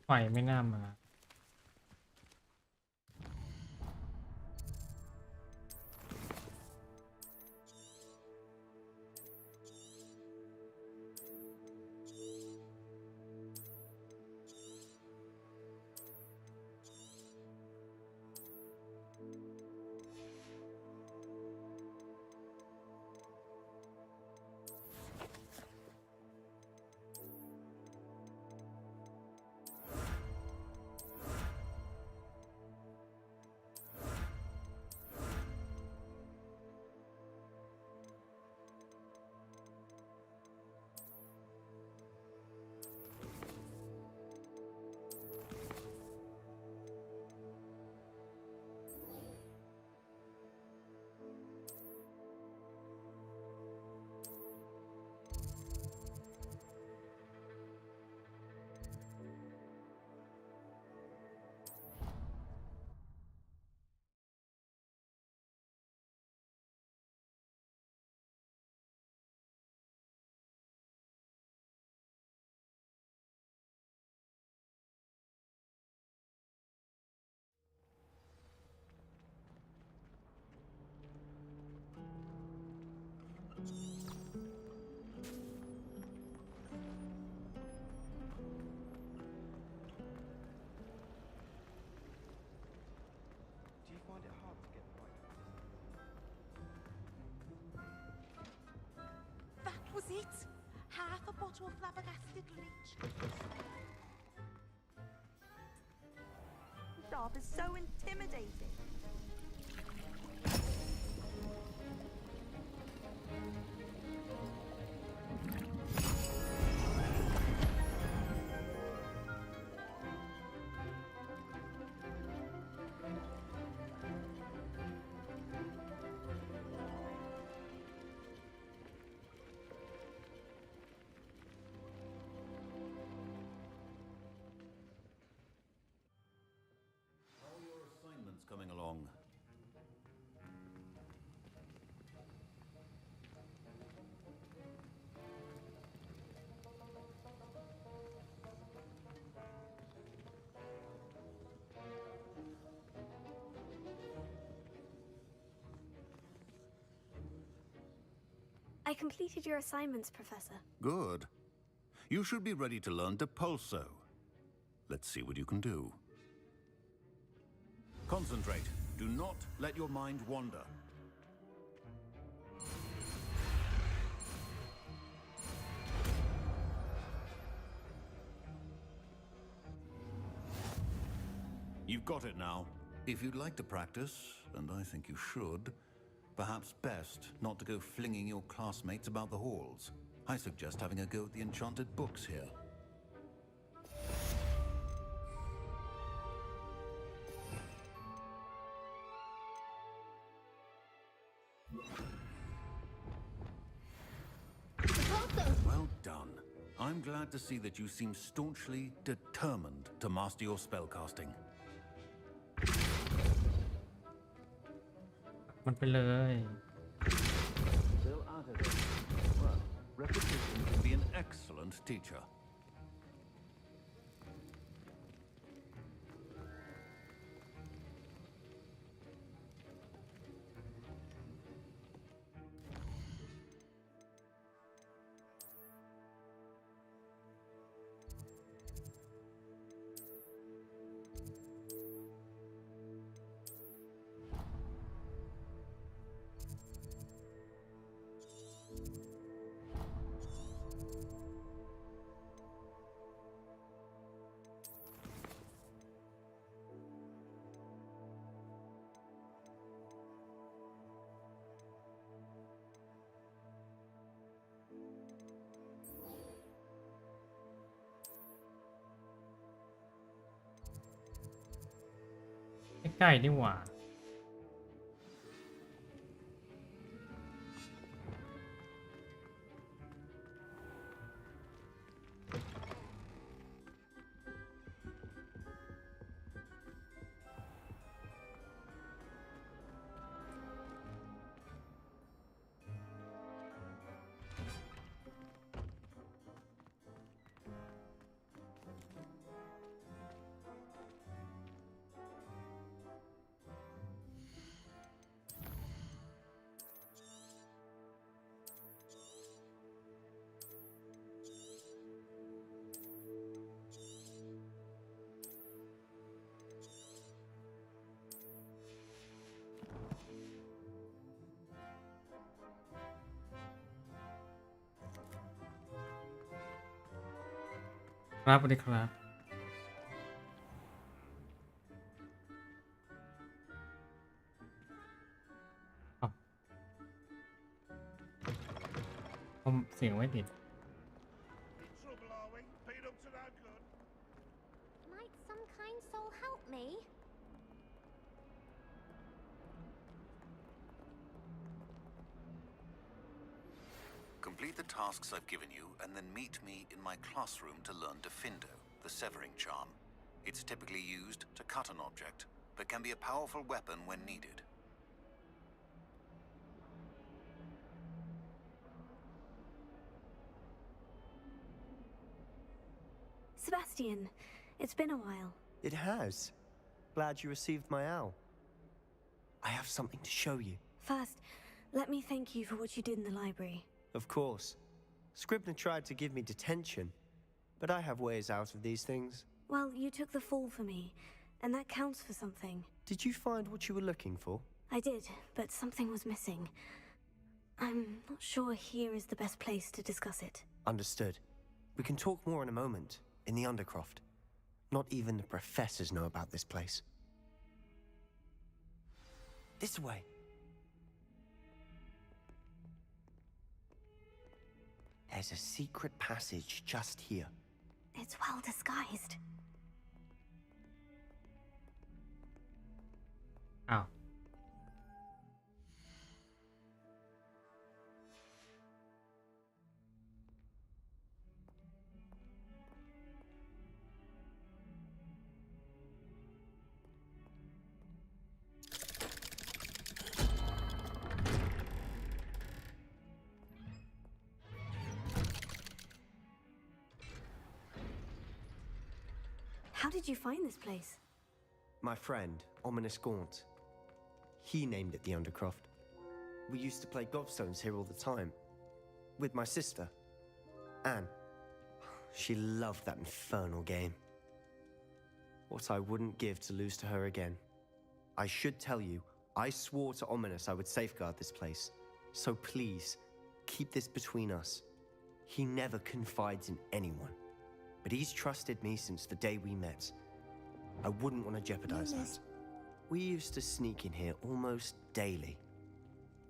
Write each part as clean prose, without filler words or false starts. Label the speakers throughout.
Speaker 1: ไฟไม่น่ามา
Speaker 2: Do you find it hard to get the right answers?
Speaker 3: That was it! Half a bottle of flabbergasted leech.
Speaker 4: The job is so intimidating.
Speaker 5: How are your assignments coming along?
Speaker 6: I completed your assignments, Professor.
Speaker 5: Good. You should be ready to learn to pulso. Let's see what you can do. Concentrate. Do not let your mind wander. You've got it now. If you'd like to practice, and I think you should, perhaps best not to go flinging your classmates about the halls. I suggest having a go at the enchanted books here. Well done. I'm glad to see that you seem staunchly determined to master your spellcasting.
Speaker 1: มันไปเลย
Speaker 5: Still out of it. Well, repetition can be an excellent teacher.
Speaker 1: ใกล้ๆนี่หว่า ครับสวัสดีครับอ้าวผมเสียงไม่ติด
Speaker 2: In trouble, are we? Been up to no good?
Speaker 3: Might some kind soul help me?
Speaker 5: Complete the tasks I've given you, and then meet me in my classroom to learn Defindo, the severing charm. It's typically used to cut an object, but can be a powerful weapon when needed.
Speaker 6: Sebastian, it's been a while.
Speaker 7: It has. Glad you received my owl. I have something to show you.
Speaker 6: First, let me thank you for what you did in the library.
Speaker 7: Of course. Scribner tried to give me detention, but I have ways out of these things.
Speaker 6: Well, you took the fall for me, and that counts for something.
Speaker 7: Did you find what you were looking for?
Speaker 6: I did, but something was missing. I'm not sure here is the best place to discuss it.
Speaker 7: Understood. We can talk more in a moment, in the Undercroft. Not even the professors know about this place. This way. There's a secret passage just here.
Speaker 6: It's well disguised.
Speaker 1: อ้าว
Speaker 6: How did you find this place?
Speaker 7: My friend, Ominous Gaunt. He named it the Undercroft. We used to play gobstones here all the time. With my sister, Anne. She loved that infernal game. What I wouldn't give to lose to her again. I should tell you, I swore to Ominous I would safeguard this place. So please, keep this between us. He never confides in anyone. But he's trusted me since the day we met. I wouldn't want to jeopardize that. We used to sneak in here almost daily.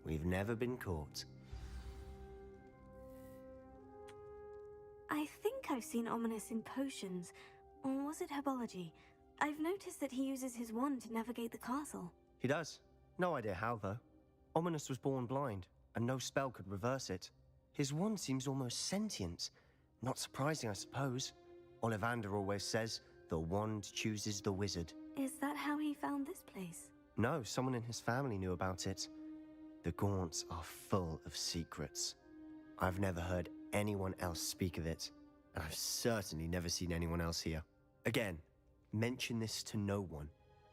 Speaker 7: We've never been caught.
Speaker 6: I think I've seen Ominous in potions. Or was it herbology? I've noticed that he uses his wand to navigate the castle.
Speaker 7: He does. No idea how, though. Ominous was born blind, and no spell could reverse it. His wand seems almost sentient. Not surprising, I suppose. Ollivander always says, the wand chooses the wizard.
Speaker 6: Is that how he found this place?
Speaker 7: No, someone in his family knew about it. The Gaunts are full of secrets. I've never heard anyone else speak of it, and I've certainly never seen anyone else here. Again, mention this to no one,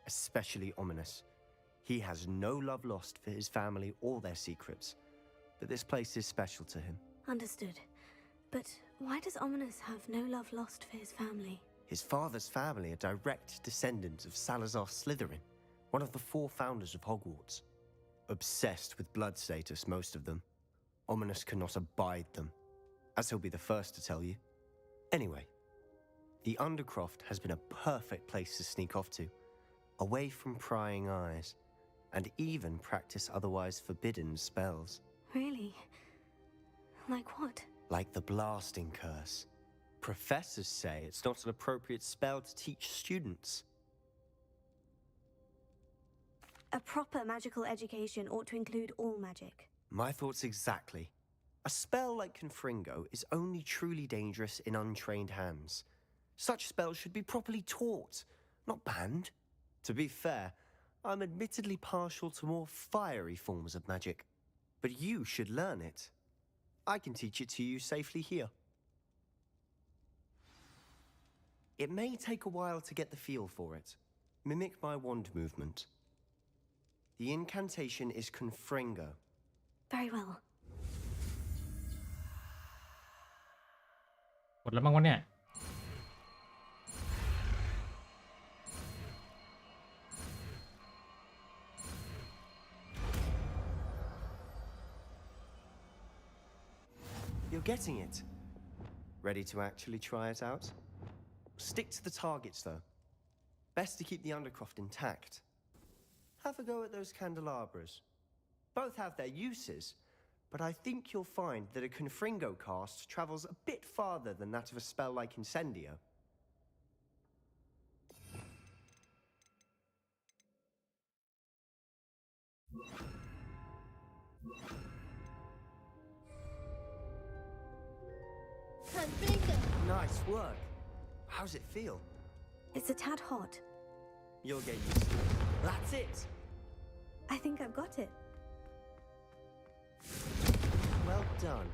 Speaker 7: especially Ominous. He has no love lost for his family or their secrets, but this place is special to him.
Speaker 6: Understood. But why does Ominous have no love lost for his family?
Speaker 7: His father's family are direct descendants of Salazar Slytherin, one of the 4 founders of Hogwarts. Obsessed with blood status, most of them. Ominous cannot abide them, as he'll be the first to tell you. Anyway, the Undercroft has been a perfect place to sneak off to, away from prying eyes, and even practice otherwise forbidden spells.
Speaker 6: Really? Like what?
Speaker 7: Like the blasting curse. Professors say it's not an appropriate spell to teach students.
Speaker 6: A proper magical education ought to include all magic.
Speaker 7: My thoughts exactly. A spell like Confringo is only truly dangerous in untrained hands. Such spells should be properly taught, not banned. To be fair, I'm admittedly partial to more fiery forms of magic. But you should learn it. I can teach it to you safely here. It may take a while to get the feel for it. Mimic my wand movement. The incantation is Confringo.
Speaker 6: Very well.
Speaker 1: กดแล้วบ้างวะเนี่ย
Speaker 7: You're getting it. Ready to actually try it out? Stick to the targets, though. Best to keep the Undercroft intact. Have a go at those candelabras. Both have their uses, but I think you'll find that a Confringo cast travels a bit farther than that of a spell like Incendio. Nice work. How's it feel?
Speaker 6: It's a tad hot.
Speaker 7: You'll get used to it. That's it!
Speaker 6: I think I've got it.
Speaker 7: Well done.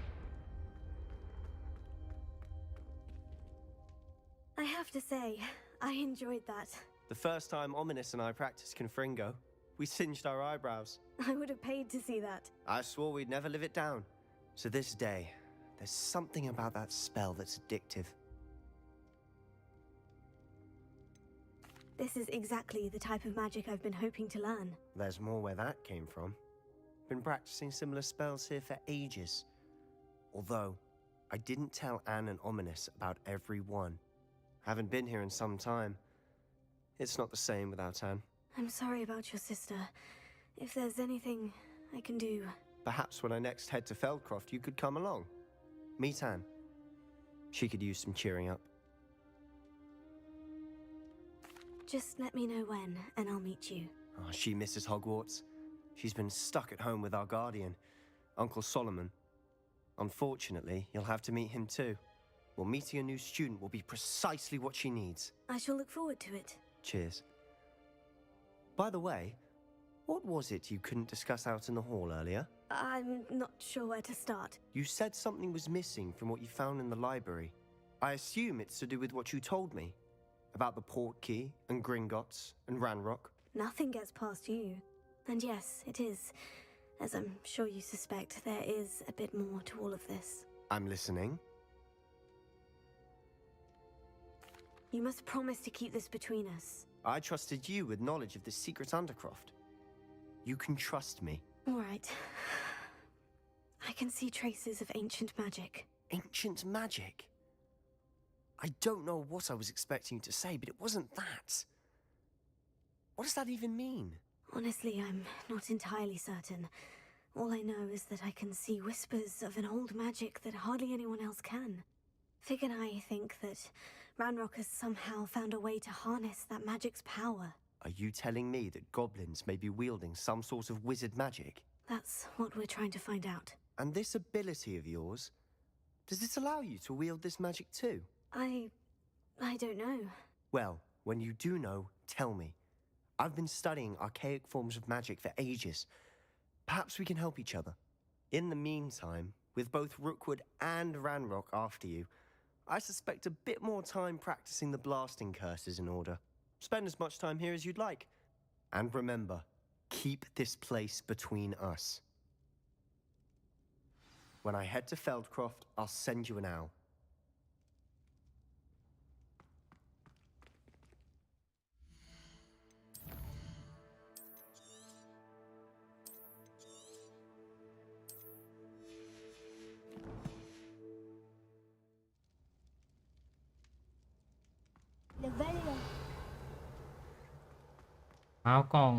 Speaker 6: I have to say, I enjoyed that.
Speaker 7: The first time Ominous and I practiced Confringo, we singed our eyebrows.
Speaker 6: I would have paid to see that.
Speaker 7: I swore we'd never live it down. To this day, there's something about that spell that's addictive.
Speaker 6: This is exactly the type of magic I've been hoping to learn.
Speaker 7: There's more where that came from. Been practicing similar spells here for ages. Although, I didn't tell Anne and Ominous about every one. Haven't been here in some time. It's not the same without Anne.
Speaker 6: I'm sorry about your sister. If there's anything I can do...
Speaker 7: Perhaps when I next head to Feldcroft, you could come along. Meet Anne. She could use some cheering up.
Speaker 6: Just let me know when, and I'll meet you.
Speaker 7: Oh, she misses Hogwarts. She's been stuck at home with our guardian, Uncle Solomon. Unfortunately, you'll have to meet him too. Well, meeting a new student will be precisely what she needs.
Speaker 6: I shall look forward to it.
Speaker 7: Cheers. By the way, what was it you couldn't discuss out in the hall earlier?
Speaker 6: I'm not sure where to start.
Speaker 7: You said something was missing from what you found in the library. I assume it's to do with what you told me. About the Portkey, and Gringotts, and Ranrock.
Speaker 6: Nothing gets past you. And yes, it is. As I'm sure you suspect, there is a bit more to all of this.
Speaker 7: I'm listening.
Speaker 6: You must promise to keep this between us.
Speaker 7: I trusted you with knowledge of the secret Undercroft. You can trust me.
Speaker 6: All right. I can see traces of ancient magic.
Speaker 7: Ancient magic? I don't know what I was expecting you to say, but it wasn't that. What does that even mean?
Speaker 6: Honestly, I'm not entirely certain. All I know is that I can see whispers of an old magic that hardly anyone else can. Fig and I think that Ranrock has somehow found a way to harness that magic's power.
Speaker 7: Are you telling me that goblins may be wielding some sort of wizard magic?
Speaker 6: That's what we're trying to find out.
Speaker 7: And this ability of yours, does it allow you to wield this magic too?
Speaker 6: I don't know.
Speaker 7: Well, when you do know, tell me. I've been studying archaic forms of magic for ages. Perhaps we can help each other. In the meantime, with both Rookwood and Ranrock after you, I suspect a bit more time practicing the blasting curses in order. Spend as much time here as you'd like. And remember, keep this place between us. When I head to Feldcroft, I'll send you an owl.
Speaker 3: Levelia.
Speaker 1: เอากล่อง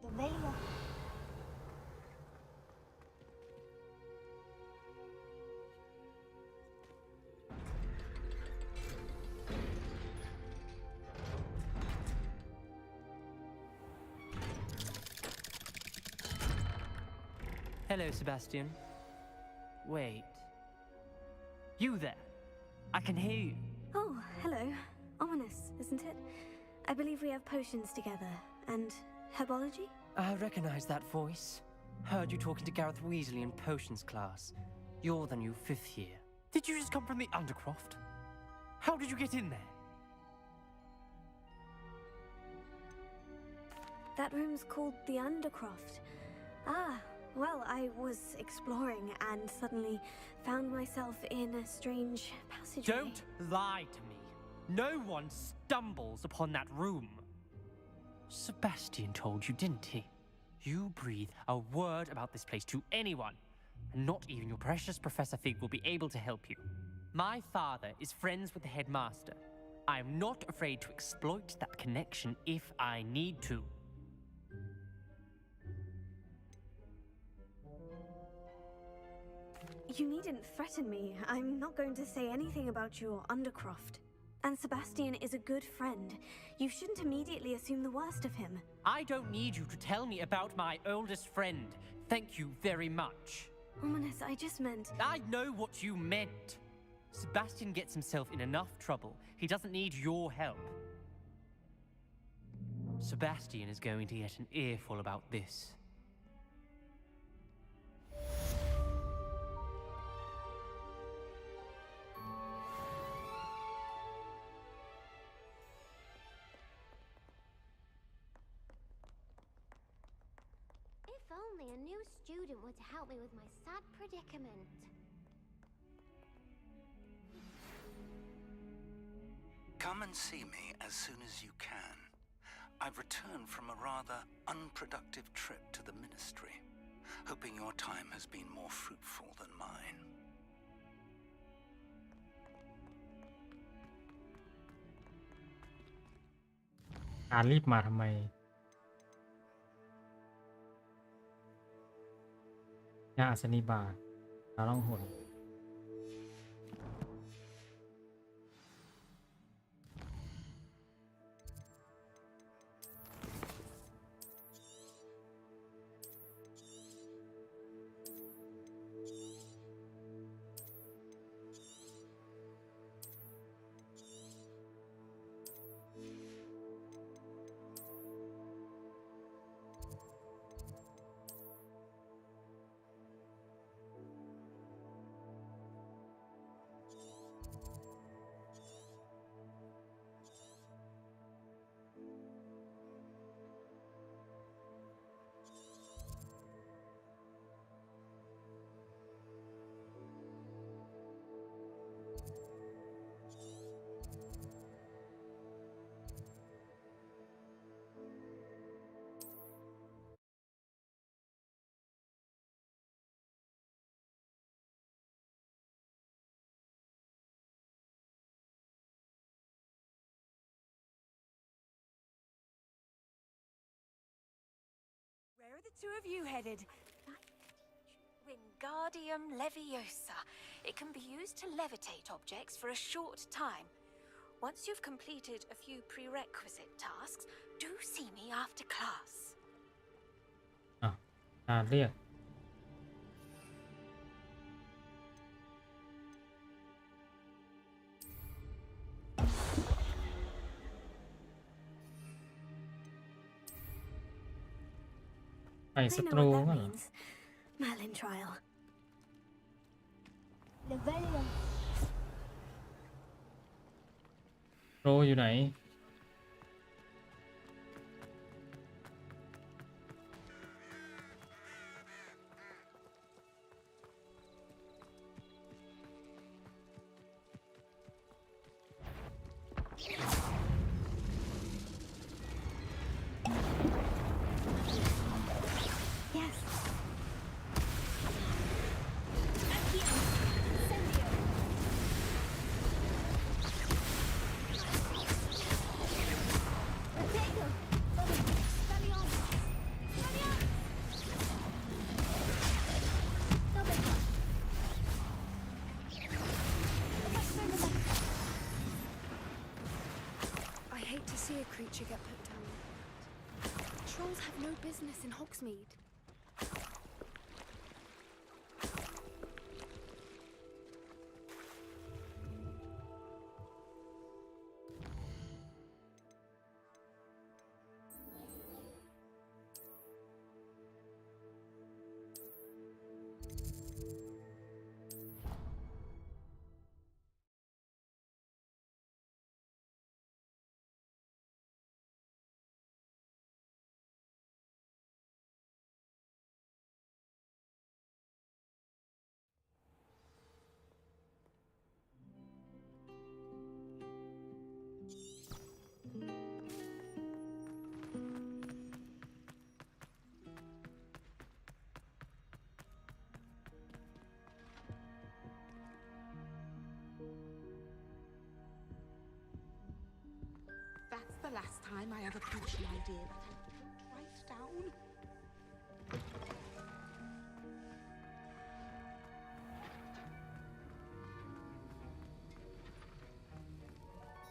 Speaker 3: Levelia.
Speaker 8: Hello, Sebastian. Wait. You there? I can hear you.
Speaker 6: Oh, hello. Ominous, isn't it? I believe we have potions together. And herbology?
Speaker 8: I recognize that voice. Heard you talking to Gareth Weasley in potions class. You're the new 5th year. Did you just come from the Undercroft? How did you get in there?
Speaker 6: That room's called the Undercroft. Ah, well, I was exploring and suddenly found myself in a strange passageway.
Speaker 8: Don't lie to me. No one stumbles upon that room. Sebastian told you, didn't he? You breathe a word about this place to anyone, and not even your precious Professor Fig will be able to help you. My father is friends with the headmaster. I am not afraid to exploit that connection if I need to.
Speaker 6: You needn't threaten me. I'm not going to say anything about your Undercroft. And Sebastian is a good friend. You shouldn't immediately assume the worst of him.
Speaker 8: I don't need you to tell me about my oldest friend. Thank you very much.
Speaker 6: Ominous, I just meant...
Speaker 8: I know what you meant. Sebastian gets himself in enough trouble. He doesn't need your help. Sebastian is going to get an earful about this.
Speaker 9: If only a new student were to help me with my sad predicament.
Speaker 10: Come and see me as soon as you can. I've returned from a rather unproductive trip to the Ministry, hoping your time has been more fruitful than mine.
Speaker 1: รีบมาทำไมยาอัศนีบาทดาวล่องหน
Speaker 4: Where are the two of you headed? Wingardium Leviosa. It can be used to levitate objects for a short time. Once you've completed a few prerequisite tasks, do see me after class.
Speaker 1: เรียก ไป
Speaker 6: I
Speaker 1: ศั
Speaker 6: know
Speaker 1: ตรู
Speaker 6: what that
Speaker 1: มั้งเหรอ
Speaker 6: means. Merlin trial.
Speaker 9: Levellium.
Speaker 1: โรอยู่ไหน
Speaker 3: I hate to see a creature get put down. Trolls have no business in Hogsmeade.
Speaker 11: time I have a crucial idea that I couldn't write down.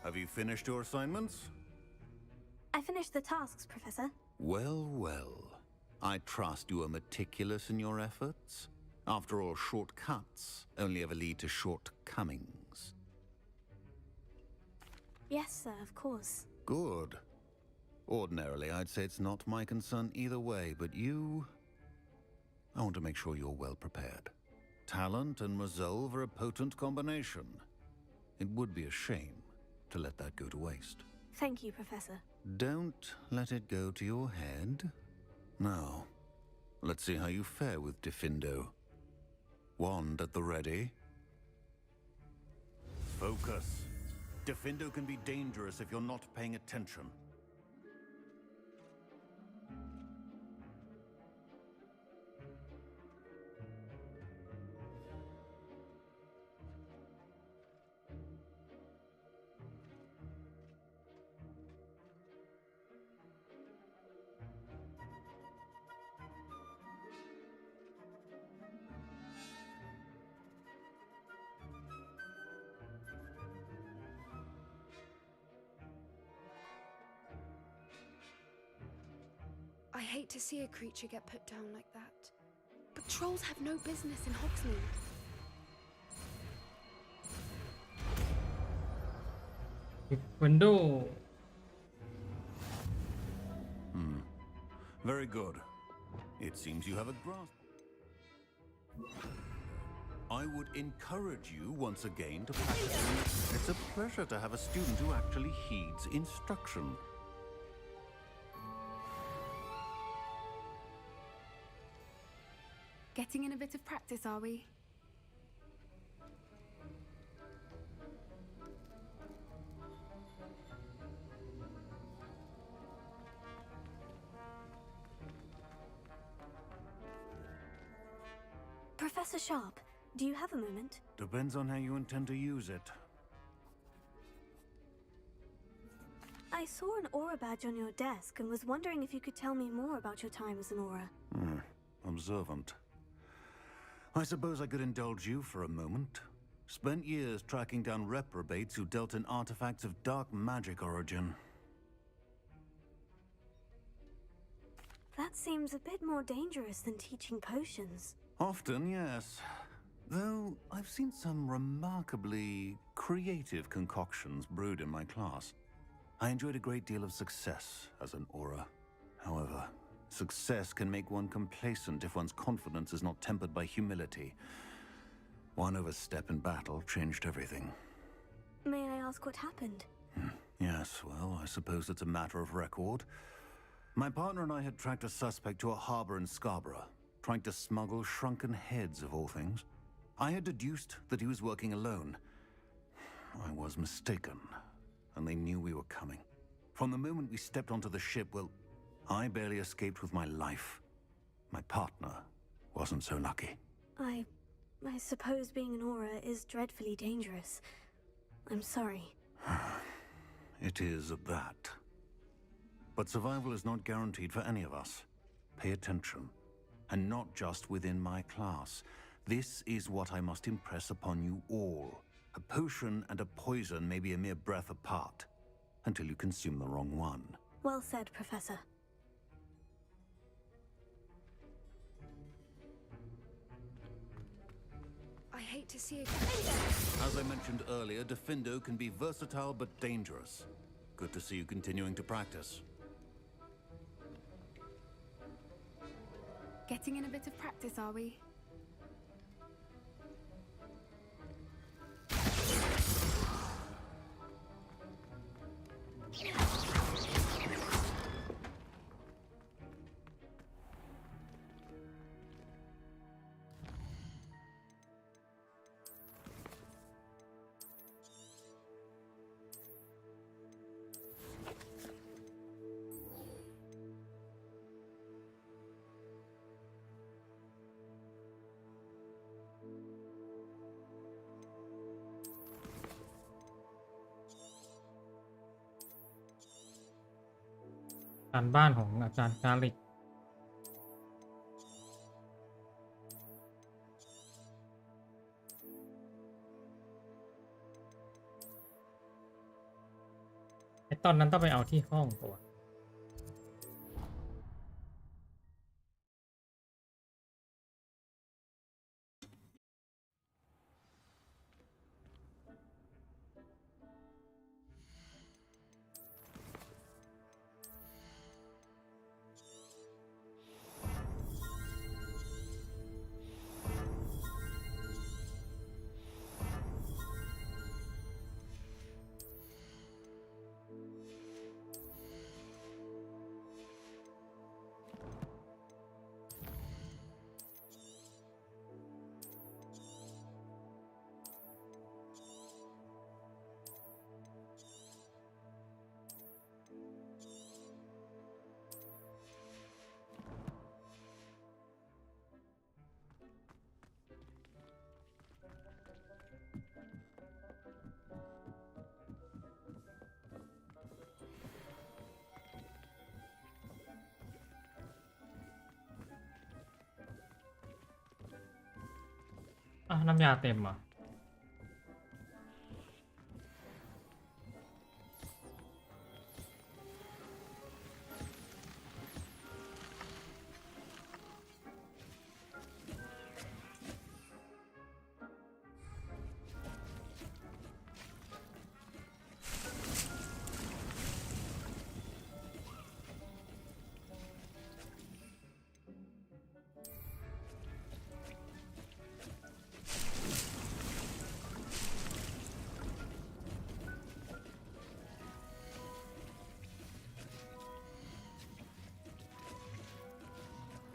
Speaker 5: Have you finished your assignments?
Speaker 6: I finished the tasks, Professor.
Speaker 5: Well, well. I trust you are meticulous in your efforts. After all, shortcuts only ever lead to shortcomings.
Speaker 6: Yes, sir, of course.
Speaker 5: Good. Ordinarily, I'd say it's not my concern either way, but you... I want to make sure you're well prepared. Talent and resolve are a potent combination. It would be a shame to let that go to waste.
Speaker 6: Thank you, Professor.
Speaker 5: Don't let it go to your head. Now, let's see how you fare with Diffindo. Wand at the ready. Focus. Diffindo can be dangerous if you're not paying attention.
Speaker 3: I hate to see a creature get put down like that. But trolls have no business in Hogsmeade.
Speaker 1: Window.
Speaker 5: Very good. It seems you have a grasp. I would encourage you once again to practice. It's a pleasure to have a student who actually heeds instruction.
Speaker 3: Getting in a bit of practice, are we?
Speaker 6: Professor Sharp, do you have a moment?
Speaker 5: Depends on how you intend to use it.
Speaker 6: I saw an aura badge on your desk and was wondering if you could tell me more about your time as an aura.
Speaker 5: Observant. I suppose I could indulge you for a moment. Spent years tracking down reprobates who dealt in artifacts of dark magic origin.
Speaker 6: That seems a bit more dangerous than teaching potions.
Speaker 5: Often, yes. Though I've seen some remarkably creative concoctions brewed in my class. I enjoyed a great deal of success as an aura. However, success can make one complacent if one's confidence is not tempered by humility. One overstep in battle changed everything.
Speaker 6: May I ask what happened?
Speaker 5: Yes, well, I suppose it's a matter of record. My partner and I had tracked a suspect to a harbor in Scarborough, trying to smuggle shrunken heads of all things. I had deduced that he was working alone. I was mistaken, and they knew we were coming. From the moment we stepped onto the ship, well, I barely escaped with my life. My partner wasn't so lucky.
Speaker 6: I suppose being an aura is dreadfully dangerous. I'm sorry.
Speaker 5: It is at that. But survival is not guaranteed for any of us. Pay attention. And not just within my class. This is what I must impress upon you all. A potion and a poison may be a mere breath apart, until you consume the wrong one.
Speaker 6: Well said, Professor.
Speaker 3: I hate to see it.
Speaker 5: As I mentioned earlier, Diffindo can be versatile but dangerous. Good to see you continuing to practice.
Speaker 3: Getting in a bit of practice, are we?
Speaker 1: การบ้านของอาจารย์กาลิกไอ้ตอนนั้นต้องไปเอาที่ห้องตัวน้ำยาเต็มเหรอ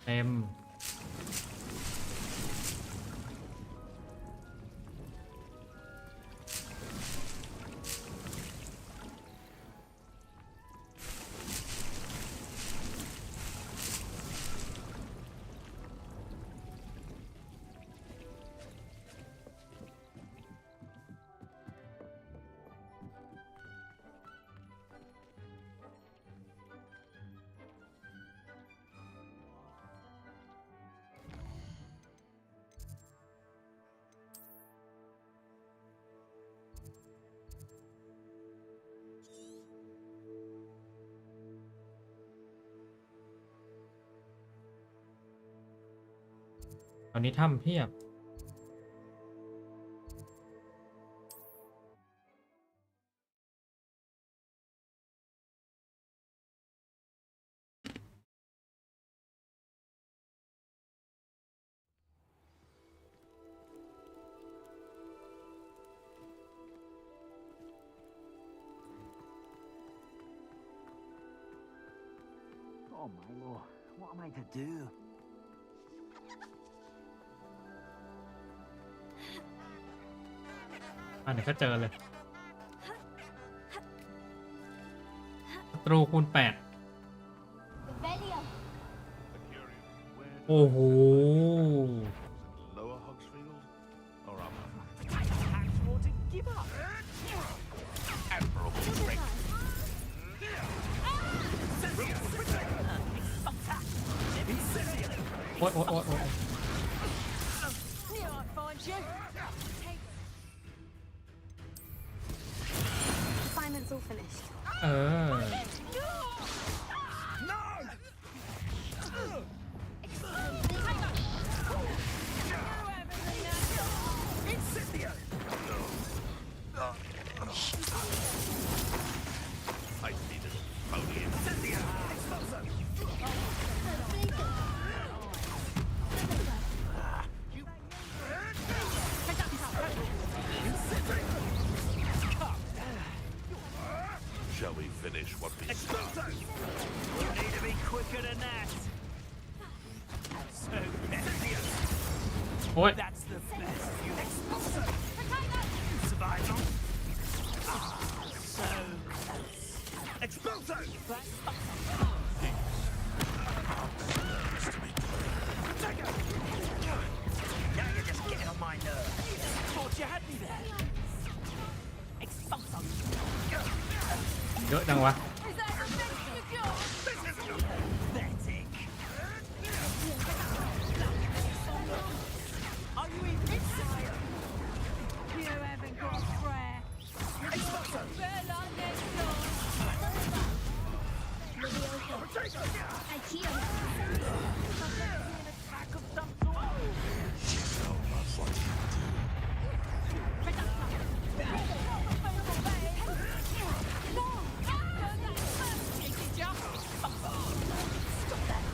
Speaker 1: เต็มตอนนี้ถ้ำเพียบ
Speaker 12: Oh my lord, what am I to do?
Speaker 1: เดี๋ยวก็เจอเลยศัตรูคูณ 8 โอ้โห
Speaker 2: Lower Hogsfield or upper?
Speaker 12: Admirable strength.
Speaker 1: โอ๊ยโอ๊ยโอ๊ยโอ๊ย
Speaker 6: Assignment's all finished.
Speaker 1: เออ
Speaker 2: I see this phony incendiary. Shall we finish what we started?
Speaker 12: You need to be quicker than that. So messy.
Speaker 1: โอ๊ย
Speaker 12: That's the best. You survived long. So close. Expulso! Now you're just getting on my nerves. Thought you had me there. Expulso!
Speaker 1: เยอะจังวะ
Speaker 12: This is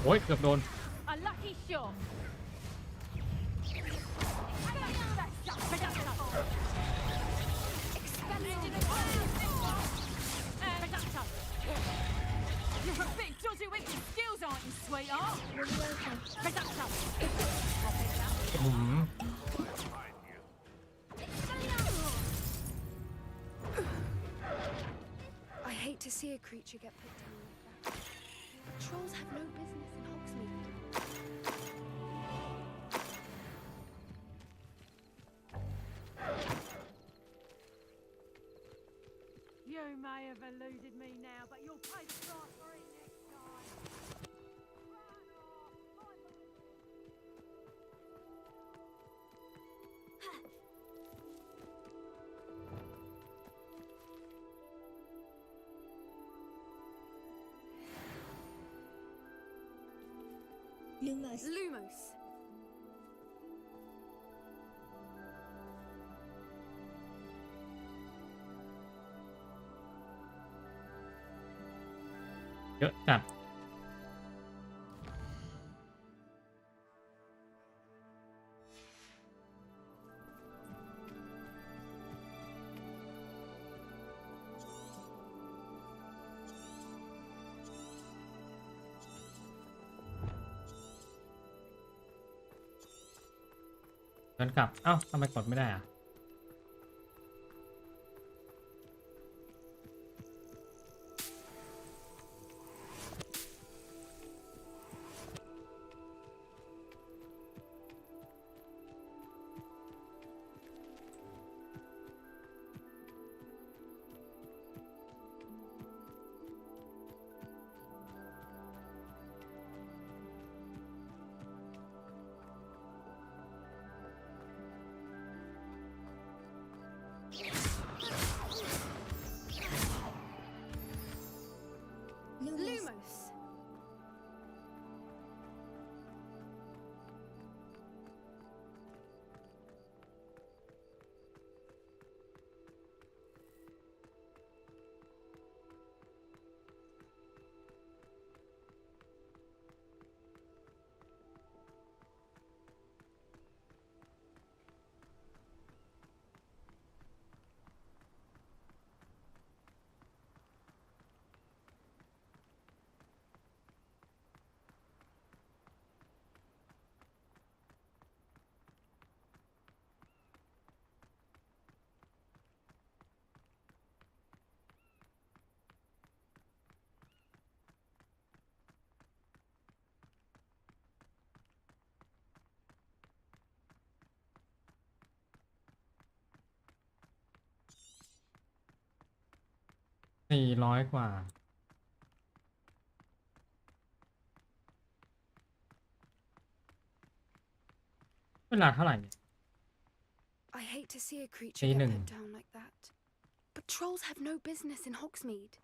Speaker 1: อ้ยเกือบโดน
Speaker 4: A lucky shot. You're a bit dodgy with your skills, aren't you, sweetheart?
Speaker 3: I hate to see a creature get put down like that. Trolls have no business in Hogsmeade.
Speaker 4: You may have eluded me now, but you'll pay the price for it next time.
Speaker 3: Lumos.
Speaker 1: เยอะจัดเดินกลับ เอ้าทำไมกดไม่ได้อ่ะ
Speaker 3: Lumos.400
Speaker 1: กว่า เวลาเท่าไหร่เนี่ย
Speaker 3: I hate to see a creature get
Speaker 1: Einen.
Speaker 3: put down like that. But trolls have no business in Hogsmeade.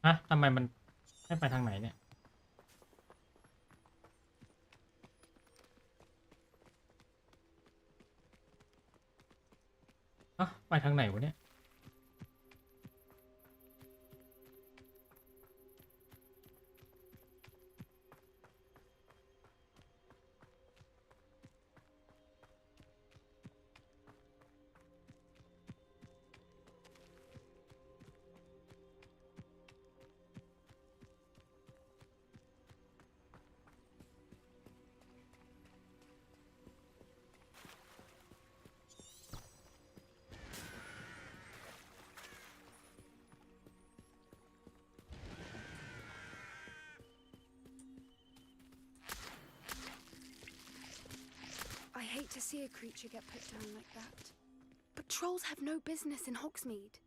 Speaker 1: ฮะทำไมมันให้ไปทางไหนเนี่ยไปทางไหนวะเนี่ย
Speaker 3: I hate to see a creature get put down like that. But trolls have no business in Hogsmeade.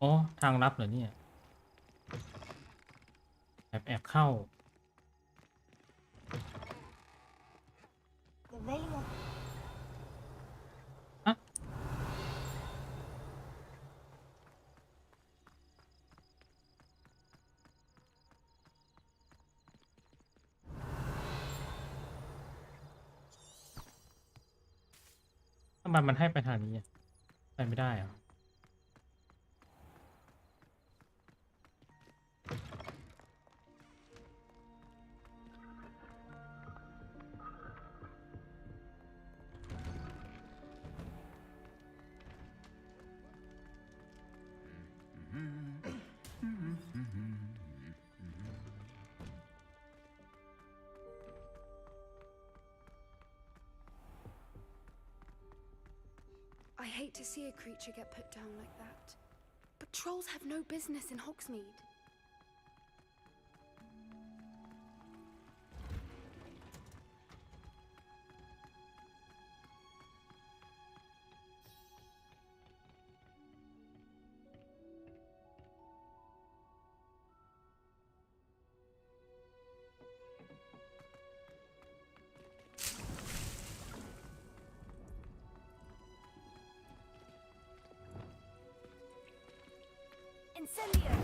Speaker 3: อ๋อทางลับเหรอเนี่ยแอบเข้าอะทำไมมันให้ไปทางนี้อะไปไม่ได้เหรอI hate to see a creature get put down like that. But trolls have no business in Hogsmeade.
Speaker 4: Incendio!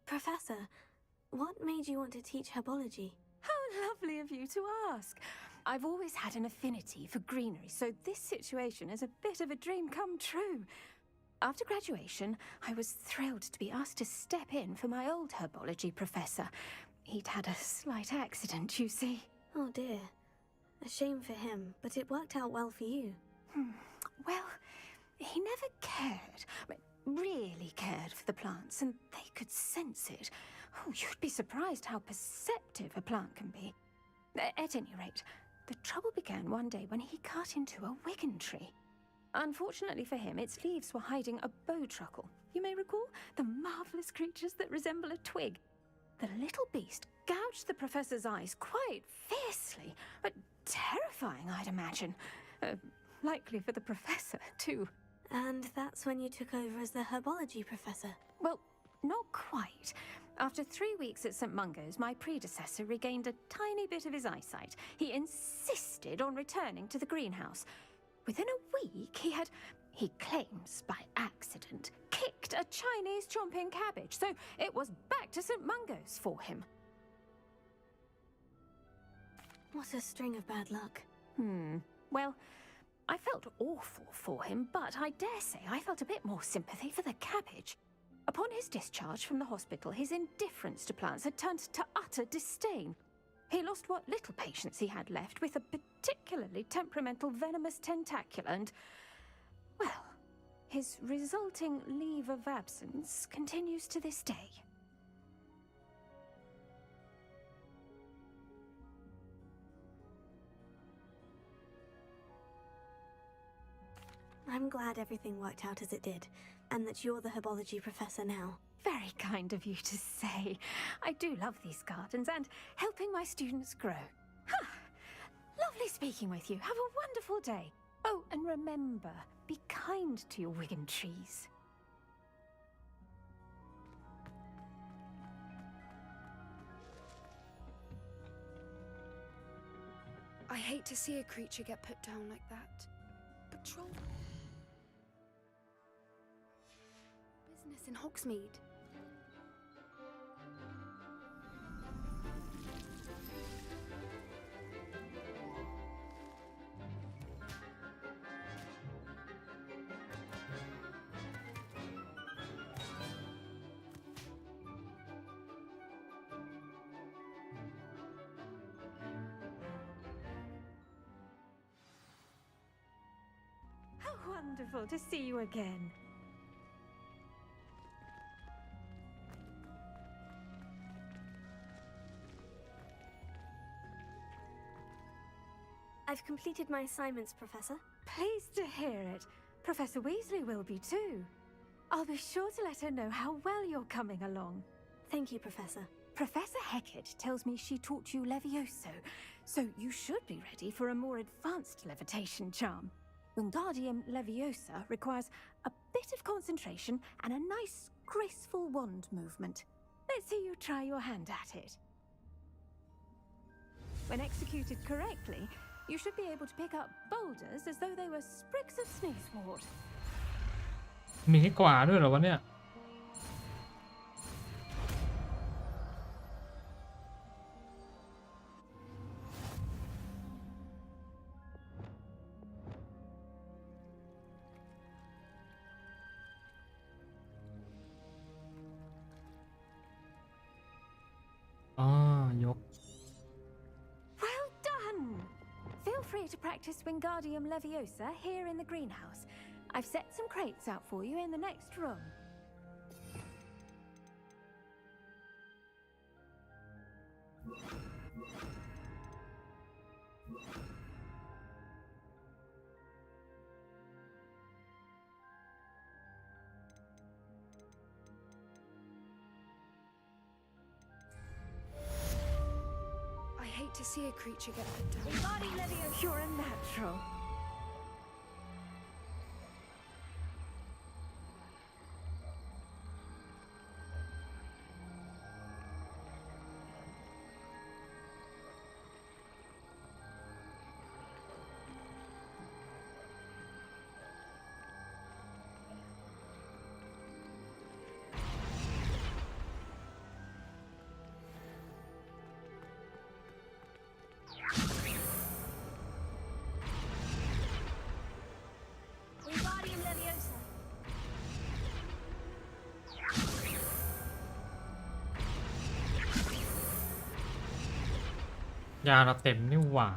Speaker 6: Professor, what made you want to teach herbology?
Speaker 4: How lovely of you to ask. I've always had an affinity for greenery, so this situation is a bit of a dream come true. After graduation, I was thrilled to be asked to step in for my old herbology professor. He'd had a slight accident, you see.
Speaker 6: Oh dear. A shame for him, but it worked out well for you.
Speaker 4: Well, he never cared, really cared for the plants, and they could sense it. Oh, you'd be surprised how perceptive a plant can be. At any rate, the trouble began one day when he cut into a wigan tree. Unfortunately for him, its leaves were hiding a bowtruckle. You may recall the marvellous creatures that resemble a twig. The little beast gouged the professor's eyes quite fiercely, but terrifying, I'd imagine. Likely for the professor, too.
Speaker 6: And that's when you took over as the herbology professor?
Speaker 4: Well, not quite. After 3 weeks at St. Mungo's, my predecessor regained a tiny bit of his eyesight. He insisted on returning to the greenhouse. Within a week, he claims by accident, kicked a Chinese chomping cabbage, so it was back to St. Mungo's for him.
Speaker 6: What a string of bad luck.
Speaker 4: Well, I felt awful for him, but I dare say I felt a bit more sympathy for the cabbage. Upon his discharge from the hospital, his indifference to plants had turned to utter disdain. He lost what little patience he had left with a particularly temperamental venomous tentacula and, well, his resulting leave of absence continues to this day.
Speaker 6: I'm glad everything worked out as it did, and that you're the herbology professor now.
Speaker 4: Very kind of you to say. I do love these gardens and helping my students grow. Huh. Lovely speaking with you. Have a wonderful day. Oh, and remember, be kind to your Wigan trees.
Speaker 3: I hate to see a creature get put down like that. But troll... business in Hogsmeade.
Speaker 4: How wonderful to see you again.
Speaker 6: I've completed my assignments, Professor.
Speaker 4: Pleased to hear it. Professor Weasley will be too. I'll be sure to let her know how well you're coming along.
Speaker 6: Thank you, Professor.
Speaker 4: Professor Hecat tells me she taught you Levioso, so you should be ready for a more advanced levitation charm. Wingardium Leviosa requires a bit of concentration and a nice, graceful wand movement. Let's see you try your hand at it. When executed correctly, you should be able to pick up boulders as though they were sprigs of sneezewort.
Speaker 1: มีให้กว่าด้วยเหรอวะเนี่ย อ๋อยก
Speaker 4: Well done! Feel free to practice Wingardium Leviosa here in the greenhouse. I've set some crates out for you in the next room.
Speaker 3: I hate to see a creature get put down.
Speaker 4: Wingardium Leviosa, you're a natural.
Speaker 6: Wingardium Leviosa.
Speaker 1: ยาเราเต็มนี่หว่า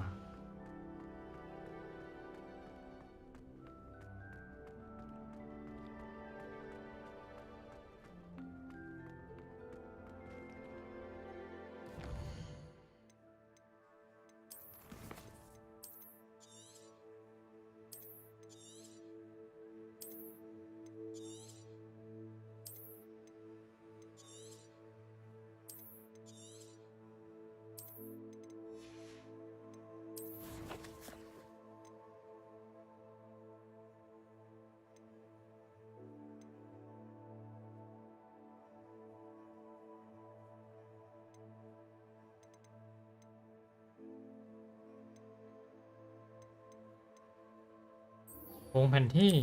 Speaker 1: วงแผนที่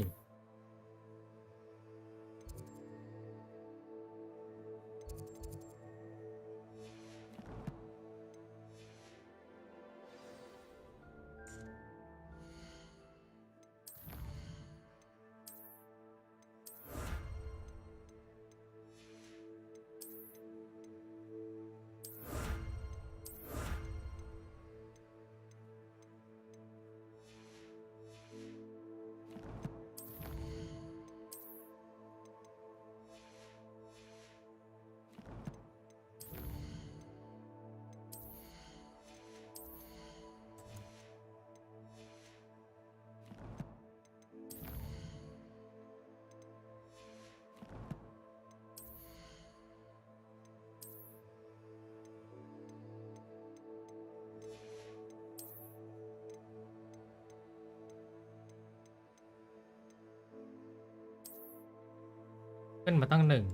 Speaker 1: ขึ้นมาตั้งหนึ่ง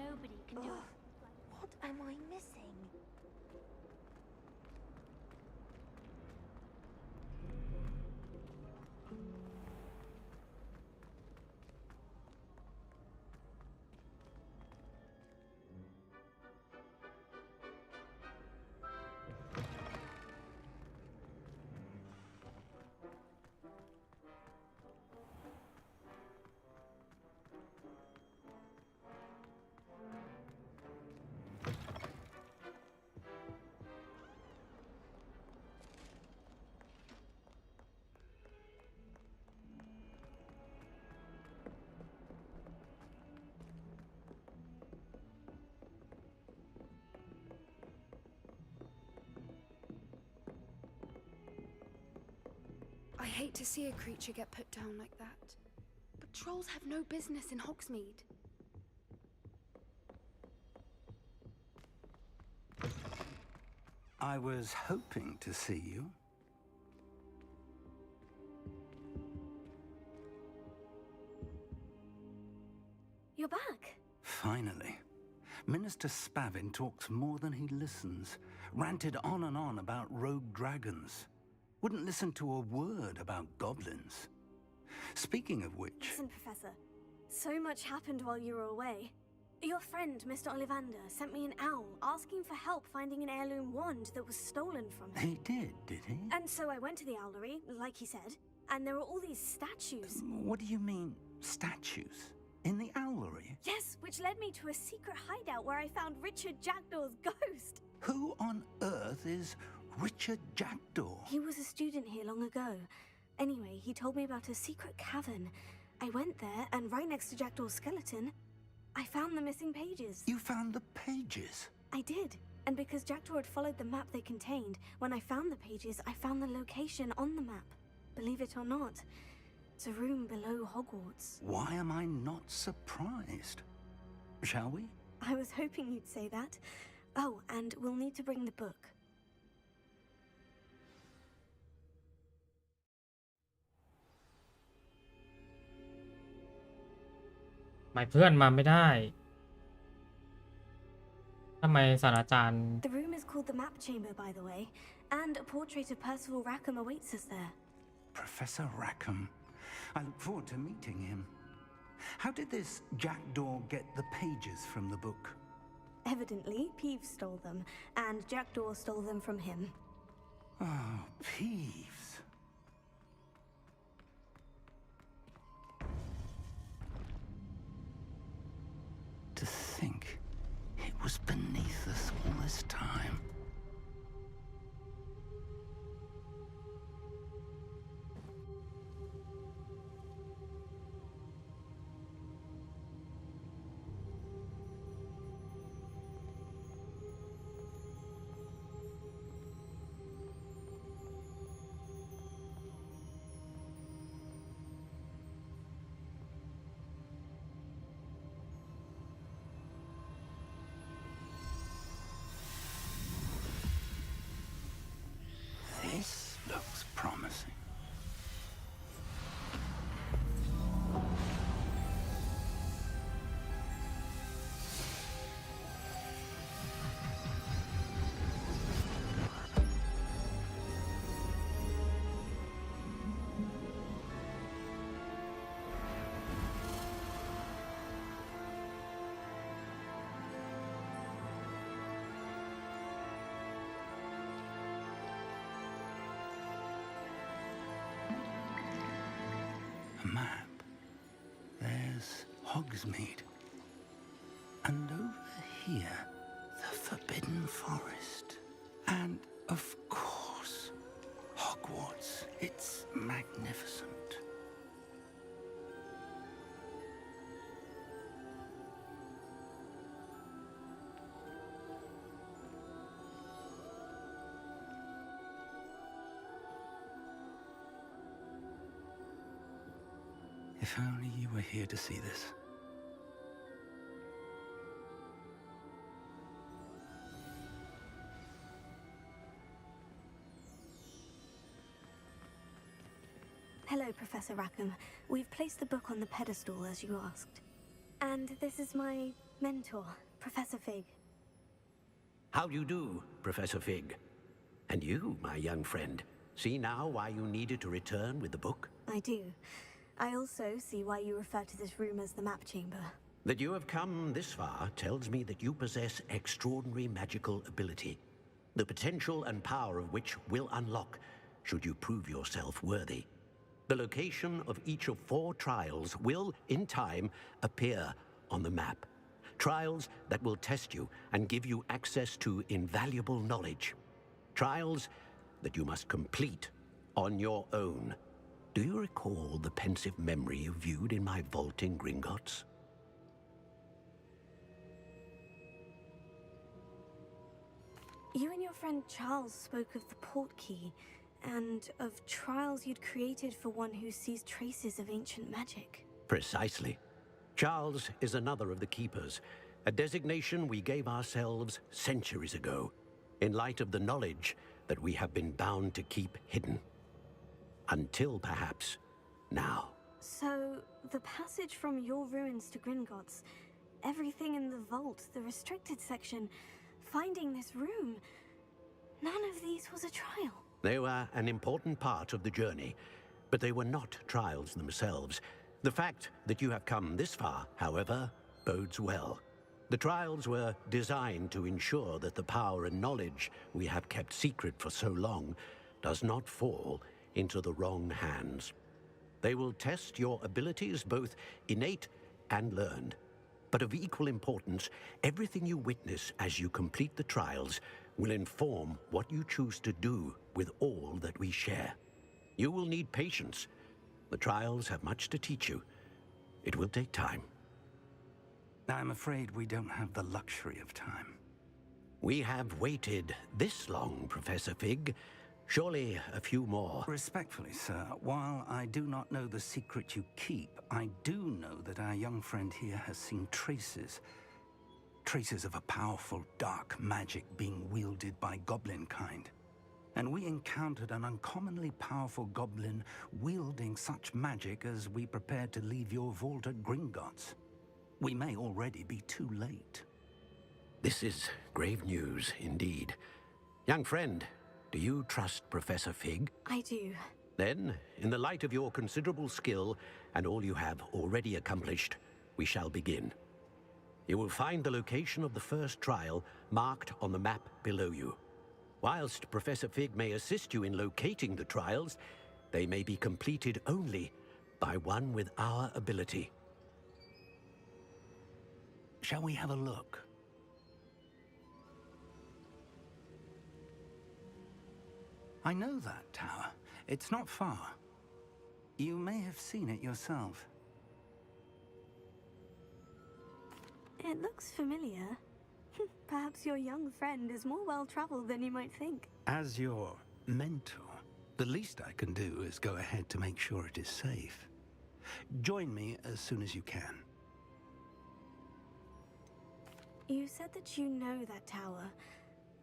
Speaker 9: Nobody can do it.
Speaker 11: What am I missing?
Speaker 3: I hate to see a creature get put down like that. But trolls have no business in Hogsmeade.
Speaker 10: I was hoping to see you.
Speaker 6: You're back.
Speaker 10: Finally. Minister Spavin talks more than he listens. Ranted on and on about rogue dragons. Wouldn't listen to a word about goblins. Speaking of which...
Speaker 6: Listen, Professor. So much happened while you were away. Your friend, Mr. Ollivander, sent me an owl asking for help finding an heirloom wand that was stolen from him.
Speaker 10: He did he?
Speaker 6: And so I went to the owlery, like he said, and there were all these statues.
Speaker 10: What do you mean, statues? In the owlery?
Speaker 6: Yes, which led me to a secret hideout where I found Richard Jackdaw's ghost.
Speaker 10: Who on earth is Richard Jackdaw?
Speaker 6: He was a student here long ago. Anyway, he told me about a secret cavern. I went there, and right next to Jackdaw's skeleton, I found the missing pages.
Speaker 10: You found the pages?
Speaker 6: I did. And because Jackdaw had followed the map they contained, when I found the pages, I found the location on the map. Believe it or not, it's a room below Hogwarts.
Speaker 10: Why am I not surprised? Shall we?
Speaker 6: I was hoping you'd say that. Oh, and we'll need to bring the book.
Speaker 1: หมายเพื่อนมาไม่ได้ทำไมศาสตราจารย์
Speaker 6: The room is called the Map Chamber, by the way, and a portrait of Percival Rackham awaits us there.
Speaker 10: Professor Rackham. I look forward to meeting him. How did this Jackdaw get the pages from the book?
Speaker 6: Evidently, Peeves stole them, and Jackdaw stole them from him.
Speaker 10: Oh, Peeves. To think it was beneath us all this time. Hogsmeade. And over here, the Forbidden Forest. And, of course, Hogwarts. It's magnificent. If only you were here to see this.
Speaker 6: Hello, Professor Rackham. We've placed the book on the pedestal as you asked. And this is my mentor, Professor Fig.
Speaker 12: How do you do, Professor Fig? And you, my young friend, see now why you needed to return with the book?
Speaker 6: I do. I also see why you refer to this room as the map chamber.
Speaker 12: That you have come this far tells me that you possess extraordinary magical ability, the potential and power of which will unlock should you prove yourself worthy. The location of each of 4 trials will, in time, appear on the map. Trials that will test you and give you access to invaluable knowledge. Trials that you must complete on your own. Do you recall the pensive memory you viewed in my vault in Gringotts?
Speaker 6: You and your friend Charles spoke of the portkey, and of trials you'd created for one who sees traces of ancient magic.
Speaker 12: Precisely. Charles is another of the Keepers, a designation we gave ourselves centuries ago, in light of the knowledge that we have been bound to keep hidden. Until perhaps now.
Speaker 6: So, the passage from your ruins to Gringotts, everything in the vault, the restricted section, finding this room, none of these was a trial.
Speaker 12: They were an important part of the journey, but they were not trials themselves. The fact that you have come this far, however, bodes well. The trials were designed to ensure that the power and knowledge we have kept secret for so long does not fall into the wrong hands. They will test your abilities, both innate and learned. But of equal importance, everything you witness as you complete the trials will inform what you choose to do with all that we share. You will need patience. The trials have much to teach you. It will take time.
Speaker 10: I'm afraid we don't have the luxury of time.
Speaker 12: We have waited this long, Professor Fig. Surely a few more.
Speaker 10: Respectfully, sir, while I do not know the secret you keep, I do know that our young friend here has seen traces of a powerful dark magic being wielded by goblin kind. And we encountered an uncommonly powerful goblin wielding such magic as we prepared to leave your vault at Gringotts. We may already be too late.
Speaker 12: This is grave news indeed. Young friend, do you trust Professor Fig?
Speaker 6: I do.
Speaker 12: Then, in the light of your considerable skill and all you have already accomplished, we shall begin. You will find the location of the first trial marked on the map below you. Whilst Professor Fig may assist you in locating the trials, they may be completed only by one with our ability.
Speaker 10: Shall we have a look? I know that tower. It's not far. You may have seen it yourself.
Speaker 6: It looks familiar. Perhaps your young friend is more well-traveled than you might think.
Speaker 10: As your mentor, the least I can do is go ahead to make sure it is safe. Join me as soon as you can.
Speaker 6: You said that you know that tower.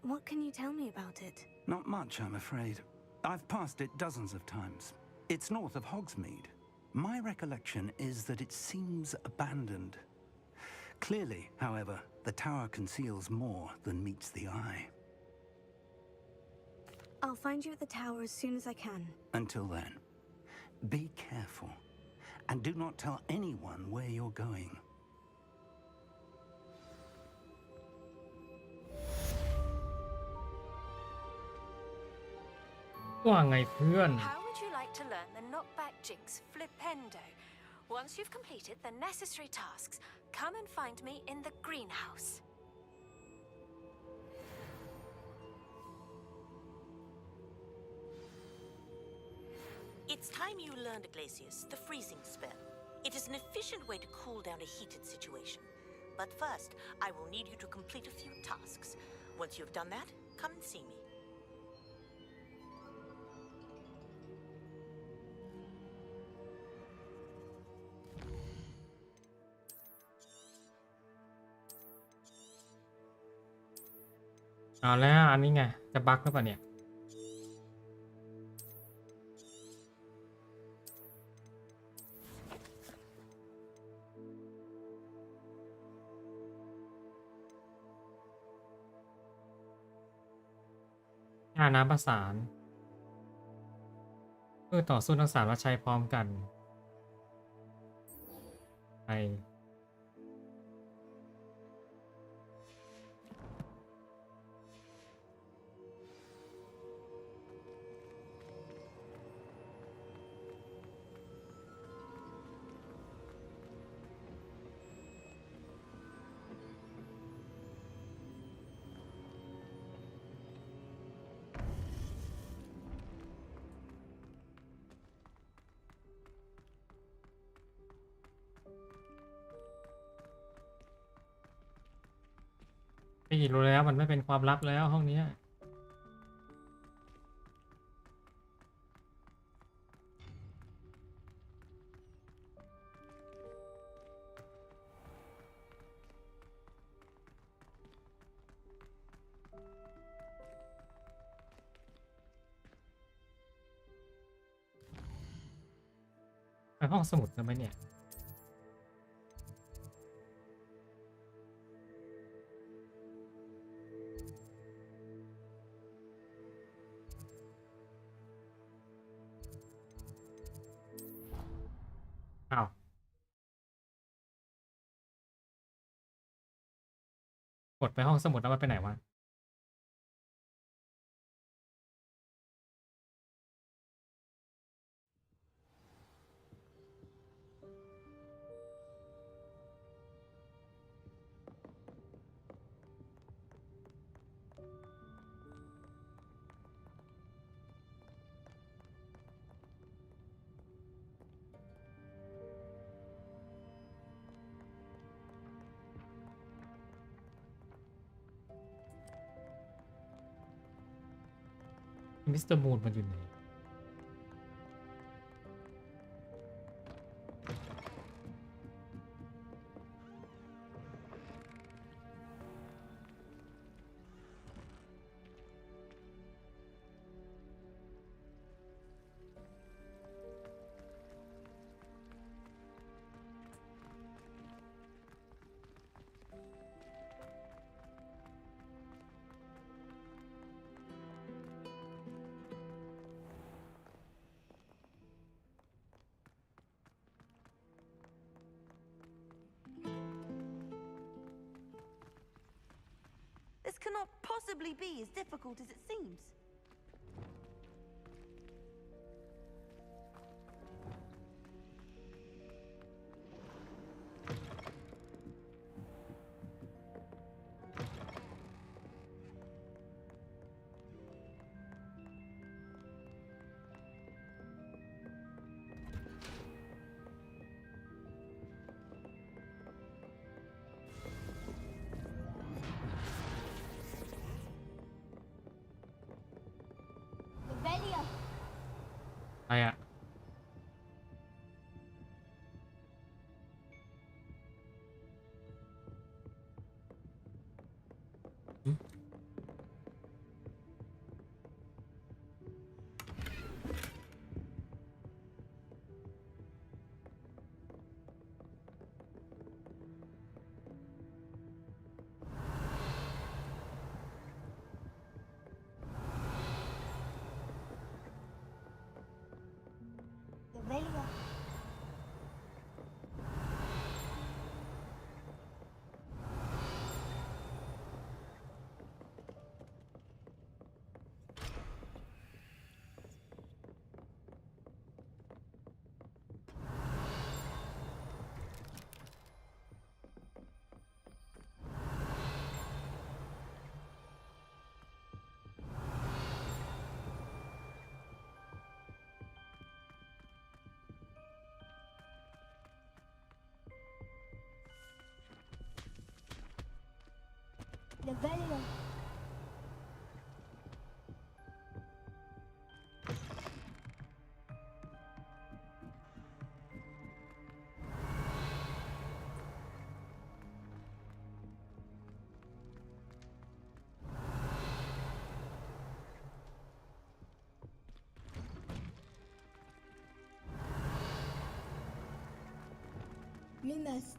Speaker 6: What can you tell me about it?
Speaker 10: Not much, I'm afraid. I've passed it dozens of times. It's north of Hogsmeade. My recollection is that it seems abandoned. Clearly, however, the tower conceals more than meets the eye.
Speaker 6: I'll find you at the tower as soon as I can.
Speaker 10: Until then, be careful, and do not tell anyone where you're going.
Speaker 1: How would
Speaker 4: you like to learn the knockback jinx flipendo? Once you've completed the necessary tasks, come and find me in the greenhouse.
Speaker 13: It's time you learned, Glacius, the freezing spell. It is an efficient way to cool down a heated situation. But first, I will need you to complete a few tasks. Once you've done that, come and see me.
Speaker 1: เอาแล้วอันนี้ไงจะบั๊กหรือเปล่าเนี่ยน้ำประสานเพื่อต่อสู้ทั้งสามและใช้พร้อมกันไปพี่รู้แล้วมันไม่เป็นความลับแล้วห้องนี้ไปห้องสมุดกันไหมเนี่ยอ้าวกดไปห้องสมุดแล้วมันไปไหนวะมิสเตอร์มูนมันอยู่ไหน
Speaker 13: This cannot possibly be as difficult as it seems.
Speaker 9: Revelio. Lumas.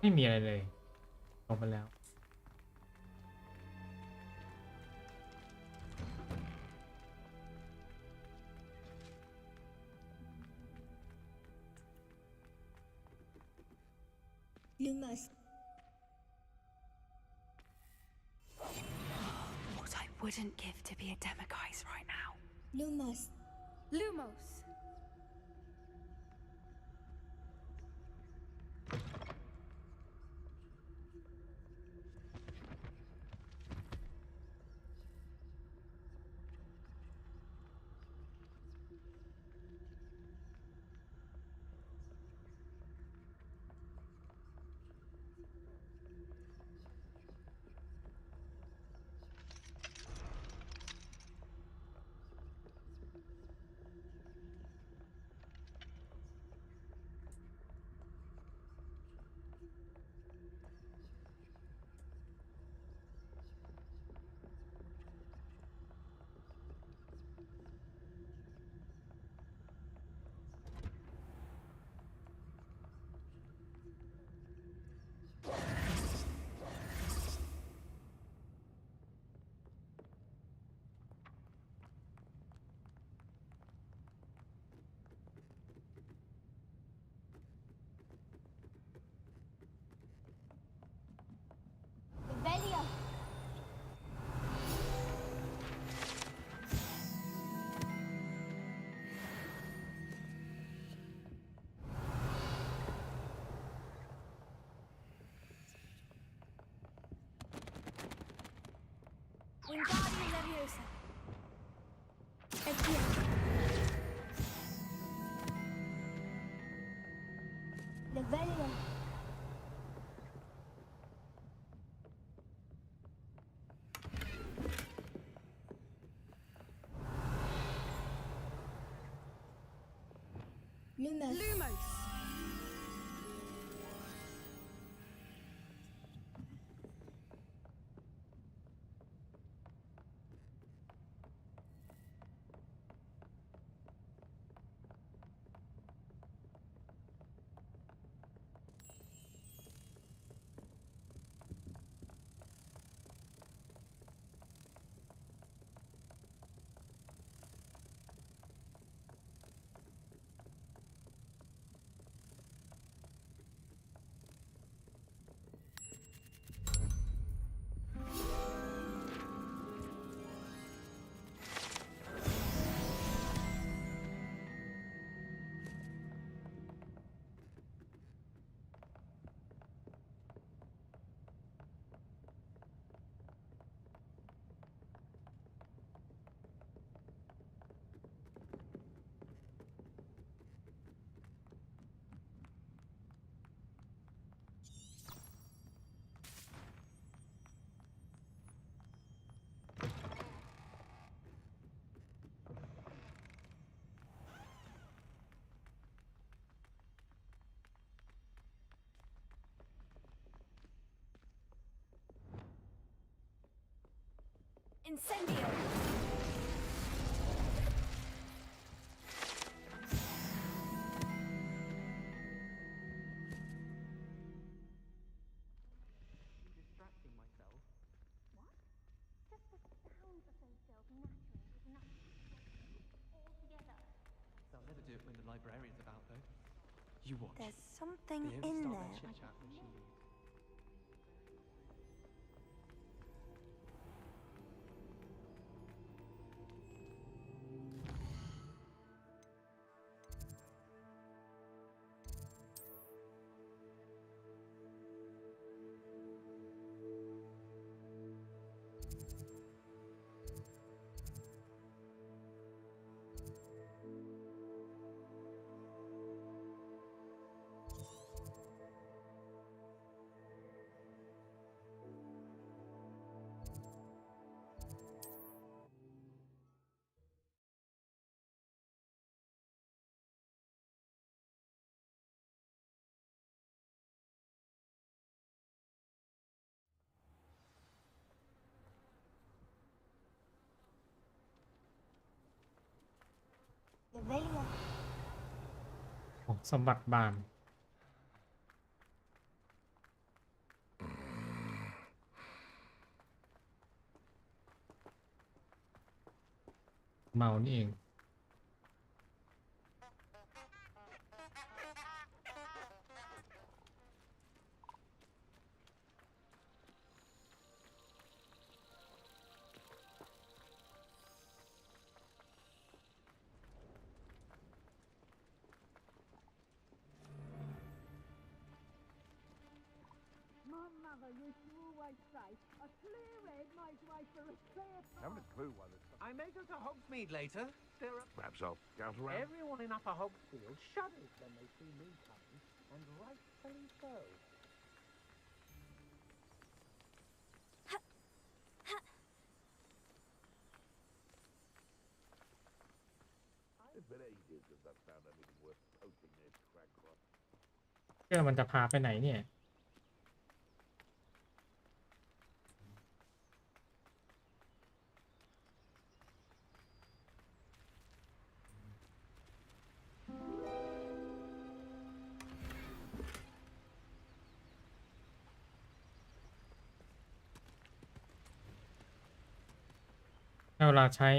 Speaker 1: ไม่มีอะไรเลยลงไปแล้ว
Speaker 9: Lumas.
Speaker 3: What I wouldn't give to be a Demiguise right now.
Speaker 9: Lumas.
Speaker 3: Lumos. Revelio. Wingardium Leviosa. Ep.2. Revelio. Lumos. Lumos. Incendio.
Speaker 8: Distracting myself.
Speaker 9: What? Just the sounds of those girls nattering is enough to distract me altogether.
Speaker 8: They'll never do it when the librarian's about, though. You watch.
Speaker 6: There's something
Speaker 8: They only
Speaker 6: in
Speaker 8: start
Speaker 6: there.
Speaker 8: their chit-chat when she leaves.
Speaker 6: Revelia.
Speaker 1: โอ้สมบัติบานเมานี่เอง
Speaker 14: My mother used to always say, a clear head makes way for a clear path.
Speaker 2: Haven't a clue why this.
Speaker 15: I may go to Hogsmeade later. There are...
Speaker 2: Perhaps I'll scout around.
Speaker 15: Everyone in Upper Hogsfield shudders when they see me coming, and rightfully so.
Speaker 2: It's been ages since I've found anything worth poking this crack crop.
Speaker 1: เชื่อมันจะพาไปไหนเนี่ยถ้าเวลาใช้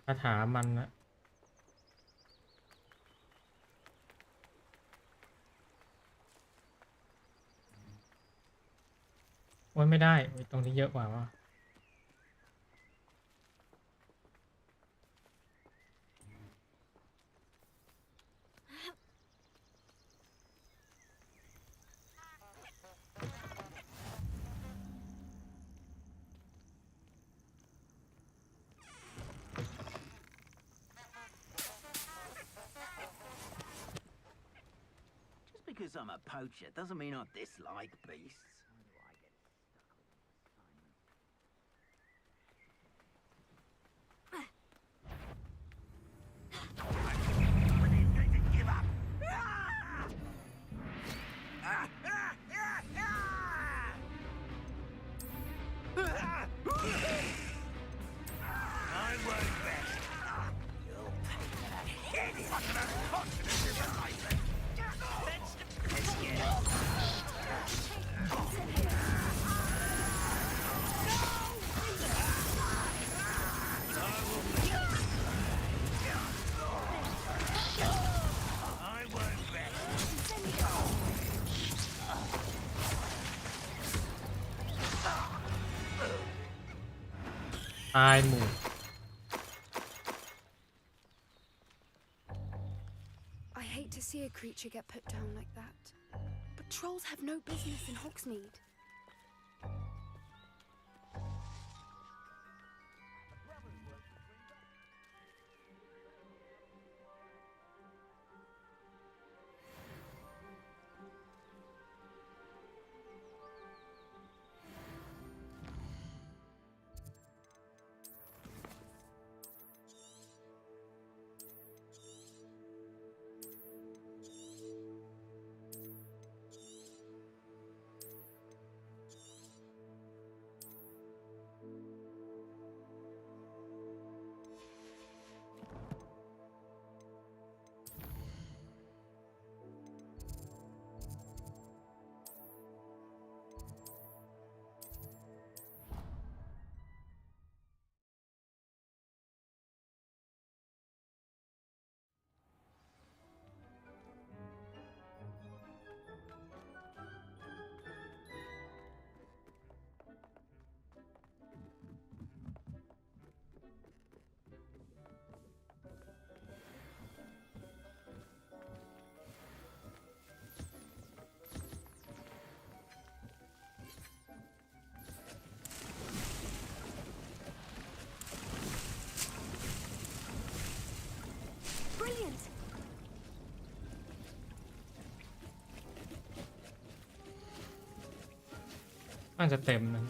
Speaker 1: คาถามันนะโอ้ยไม่ได้โอ้ยตรงนี้เยอะกว่าว่ะ
Speaker 16: Just because I'm a poacher doesn't mean I dislike beasts.
Speaker 10: Give up! I work best. You'll pay that head in. What an unfortunate revelation. Let's I work best.
Speaker 1: ตายหมู่
Speaker 3: I hate to see a creature get put down like that. But trolls have no business in Hogsmeade.
Speaker 1: น่าจะเต็มนะ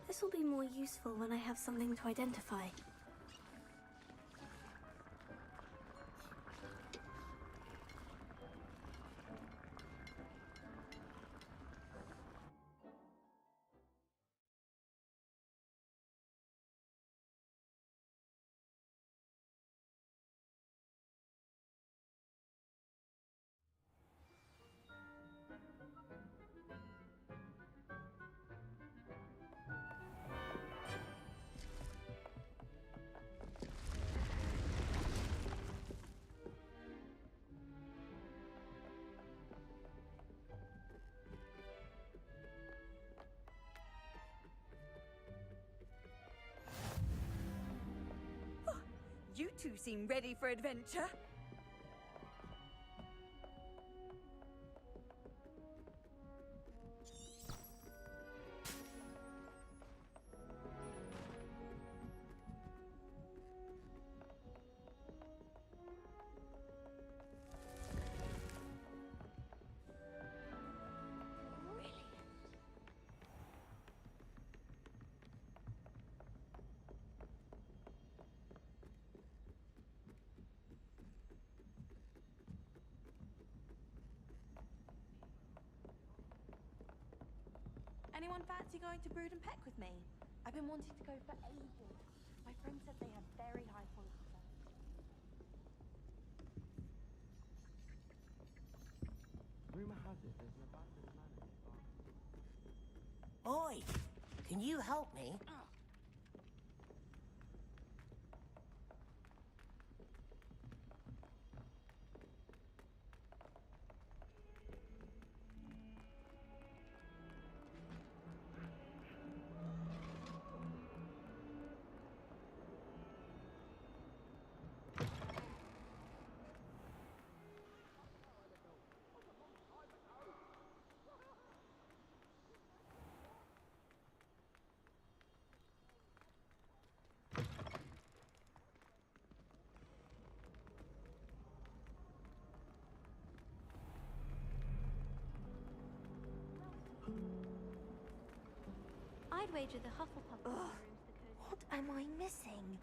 Speaker 6: This will be more useful when I have something to identify.
Speaker 17: You two seem ready for adventure.
Speaker 18: Anyone fancy going to Brood and Peck with me? I've been wanting to go for ages. My friend said they have very high quality stuff.
Speaker 15: Rumor has it there's an abandoned manor nearby.
Speaker 19: Oi! Can you help me?
Speaker 9: I'd wager the Hufflepuff room's the code.
Speaker 4: What am I missing?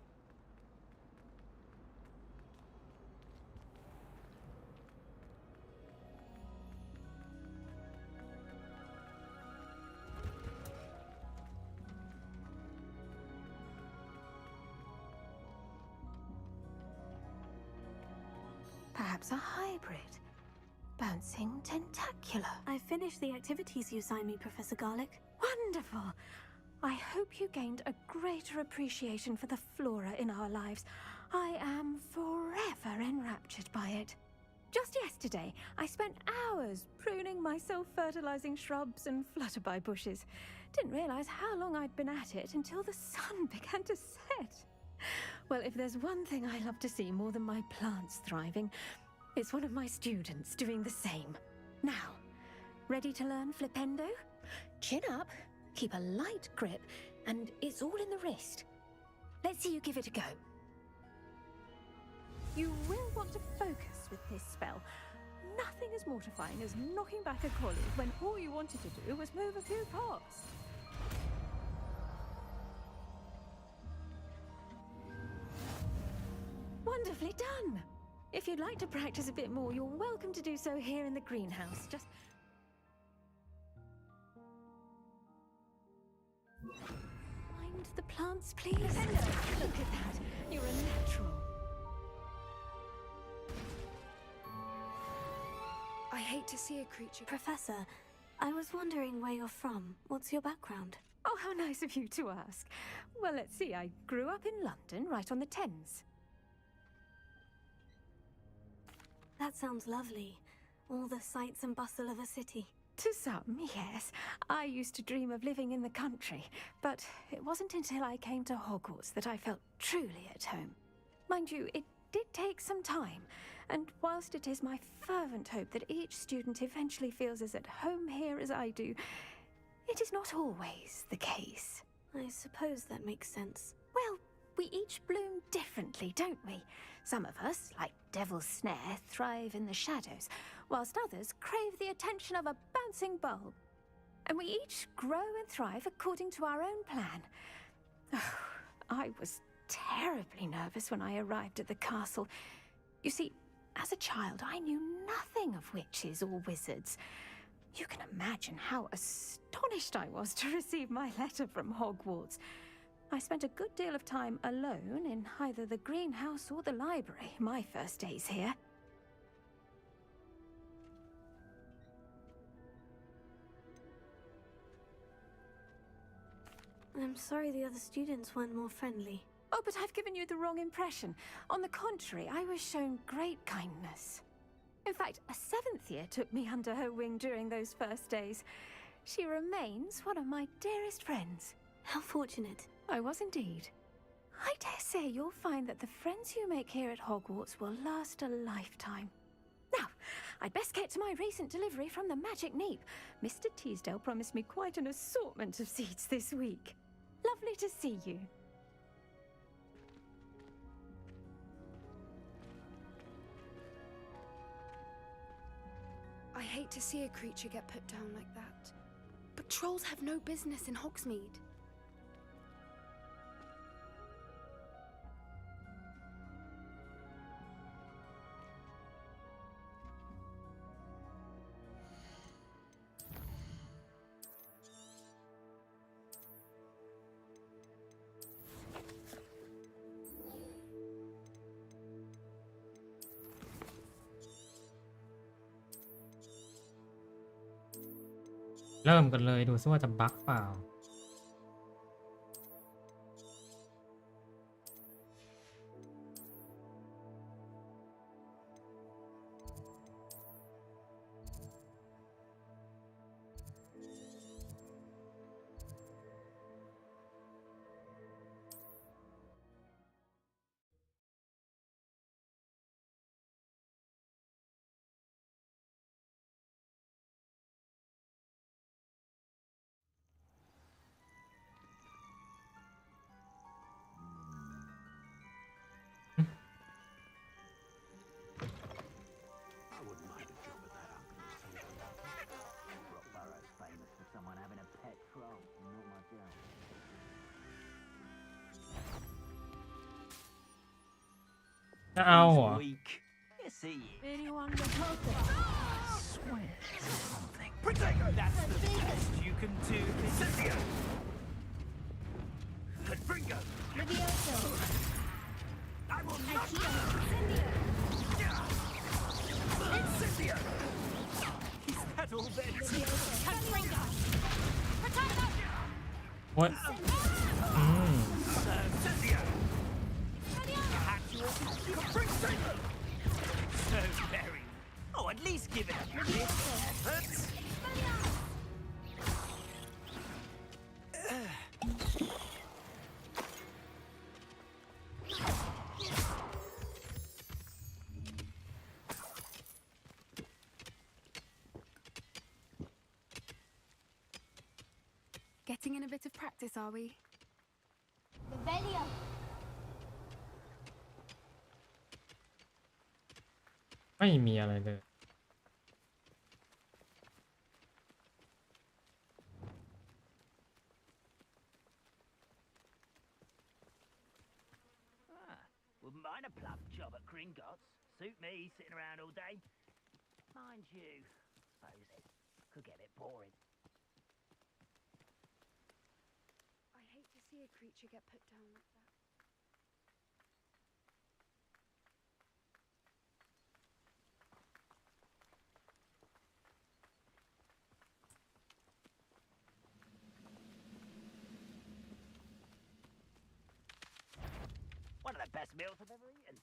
Speaker 4: Perhaps a hybrid. Bouncing tentacular.
Speaker 6: I finished the activities you signed me, Professor Garlick.
Speaker 4: Wonderful! I hope you gained a greater appreciation for the flora in our lives. I am forever enraptured by it. Just yesterday, I spent hours pruning my self-fertilizing shrubs and flutterby bushes. Didn't realize how long I'd been at it until the sun began to set. Well, if there's one thing I love to see more than my plants thriving, it's one of my students doing the same. Now, ready to learn Flipendo? Chin up, keep a light grip, and it's all in the wrist. Let's see you give it a go.
Speaker 20: You will want to focus with this spell. Nothing as mortifying as knocking back a colleague when all you wanted to do was move a few paws. Wonderfully done! If you'd like to practice a bit more, you're welcome to do so here in the greenhouse. Just mind the plants, please. Look at that. You're a natural.
Speaker 3: I hate to see a creature.
Speaker 6: Professor, I was wondering where you're from. What's your background?
Speaker 20: Oh, how nice of you to ask. Well, let's see. I grew up in London, right on the Thames.
Speaker 6: That sounds lovely. All the sights and bustle of a city.
Speaker 20: To some, yes. I used to dream of living in the country, but it wasn't until I came to Hogwarts that I felt truly at home. Mind you, it did take some time, and whilst it is my fervent hope that each student eventually feels as at home here as I do, it is not always the case.
Speaker 6: I suppose that makes sense.
Speaker 20: Well, we each bloom differently, don't we? Some of us, like Devil's Snare, thrive in the shadows, whilst others crave the attention of a bouncing bulb. And we each grow and thrive according to our own plan. Oh, I was terribly nervous when I arrived at the castle. You see, as a child, I knew nothing of witches or wizards. You can imagine how astonished I was to receive my letter from Hogwarts. I spent a good deal of time alone in either the greenhouse or the library my first days here.
Speaker 6: I'm sorry the other students weren't more friendly.
Speaker 20: Oh, but I've given you the wrong impression. On the contrary, I was shown great kindness. In fact, a 7th year took me under her wing during those first days. She remains one of my dearest friends.
Speaker 6: How fortunate.
Speaker 20: I was indeed. I dare say you'll find that the friends you make here at Hogwarts will last a lifetime. Now, I'd best get to my recent delivery from the Magic Neep. Mr. Teasdale promised me quite an assortment of seeds this week. Lovely to see you.
Speaker 3: I hate to see a creature get put down like that. But trolls have no business in Hogsmeade.
Speaker 1: เริ่มกันเลยดูซิว่าจะบั๊กเปล่าจะเอาเหรอ
Speaker 14: Anyone get closer?
Speaker 16: Swear something. Protego! That's the best you can do. Cynthia! Confringo!
Speaker 14: Levioso.
Speaker 16: I will not...
Speaker 14: Ikea.
Speaker 16: Cynthia! Is that all there is?
Speaker 14: Confringo.
Speaker 1: What?
Speaker 16: Cynthia! So very. Oh, at least give it a effort.
Speaker 3: Getting in a bit of practice, are we?
Speaker 9: Revelio.
Speaker 1: ไม่มีอะไรเลย
Speaker 16: Wouldn't mind a plum job at Gringotts. Suit me, sitting around all day. Mind you, suppose it could get a bit boring.
Speaker 3: I hate to see a creature get put down like that.
Speaker 16: One of the best meals I've ever eaten.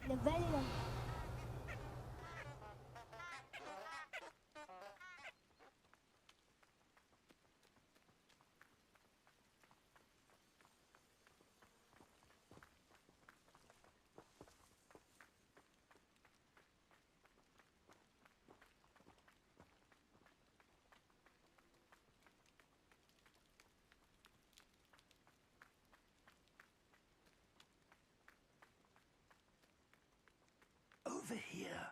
Speaker 9: Novella.
Speaker 10: Over here.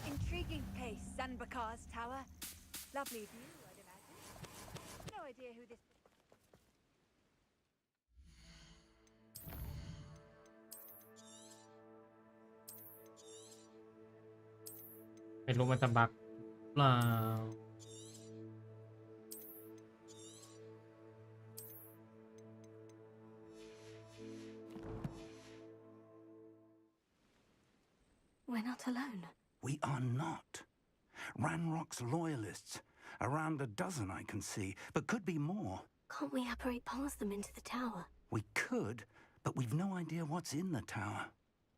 Speaker 17: Intriguing place, Zanbakar's tower. Lovely view, I'd imagine. No idea who this...
Speaker 1: ไม่รู้มันจะบักเปล่า
Speaker 6: We're not alone.
Speaker 10: We are not. Ranrock's loyalists. Around a dozen I can see, but could be more.
Speaker 6: Can't we apparate past them into the tower?
Speaker 10: We could, but we've no idea what's in the tower.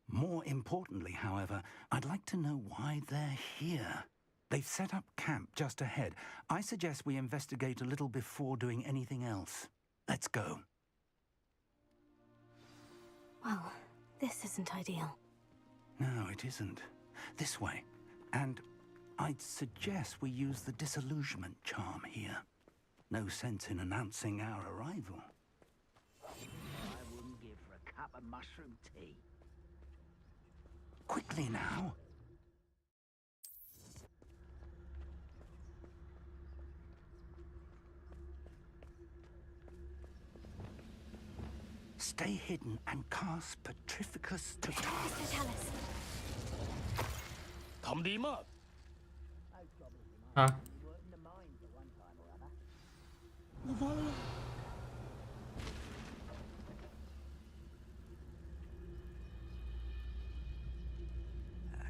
Speaker 10: More importantly, however, I'd like to know why they're here. They've set up camp just ahead. I suggest we investigate a little before doing anything else. Let's go.
Speaker 6: Well, this isn't ideal.
Speaker 10: No, it isn't. This way. And I'd suggest we use the disillusionment charm here. No sense in announcing our arrival.
Speaker 16: I wouldn't give for a cup of mushroom tea.
Speaker 10: Quickly now. Stay hidden and cast Petrificus Totalus.
Speaker 6: Totalus.
Speaker 15: ทำดีมาก
Speaker 1: ฮะ
Speaker 16: Working the mines at one time or other.
Speaker 9: Novella.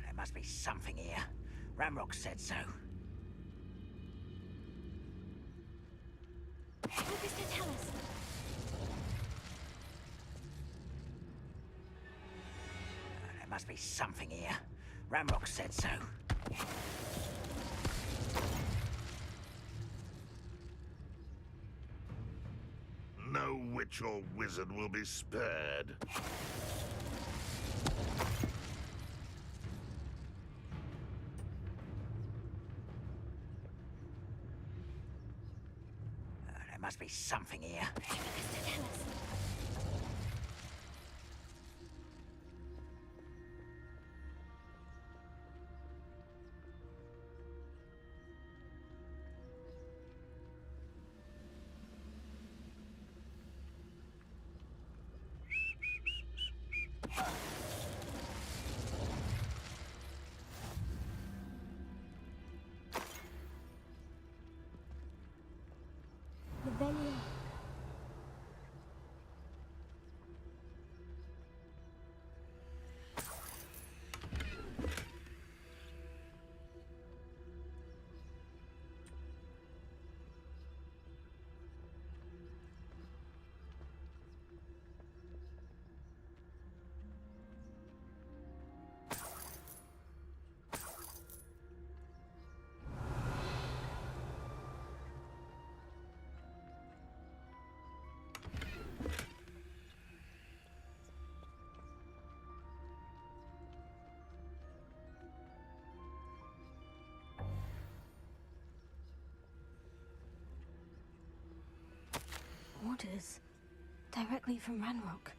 Speaker 16: There must be something here. Ramrock said so.
Speaker 6: Focus Totalus.
Speaker 16: There must be something here. Ramrock said so.
Speaker 2: No witch or wizard will be spared.
Speaker 16: There must be something here.
Speaker 9: Novella.
Speaker 6: orders. Directly from Ranrock.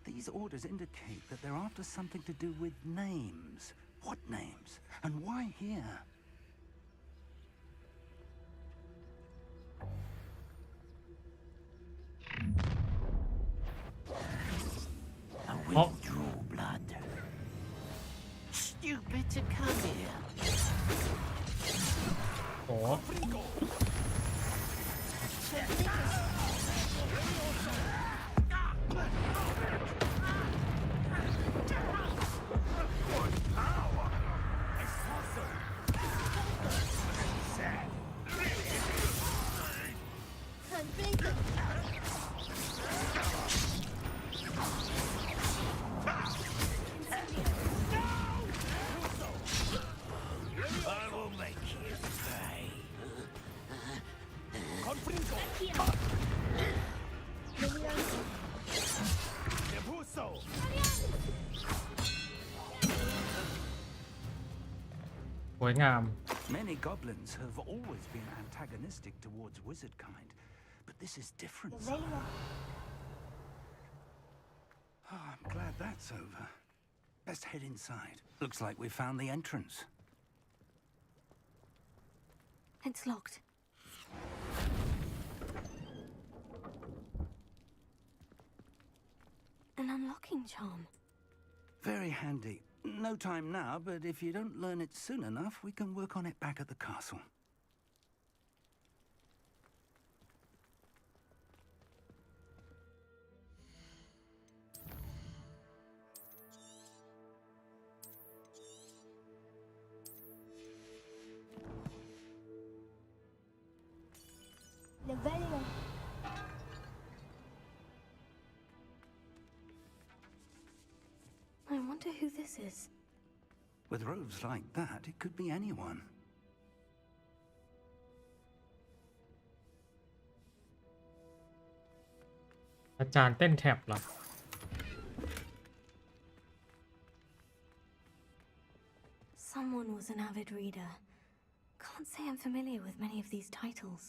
Speaker 10: These orders indicate that they're after something to do with names. What names? And why here?
Speaker 19: I will draw blood. Stupid to come here.
Speaker 1: โอ้
Speaker 19: I will make you pay. Depuso!
Speaker 1: สวยงาม
Speaker 10: Many goblins have always been antagonistic towards wizard kind, but this is different. Oh, I'm glad that's over. Best head inside. Looks like we found the entrance.
Speaker 6: It's locked. An unlocking charm.
Speaker 10: Very handy. No time now, but if you don't learn it soon enough, we can work on it back at the castle.
Speaker 6: I wonder who this is.
Speaker 10: With robes like that, it could be anyone.
Speaker 1: Aajาร อาจารย์เต้นแท็บเหรอ
Speaker 6: Someone was an avid reader. Can't say I'm familiar with many of these titles.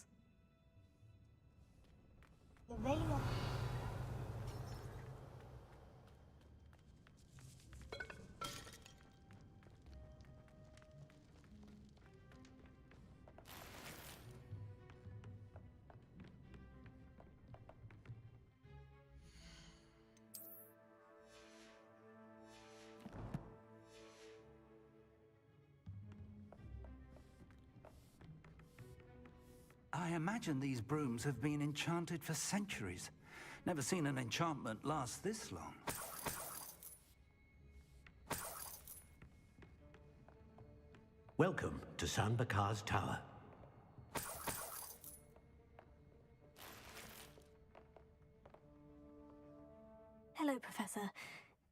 Speaker 10: I imagine these brooms have been enchanted for centuries. Never seen an enchantment last this long.
Speaker 12: Welcome to Sanbakar's Tower.
Speaker 6: Hello, Professor.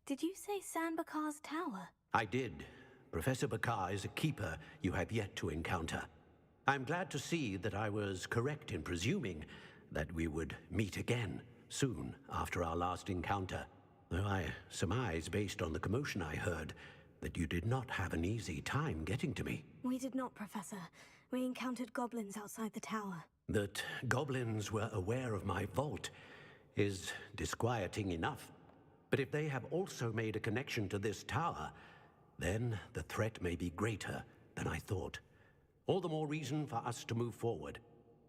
Speaker 6: Did you say Sanbakar's Tower?
Speaker 12: I did. Professor Bakar is a keeper you have yet to encounter. I'm glad to see that I was correct in presuming that we would meet again soon after our last encounter, though I surmise, based on the commotion I heard, that you did not have an easy time getting to me.
Speaker 6: We did not, Professor. We encountered goblins outside the tower.
Speaker 12: That goblins were aware of my vault is disquieting enough. But if they have also made a connection to this tower, then the threat may be greater than I thought. All the more reason for us to move forward.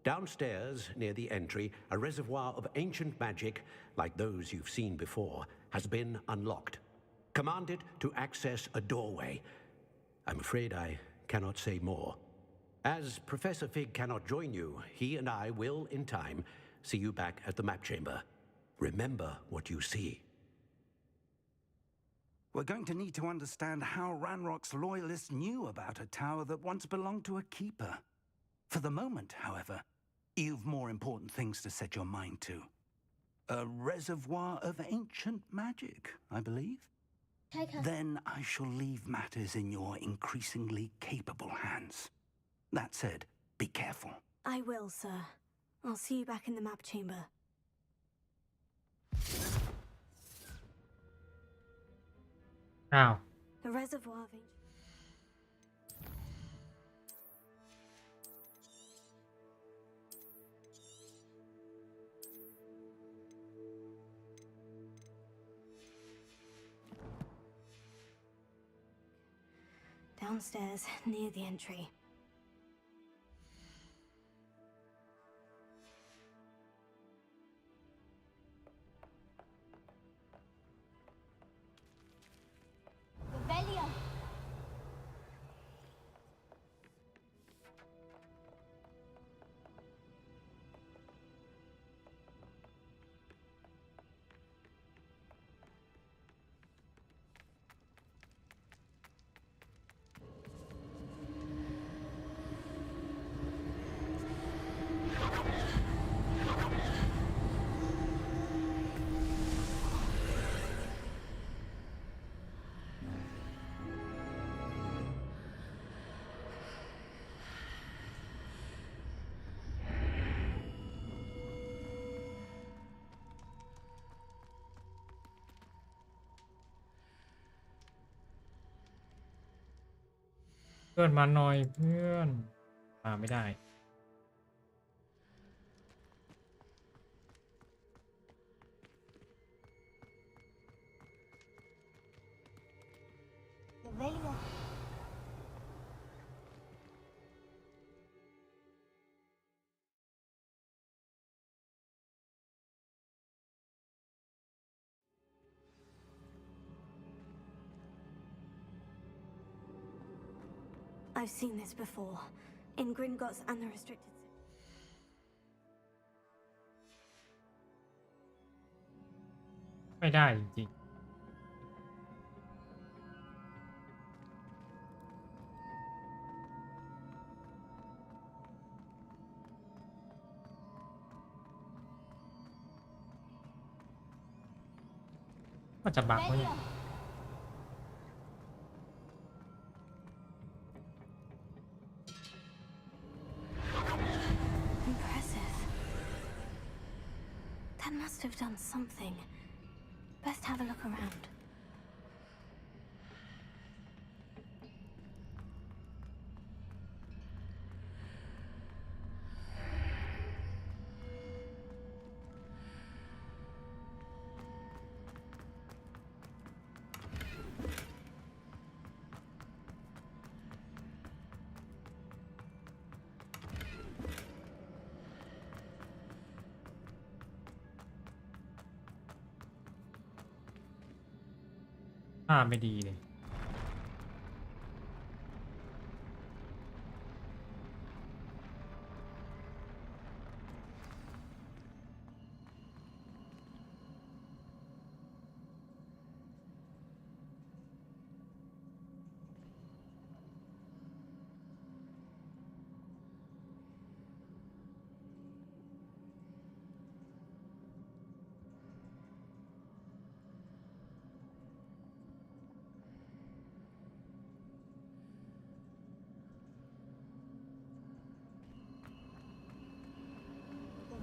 Speaker 12: Downstairs, near the entry, a reservoir of ancient magic, like those you've seen before, has been unlocked. Commanded to access a doorway. I'm afraid I cannot say more. As Professor Fig cannot join you, he and I will, in time, see you back at the map chamber. Remember what you see.
Speaker 10: We're going to need to understand how Ranrock's loyalists knew about a tower that once belonged to a keeper. For the moment, however, you've more important things to set your mind to. A reservoir of ancient magic, I believe. Then I shall leave matters in your increasingly capable hands. That said, be careful.
Speaker 6: I will, sir. I'll see you back in the map chamber.
Speaker 1: Ow.
Speaker 6: The reservoir of downstairs, near the entry.
Speaker 9: Revelio.
Speaker 1: เพื่อนมาหน่อยเพื่อนมาไม่ได้
Speaker 9: Revelio.
Speaker 6: I've seen this before, in Gringotts and the restricted city.
Speaker 1: ไม่ได้จริงๆก็จะบักไว้เนี่ย
Speaker 6: Impressive. That must have done something. Best have a look around.
Speaker 1: ท่าไม่ดีเลย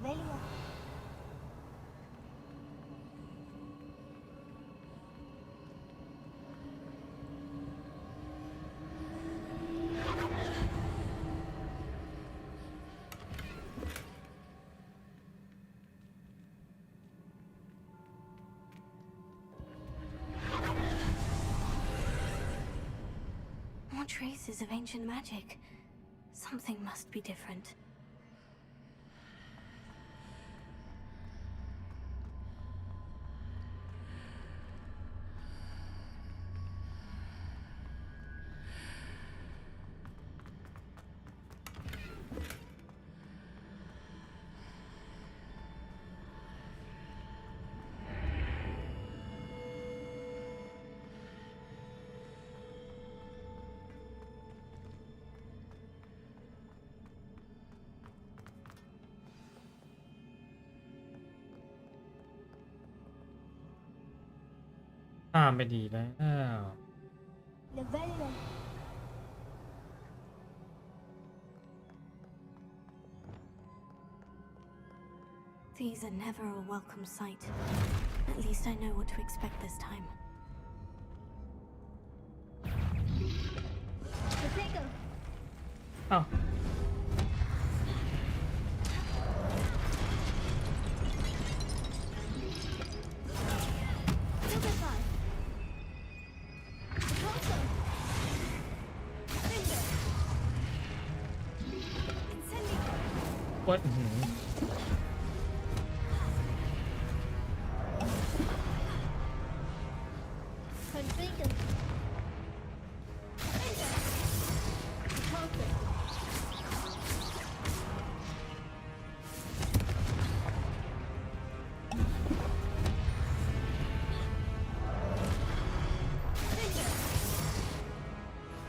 Speaker 9: Revelio.
Speaker 6: More traces of ancient magic. Something must be different.
Speaker 1: ท่าไม่ดีแล้ว
Speaker 9: Revelio.
Speaker 6: These are never a welcome sight. At least I know what to expect this time.
Speaker 9: Protego.
Speaker 1: อ้าว
Speaker 9: Simplify. Proposal.
Speaker 1: โอ๊ยอื้อหือ
Speaker 14: Configure.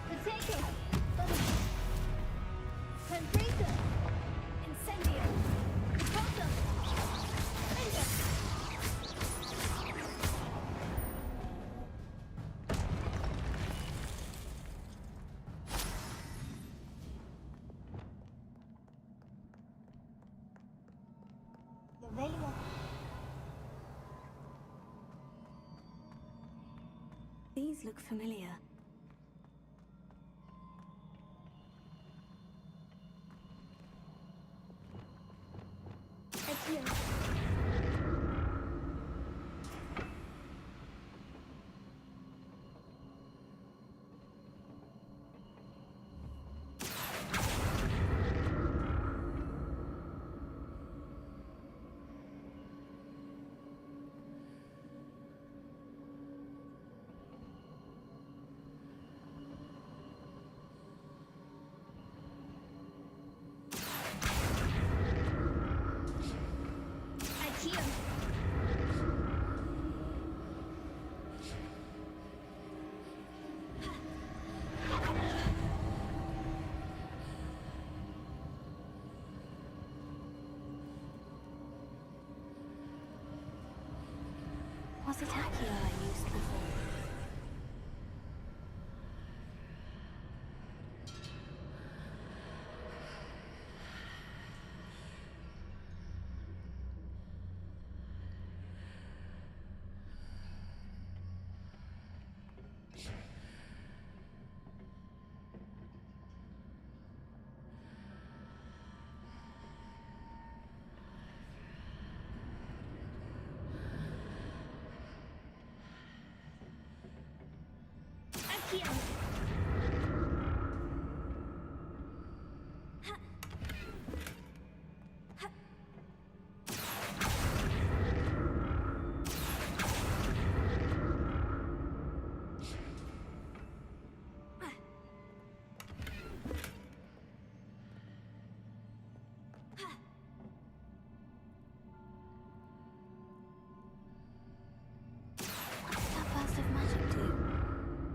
Speaker 14: Potato. Configure. Incendio. Potato. Available.
Speaker 6: These look familiar.
Speaker 14: Adieu. Adieu.
Speaker 6: Was it Accio I used before?
Speaker 14: Adieu.
Speaker 6: That burst of magic do?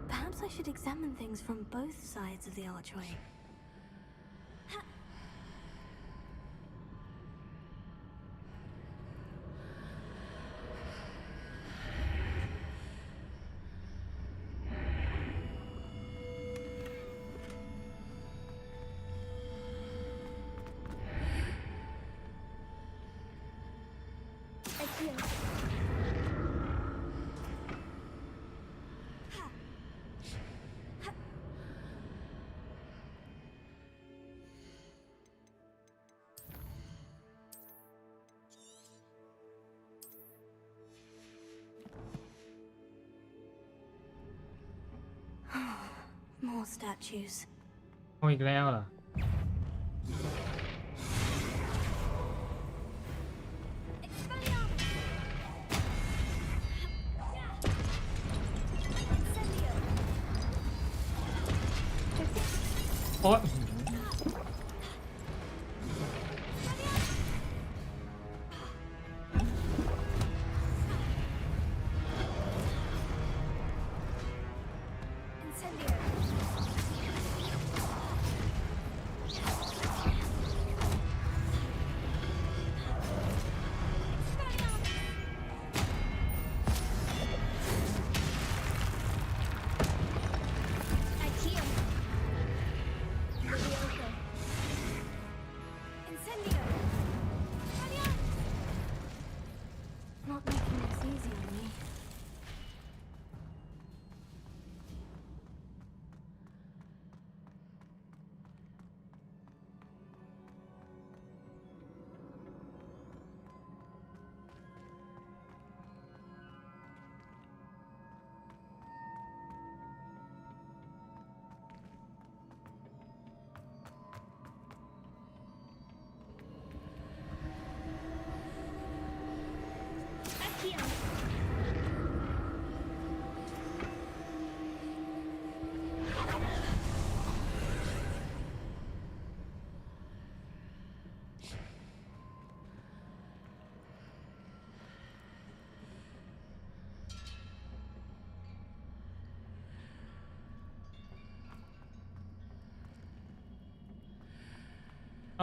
Speaker 6: Perhaps I should examine things from both sides of the archway.
Speaker 14: Adieu.
Speaker 6: More statues.
Speaker 1: โอ้อีกแล้วเหรอ โอ๊ย
Speaker 14: Adieu.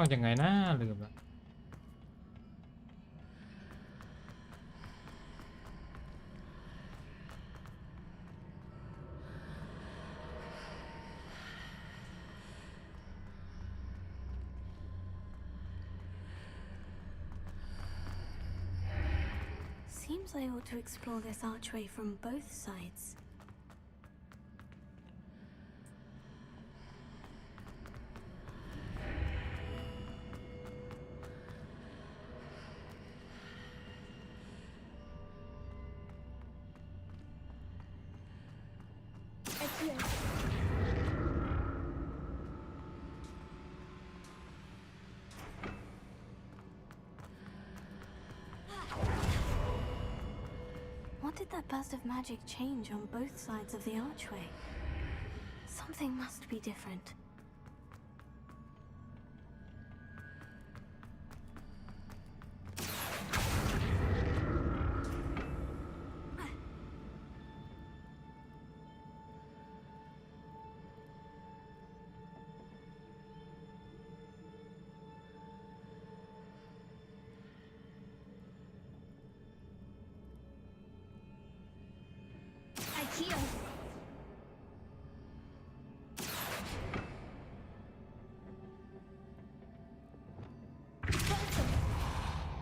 Speaker 1: ต้องยังไงนะลืมละ
Speaker 6: Seems I ought to explore this archway from both sides. What did that burst of magic change on both sides of the archway? Something must be different.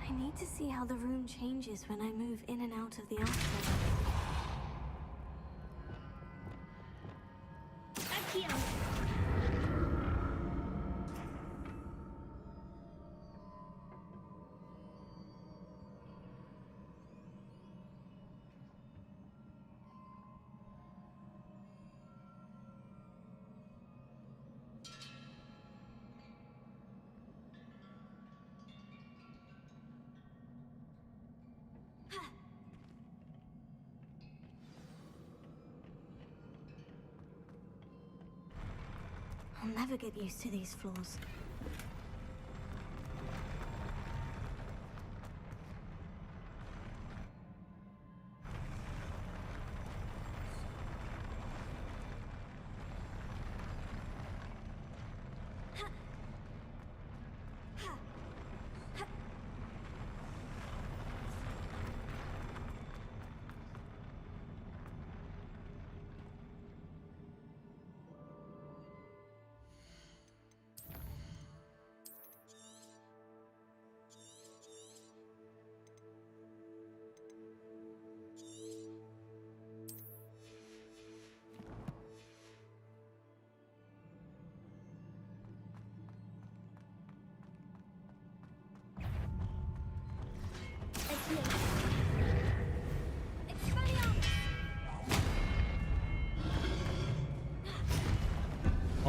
Speaker 6: I need to see how the room changes when I move in and out of the archway. I'll never get used to these floors.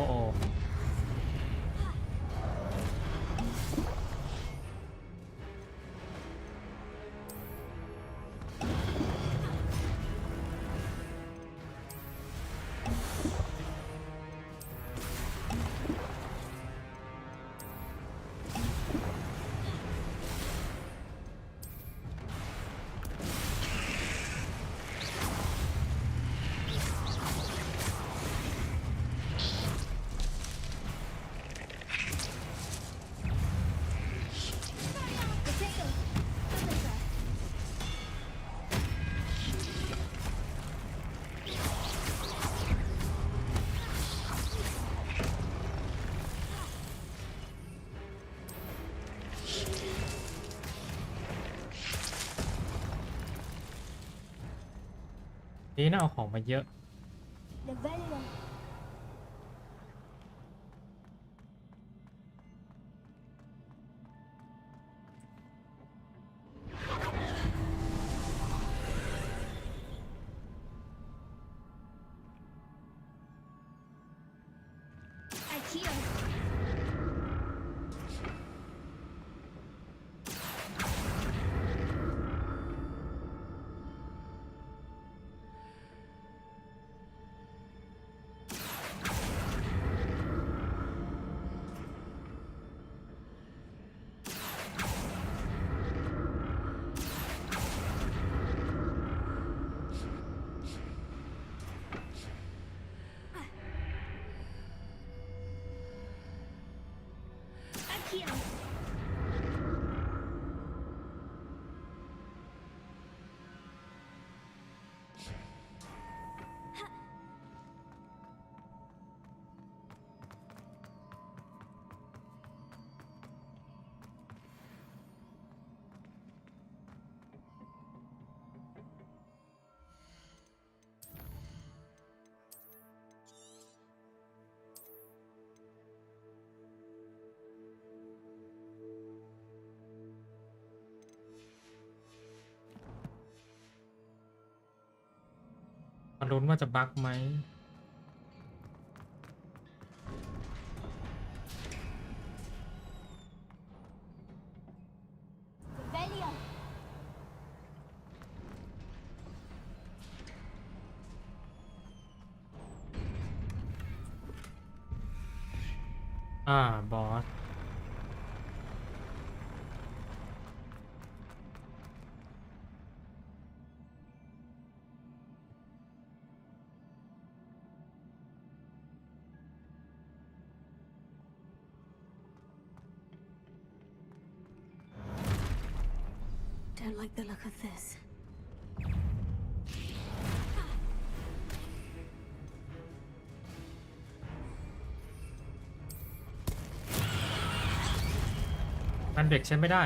Speaker 1: Oh.นี่น่าเอาของมาเยอะ
Speaker 6: I
Speaker 1: ลุ้นว่าจะบั๊กไหม
Speaker 9: Revelio.
Speaker 1: บอส
Speaker 6: Don't like the look of this.
Speaker 1: มันเด็กใช้ไม่ได้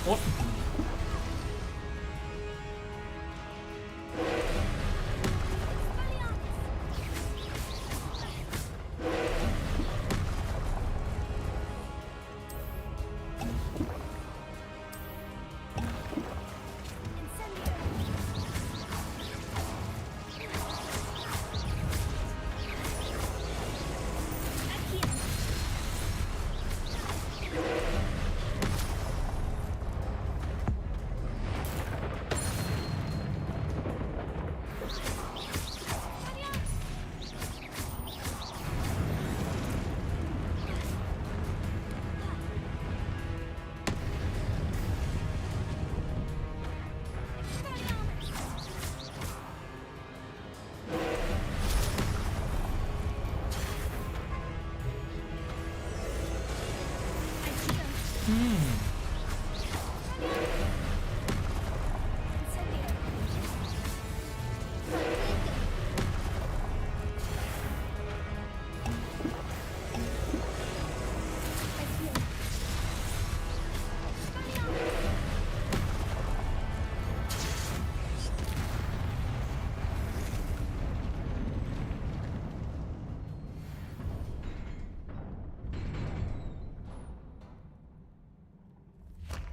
Speaker 1: โอ๊ย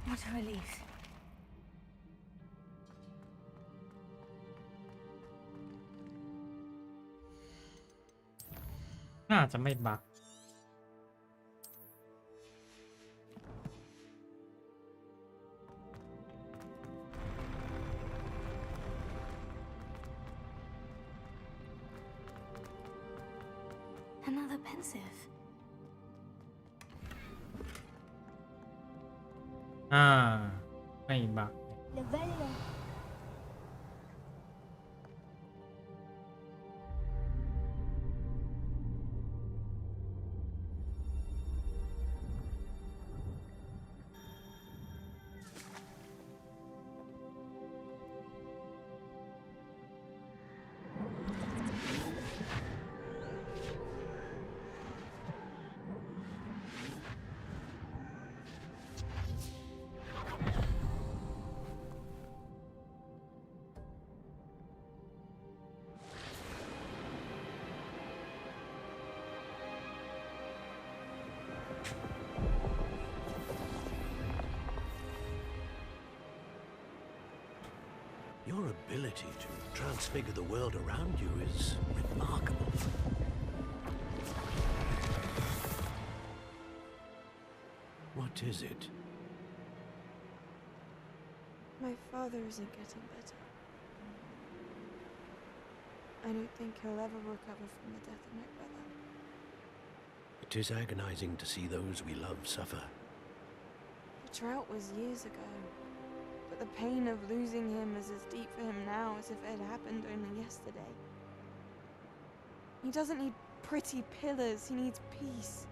Speaker 6: What a relief.
Speaker 1: น่าจะไม่บั๊ก
Speaker 6: Another pensive.
Speaker 1: ไม่บั๊ก
Speaker 9: Revelio.
Speaker 1: อ
Speaker 12: Your ability to transfigure the world around you is remarkable. What is it?
Speaker 18: My father isn't getting better. I don't think he'll ever recover from the death of my brother.
Speaker 12: It is agonizing to see those we love suffer.
Speaker 18: The drought was years ago, but the pain of losing him is as deep for him now as if it had happened only yesterday. He doesn't need pretty pillars, he needs peace.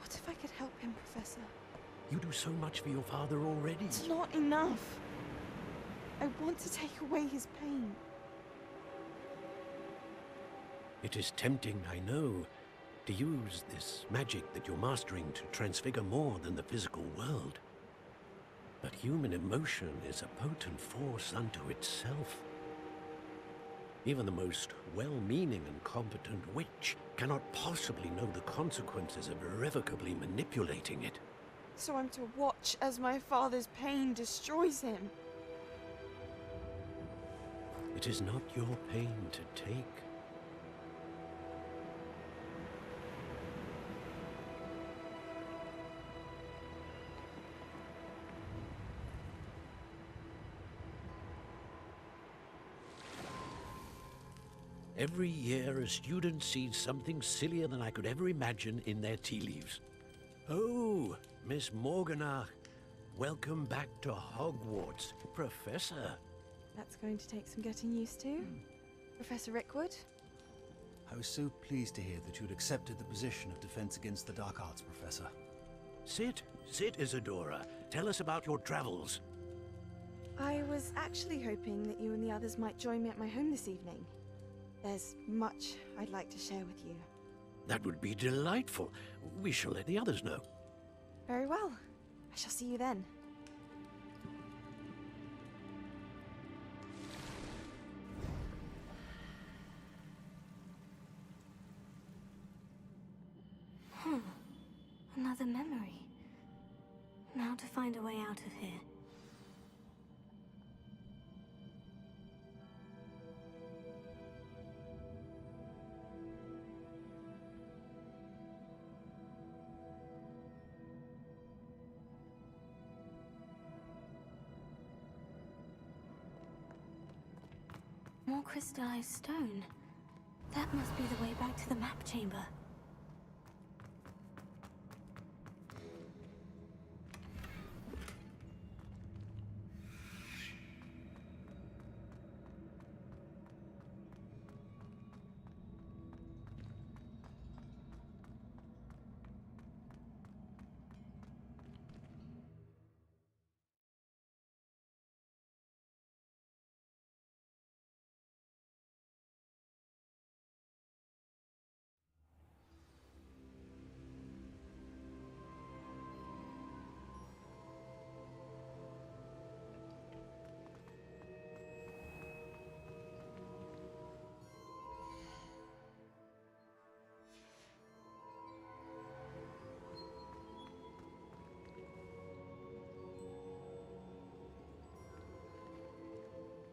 Speaker 18: What if I could help him, Professor?
Speaker 12: You do so much for your father already.
Speaker 18: It's not enough. I want to take away his pain.
Speaker 12: It is tempting, I know, to use this magic that you're mastering to transfigure more than the physical world. But human emotion is a potent force unto itself. Even the most well-meaning and competent witch cannot possibly know the consequences of irrevocably manipulating it.
Speaker 18: So I'm to watch as my father's pain destroys him.
Speaker 12: It is not your pain to take. Every year, a student sees something sillier than I could ever imagine in their tea leaves. Oh, Miss Morganach, welcome back to Hogwarts, Professor.
Speaker 18: That's going to take some getting used to. Professor Rickwood?
Speaker 21: I was so pleased to hear that you'd accepted the position of Defense Against the Dark Arts, Professor.
Speaker 12: Sit, Isadora. Tell us about your travels.
Speaker 18: I was actually hoping that you and the others might join me at my home this evening. There's much I'd like to share with you.
Speaker 12: That would be delightful. We shall let the others know.
Speaker 18: Very well. I shall see you then.
Speaker 6: Another memory. Now to find a way out of here. More crystallized stone. That must be the way back to the map chamber.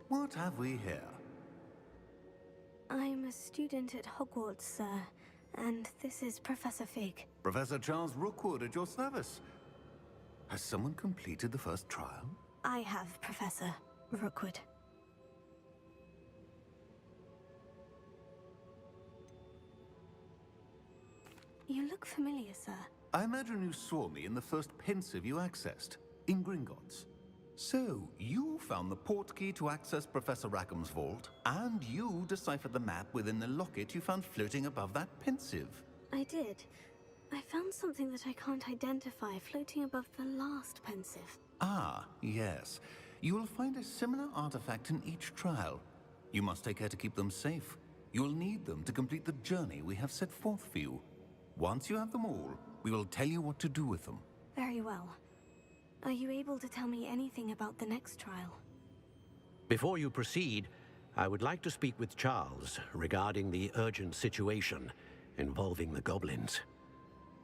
Speaker 5: What have we here?
Speaker 6: I'm a student at Hogwarts, sir, and this is Professor Fig.
Speaker 5: Professor Charles Rookwood at your service. Has someone completed the first trial?
Speaker 6: I have, Professor Rookwood. You look familiar, sir.
Speaker 5: I imagine you saw me in the first pensive you accessed, in Gringotts. So, you found the portkey to access Professor Rackham's vault, and you deciphered the map within the locket you found floating above that pensive.
Speaker 6: I did. I found something that I can't identify floating above the last pensive.
Speaker 5: Ah, yes. You will find a similar artifact in each trial. You must take care to keep them safe. You'll need them to complete the journey we have set forth for you. Once you have them all, we will tell you what to do with them.
Speaker 6: Very well. Are you able to tell me anything about the next trial?
Speaker 12: Before you proceed, I would like to speak with Charles regarding the urgent situation involving the goblins.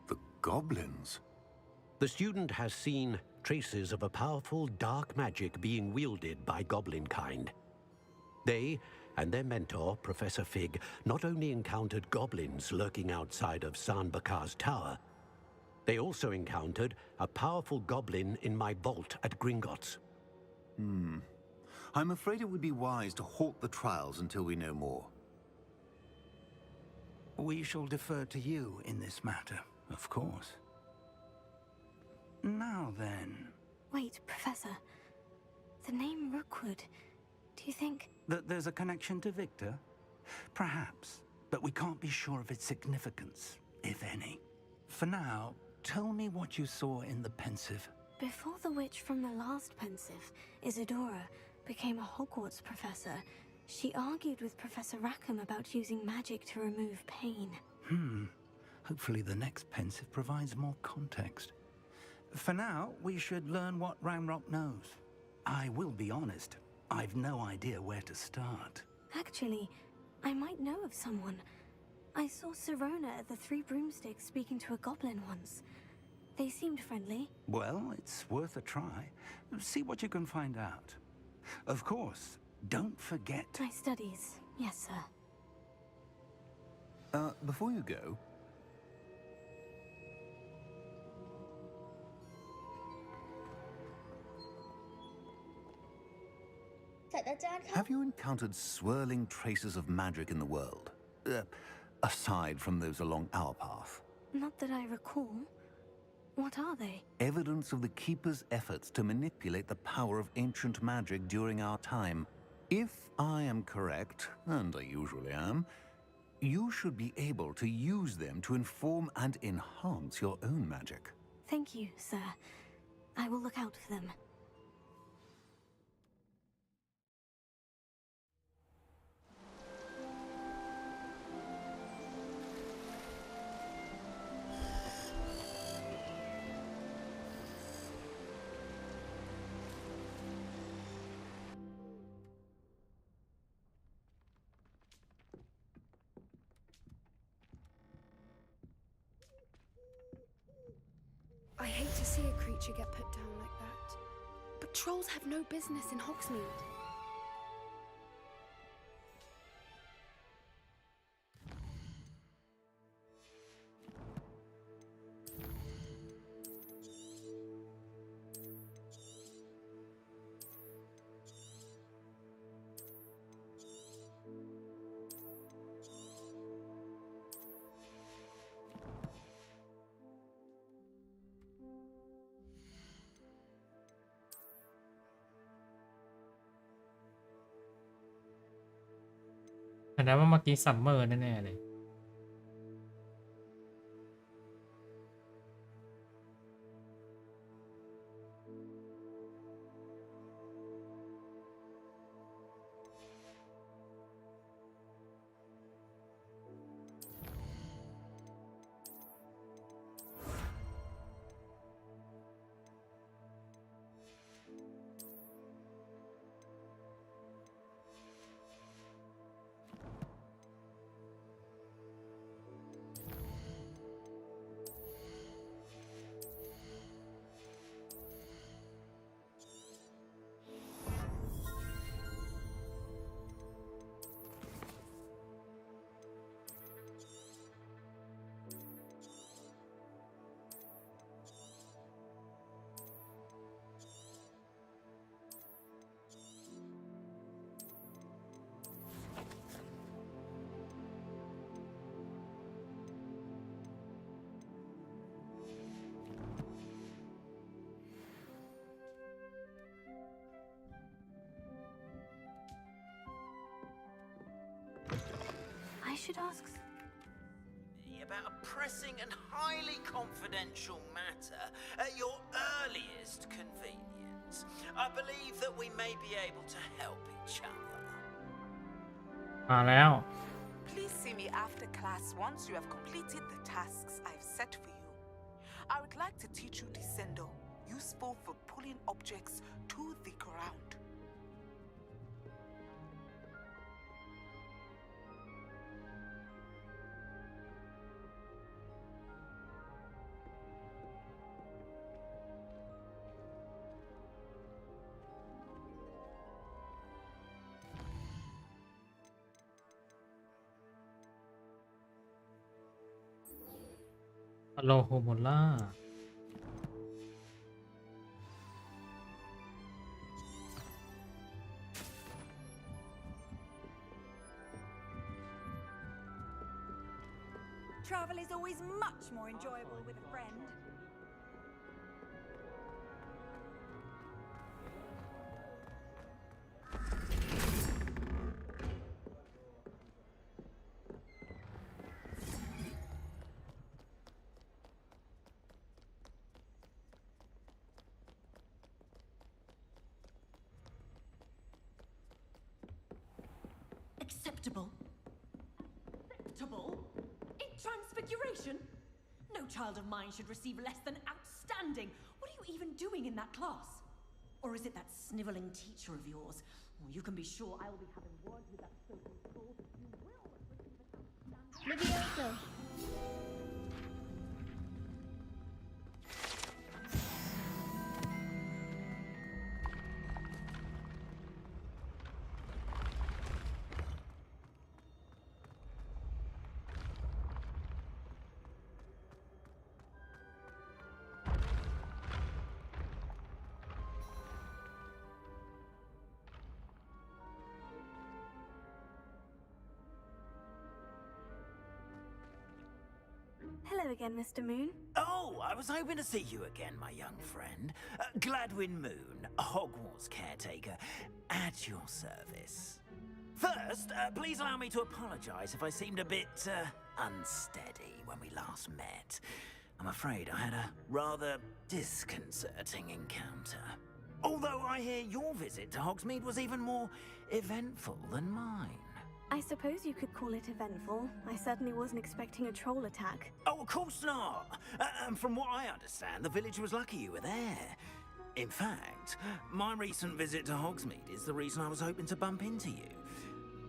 Speaker 5: The goblins?
Speaker 12: The student has seen traces of a powerful dark magic being wielded by goblin kind. They and their mentor, Professor Fig, not only encountered goblins lurking outside of Sanbakar's tower, they also encountered a powerful goblin in my vault at Gringotts.
Speaker 5: I'm afraid it would be wise to halt the trials until we know more.
Speaker 10: We shall defer to you in this matter, of course. Now then...
Speaker 6: Wait, Professor. The name Rookwood. Do you think...
Speaker 10: That there's a connection to Victor? Perhaps, but we can't be sure of its significance, if any. For now, tell me what you saw in the Pensive.
Speaker 6: Before the witch from the last Pensive, Isadora, became a Hogwarts professor, she argued with Professor Rackham about using magic to remove pain.
Speaker 10: Hopefully the next Pensive provides more context. For now, we should learn what Ranrock knows. I will be honest, I've no idea where to start.
Speaker 6: Actually, I might know of someone. I saw Sirona at the Three Broomsticks speaking to a goblin once. They seemed friendly.
Speaker 10: Well, it's worth a try. See what you can find out. Of course, don't forget...
Speaker 6: My studies, yes, sir.
Speaker 5: Before you go... Have you encountered swirling traces of magic in the world? Aside from those along our path?
Speaker 6: Not that I recall. What are they?
Speaker 5: Evidence of the Keeper's efforts to manipulate the power of ancient magic during our time. If I am correct, and I usually am, you should be able to use them to inform and enhance your own magic.
Speaker 6: Thank you, sir. I will look out for them.
Speaker 3: I hate to see a creature get put down like that. But trolls have no business in Hogsmeade.
Speaker 1: แสดงว่าเมื่อกี้ซัมเมอร์แน่ๆเลย
Speaker 6: I should ask...
Speaker 7: About a pressing and highly confidential matter at your earliest convenience. I believe that we may be able to help each other.
Speaker 1: มาแล้ว
Speaker 11: Please see me after class once you have completed the tasks I've set for you. I would like to teach you Descendo, useful for pulling objects to the ground.
Speaker 1: โลโฮโมล่า
Speaker 17: Travel is always much more enjoyable with a friend.
Speaker 13: Acceptable? Acceptable? In Transfiguration? No child of mine should receive less than outstanding. What are you even doing in that class? Or is it that snivelling teacher of yours? Well, you can be sure I will be having words with that so-called school. You will receive an outstanding...
Speaker 6: Hello again, Mr. Moon.
Speaker 7: Oh, I was hoping to see you again, my young friend. Gladwin Moon, Hogwarts caretaker, at your service. First, please allow me to apologize if I seemed a bit, unsteady when we last met. I'm afraid I had a rather disconcerting encounter. Although I hear your visit to Hogsmeade was even more eventful than mine.
Speaker 6: I suppose you could call it eventful. I certainly wasn't expecting a troll attack.
Speaker 7: Oh, of course not! And from what I understand, the village was lucky you were there. In fact, my recent visit to Hogsmeade is the reason I was hoping to bump into you.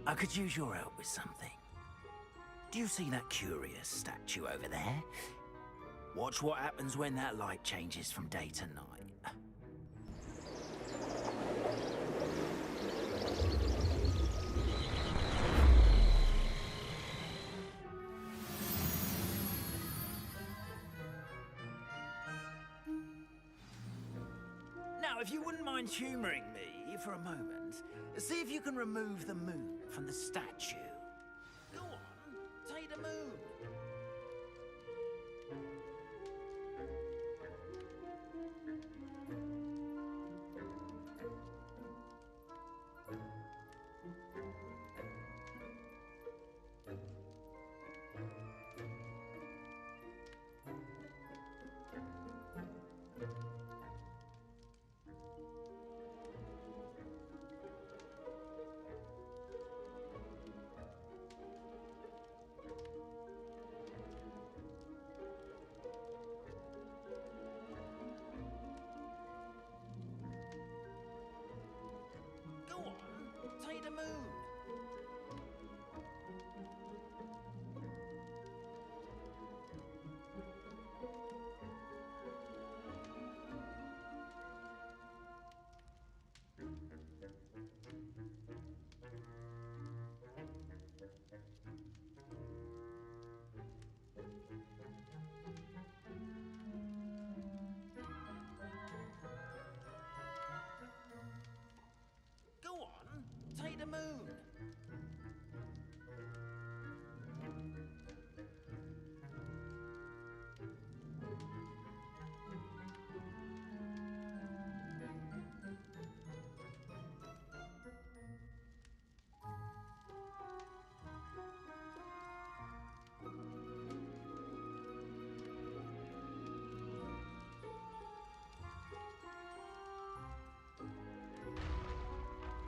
Speaker 7: I could use your help with something. Do you see that curious statue over there? Watch what happens when that light changes from day to night. Now, if you wouldn't mind humouring me for a moment, see if you can remove the moon from the statue. Go on, take the moon. Go on, take the moon. Go on, take the moon.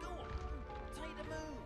Speaker 7: Go on, take the moon.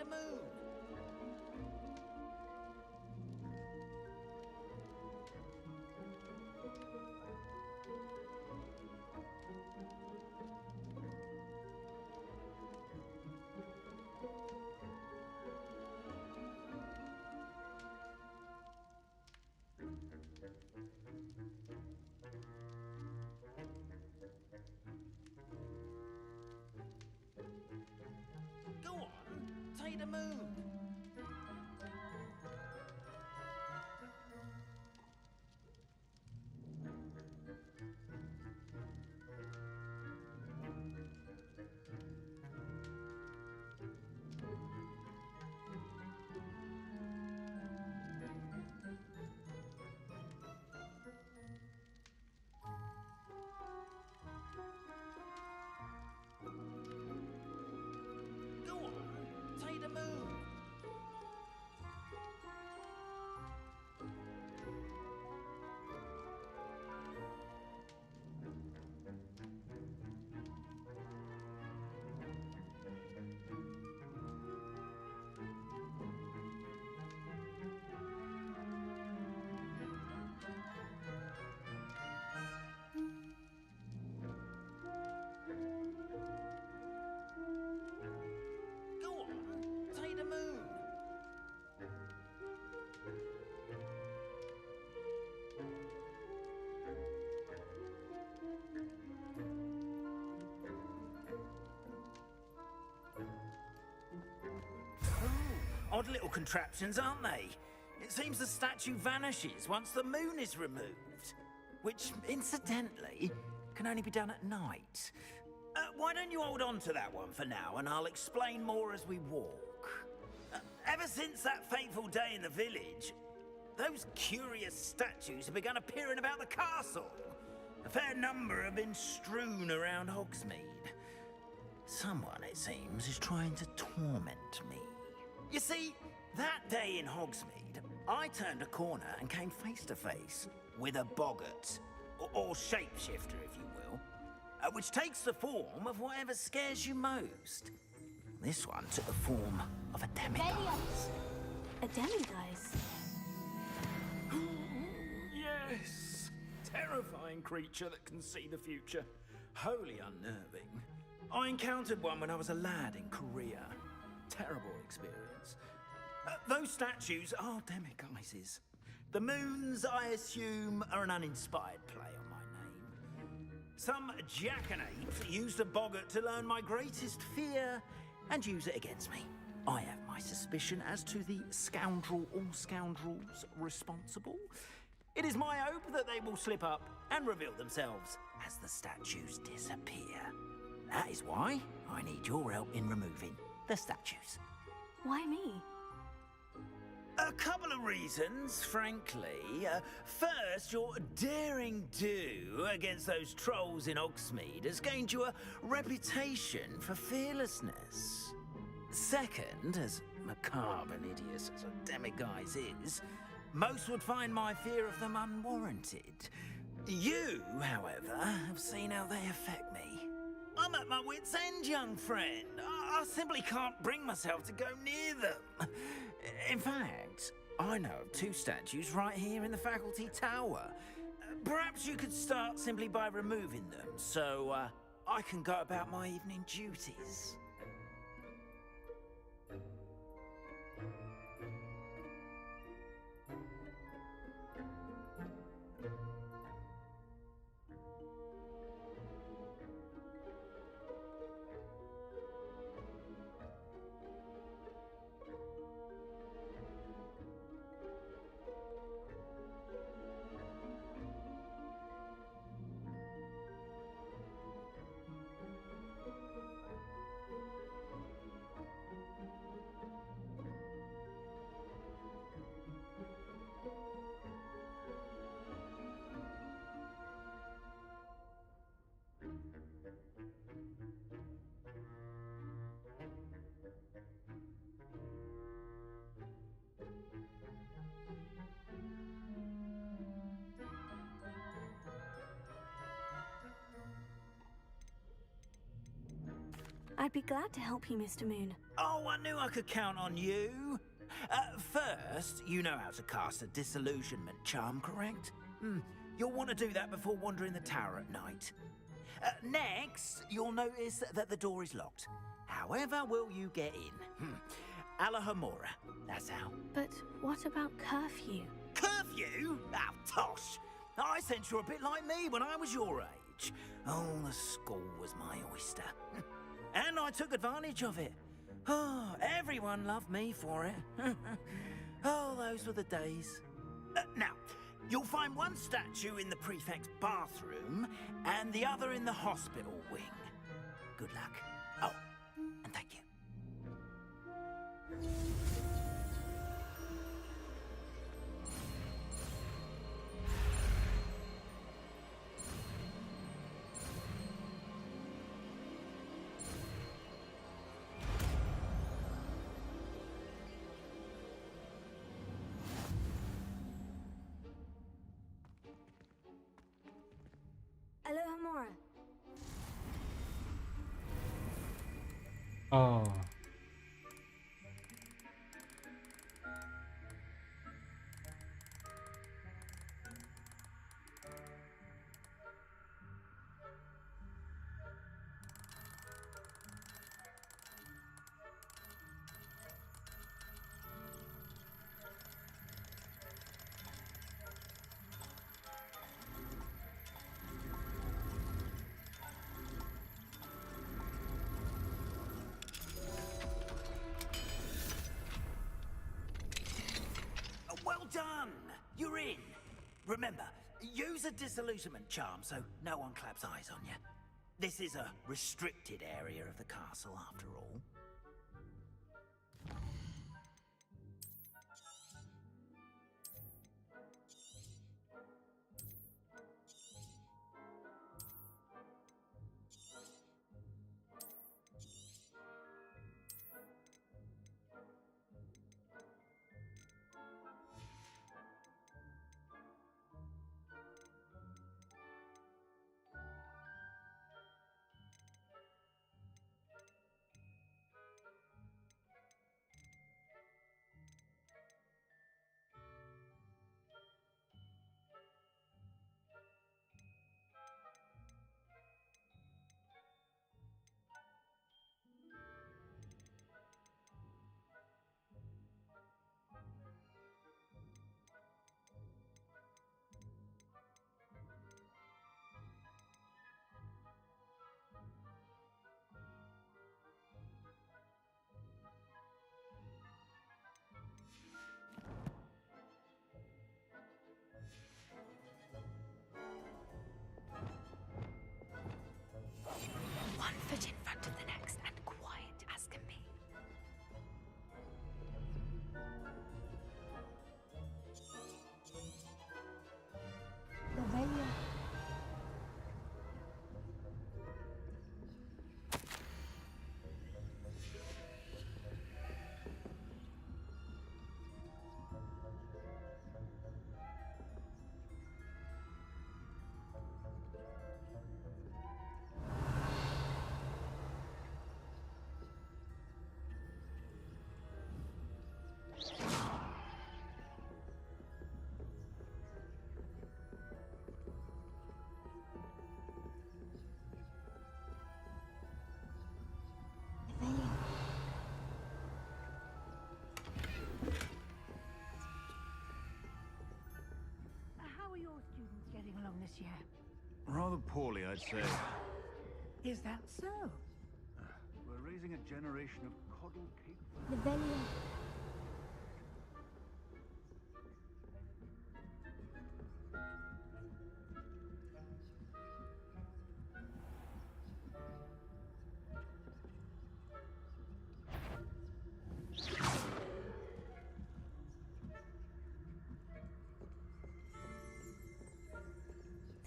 Speaker 7: moon. Go on, take the moon. Go on, take the moon. Go on, take the moon. Odd little contraptions, aren't they? It seems the statue vanishes once the moon is removed. Which, incidentally, can only be done at night. Why don't you hold on to that one for now, and I'll explain more as we walk. Ever since that fateful day in the village, those curious statues have begun appearing about the castle. A fair number have been strewn around Hogsmeade. Someone, it seems, is trying to torment me. You see, that day in Hogsmeade, I turned a corner and came face to face with a boggart, or shapeshifter, if you will, which takes the form of whatever scares you most. This one took the form of a demiguise.
Speaker 6: A demiguise?
Speaker 7: Yes! Terrifying creature that can see the future. Wholly unnerving. I encountered one when I was a lad in Korea. Terrible experience. Those statues are demiguises. The moons, I assume, are an uninspired play on my name. Some jackanapes used a boggart to learn my greatest fear and use it against me. I have my suspicion as to the scoundrel or scoundrels responsible. It is my hope that they will slip up and reveal themselves as the statues disappear. That is why I need your help in removing the statues.
Speaker 6: Why me?
Speaker 7: A couple of reasons, frankly. First, your daring do against those trolls in Hogsmeade has gained you a reputation for fearlessness. Second, as macabre and hideous as a demiguise is, most would find my fear of them unwarranted. You, however, have seen how they affect me. I'm at my wit's end, young friend. I simply can't bring myself to go near them. In fact, I know of two statues right here in the faculty tower. Perhaps you could start simply by removing them, so I can go about my evening duties.
Speaker 6: I'd be glad to help you, Mr. Moon.
Speaker 7: Oh, I knew I could count on you. First, you know how to cast a disillusionment charm, correct? You'll want to do that before wandering the tower at night. Next, you'll notice that the door is locked. However will you get in? Alahomora, that's how.
Speaker 6: But what about curfew?
Speaker 7: Curfew? Oh, tosh. I sense you're a bit like me when I was your age. Oh, the school was my oyster. And I took advantage of it. Oh, everyone loved me for it. Oh, those were the days. Now, you'll find one statue in the prefect's bathroom and the other in the hospital wing. Good luck. Oh, and thank you.
Speaker 6: Alohomora.
Speaker 1: Oh.
Speaker 7: Well done! You're in. Remember, use a disillusionment charm so no one claps eyes on you. This is a restricted area of the castle, after all.
Speaker 20: One foot in front of the next and quiet as can be.
Speaker 14: Revelio. How are your students getting along this year?
Speaker 8: Rather poorly, I'd say.
Speaker 14: Is that so?
Speaker 8: We're raising a generation of coddled cake.
Speaker 14: Revelio.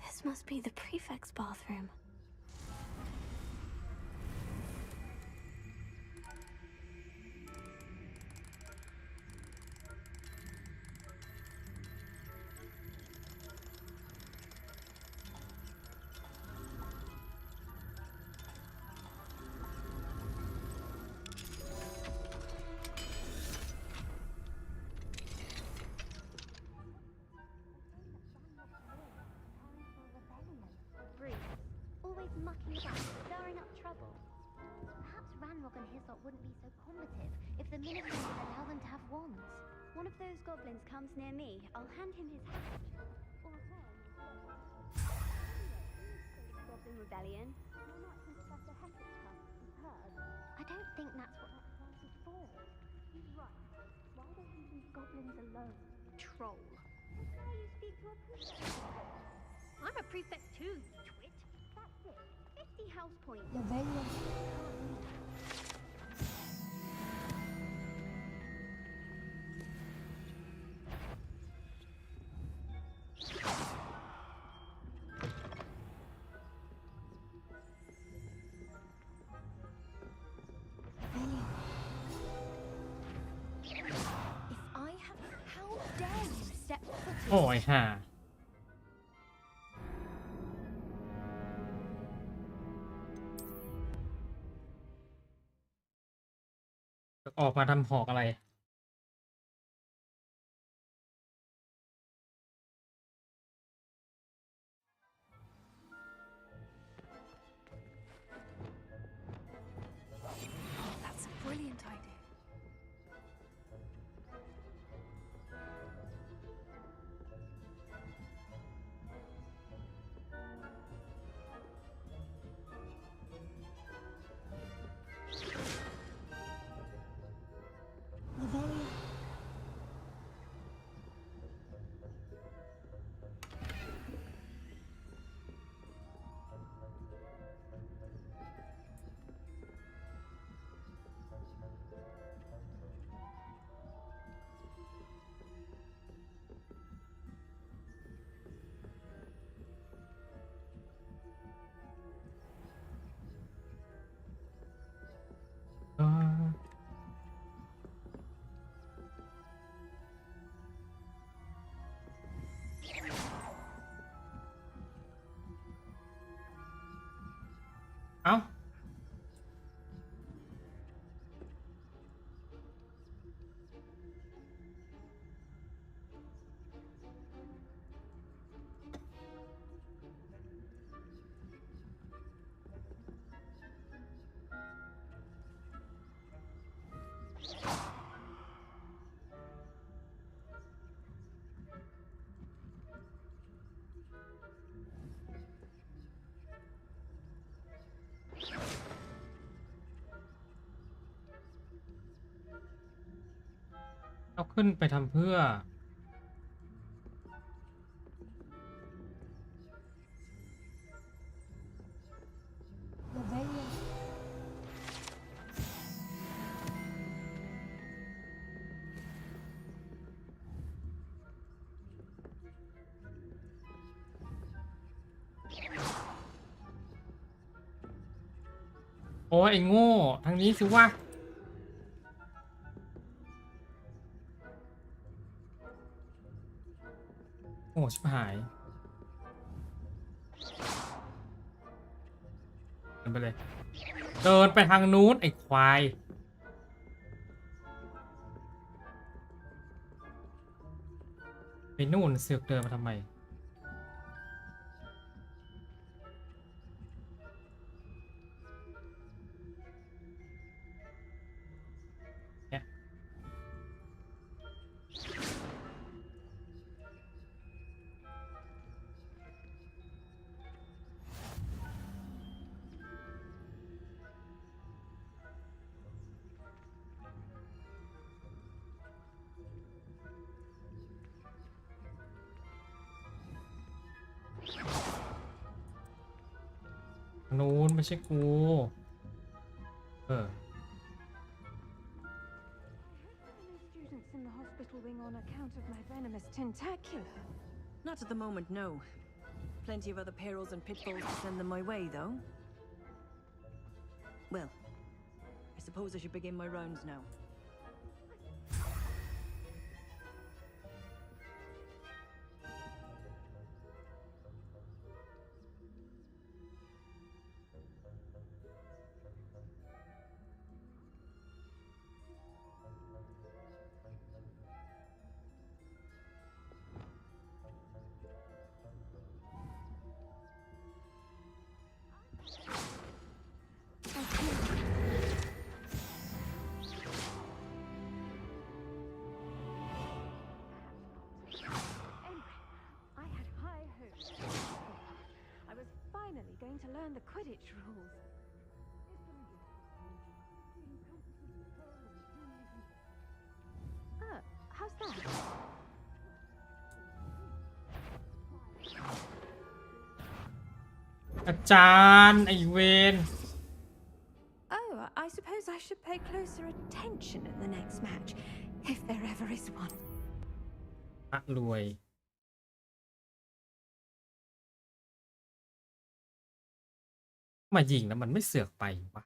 Speaker 6: This must be the prefect's bathroom.
Speaker 9: mucking about, stirring up trouble. Perhaps Ranrock and his lot wouldn't be so combative if the Ministry would allow them to have wands.
Speaker 3: One of those goblins comes near me, I'll hand him his hat. Or her. Goblin Rebellion. You're not from Professor Hackett's class, you've heard.
Speaker 9: I don't think that's what that class is for.
Speaker 3: He's right. Why don't you leave goblins alone?
Speaker 9: Troll.
Speaker 3: That's why you speak to a prefect.
Speaker 9: I'm a prefect too, you twit.
Speaker 3: That's it. 50 house points.
Speaker 9: Levelia.
Speaker 1: โอ้ยห่าออกมาทำหอกอะไร
Speaker 3: That's a brilliant idea.
Speaker 9: Levelia.
Speaker 1: เอ้าเอาขึ้นไปทำเพื่อโอ้ยไอ้โง่ทางนี้สิวะโอ้ชิบหายเดินไปเลยเดินไปทางนู้นไอ้ควายไปนู่นเสือกเดินมาทำไมเนี่ยนู้นไม่ใช่กู
Speaker 18: Students in the hospital wing on account of my venomous tentacular.
Speaker 13: Not at the moment, no. Plenty of other perils and pitfalls to send them my way, though. Well, I suppose I should begin my rounds now.
Speaker 6: to learn the Quidditch rules. How's that?
Speaker 1: อาจารย์ไอเวน
Speaker 20: Oh, I suppose I should pay closer attention in the next match, if there ever is one.
Speaker 1: อะรวยมายิงแล้วมันไม่เสือกไปวะ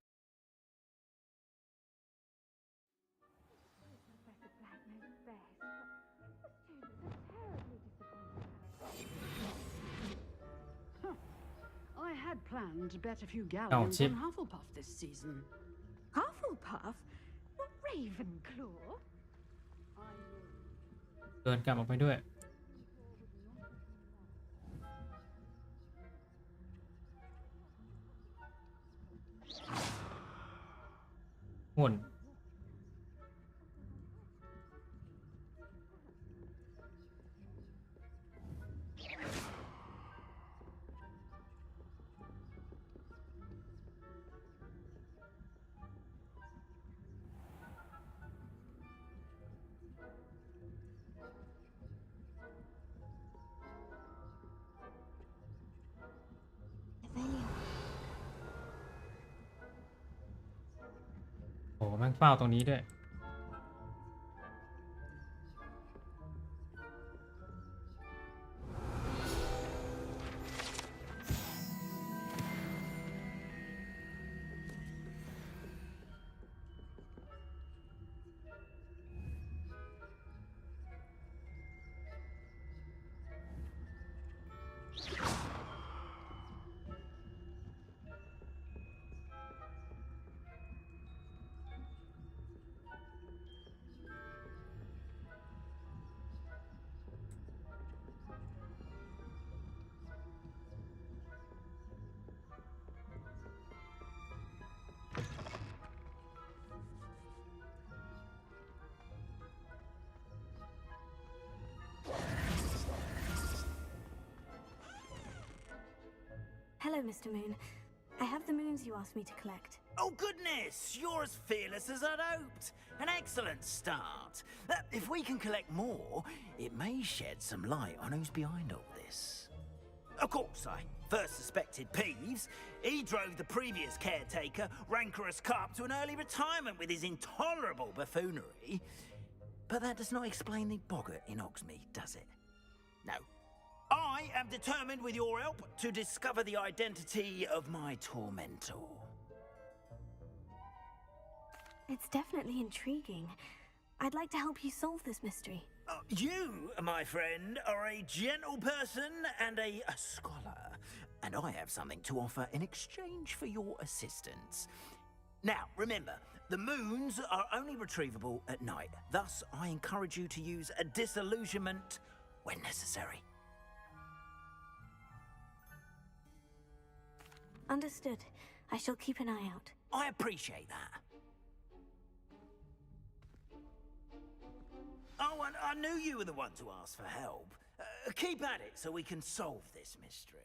Speaker 14: I had planned to bet a few
Speaker 1: Oh,
Speaker 14: galleons
Speaker 1: chip.
Speaker 14: on Hufflepuff this season.
Speaker 20: Hufflepuff? What, Ravenclaw?
Speaker 1: เดินกลับออกไปด้วยหุ่นโอ้แม่งเฝ้าตรงนี้ด้วย
Speaker 6: Hello, Mr. Moon. I have the moons you asked me to collect.
Speaker 7: Oh, goodness! You're as fearless as I'd hoped. An excellent start. If we can collect more, it may shed some light on who's behind all this. Of course, I first suspected Peeves. He drove the previous caretaker, Rancorous Carp, to an early retirement with his intolerable buffoonery. But that does not explain the boggart in Hogsmeade, does it? No. I am determined, with your help, to discover the identity of my tormentor.
Speaker 6: It's definitely intriguing. I'd like to help you solve this mystery.
Speaker 7: You, my friend, are a gentle person and a scholar, and I have something to offer in exchange for your assistance. Now, remember, the moons are only retrievable at night. Thus, I encourage you to use a disillusionment when necessary.
Speaker 6: Understood. I shall keep an eye out.
Speaker 7: I appreciate that. Oh, and I knew you were the one to ask for help. Keep at it so we can solve this mystery.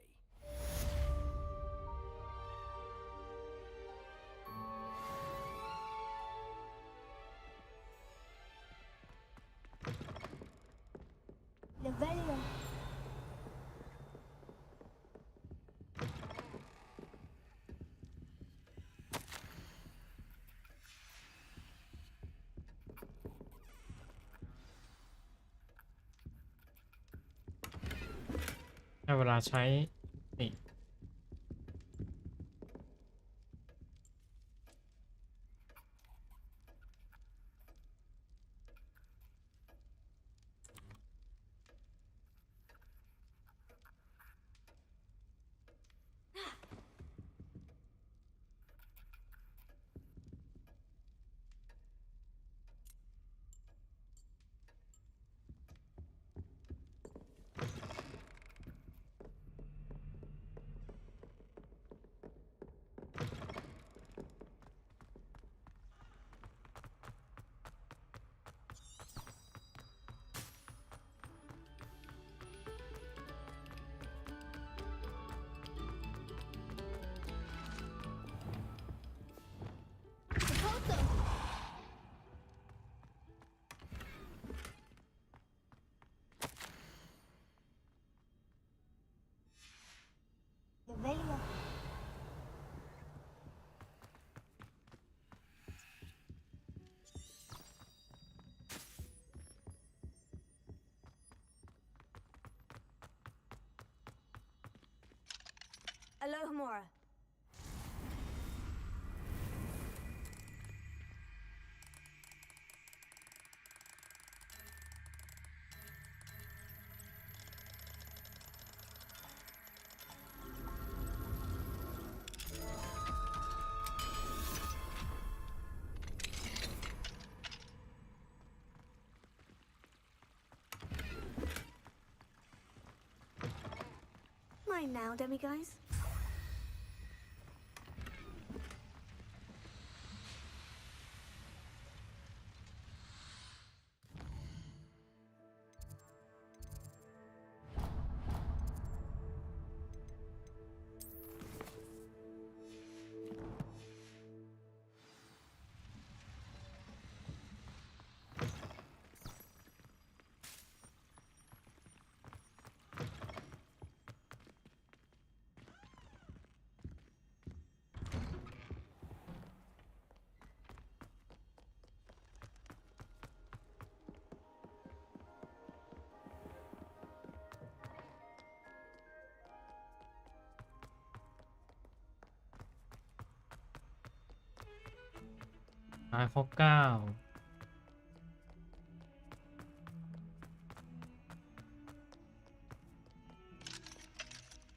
Speaker 9: Levelia.
Speaker 1: ได้เวลาใช้นี่
Speaker 6: Alohomora. Mine now, demiguys.
Speaker 1: ครบ9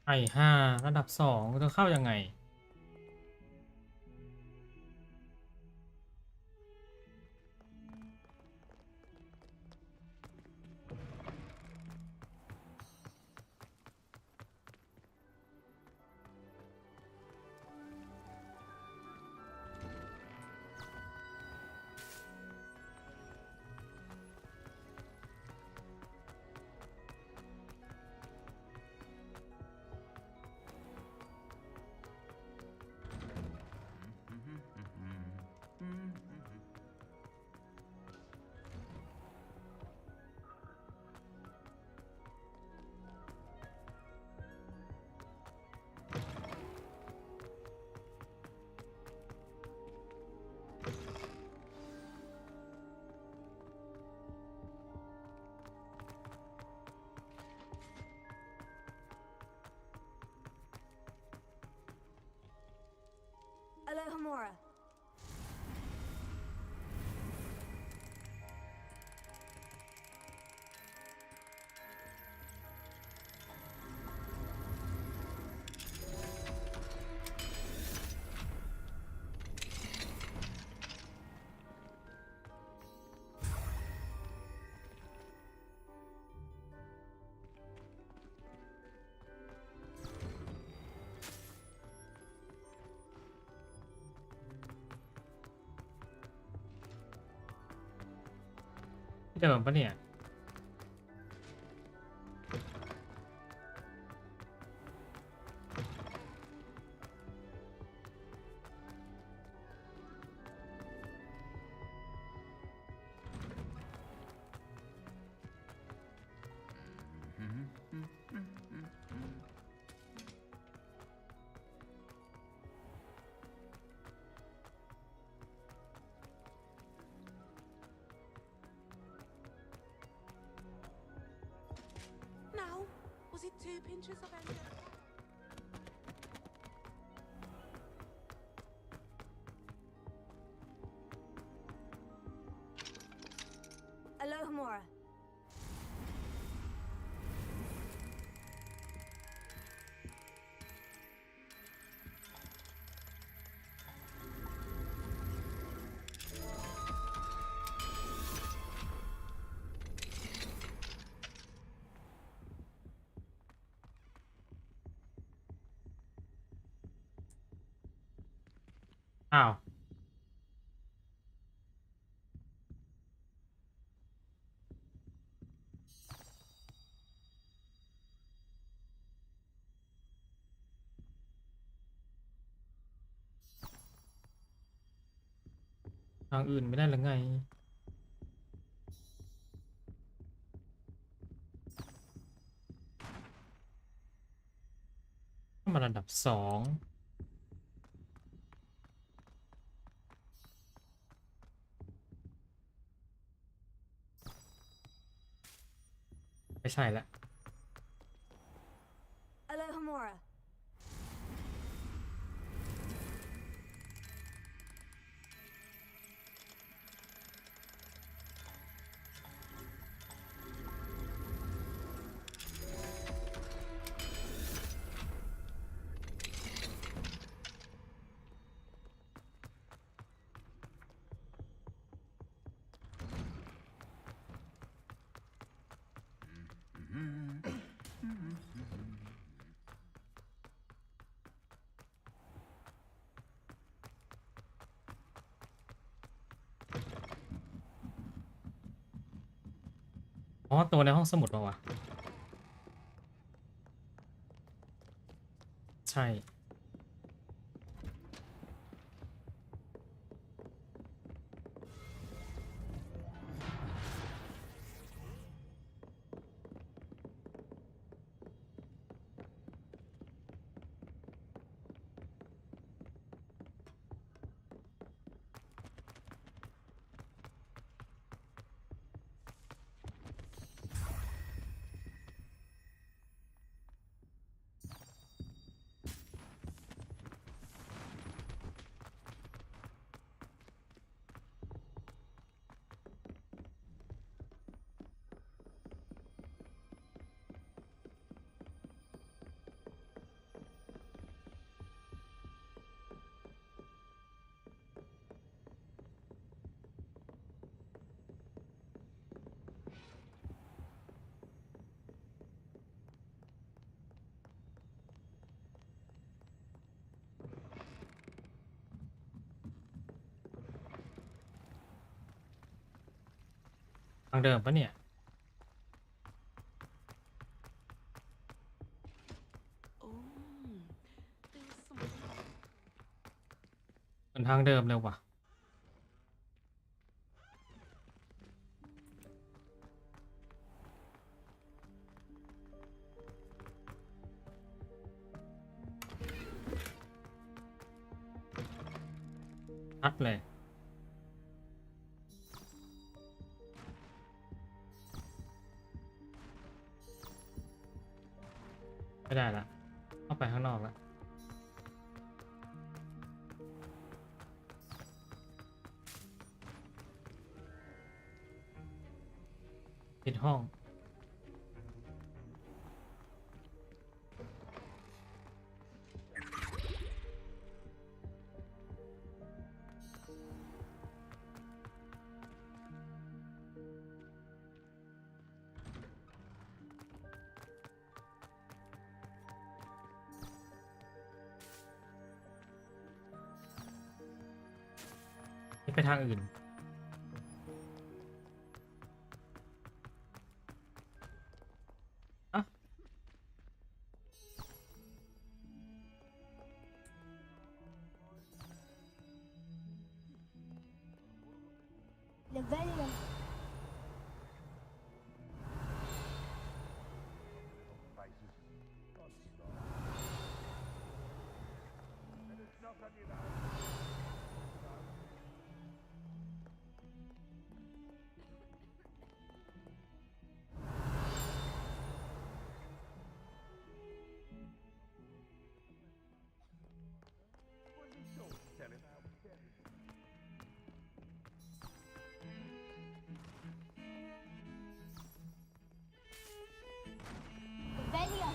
Speaker 1: ไอ้5ระดับ2จะเข้ายังไง
Speaker 6: Alohomora.
Speaker 1: เดิมปะเนี่ย
Speaker 11: Now, was it 2 pinches of anger?
Speaker 6: Alohomora.
Speaker 1: อ้าวทางอื่นไม่ได้หรือไงถ้ามาระดับ2ไม่ใช่ละ
Speaker 6: Alohomora.
Speaker 1: อ๋อตัวในห้องสมุดป่าวะใช่ ทางเดิมปะเนี่ยเป็นทางเดิมเลยว่ะชัดเลยไม่ได้ละเข้าไปข้างนอกแล้วปิดห้องไปทางอื่นอะ
Speaker 14: Levello. Levello.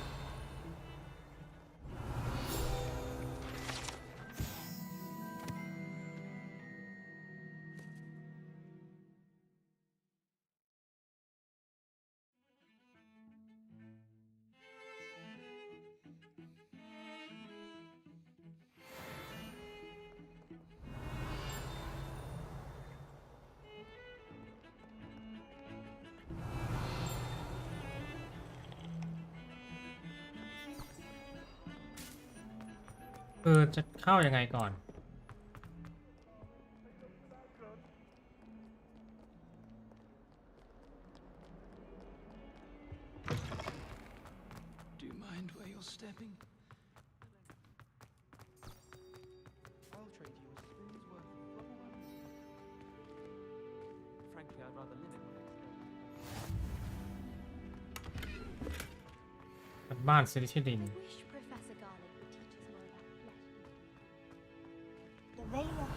Speaker 1: จะเข้ายังไงก่อน
Speaker 4: Do you mind where you're stepping?
Speaker 22: I'll trade you a spoon's worth of rubble ones. Frankly, I'd rather live in one next door.
Speaker 1: บ้านซิลิชิดิน
Speaker 9: Wish Professor Garlic would teach us more about flesh.
Speaker 14: Levello.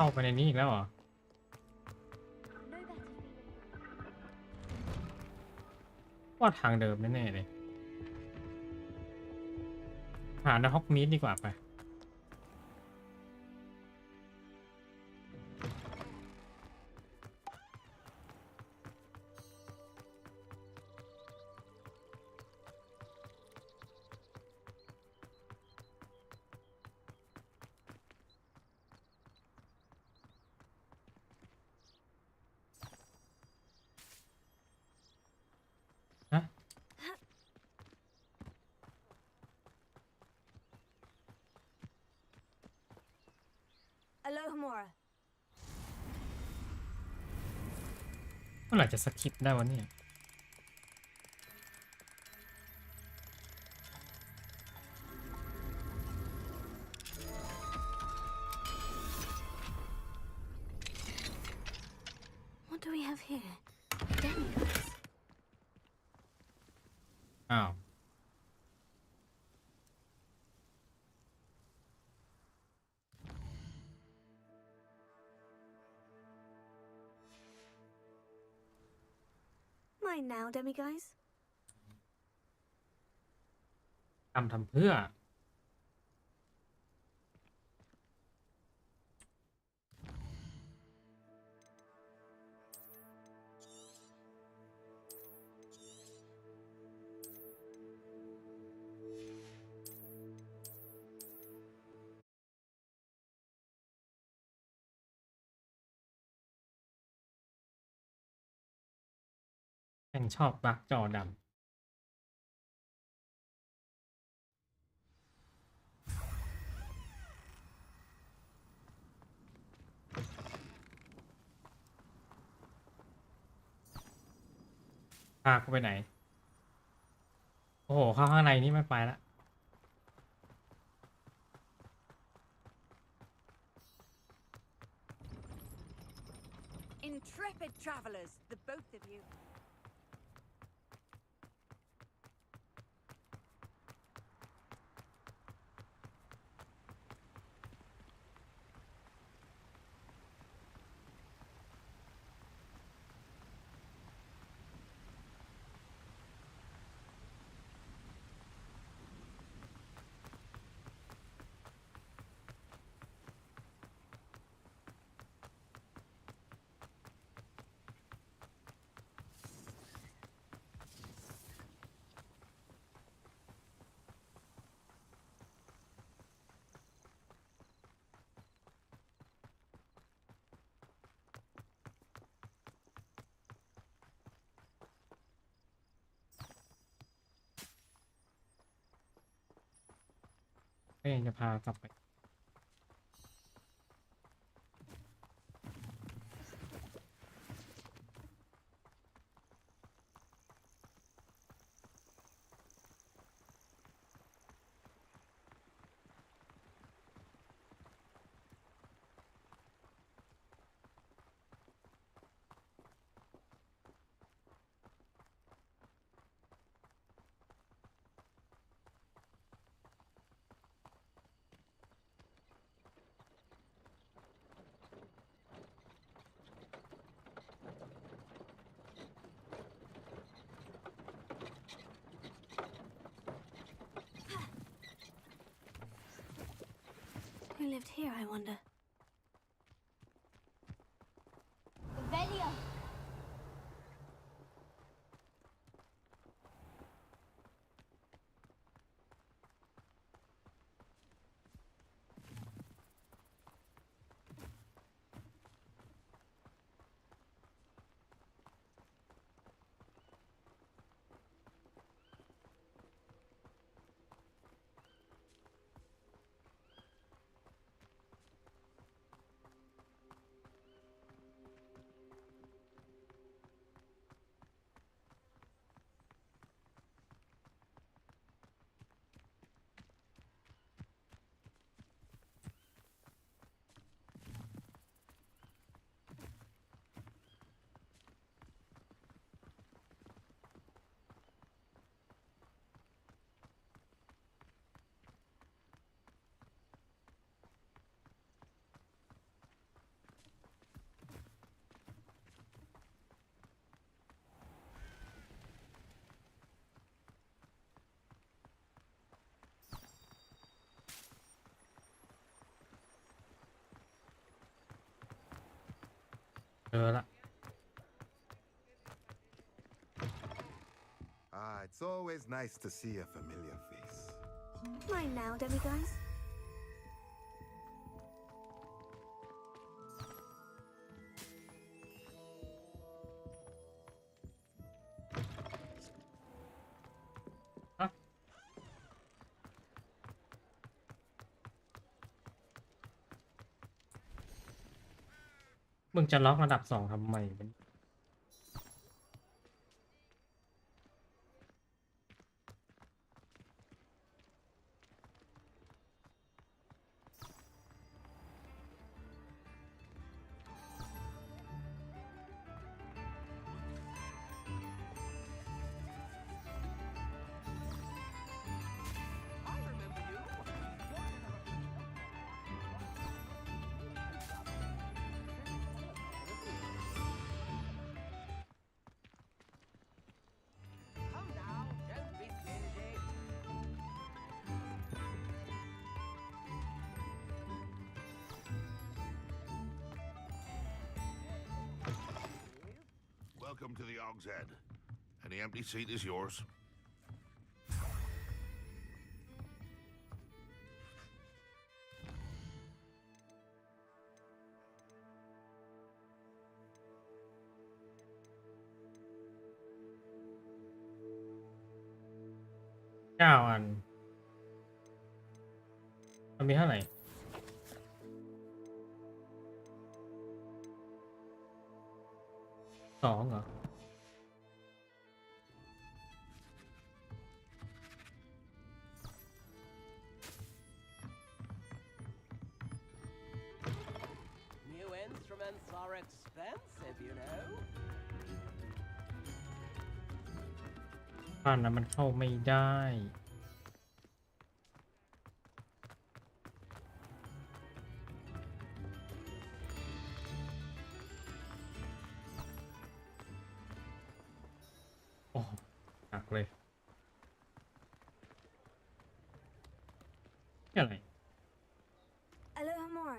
Speaker 1: เข้าไปในนี้อีกแล้วเหรอ ว่าทางเดิมแน่ๆเลยหาในฮอกมีดดีกว่าไปฮะ
Speaker 6: Alohomora.
Speaker 1: เมื่อไหร่จะสคิปได้วะเนี่ย
Speaker 6: What do we have here? Demigods.
Speaker 1: อ้าว
Speaker 6: Mine now, demigods.
Speaker 1: ทำเพื่อ แม่งชอบบักจอดำพากูไปไหน โอ้โห เข้าข้างในนี่ไม่ไปละ
Speaker 17: Intrepid travelers, the both of you.
Speaker 1: ก็ยังจะพากลับไป
Speaker 6: Who lived here, I wonder?
Speaker 9: Velia!
Speaker 1: อละ
Speaker 2: It's always nice to see a familiar face.
Speaker 6: Mine now, demiguise.
Speaker 1: Huh? มึงจะล็อกระดับ2ทำไมมัน
Speaker 16: Come now, don't be stingy.
Speaker 15: Welcome to the Og's Head. Any empty seat is yours.9
Speaker 1: อันมันมีเท่าไหร่2เหรอ
Speaker 16: New instruments are expensive, you know.
Speaker 1: บ้านนั้นมันเข้าไม่ได้ โอ้หนักเลยนี่อะไร
Speaker 6: Alohomora.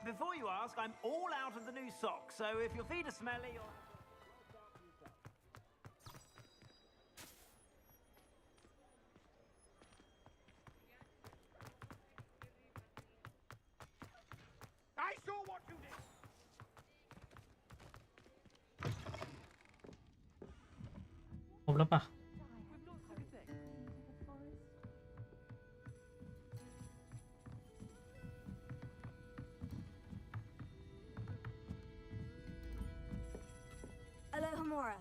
Speaker 16: Before you ask, I'm all out of the new socks, so if your feet are smelly, you'll have to...
Speaker 19: I saw what you did!
Speaker 1: ครบแล้วปะ
Speaker 6: Alohomora.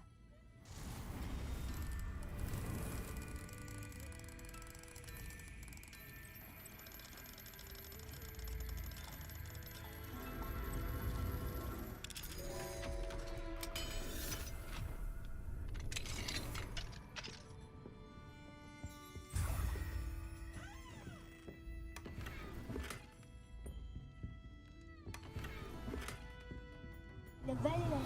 Speaker 6: Very well.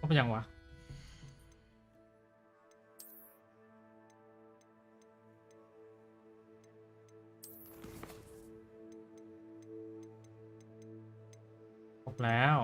Speaker 1: ก็เป็นยังวะครบแล้ว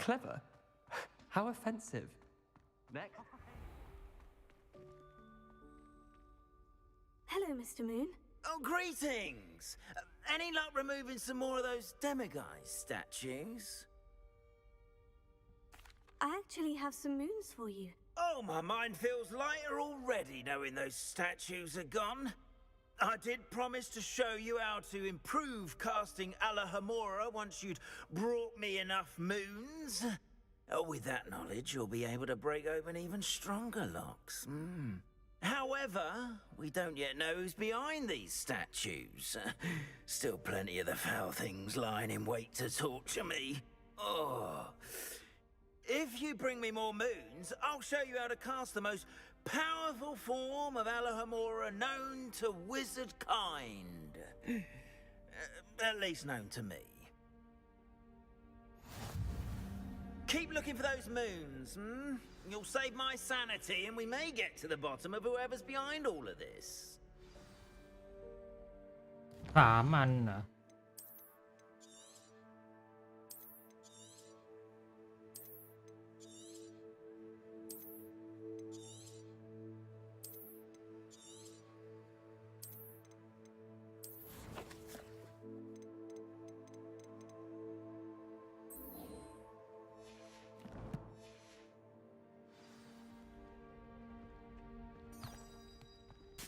Speaker 12: Clever? How offensive. Next.
Speaker 6: Hello, Mr. Moon.
Speaker 7: Oh, greetings! Any luck removing some more of those demiguise statues?
Speaker 6: I actually have some moons for you.
Speaker 7: Oh, my mind feels lighter already knowing those statues are gone. I did promise to show you how to improve casting Alahamora once you'd brought me enough moons. With that knowledge, you'll be able to break open even stronger locks. However, we don't yet know who's behind these statues. Still plenty of the foul things lying in wait to torture me. Oh. If you bring me more moons, I'll show you how to cast the most powerful form of Alahamora known to wizard kind. At least known to me. Keep looking for those moons, You'll save my sanity and we may get to the bottom of whoever's behind all of this.
Speaker 1: 3 อันเหรอ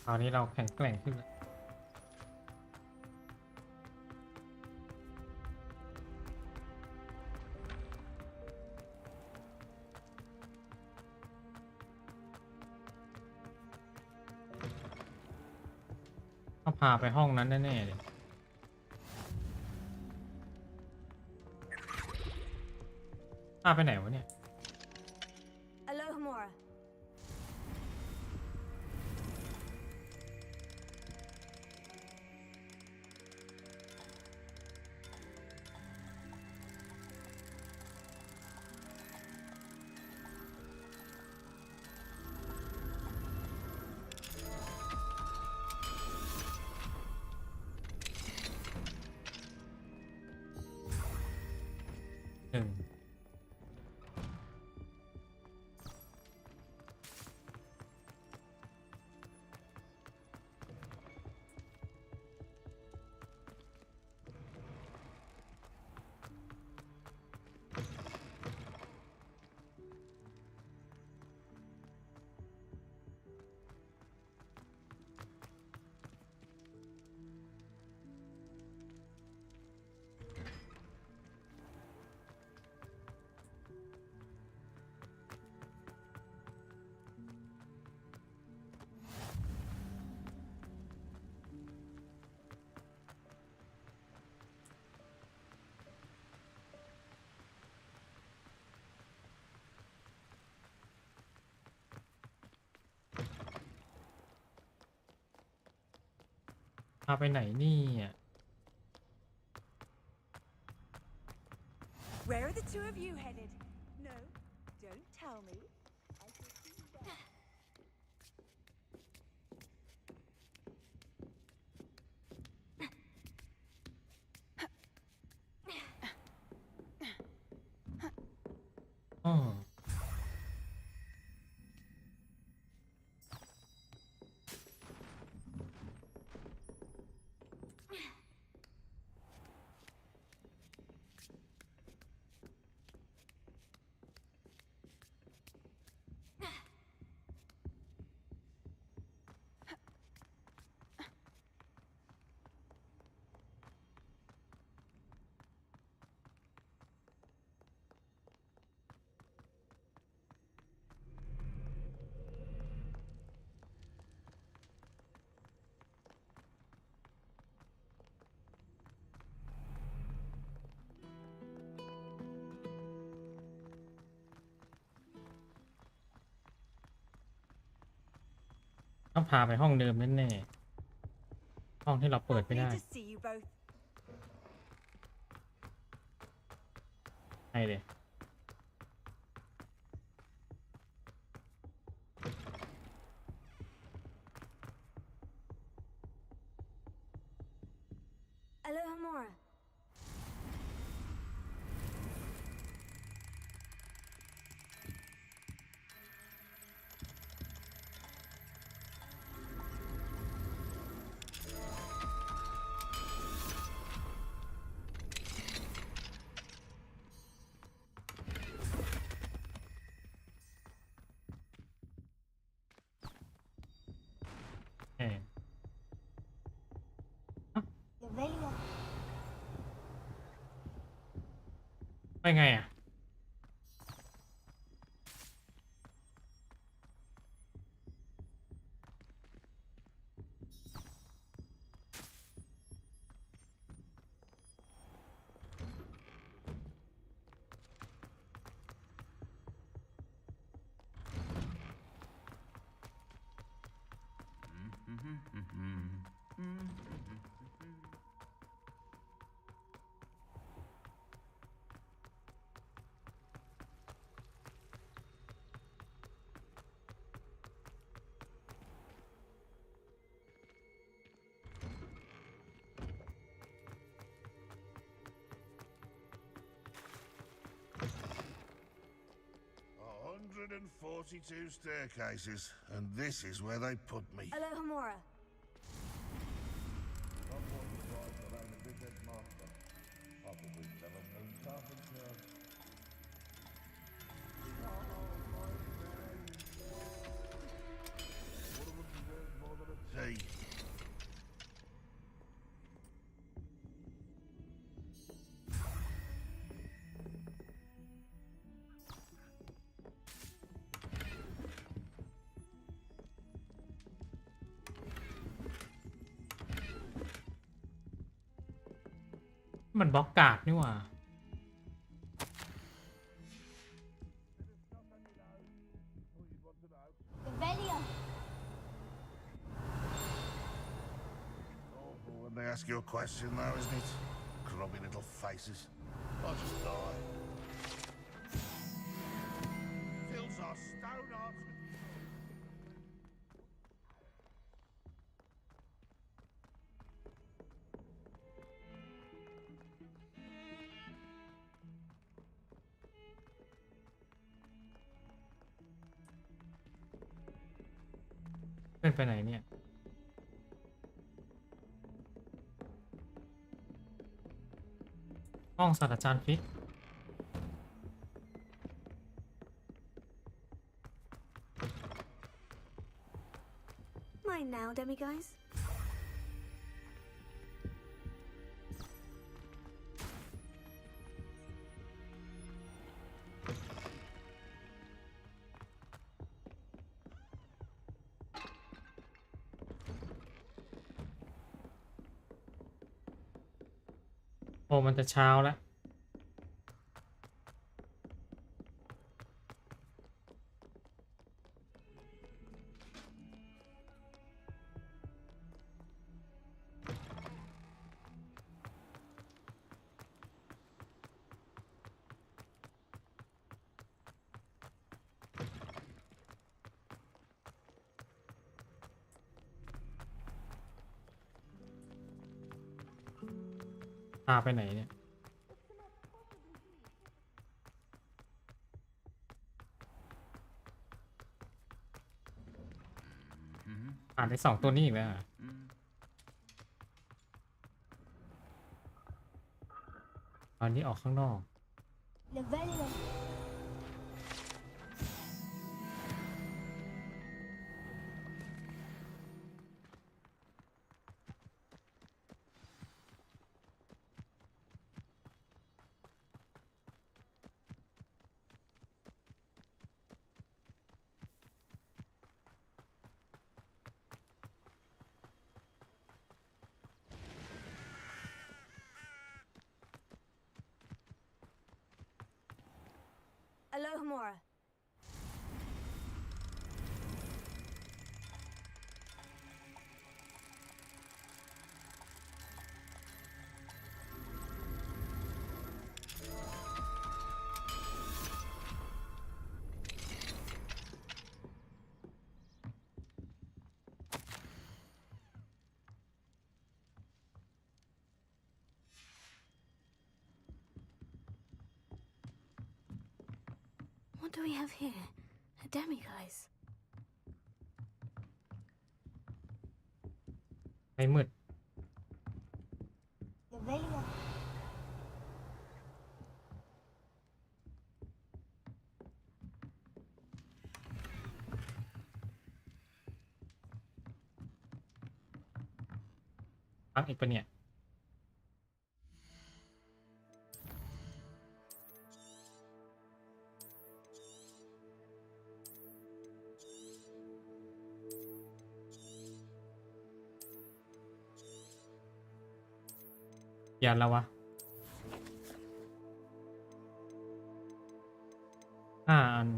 Speaker 1: คราวนี้เราแข็งแกร่งขึ้นแล้วต้องพาไปห้องนั้นแน่ๆเลยพาไปไหนวะเนี่ย
Speaker 6: Alahamora.
Speaker 1: Hừng. พาไปไหนเนี่ย
Speaker 17: Where are the two of you headed? No, don't tell me. I can see that.
Speaker 1: ต้องพาไปห้องเดิมแน่ๆห้องที่เราเปิดไม่ได้
Speaker 17: Happy to see you both.
Speaker 1: ให้เลย
Speaker 6: Aloha Mora.
Speaker 9: Revelio.
Speaker 1: ไปไงอ่ะ
Speaker 15: $142 staircases, and this is where they put me.
Speaker 6: Aloha Mora.
Speaker 15: Tea. .
Speaker 1: มันบล็อกการ์ดนี่หว่า
Speaker 9: Revelio.
Speaker 15: Awful when they ask you a question, though, isn't it? Grubby little faces. I'll just die. Fills our stone hearts with...
Speaker 1: เป็นไปไหนเนี่ย ห้องศาสตราจารย์ฟิก
Speaker 6: Mine now, demiguys.
Speaker 1: โอ้มันจะเช้าแล้ว พาไปไหนเนี่ย อ่านได้2ตัวนี้อีกแล้วอะตอนนี้ออกข้างนอก
Speaker 9: Revelio.
Speaker 6: Aloha Mora. What do we have here? A demiguise.
Speaker 1: ไอ้มืด
Speaker 9: Revelia.
Speaker 1: พักอีกปะเนี่ยยันแล้ววะ5 อัน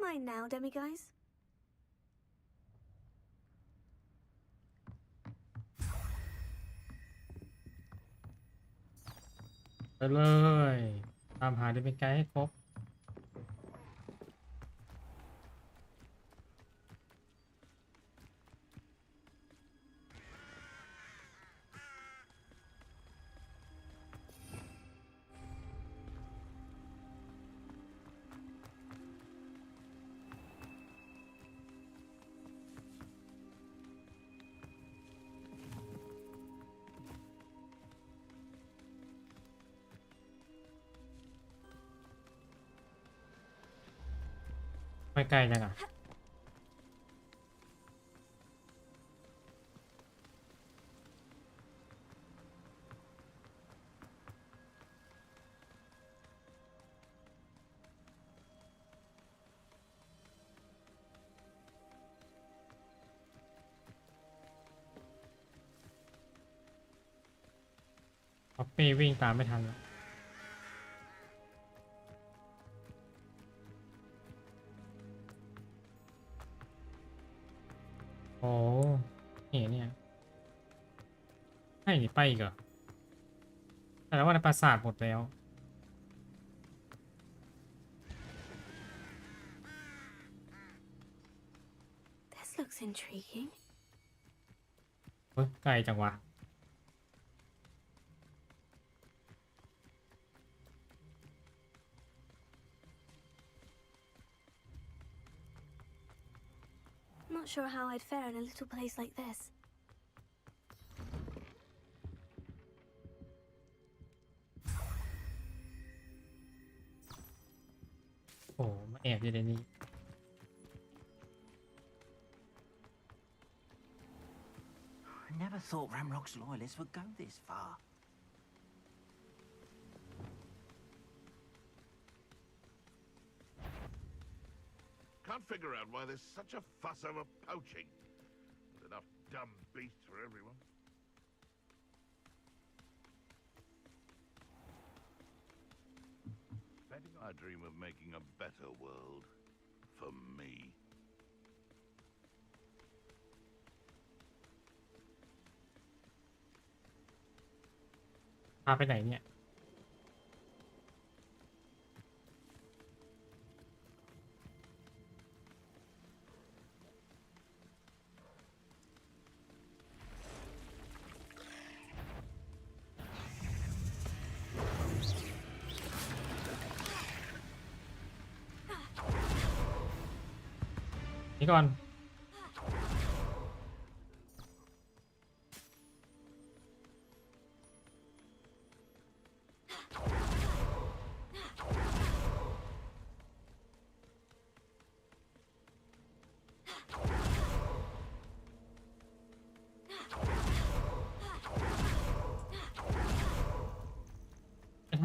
Speaker 6: Mine now, demiguise.
Speaker 1: ไปเลยตามหาเดมิไกด์ให้ครบไม่ไกลจังอ่ะป๊อปปี้วิ่งตามไม่ทันแล้วโอ้เนี่ยให้ไปอีกเหรอแต่ว่าในปราสาทหมดแล้ว
Speaker 6: This looks intriguing.
Speaker 1: เฮ้ยไกลจังวะ
Speaker 6: Not sure how I'd fare in a little place like this.
Speaker 1: โอ้มาแอบอยู่ในนี้
Speaker 16: I never thought Ramrock's loyalists would go this far.
Speaker 15: Can't figure out why there's such a fuss over poaching. There's enough dumb beasts for everyone. I dream of making a better world. For me.
Speaker 1: พาไปไหนเนี่ยนี่ก่อน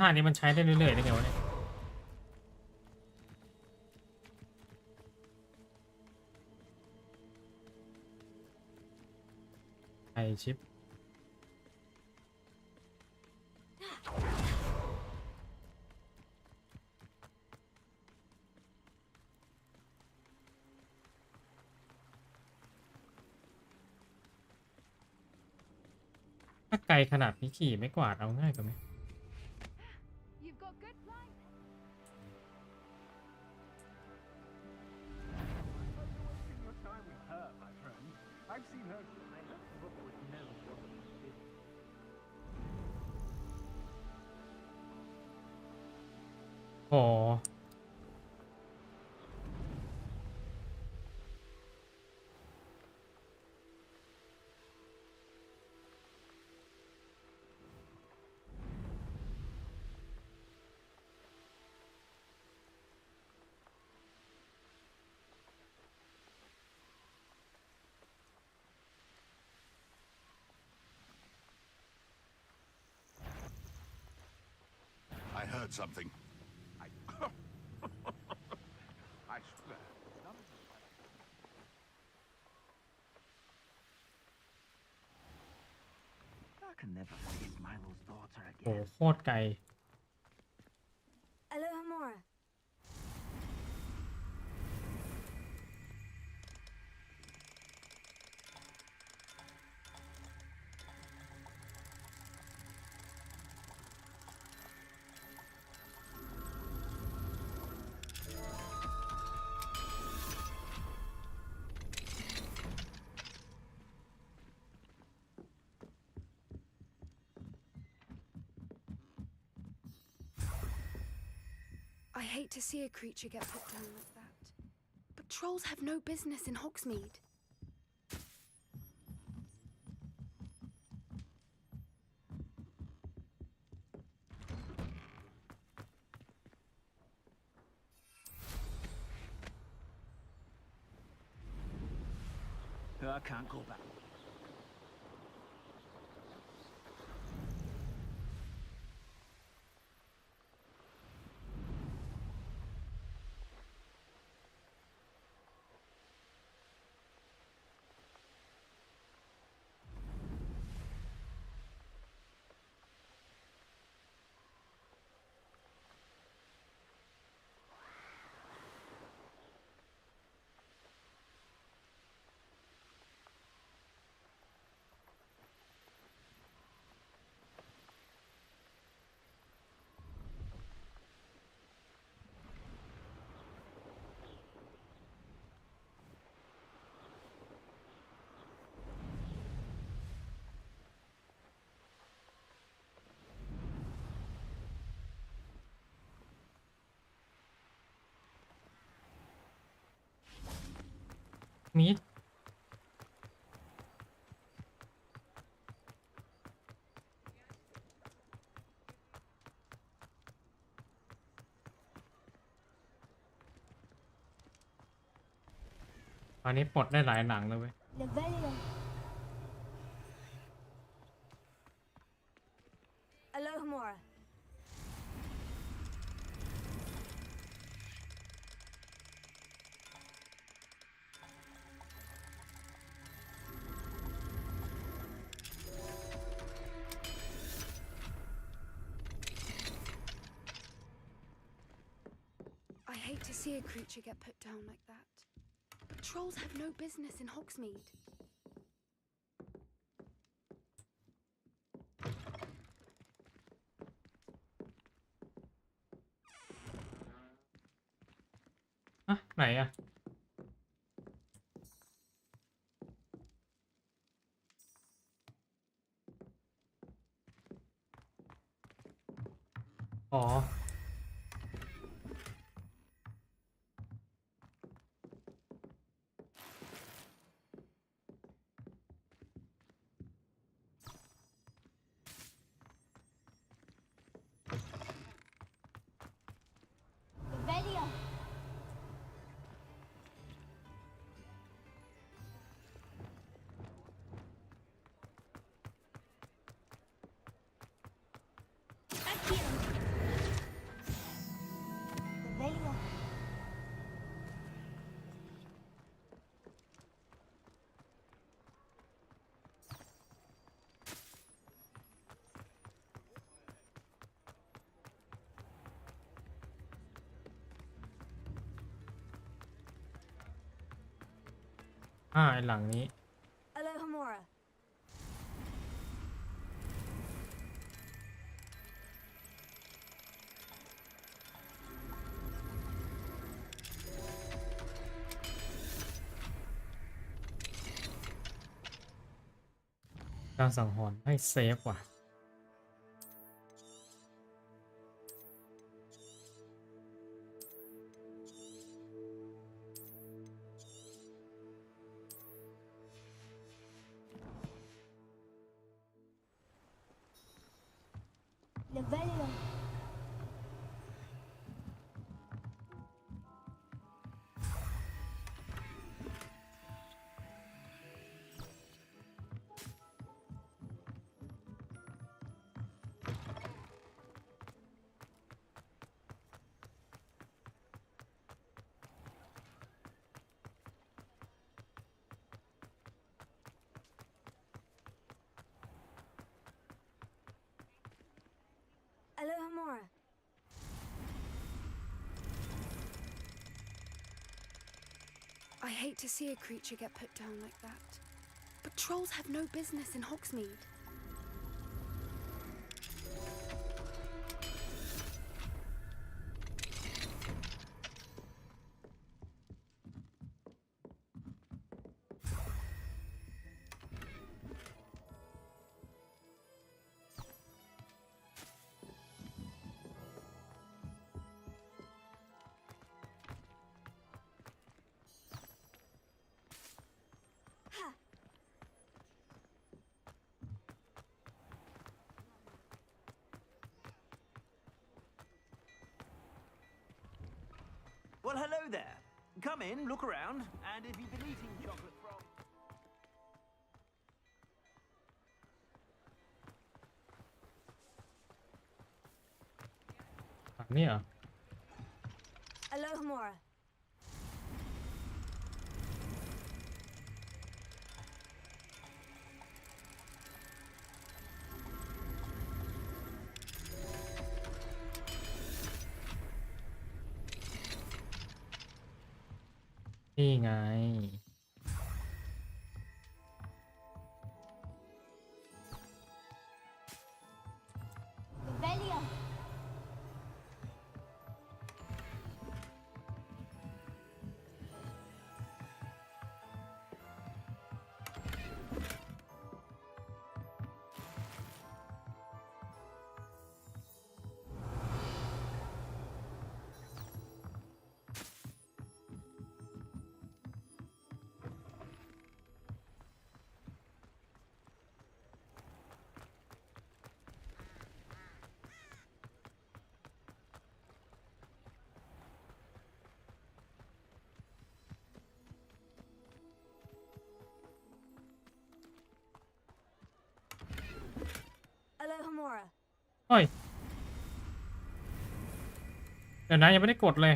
Speaker 1: ท่านี้มันใช้ได้เรื่อยๆได้ไงวะเนี่ยไอชิปถ้าไกลขนาดนี้ขี่ไม่กวาดเอาง่ายกว่าไหม
Speaker 14: You've got good flying.
Speaker 8: Wasting your time with her, my friend. I've seen her do many
Speaker 1: โอ้
Speaker 15: I heard something. I swear. None of this might
Speaker 16: I can never forget Milo's daughter
Speaker 1: โห
Speaker 16: again.
Speaker 1: โคตรไกล
Speaker 6: Alohomora.
Speaker 3: I hate to see a creature get put down like that. But trolls have no business in Hogsmeade.
Speaker 16: I can't go back.
Speaker 1: มิดตอนนี้ปลดได้หลายหนังเลยเว้ย
Speaker 6: Levelio. Alohomora.
Speaker 3: I hate to see a creature get put down like that. But trolls have no business in Hogsmeade.
Speaker 1: Hả? Này à? Ồ.
Speaker 6: Levelio. Levelio.
Speaker 1: À, ไอ้หลังนี้
Speaker 6: Alohomora.
Speaker 1: การสังหรณ์ให้เซฟว่ะ
Speaker 6: Revelio. Aloha Mora.
Speaker 3: I hate to see a creature get put down like that. But trolls have no business in Hogsmeade.
Speaker 7: Well, hello there. Come in, look around, and if you've been eating chocolate from...
Speaker 1: นี่เหรอ
Speaker 6: Aloha Mora.
Speaker 1: นี่ไง
Speaker 6: Revelio.
Speaker 1: เฮ้ย เดี๋ยวนะยังไม่ได้กดเลย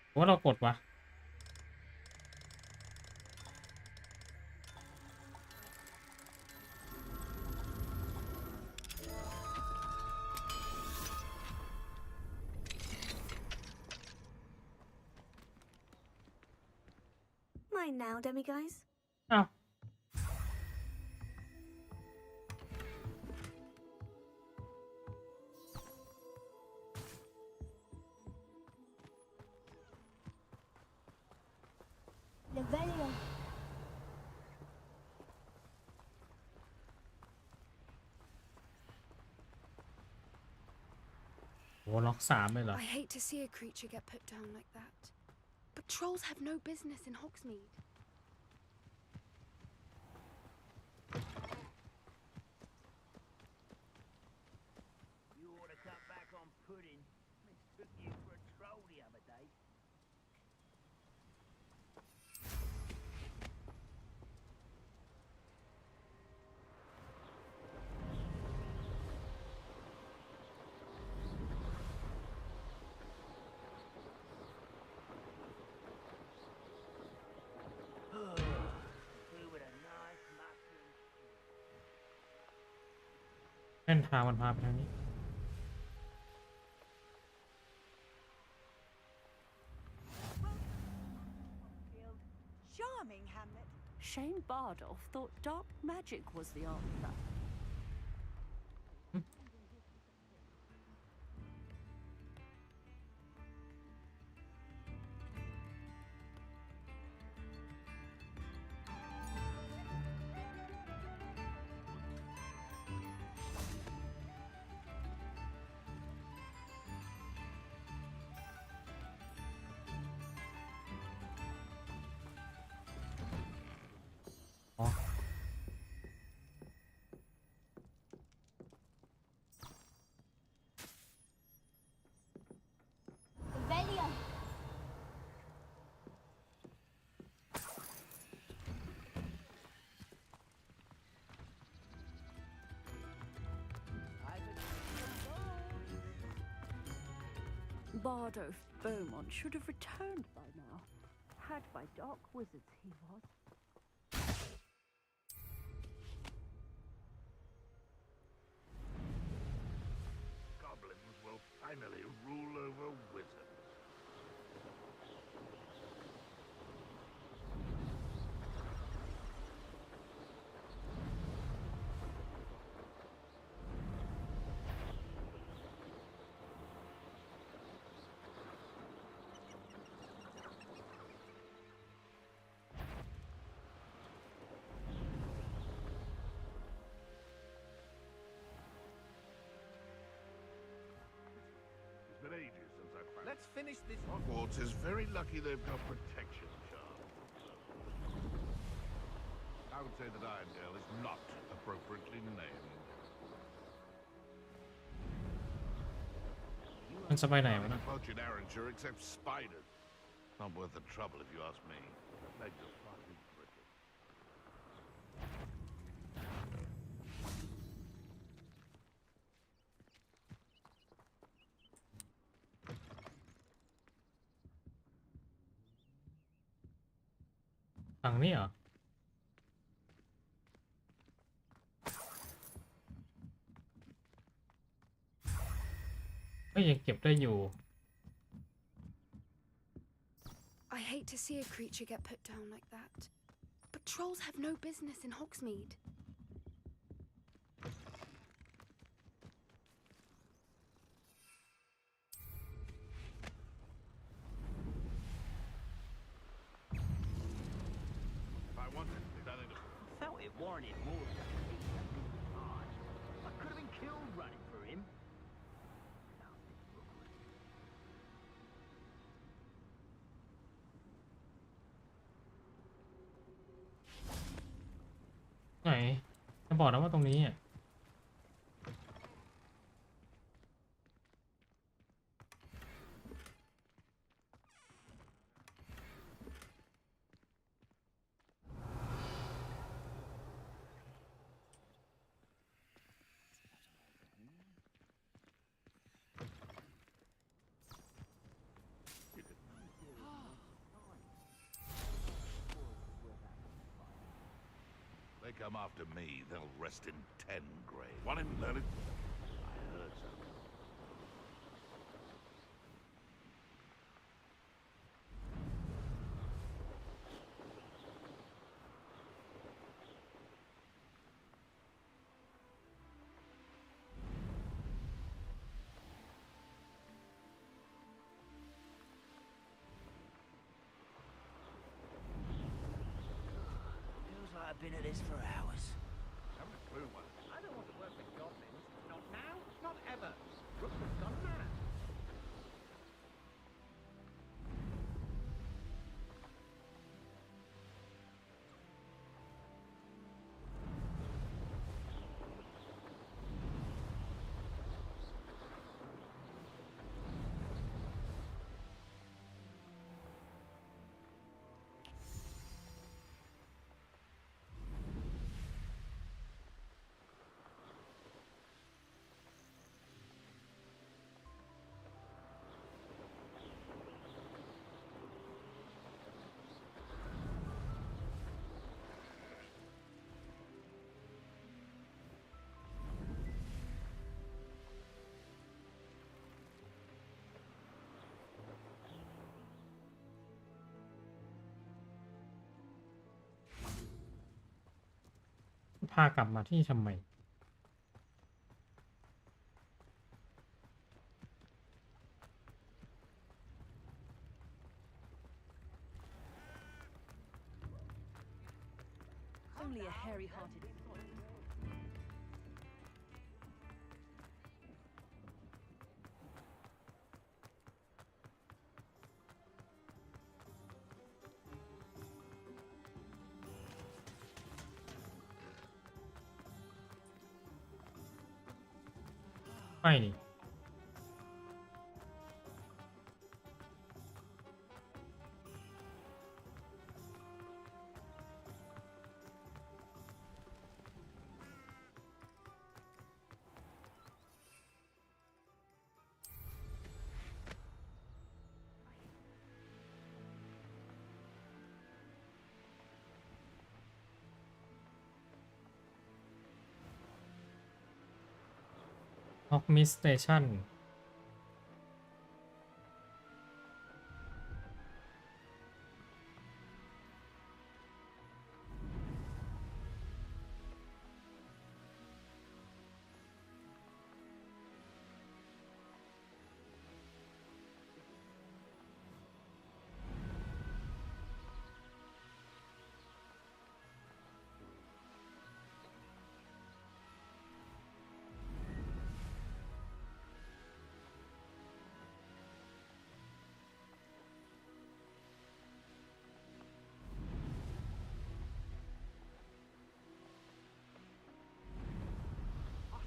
Speaker 1: หรือว่าเรากดวะ
Speaker 6: Mine now, demiguys.
Speaker 1: อ้าว
Speaker 6: Revelio.
Speaker 1: โหล็อก3เลยเหรอ
Speaker 3: I hate to see a creature get put down like that. But trolls have no business in Hogsmeade.
Speaker 16: You ought to cut back on pudding. Mistook you for a troll the other day. Food with a nice mushroom stew.
Speaker 1: เส้นทางมันพาไปทางนี้
Speaker 14: Charming hamlet.
Speaker 13: Shane Bardolph thought dark magic was the answer.
Speaker 10: Bardo Beaumont should have returned by now. Had by dark wizards he was.
Speaker 15: Goblins will finally rule over wizards. It's been ages since I've practiced.
Speaker 19: Let's finish this.
Speaker 15: Hogwarts is very lucky they've got protection charms. I would say that Irondale is not appropriately named.
Speaker 1: มันจะไปไหนวะนะ
Speaker 15: Much in Arranshire except spiders. Not worth the trouble if you ask me. Legs are far too brittle.
Speaker 1: ฝั่งนี้เหรอก็ยังเก็บได้อยู่
Speaker 3: I hate to see a creature get put down like that. But trolls have no business in Hogsmeade.
Speaker 15: If I wanted anything to...
Speaker 16: I felt it warranted more than a hard. I could have been killed running for him.
Speaker 1: ไหนจะบอกนะว่าตรงนี้อ่ะ
Speaker 15: They come after me, they'll rest in 10 graves. Want him learn it? I heard so.
Speaker 16: Feels like I've been at this for hours.
Speaker 19: Haven't a clue what. I don't want to work with goblins. Not now, not ever. Rook has gone mad.
Speaker 1: พากลับมาที่ทำไม
Speaker 13: Only a hairy-hearted.
Speaker 1: ไม่นี่ ฮอกมิสสเตชัน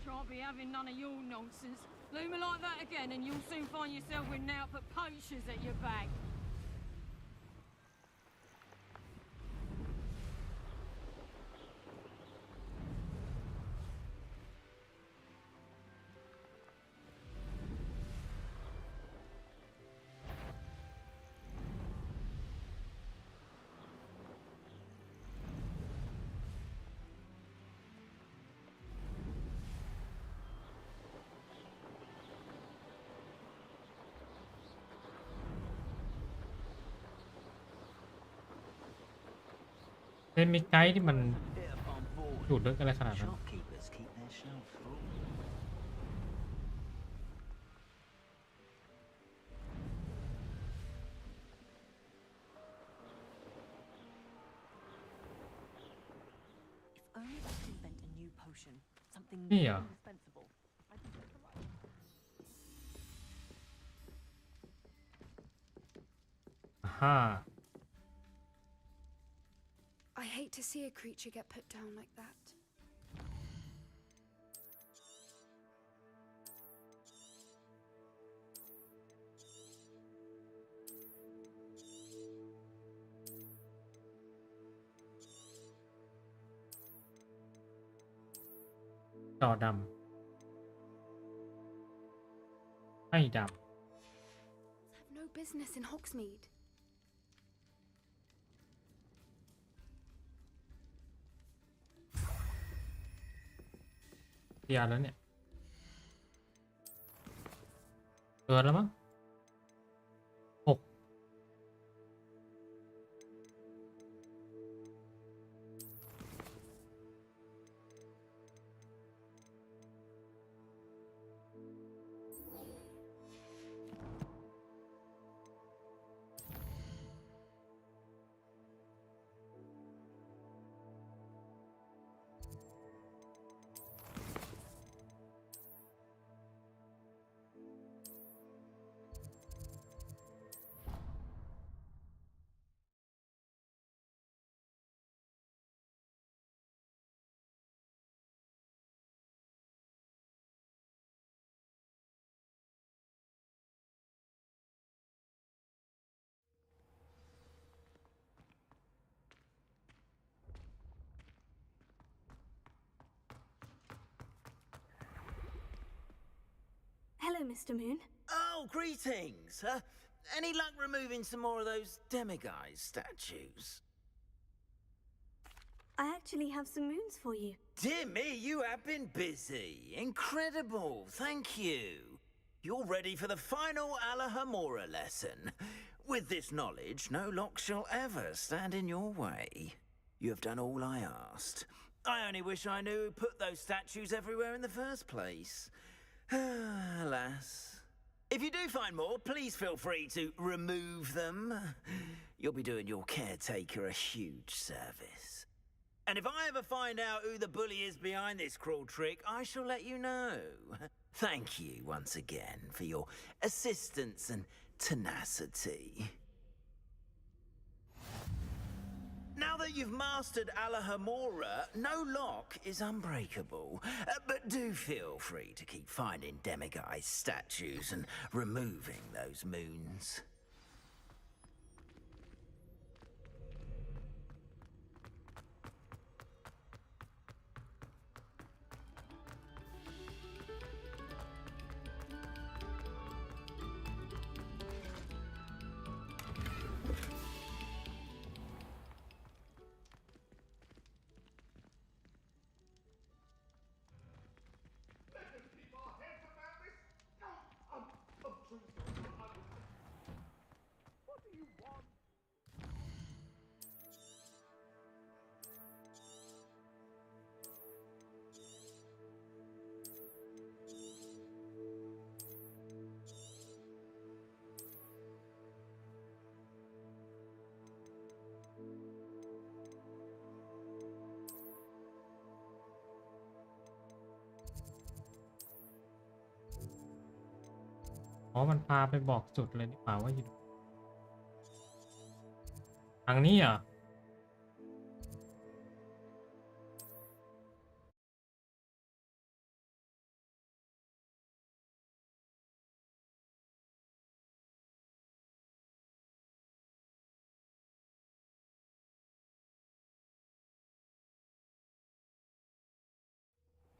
Speaker 14: Shan't be having none of your nonsense. Loom me like that again, and you'll soon find yourself with output poachers at your back.
Speaker 1: เป็นมีไกด์ที่มันดูดลึกอะไรขนาดนั้น
Speaker 16: Shopkeepers keep their shelves full.
Speaker 13: If only I could invent a new potion, something
Speaker 1: Yeah.
Speaker 13: indispensable. I'd be just right.
Speaker 1: Aha.
Speaker 3: I hate to see a creature get put down like that.
Speaker 1: จอดำไม่ด
Speaker 3: Have no business in Hogsmeade.
Speaker 1: ำเคลียร์แล้วเนี่ยเกินแล้วมั้ง6Hello,
Speaker 6: Mr. Moon.
Speaker 7: Oh, greetings. Any luck removing some more of those demiguise statues?
Speaker 6: I actually have some moons for you.
Speaker 7: Dear me, you have been busy. Incredible. Thank you. You're ready for the final Alahamora lesson. With this knowledge, no lock shall ever stand in your way. You have done all I asked. I only wish I knew who put those statues everywhere in the first place. Alas. If you do find more, please feel free to remove them. You'll be doing your caretaker a huge service. And if I ever find out who the bully is behind this cruel trick, I shall let you know. Thank you once again for your assistance and tenacity. Now that you've mastered Alahamora, no lock is unbreakable. But do feel free to keep finding demiguise statues and removing those moons.
Speaker 19: What do you want?
Speaker 1: อ๋อมันพาไปบอกจุดเลยนี่หว่าว่าอยู่ทางนี้เหรอ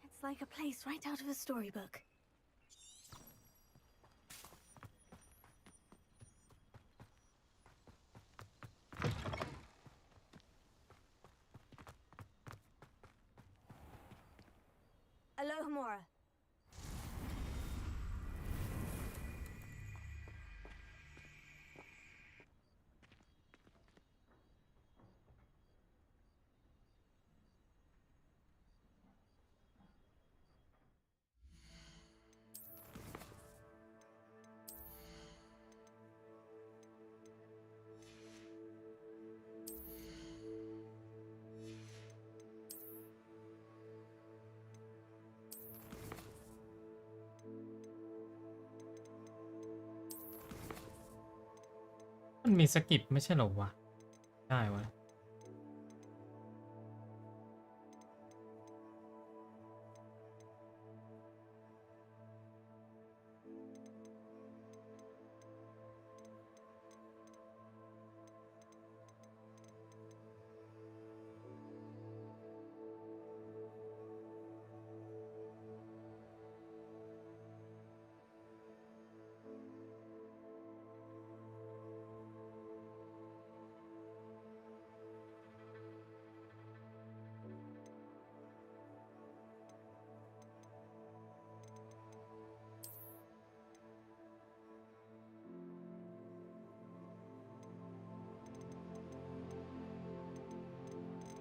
Speaker 6: It's like a place right out of a storybook. Alohomora.
Speaker 1: มันมีสกิปไม่ใช่เหรอวะได้วะ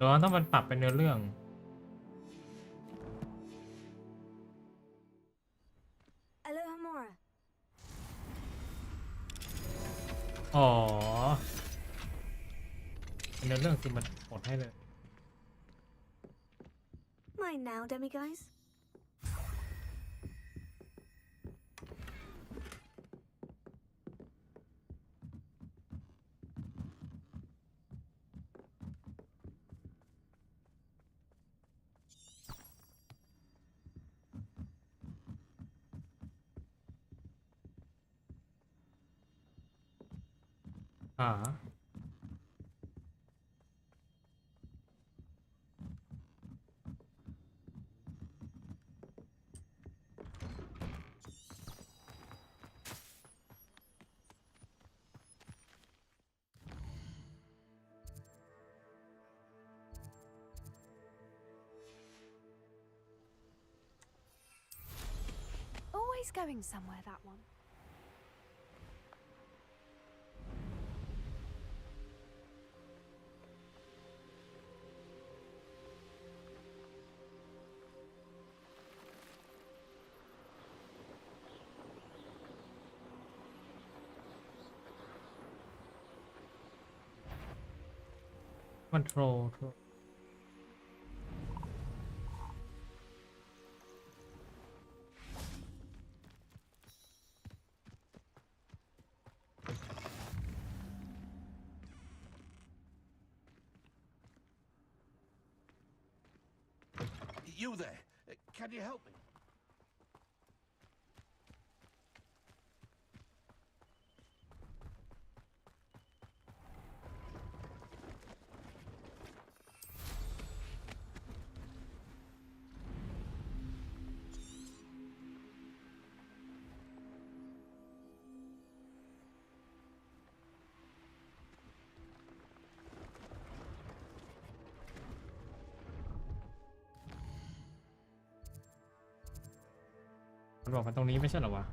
Speaker 1: หรือว่าต้องมันปรับเป็นเนื้อเรื่อง
Speaker 6: Alohomora.
Speaker 1: อ๋อเป็นเนื้อเรื่องสิมันกดให้เลย
Speaker 6: Mine now, demiguise.
Speaker 3: Always going somewhere, that one.
Speaker 1: control
Speaker 15: You there? Can you help me?
Speaker 1: มันบอกมาตรงนี้ไม่ใช่เหรอวะ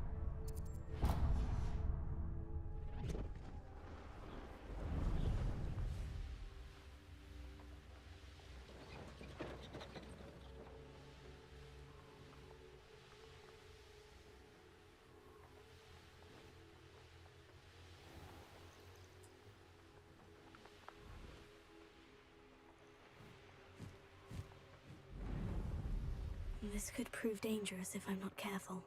Speaker 6: this could prove dangerous if I'm not careful.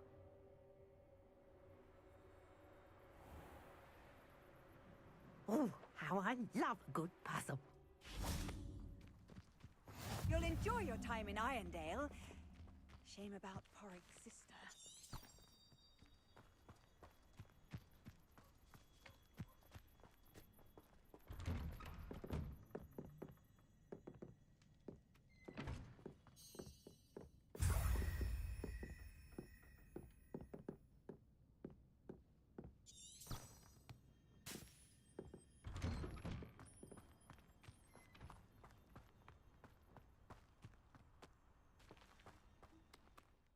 Speaker 5: Oh, how I love a good puzzle.
Speaker 17: You'll enjoy your time in Irondale. Shame about Porrick's sister.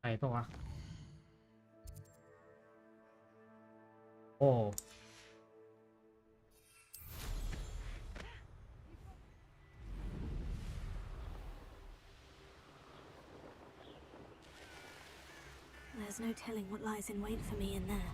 Speaker 1: ไหนปะวะโอ้
Speaker 6: There's no telling what lies in wait for me in there.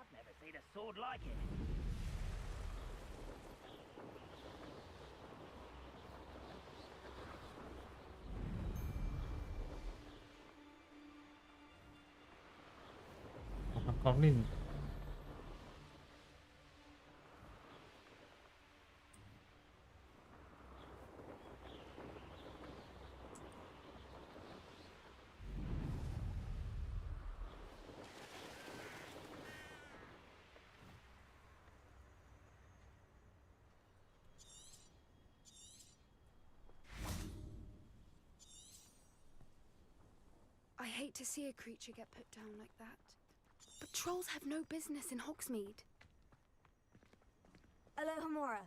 Speaker 16: I've never seen a sword like it.
Speaker 1: ของนิน
Speaker 3: I hate to see a creature get put down like that. But trolls have no business in Hogsmeade.
Speaker 17: Alohomora.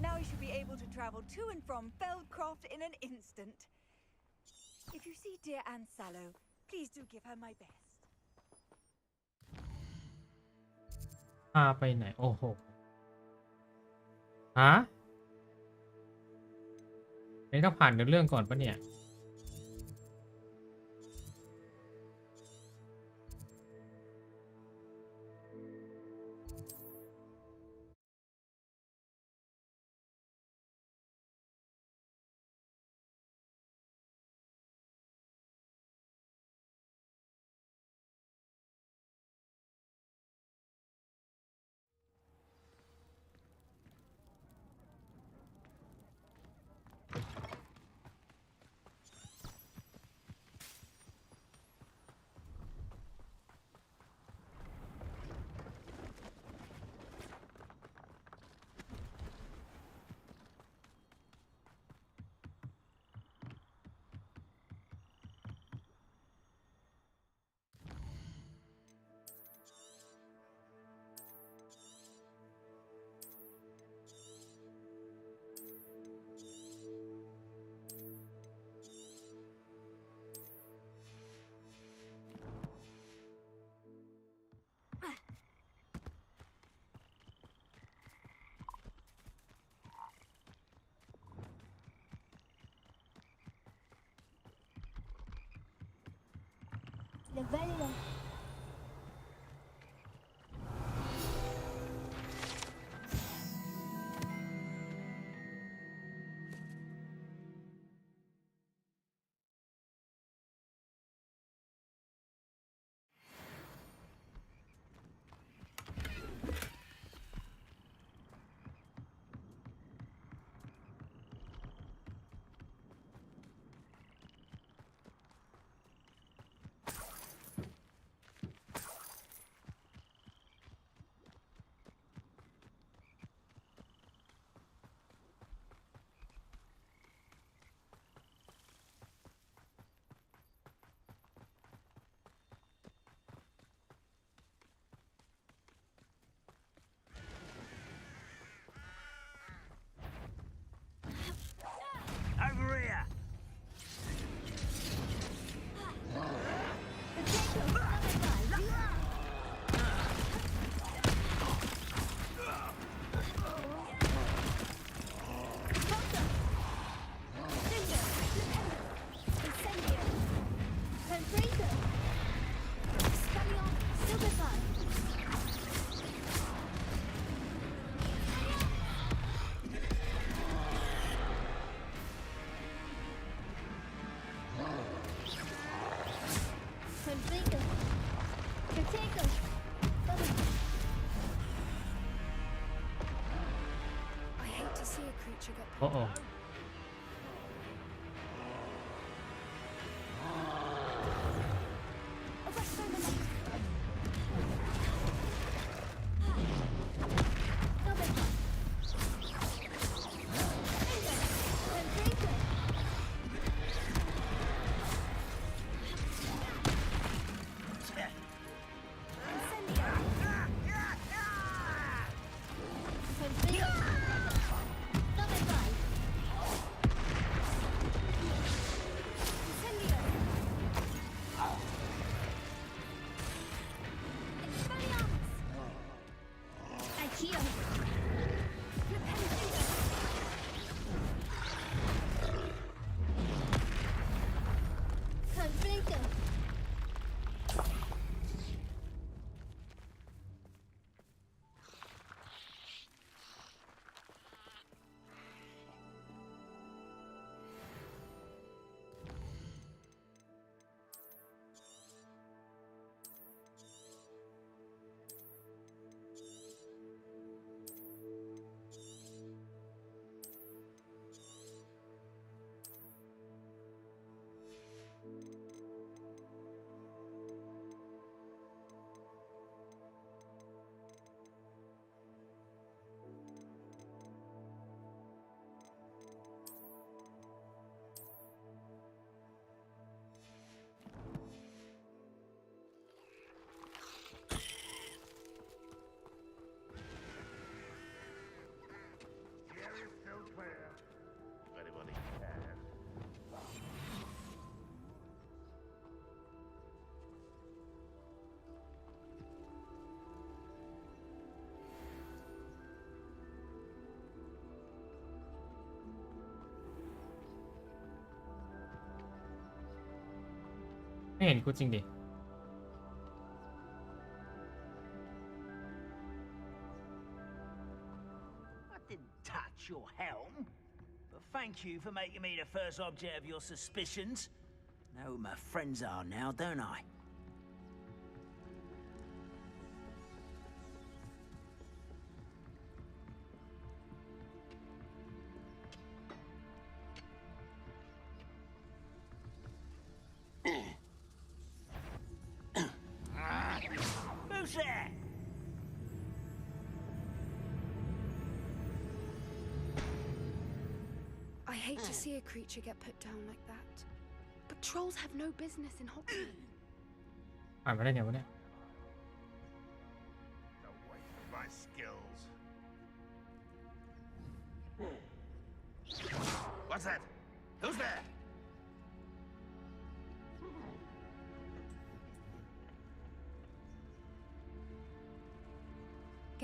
Speaker 17: Now you should be able to travel to and from Feldcroft in an instant. If you see dear Anne Sallow, please do give her my best.
Speaker 1: พาไปไหนโอ้โหฮะนี่ต้องผ่านเรื่องก่อนปะเนี่ย
Speaker 9: Level.
Speaker 3: see a creature get
Speaker 1: โอ้โอ้ ไม่เห็นกูจริงดิ
Speaker 16: I didn't touch your helm, but thank you for making me the first object of your suspicions. Know who my friends are now, don't I? Who's there?
Speaker 3: I hate to see a creature get put down like that. But trolls have no business in Hogwart.
Speaker 1: อ่านมาได้ไงวะเนี่ย
Speaker 15: Don't waste my skills. What's that? Who's there?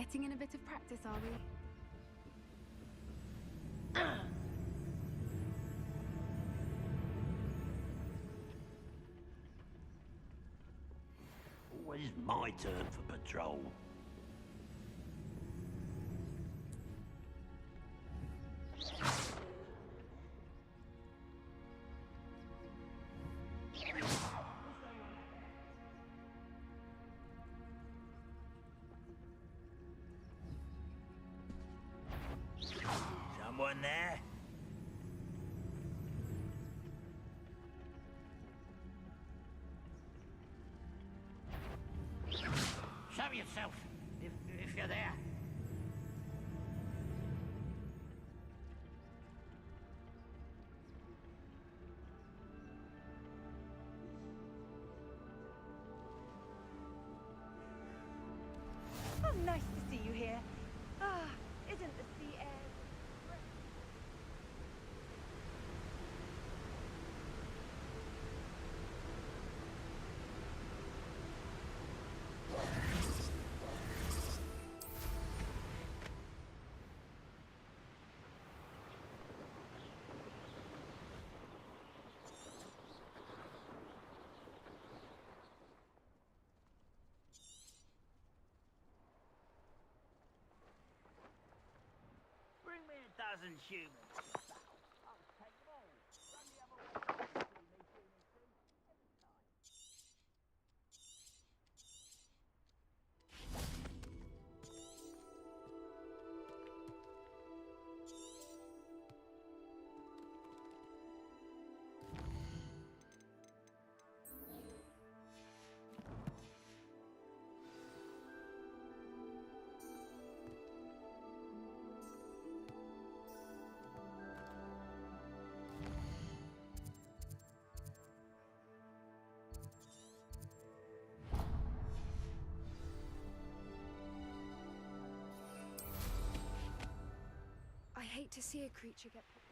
Speaker 3: Getting in a bit of practice, are we?
Speaker 16: Always my turn for patrol. Someone there? Show yourself, if you're there.
Speaker 17: Oh, nice to see you here. Ah, isn't the sea air...
Speaker 16: Bring me a dozen humans. I'll take them all. Run the other way. See me human too, every time.
Speaker 3: hate to see a creature get put.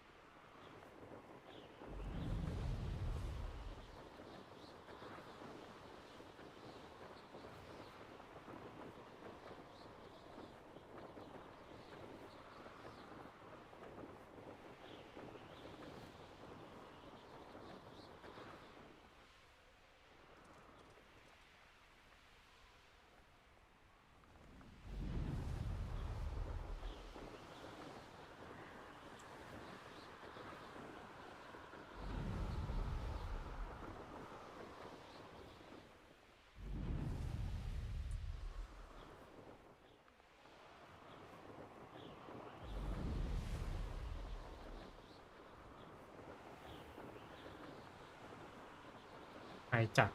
Speaker 1: ไปจัด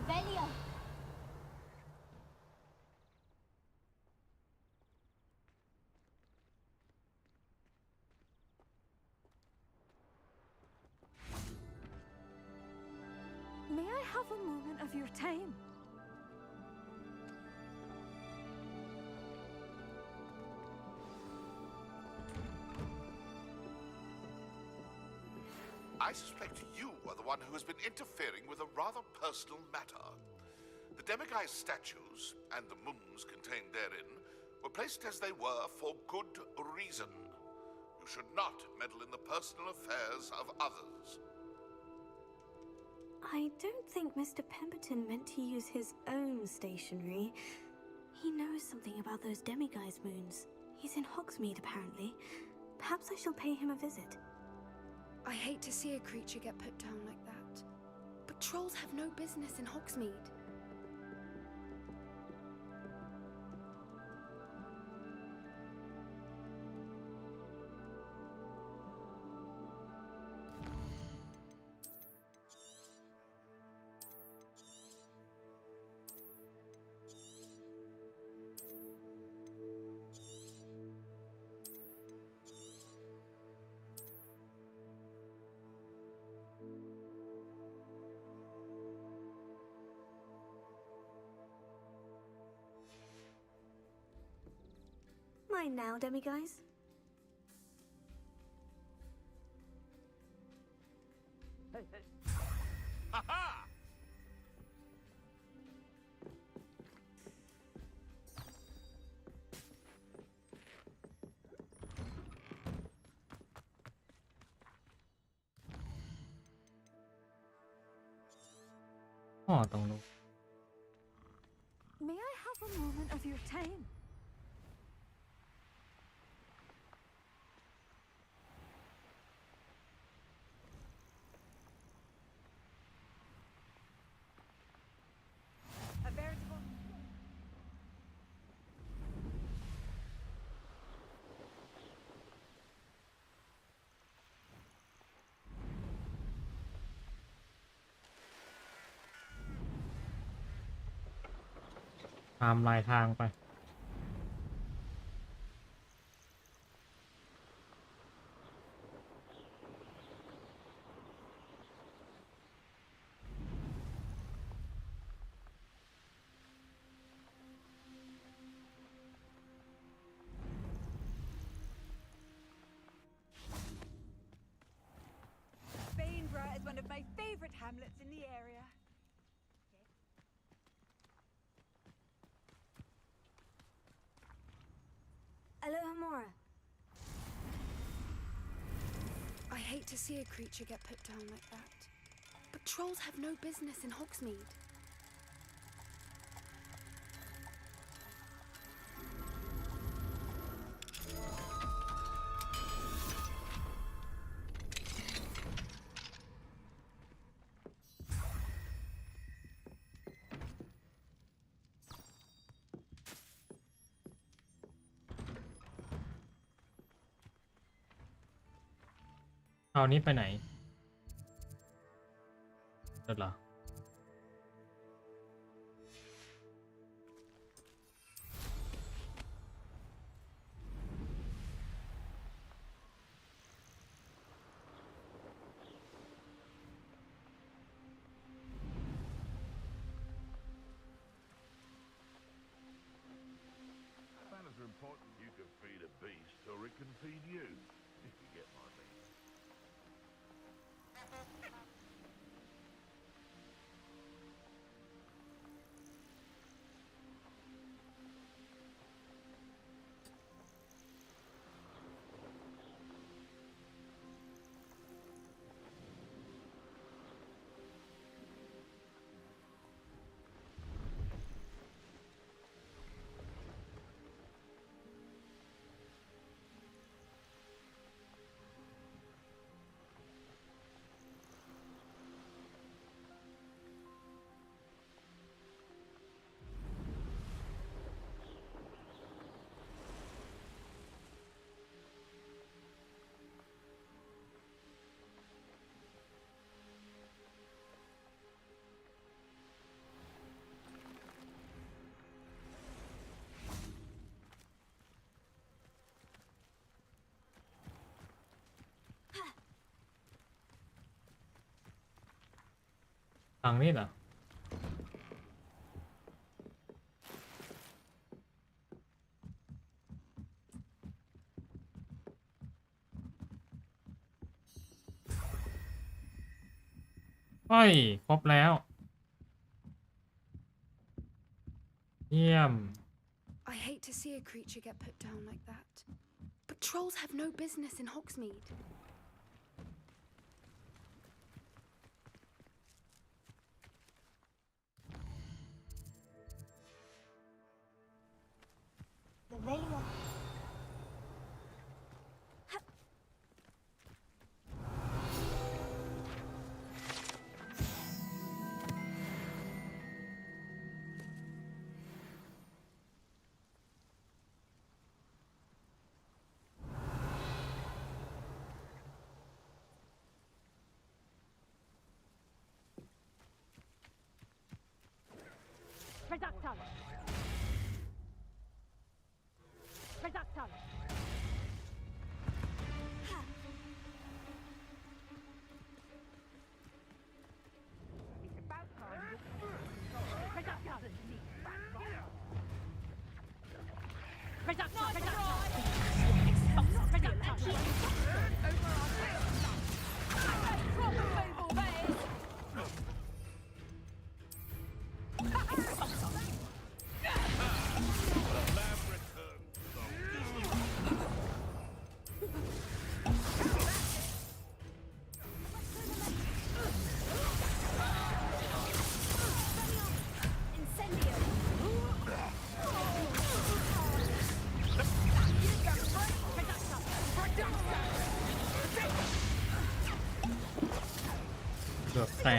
Speaker 9: Revelio.
Speaker 10: May I have a moment of your time?
Speaker 15: I suspect you are the one who has been interfering with a rather personal matter. The demiguise statues and the moons contained therein were placed as they were for good reason. You should not meddle in the personal affairs of others.
Speaker 6: I don't think Mr. Pemberton meant to use his own stationery. He knows something about those demiguise moons. He's in Hogsmeade, apparently. Perhaps I shall pay him a visit.
Speaker 3: I hate to see a creature get put down like that. But trolls have no business in Hogsmeade.
Speaker 6: Mine now, demiguise.
Speaker 15: Ha-ha!
Speaker 1: Oh, ตรงนู้น
Speaker 10: May I have a moment of your time?
Speaker 17: A veritable.
Speaker 1: ตามลายทางไป
Speaker 17: Bainborough is one of my favorite hamlets in the area.
Speaker 6: Aloha Mora.
Speaker 3: I hate to see a creature get put down like that. But trolls have no business in Hogsmeade.
Speaker 1: เอานี้ไปไหนเดี๋ยวเหรอ
Speaker 15: can feed you, if you get my meaning.
Speaker 1: ฝั่งนี้เหรอเฮ้ยครบแล้วเยี่ยม
Speaker 3: I hate to see a creature get put down like that. But trolls have no business in Hogsmeade.
Speaker 9: The Velia.
Speaker 10: Reductor. Reductor. It's about time. Reductor. Reductor.
Speaker 1: แต่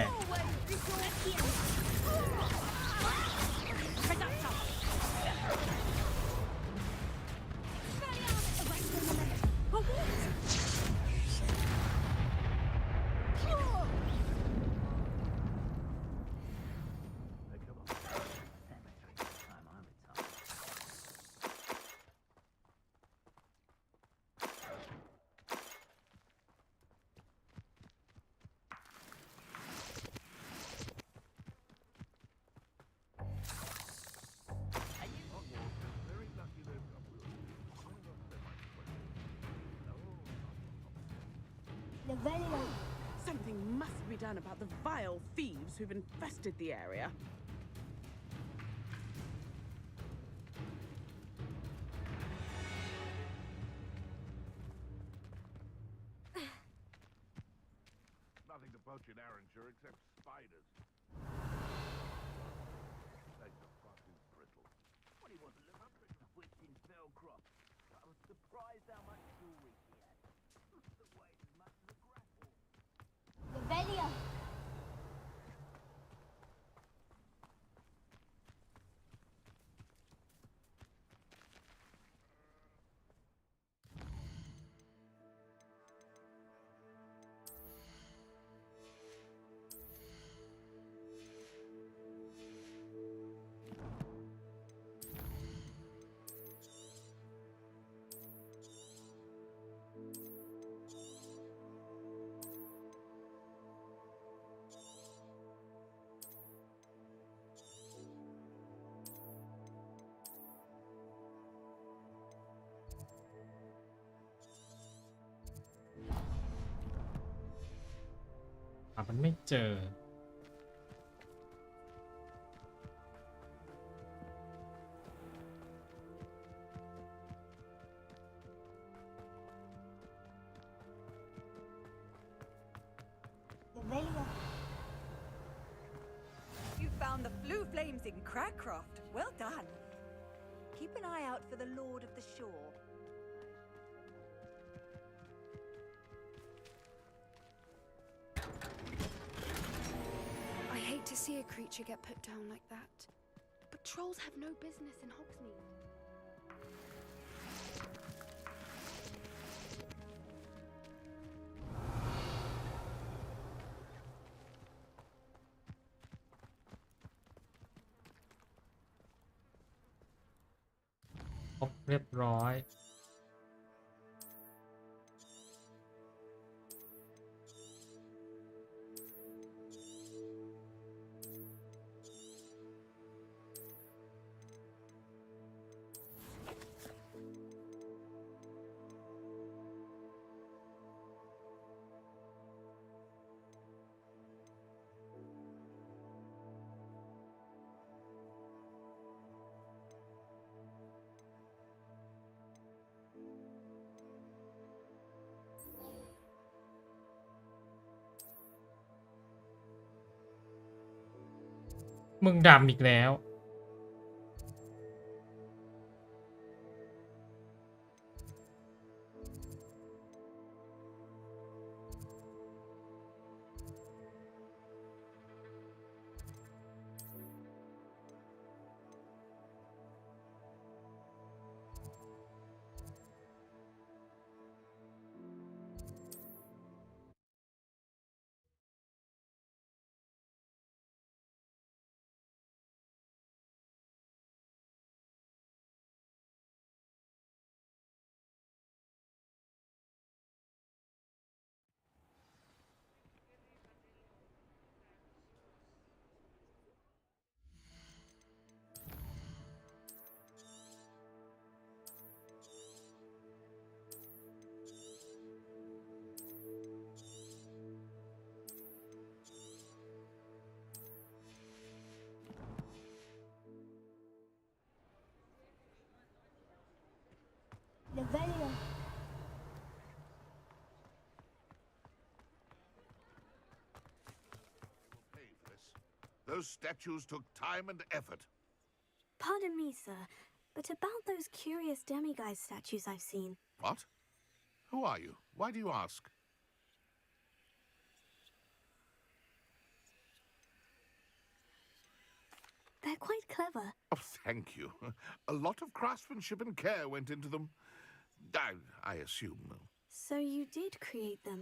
Speaker 10: Something must be done about the vile thieves who've infested the area.
Speaker 15: Nothing to poach in Arranshire except spiders. They are fucking brittle.
Speaker 16: Well, he wasn't the witch in Felcroft. I was surprised how much jewelry she had. The weight as much as a grapple.
Speaker 9: The Velia.
Speaker 1: มันไม่เจอ
Speaker 17: You found the blue flames in Crackraft. Well done. Keep an eye out for the Lord of the Shore.
Speaker 3: I hate to see a creature get put down like that. But trolls have no business in Hogsmeade.
Speaker 1: ครบเรียบร้อย มึงดำอีกแล้ว
Speaker 15: Those statues took time and effort.
Speaker 6: Pardon me, sir, but about those curious demiguise statues I've seen.
Speaker 15: What? Who are you? Why do you ask?
Speaker 6: They're quite clever.
Speaker 15: Oh, thank you. A lot of craftsmanship and care went into them. I assume.
Speaker 6: So you did create them?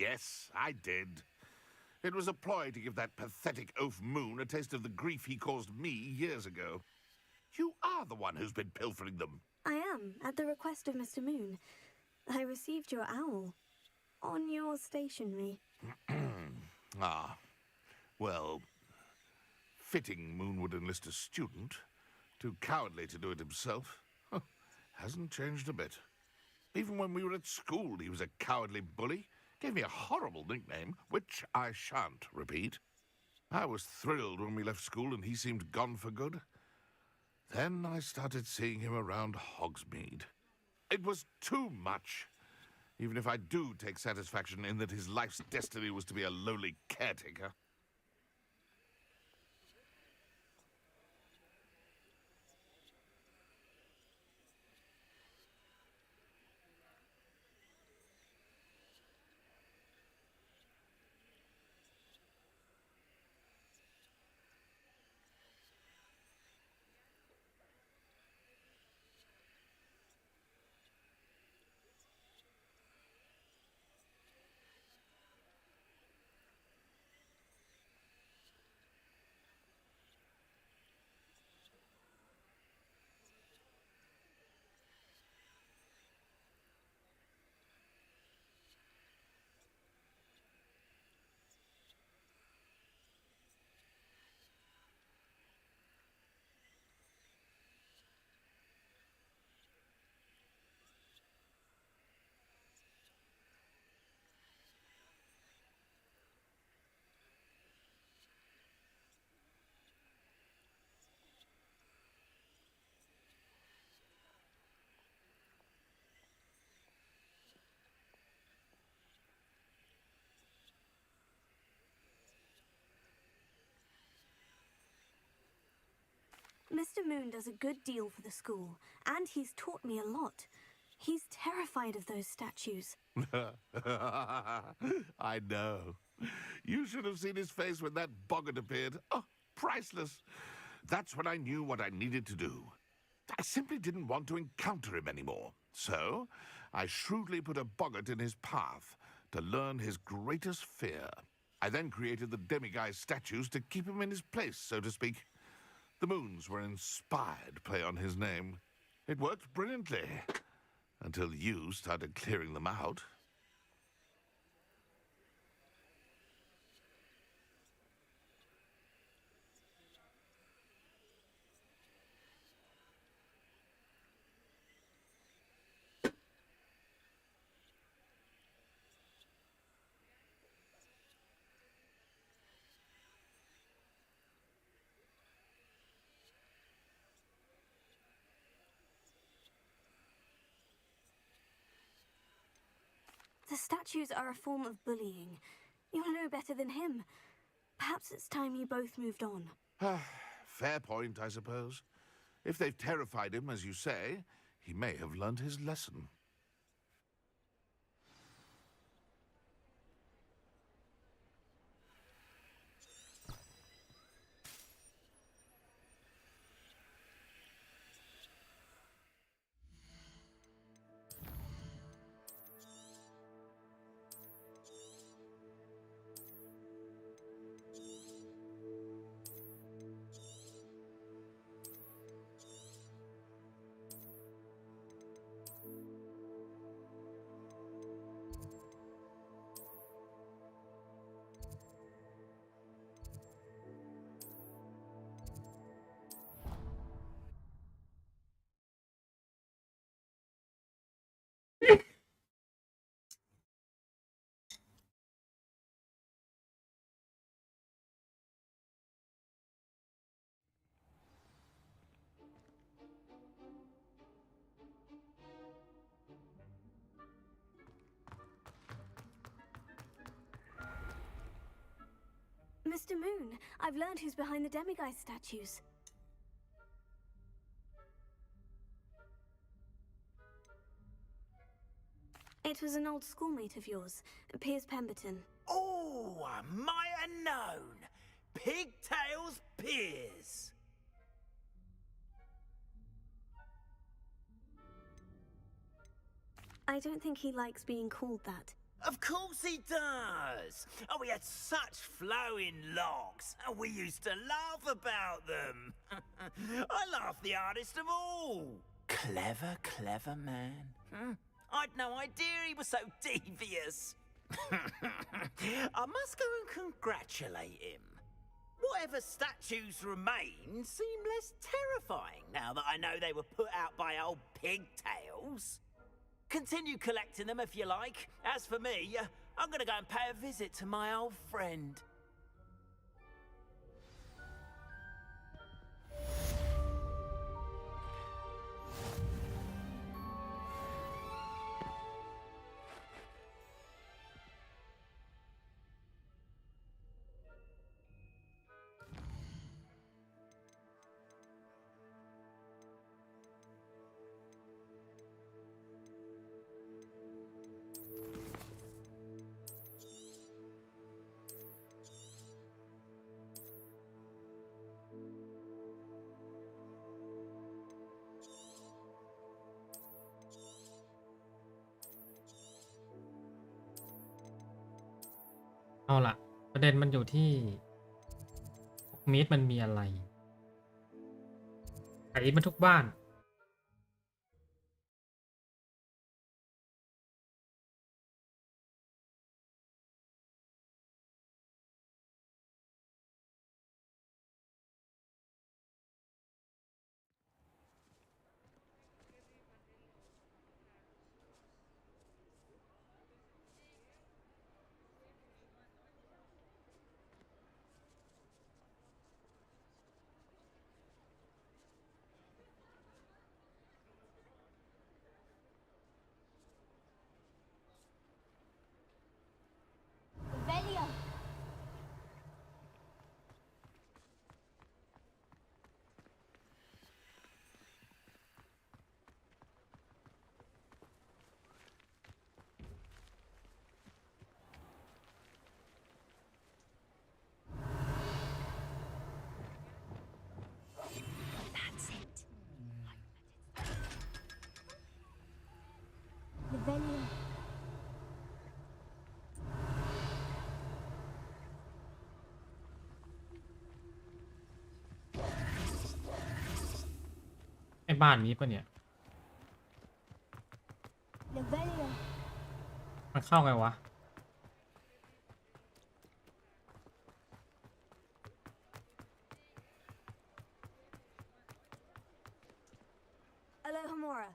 Speaker 15: Yes, I did. It was a ploy to give that pathetic oaf Moon a taste of the grief he caused me years ago. You are the one who's been pilfering them.
Speaker 6: I am, at the request of Mr. Moon. I received your owl on your stationery.
Speaker 15: Ah, well, fitting Moon would enlist a student. Too cowardly to do it himself. Hasn't changed a bit. Even when we were at school, he was a cowardly bully. Gave me a horrible nickname, which I shan't repeat. I was thrilled when we left school and he seemed gone for good. Then I started seeing him around Hogsmeade. It was too much. Even if I do take satisfaction in that his life's destiny was to be a lowly caretaker.
Speaker 6: Mr. Moon does a good deal for the school, and he's taught me a lot. He's terrified of those statues.
Speaker 15: I know. You should have seen his face when that boggart appeared. Oh, priceless. That's when I knew what I needed to do. I simply didn't want to encounter him anymore. So, I shrewdly put a boggart in his path to learn his greatest fear. I then created the demiguise statues to keep him in his place, so to speak. The moons were an inspired play on his name. It worked brilliantly, until you started clearing them out.
Speaker 6: The statues are a form of bullying. You'll know better than him. Perhaps it's time you both moved on.
Speaker 15: Fair point, I suppose. If they've terrified him, as you say, he may have learned his lesson.
Speaker 6: Mr. Moon, I've learned who's behind the demiguise statues. It was an old schoolmate of yours, Piers Pemberton.
Speaker 7: Oh, I might have known. Pigtails Piers.
Speaker 6: I don't think he likes being called that.
Speaker 7: Of course he does. Oh, we had such flowing locks, and we used to laugh about them. I laughed the hardest of all. Clever, clever man. I'd no idea he was so devious. I must go and congratulate him. Whatever statues remain seem less terrifying now that I know they were put out by old pigtails. Continue collecting them if you like. As for me, I'm gonna go and pay a visit to my old friend.
Speaker 1: เอาล่ะ ประเด็นมันอยู่ที่มีดมันมีอะไรไถมันทุกบ้าน
Speaker 6: Levelia.
Speaker 1: ไอ้บ้านนี้ปะเนี่ย
Speaker 6: Levelia.
Speaker 1: มันเข้าไงวะ
Speaker 6: Alohomora.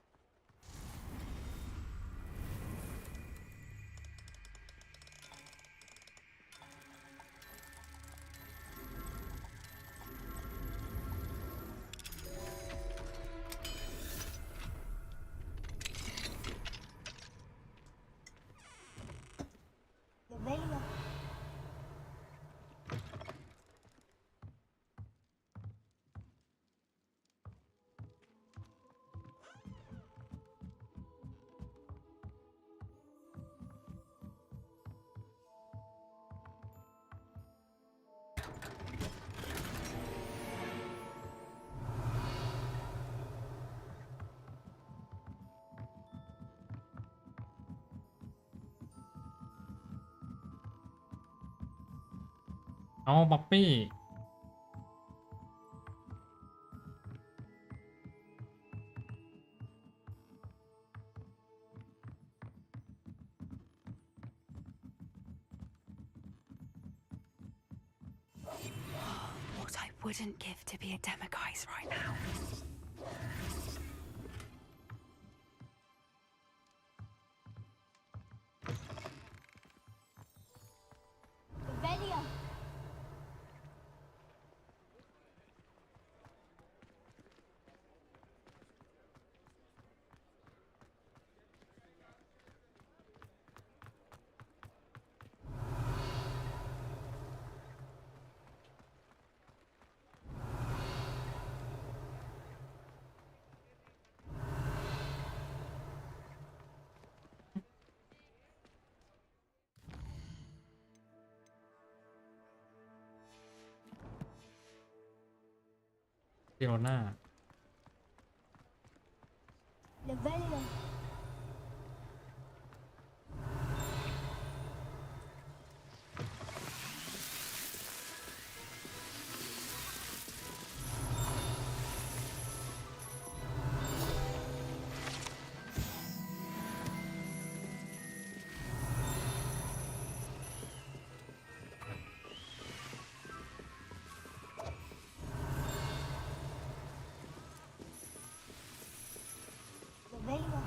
Speaker 6: Levelia.
Speaker 1: เอาบ๊อบบี้
Speaker 17: What I wouldn't give to be a demiguise right now.
Speaker 6: Levelia.
Speaker 1: เดโรน่า
Speaker 6: Levelia. Levelia.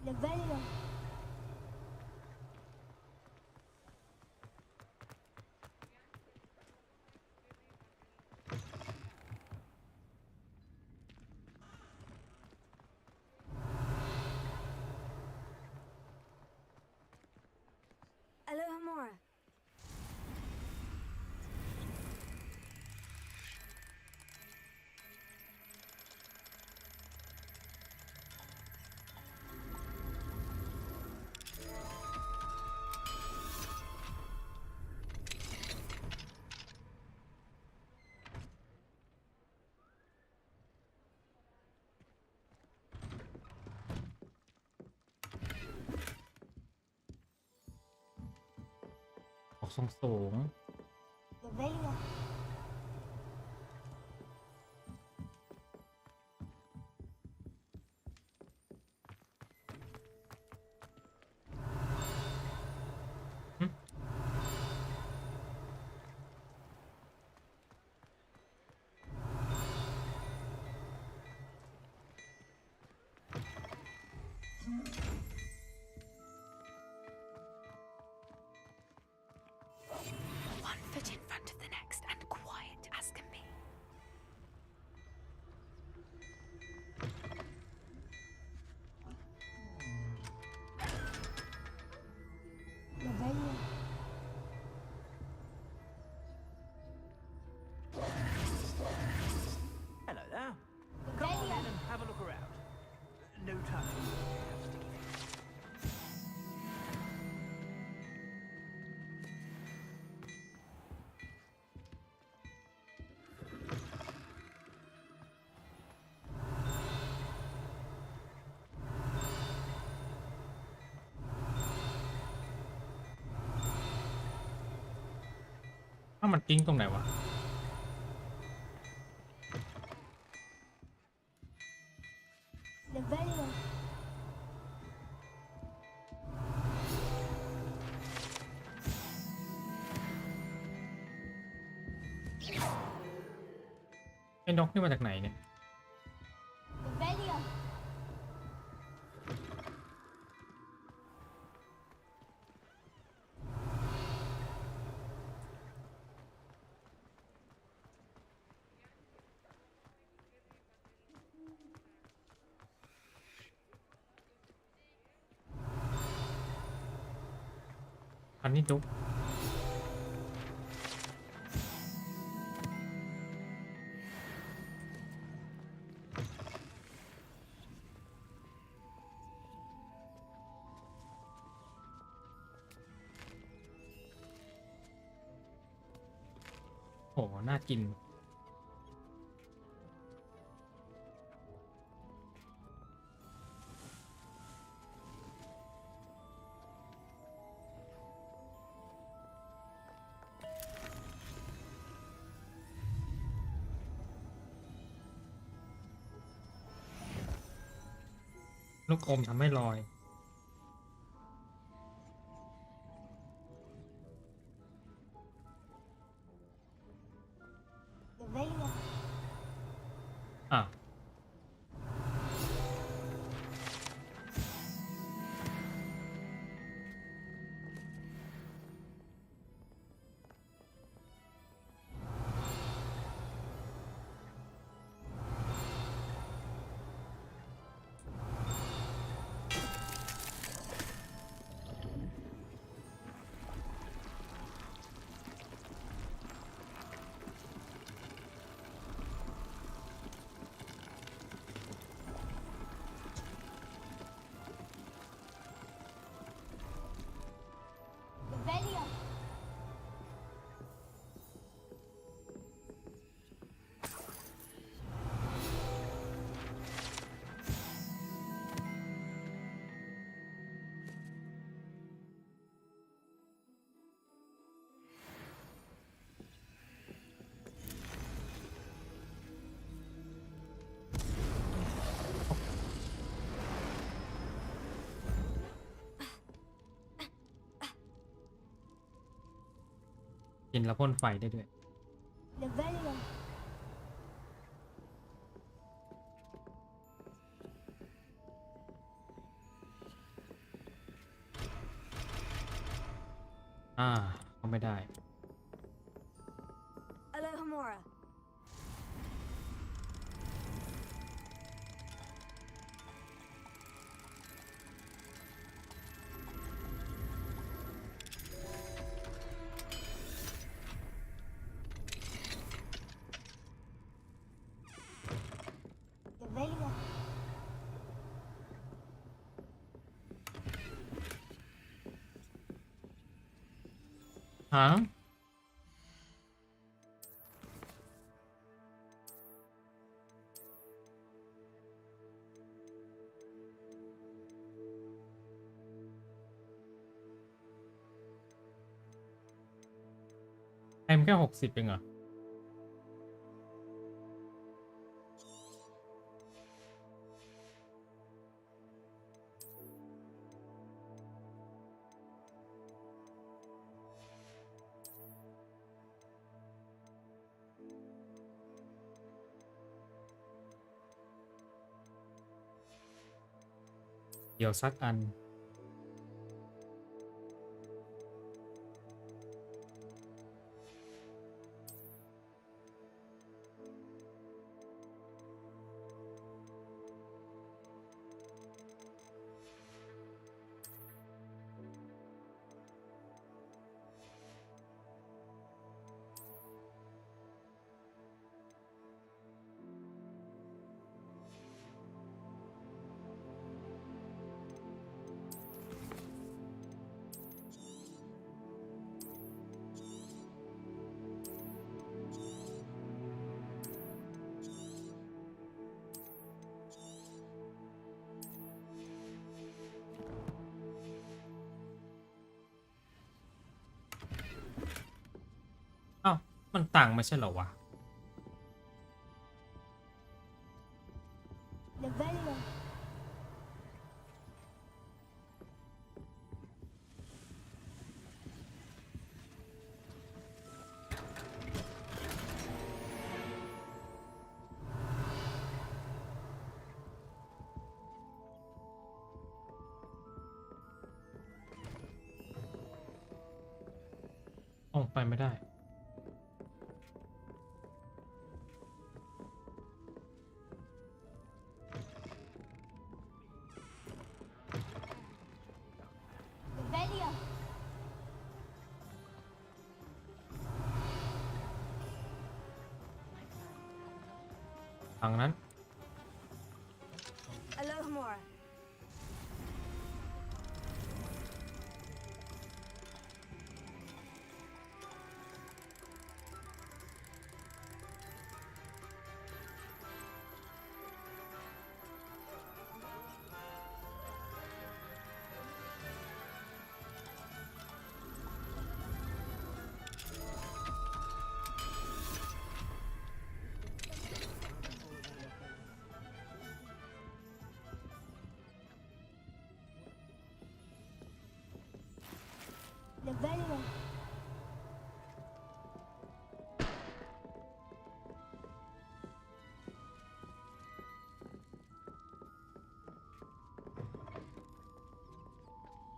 Speaker 6: Levelia. Alohomora.
Speaker 1: สูง
Speaker 6: Levelia.
Speaker 17: One foot in front of the next and
Speaker 1: ถ้ามันกิ้งตรงไหนวะ
Speaker 6: Levelio.
Speaker 1: ไอ้นกนี่มาจากไหนเนี่ย
Speaker 6: Levelio.
Speaker 1: อันนี้ดุ๊กโหน่ากิน ลูกอมทำให้ลอย
Speaker 6: Levelio.
Speaker 1: อ่ะ
Speaker 6: Levelio.
Speaker 1: กินแล้วพ่นไฟได้ด้วย
Speaker 6: Levelio.
Speaker 1: ก็ไม่ได้
Speaker 6: Alohomora. Levelio.
Speaker 1: ฮะ เอ็มแค่60เองเหรอ เดี๋ยวสักอัน
Speaker 6: Levelio.
Speaker 1: มันต่างไม่ใช่เหรอวะ
Speaker 6: Levelio.
Speaker 1: ออกไปไม่ได้
Speaker 6: Levelio.
Speaker 1: ทางนั้น
Speaker 6: Alohomora.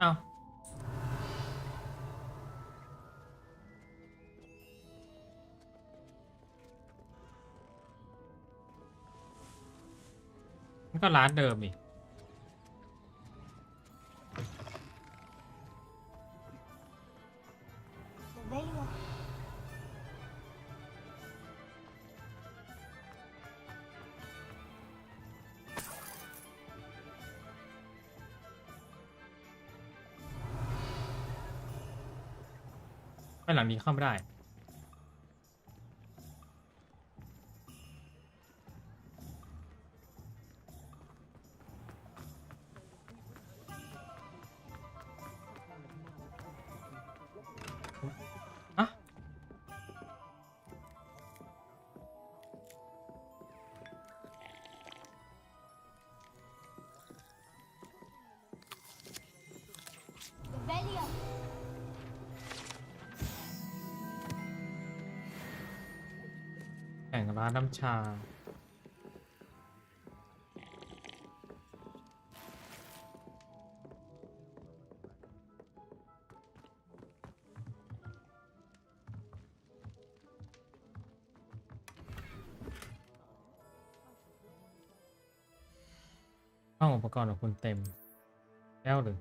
Speaker 1: เอามันก็ร้านเดิมอีก
Speaker 6: Levelio.
Speaker 1: ไปหลังนี้เข้าไม่ได้ อะ
Speaker 6: Levelio.
Speaker 1: แข่งร้านน้ำชา ห้องอุปกรณ์ของคุณเต็ม แล้วหรือ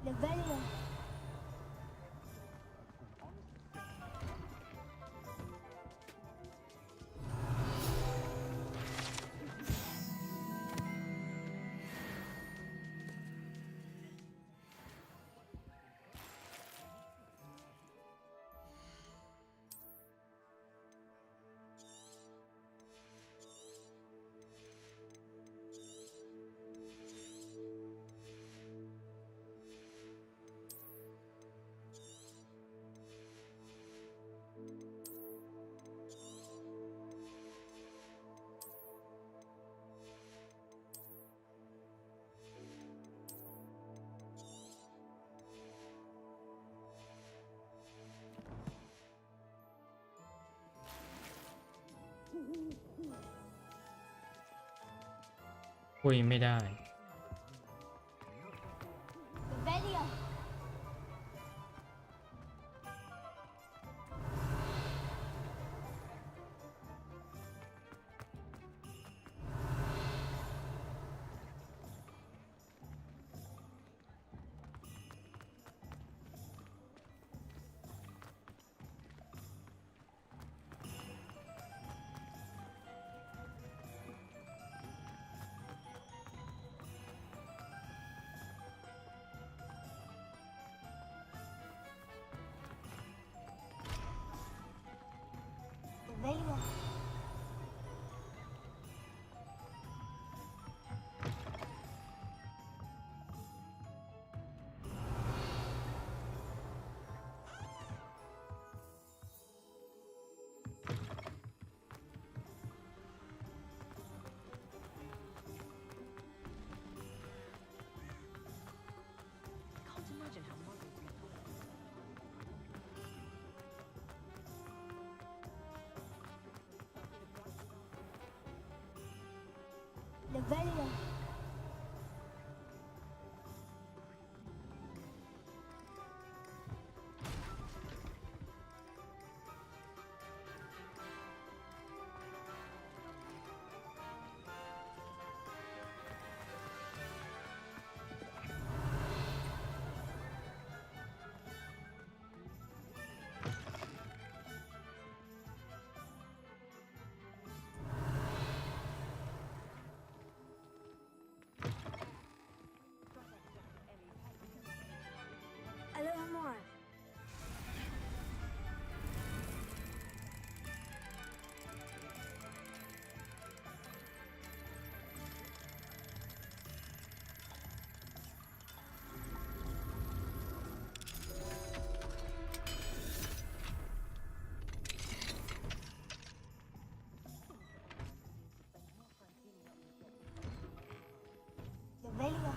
Speaker 6: Levelio.
Speaker 1: คุยไม่ได้
Speaker 6: Levelio.
Speaker 1: อ
Speaker 6: Levelia. Aloha Mora. Levelia.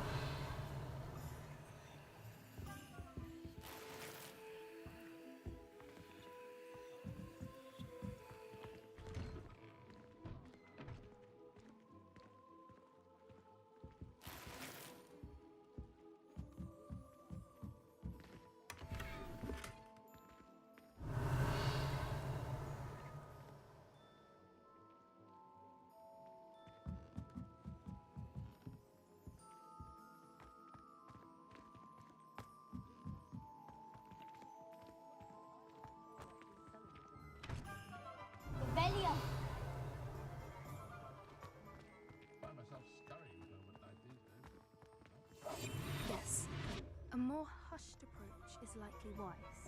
Speaker 6: Levelia.
Speaker 19: Find myself scurrying for what I did.
Speaker 3: Yes. A more hushed approach is likely wise.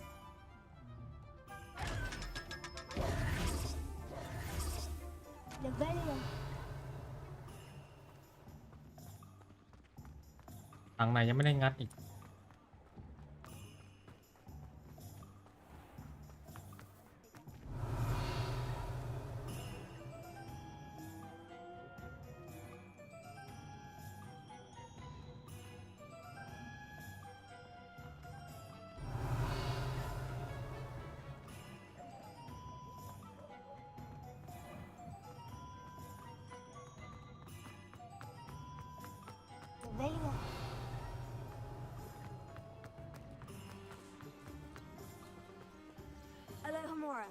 Speaker 6: Levelia.
Speaker 1: ทางไหนยังไม่ได้งัดอีก
Speaker 6: Levelia. Aloha Mora.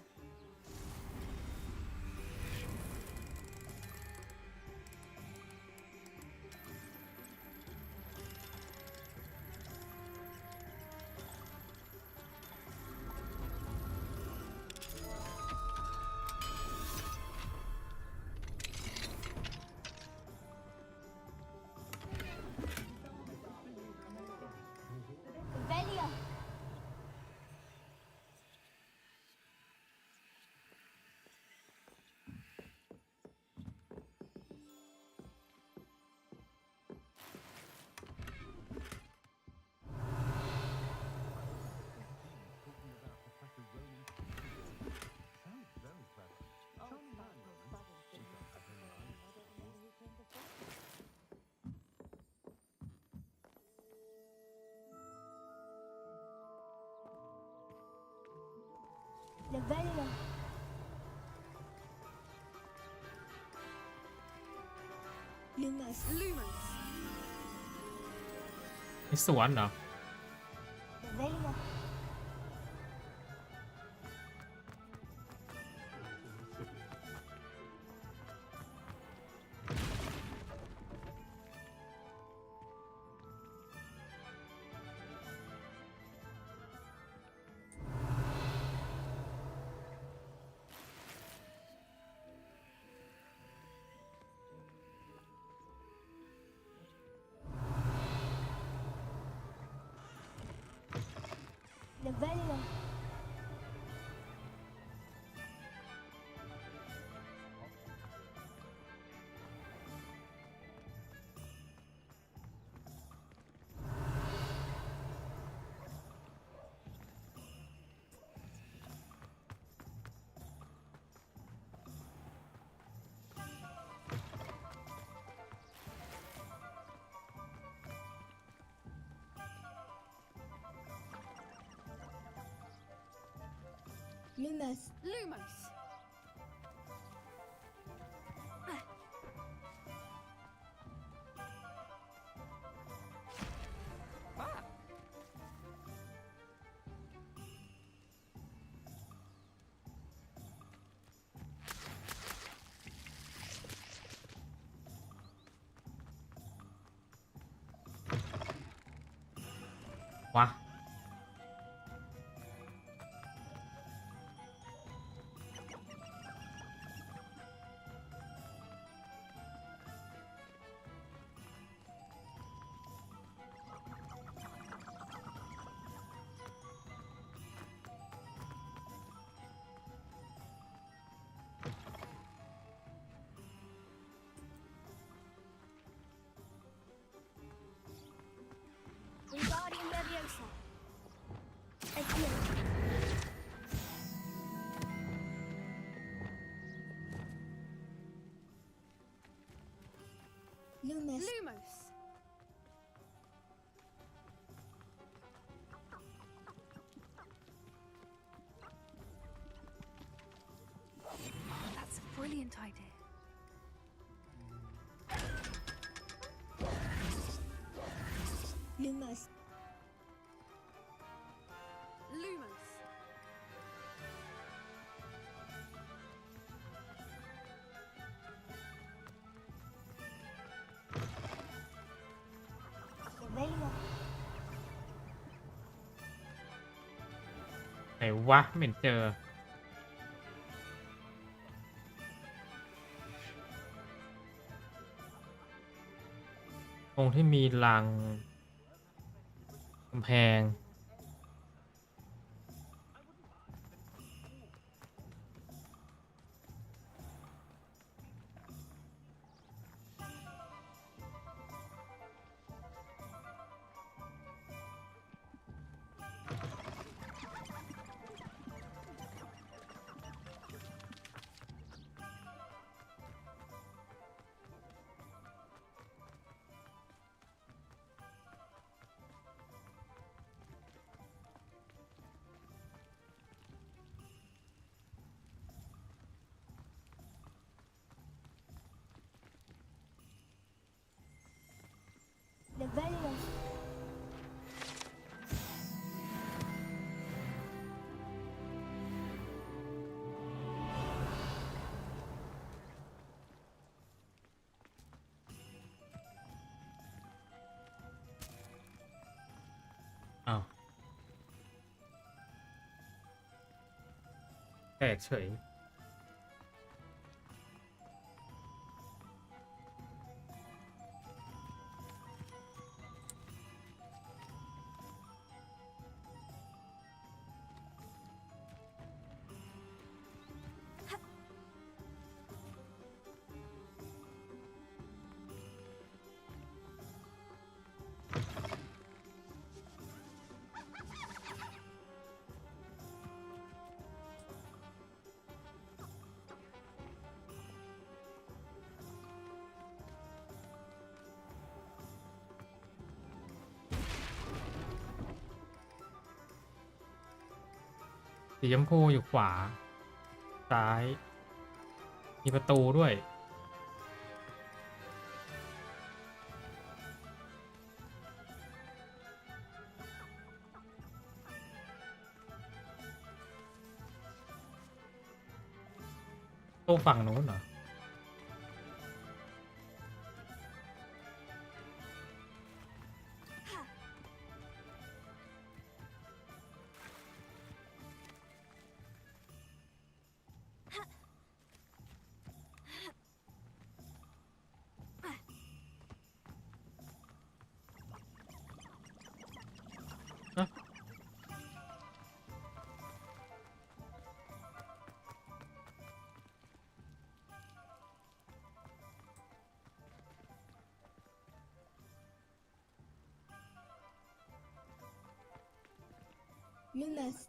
Speaker 6: Levelia.
Speaker 19: Sounds very clever. Charming man, Roman.
Speaker 6: Levelia. Lumos. Lumos.
Speaker 1: นี่สวนเหรอ
Speaker 6: Levelia. Levelia. Lumos.
Speaker 3: Lumos! Lumos. Lumos. That's a brilliant idea. Lumos. Lumos. Revelio.
Speaker 1: ไหนวะไม่เห็นเจอตรงที่มีรังกำแพง
Speaker 3: Revelio.
Speaker 1: อ้าวแตกเฉยสีชมพูอยู่ขวาซ้ายมีประตูด้วยตู้ฝั่งนู้นเหรอ
Speaker 3: Lumos.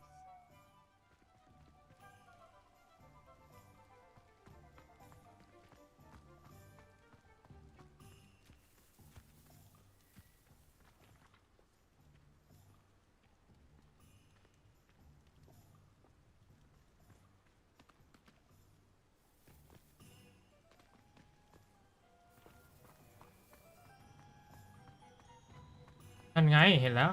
Speaker 1: นั่นไงเห็นแล้ว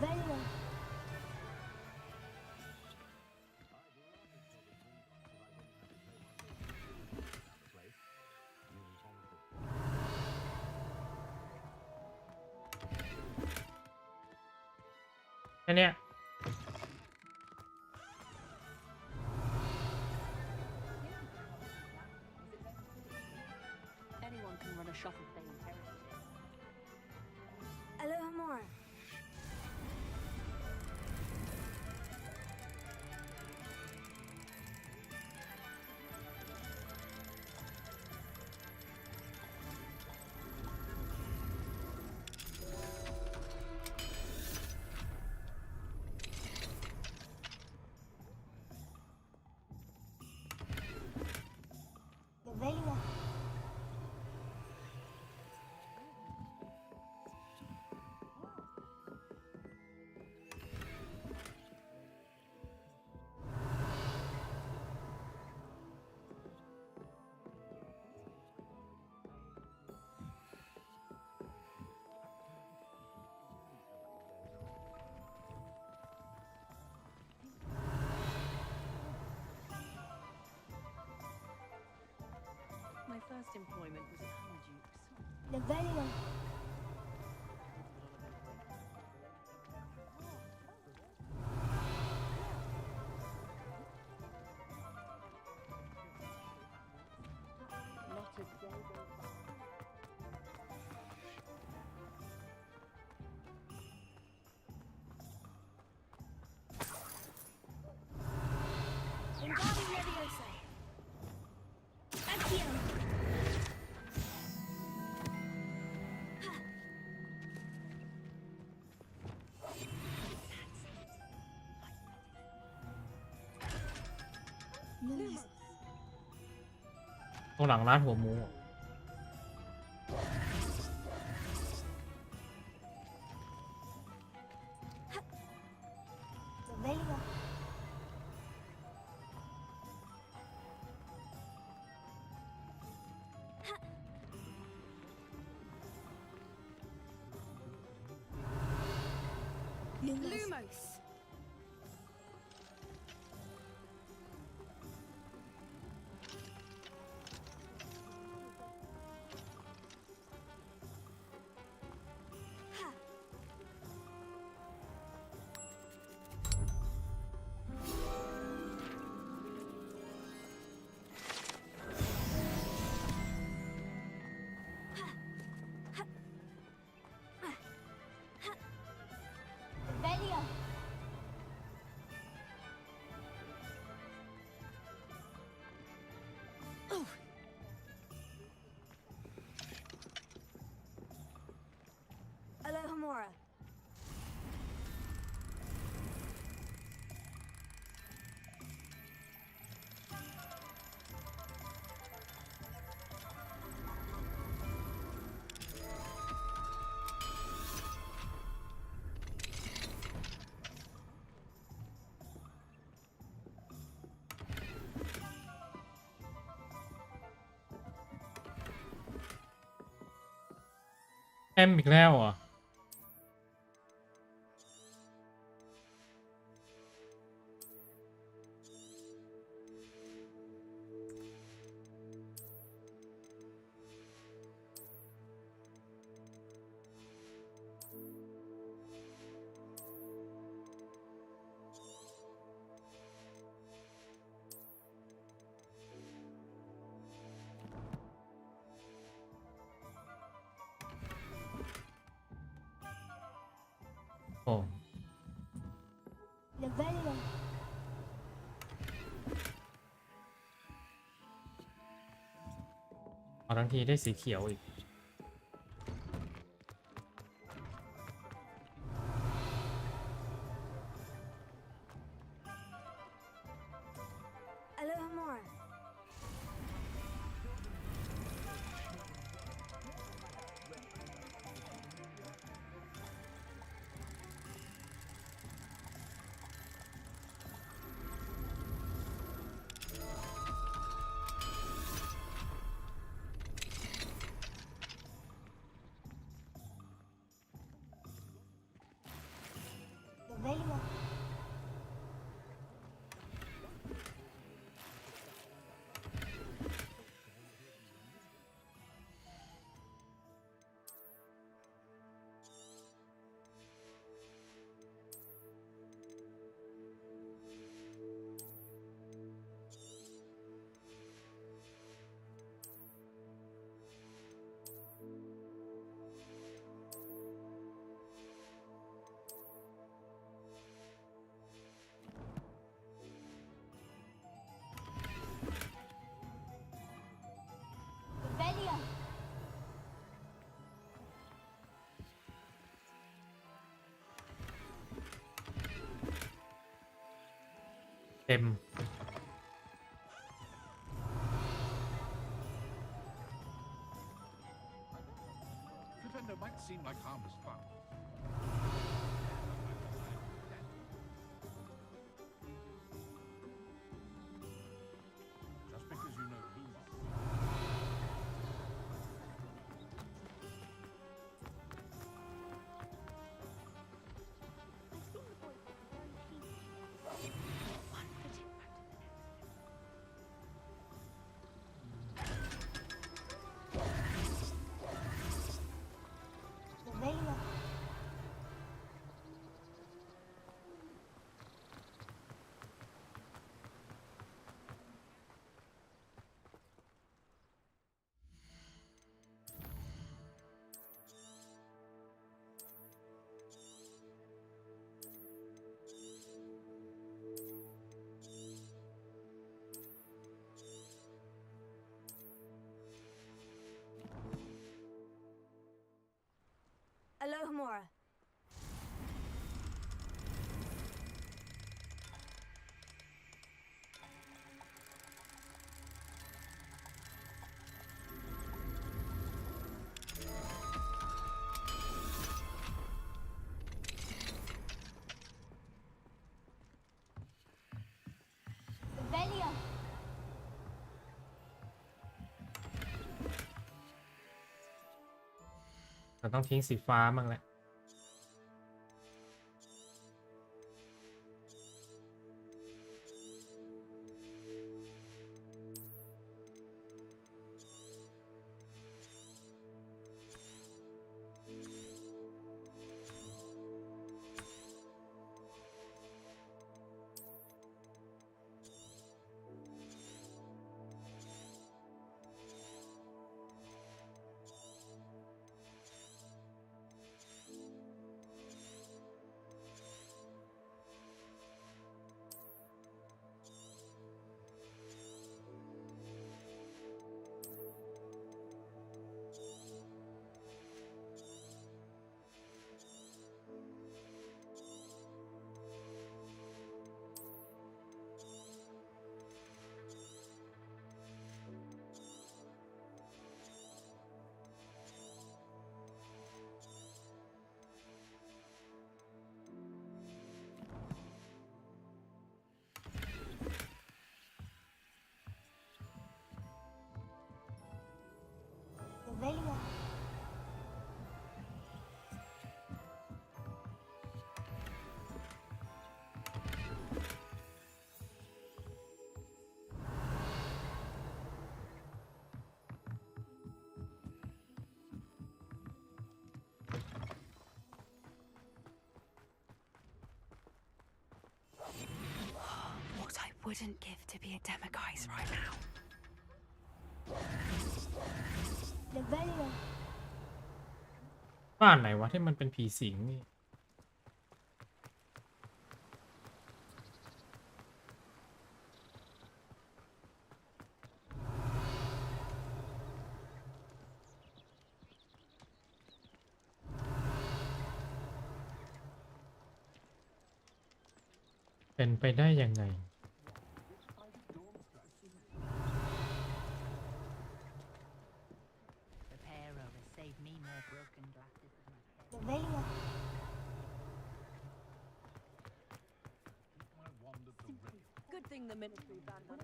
Speaker 1: แค่เนี้ย
Speaker 10: Anyone can run a shop if they inherit it.
Speaker 6: Alohomora. Revelia.
Speaker 10: My first employment was at Honeyduke's.
Speaker 6: Revelia.
Speaker 10: Not a day goes by.
Speaker 6: Wingardium Leviosa. Accio. Lumos.
Speaker 1: ตรงหลังร้านหัวหมู
Speaker 6: Revelia.
Speaker 3: Lumos.
Speaker 6: Revelia. Alohomora.
Speaker 1: แอมอีกแล้วเหรอ่ะ โอ้
Speaker 6: Revelia.
Speaker 1: เอาทั้งทีได้สีเขียวอีก
Speaker 6: Alohomora.
Speaker 1: เต็ม
Speaker 15: Flipendo might seem like harmless fun. Just because you know Luma.
Speaker 9: Lelia.
Speaker 6: 'Alohomora.
Speaker 9: Velia.
Speaker 1: เราต้องทิ้งสีฟ้าบ้างแหละ
Speaker 9: Velia.
Speaker 11: What I wouldn't give to be a demiguise right now.
Speaker 9: Velia.
Speaker 1: บ้านไหนวะที่มันเป็นผีสิงนี่ เป็นไปได้ยังไง
Speaker 5: Repairer has saved me more broken glasses than my head.
Speaker 9: Velia.
Speaker 10: Good thing the military band on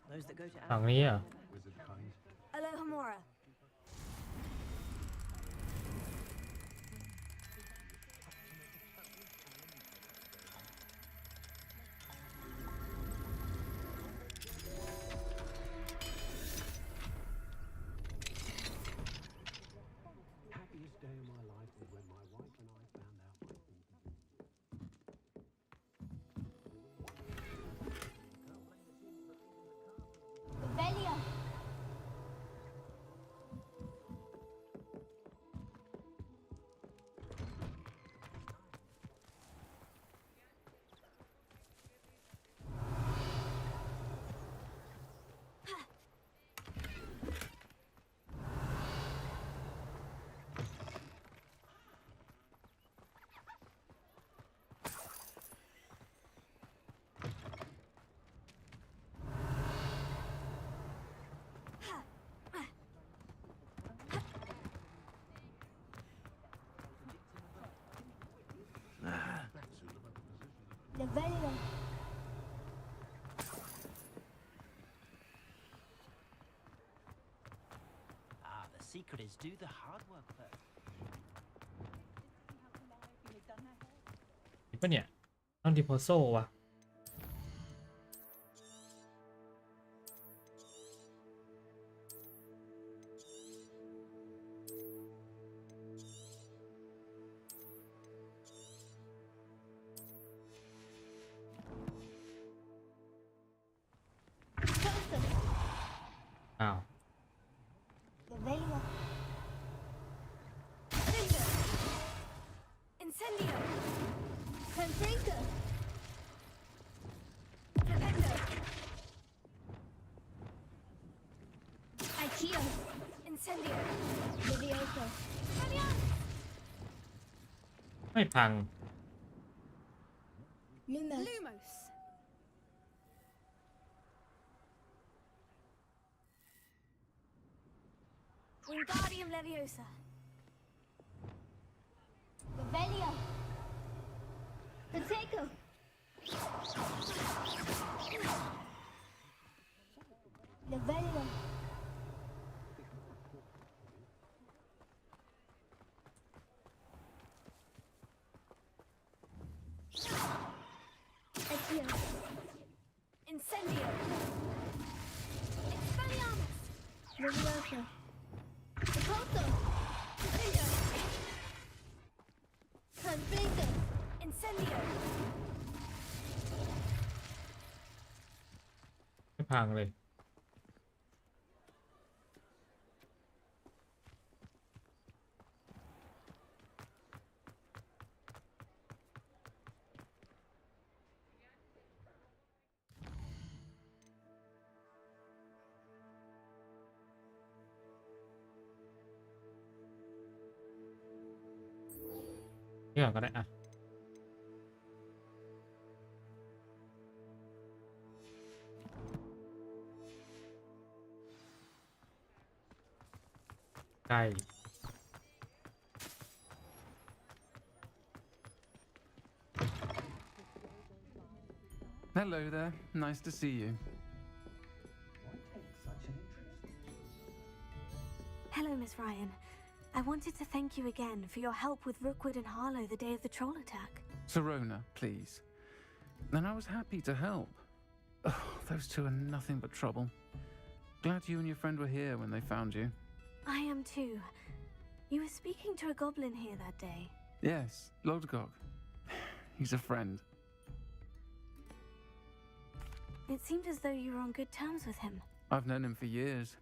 Speaker 10: those that go to
Speaker 1: ฝั่งนี้เหรอ
Speaker 6: Alohomora.
Speaker 8: Happiest day of my life was when my wife and I found out my
Speaker 9: Velia.
Speaker 16: Ah, the secret is do the hard work first.
Speaker 1: นี่ปะเนี่ยต้องดิโพโซวะอ้าว
Speaker 6: Incendio! Confringo! Flipendo! Aichio! Incendio! Levioso! Fabian!
Speaker 1: ไม่พัง
Speaker 3: Lumos. Lumos.
Speaker 6: Wingardium Leviosa!
Speaker 9: Revelio. Potato. Revelio.
Speaker 6: Accio! Incendio! Expelliarmus!
Speaker 9: Levioso. Potato.
Speaker 6: Incendio!
Speaker 9: Confringo.
Speaker 6: Incendio!
Speaker 1: ไม่พังเลยนี่ก่อนก็ได้อะใกล้
Speaker 18: Hello there. Nice to see you.
Speaker 6: Hello, Miss Ryan. I wanted to thank you again for your help with Rookwood and Harlow the day of the troll attack.
Speaker 18: Serona, please. And I was happy to help. Oh, those two are nothing but trouble. Glad you and your friend were here when they found you.
Speaker 6: I am too. You were speaking to a goblin here that day.
Speaker 18: Yes, Lodgok. He's a friend.
Speaker 6: It seemed as though you were on good terms with him.
Speaker 18: I've known him for years.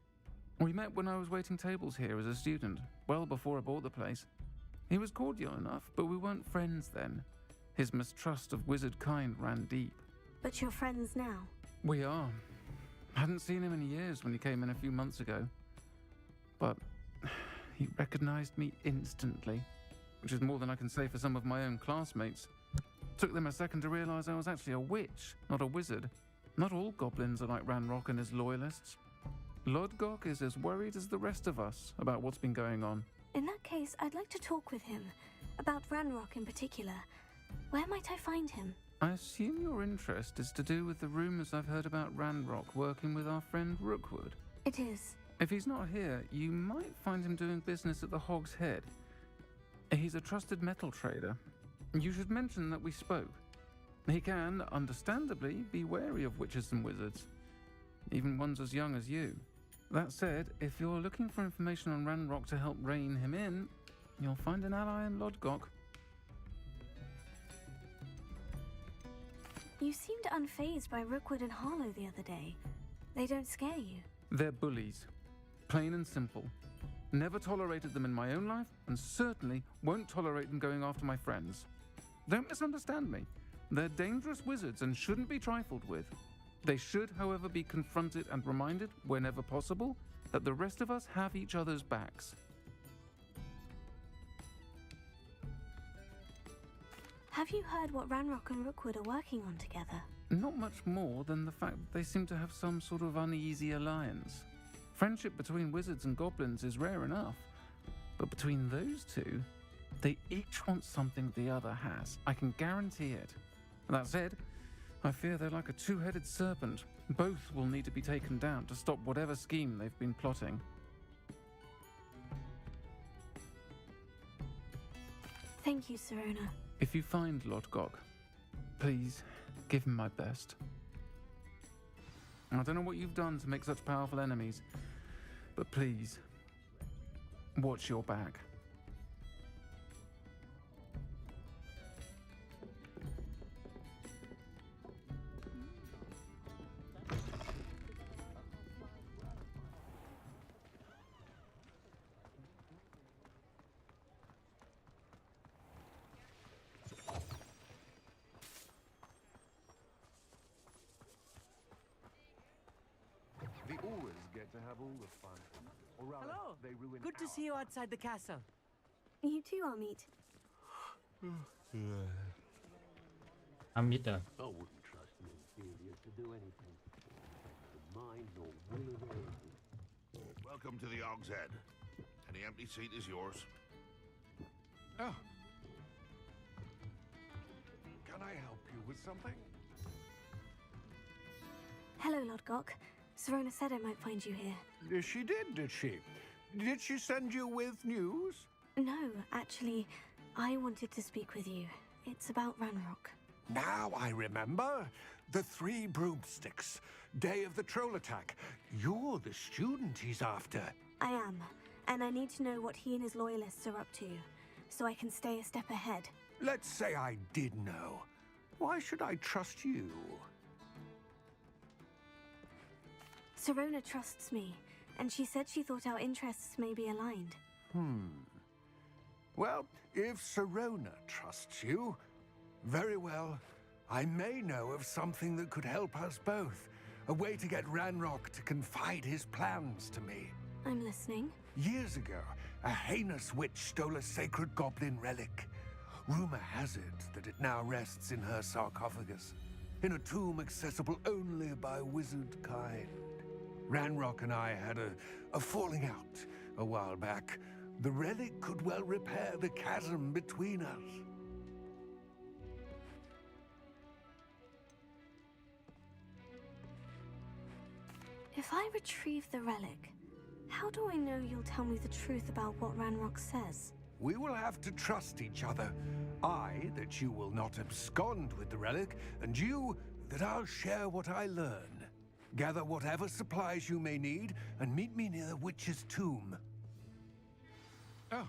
Speaker 18: We met when I was waiting tables here as a student, well before I bought the place. He was cordial enough, but we weren't friends then. His mistrust of wizard kind ran deep.
Speaker 6: But you're friends now.
Speaker 18: We are. Hadn't seen him in years when he came in a few months ago. But he recognized me instantly, which is more than I can say for some of my own classmates. Took them a second to realize I was actually a witch, not a wizard. Not all goblins are like Ranrock and his loyalists. Lodgok is as worried as the rest of us about what's been going on.
Speaker 6: In that case, I'd like to talk with him. About Ranrock in particular. Where might I find him?
Speaker 18: I assume your interest is to do with the rumors I've heard about Ranrock working with our friend Rookwood.
Speaker 6: It is.
Speaker 18: If he's not here, you might find him doing business at the Hog's Head. He's a trusted metal trader. You should mention that we spoke. He can, understandably, be wary of witches and wizards, even ones as young as you. That said, if you're looking for information on Ranrock to help rein him in, you'll find an ally in Lodgok.
Speaker 6: You seemed unfazed by Rookwood and Harlow the other day. They don't scare you.
Speaker 18: They're bullies. Plain and simple. Never tolerated them in my own life, and certainly won't tolerate them going after my friends. Don't misunderstand me. They're dangerous wizards and shouldn't be trifled with. They should, however, be confronted and reminded, whenever possible, that the rest of us have each other's backs.
Speaker 6: Have you heard what Ranrock and Rookwood are working on together?
Speaker 18: Not much more than the fact that they seem to have some sort of uneasy alliance. Friendship between wizards and goblins is rare enough, but between those two, they each want something the other has. I can guarantee it. That said, I fear they're like a two-headed serpent. Both will need to be taken down to stop whatever scheme they've been plotting.
Speaker 6: Thank you, Serona.
Speaker 18: If you find Lord Gok, please give him my best. I don't know what you've done to make such powerful enemies, but please, watch your back.
Speaker 8: They always get to have all the fun. Or rather,
Speaker 5: Hello.
Speaker 8: they ruin
Speaker 5: Good to see you outside the castle.
Speaker 6: You too, Amit.
Speaker 1: Amit เหรอ
Speaker 8: I wouldn't trust an inferior to do anything. Neither mind nor will of their own.
Speaker 15: Welcome to the Og's Head. Any empty seat is yours.
Speaker 8: Oh. Can I help you with something?
Speaker 6: Hello, Lord Gok. Serona said I might find you here.
Speaker 8: She did she? Did she send you with news?
Speaker 6: No, actually, I wanted to speak with you. It's about Ranrock.
Speaker 8: Now I remember. The 3 broomsticks. Day of the troll attack. You're the student he's after.
Speaker 6: I am, and I need to know what he and his loyalists are up to, so I can stay a step ahead.
Speaker 8: Let's say I did know. Why should I trust you?
Speaker 6: Serona trusts me, and she said she thought our interests may be aligned.
Speaker 8: Well, if Serona trusts you, very well. I may know of something that could help us both. A way to get Ranrock to confide his plans to me.
Speaker 6: I'm listening.
Speaker 8: Years ago, a heinous witch stole a sacred goblin relic. Rumor has it that it now rests in her sarcophagus, in a tomb accessible only by wizard kind. Ranrock and I had a falling out a while back. The relic could well repair the chasm between us.
Speaker 6: If I retrieve the relic, how do I know you'll tell me the truth about what Ranrock says?
Speaker 8: We will have to trust each other. I, that you will not abscond with the relic, and you, that I'll share what I learn. Gather whatever supplies you may need, and meet me near the witch's tomb. Oh.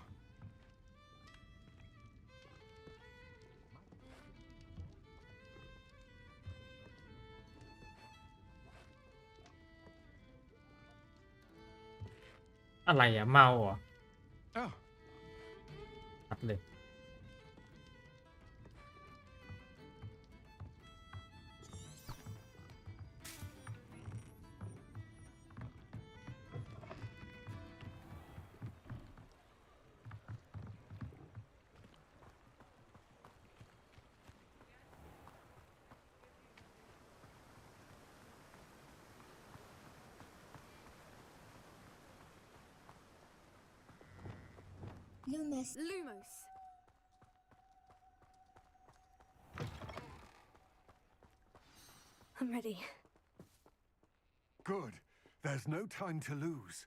Speaker 1: อะไรอ่ะเมาเหรอ
Speaker 8: Oh.
Speaker 1: ชัดเลย
Speaker 3: Lumos.
Speaker 6: I'm ready.
Speaker 8: Good. There's no time to lose.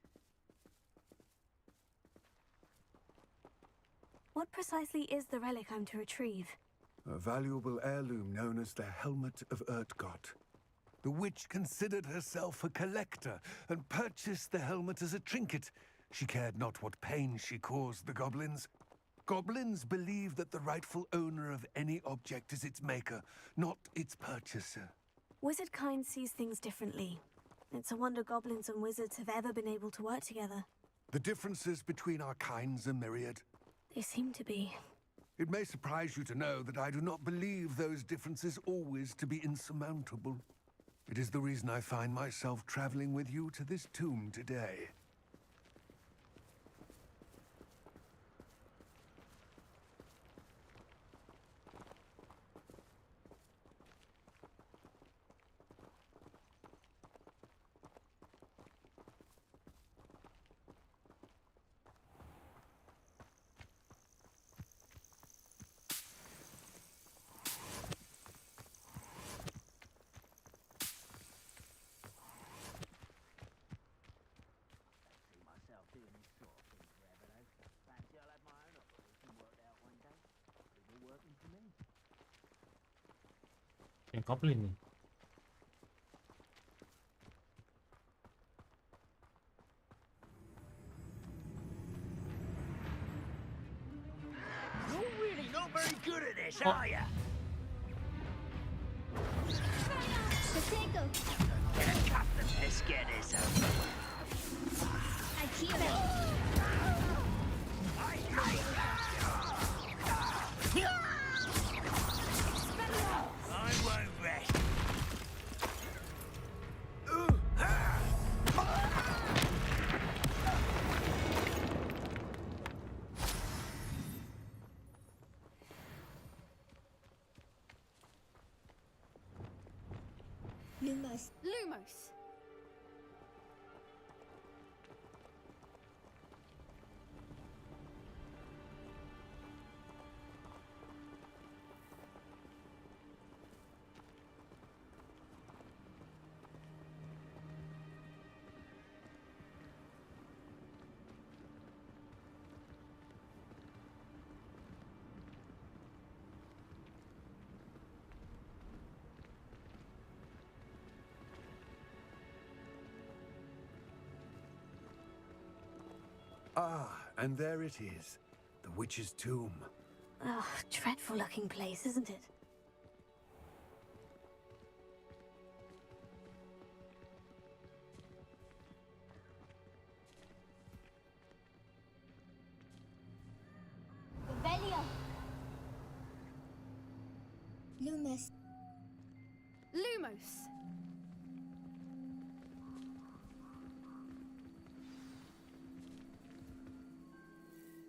Speaker 6: What precisely is the relic I'm to retrieve?
Speaker 8: A valuable heirloom known as the Helmet of Urtgott. The witch considered herself a collector and purchased the helmet as a trinket. She cared not what pain she caused the goblins. Goblins believe that the rightful owner of any object is its maker, not its purchaser.
Speaker 6: Wizard kind sees things differently. It's a wonder goblins and wizards have ever been able to work together.
Speaker 8: The differences between our kinds are myriad.
Speaker 6: They seem to be.
Speaker 8: It may surprise you to know that I do not believe those differences always to be insurmountable. It is the reason I find myself traveling with you to this tomb today.
Speaker 1: เป็นกอบลินนี่
Speaker 16: You're really not very good at this,
Speaker 1: Oh.
Speaker 16: are ya?
Speaker 9: Prosecco.
Speaker 16: Get accustomed. Let's get this over with.
Speaker 9: Akira.
Speaker 16: I won't rest.
Speaker 9: Lumos.
Speaker 3: Lumos.
Speaker 8: Ah, and there it is. The witch's tomb.
Speaker 6: Oh, dreadful looking place, isn't it?
Speaker 9: Revelio. Lumos.
Speaker 3: Lumos.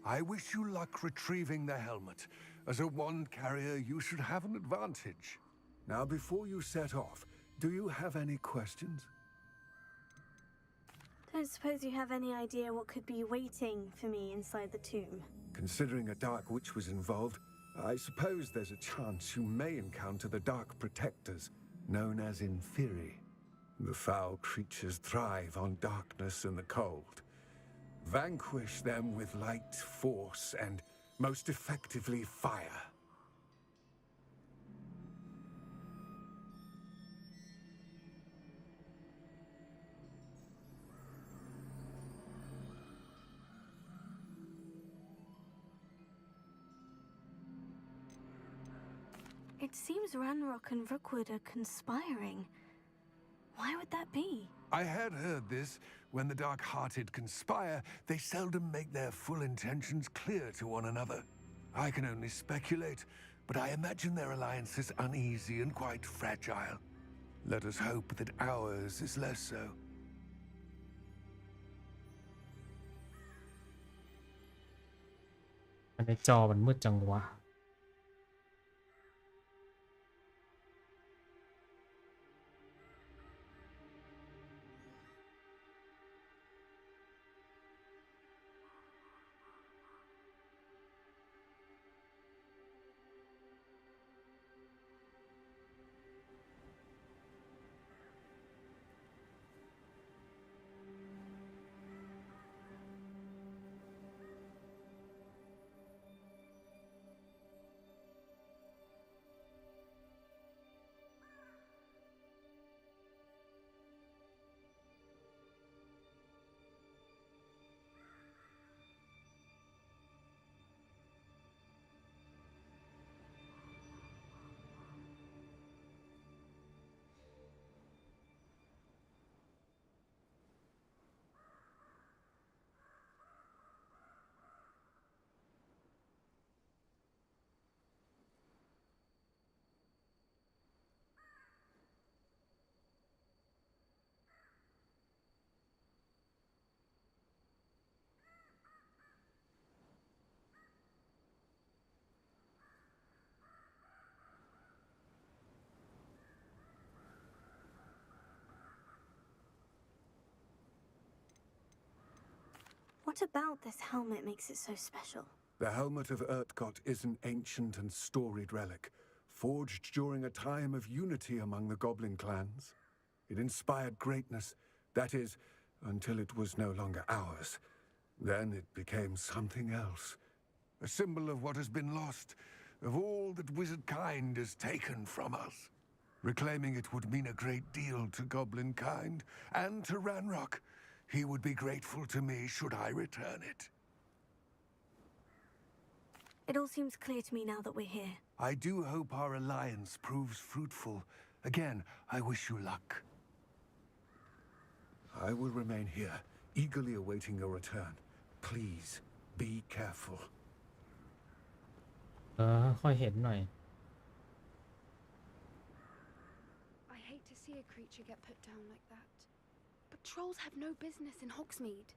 Speaker 8: I wish you luck retrieving the helmet. As a wand carrier, you should have an advantage. Now, before you set off, do you have any questions?
Speaker 6: Don't suppose you have any idea what could be waiting for me inside the tomb?
Speaker 8: Considering a Dark Witch was involved, I suppose there's a chance you may encounter the Dark Protectors, known as Inferi. The foul creatures thrive on darkness and the cold. Vanquish them with light, force, and most effectively fire.
Speaker 6: It seems Ranrock and Rookwood are conspiring. Why would that be?
Speaker 8: I had heard this. When the dark-hearted conspire, they seldom make their full intentions clear to one another. I can only speculate, but I imagine their alliance is uneasy and quite fragile. Let us hope that ours is less so.
Speaker 1: ในจอมันมืดจังวะ
Speaker 6: What about this helmet makes it so special?
Speaker 8: The helmet of Urtkot is an ancient and storied relic, forged during a time of unity among the goblin clans. It inspired greatness, that is, until it was no longer ours. Then it became something else. A symbol of what has been lost, of all that wizard kind has taken from us. Reclaiming it would mean a great deal to goblin kind, and to Ranrock. He would be grateful to me should I return it.
Speaker 6: It all seems clear to me now that we're here.
Speaker 8: I do hope our alliance proves fruitful. Again, I wish you luck. I will remain here, eagerly awaiting your return. Please, be careful.
Speaker 1: ค่อยเห็นหน่อย
Speaker 3: I hate to see a creature get put down like that. But trolls have no business in Hogsmeade.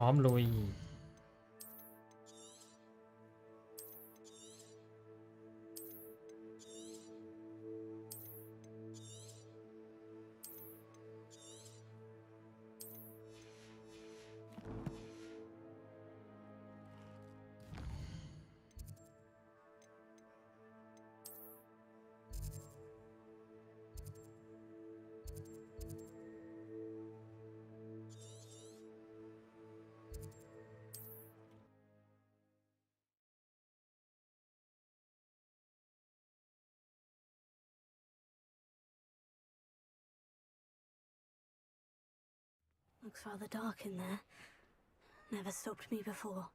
Speaker 1: ร้อมลุย
Speaker 6: Looks rather dark in there. Never stopped me before.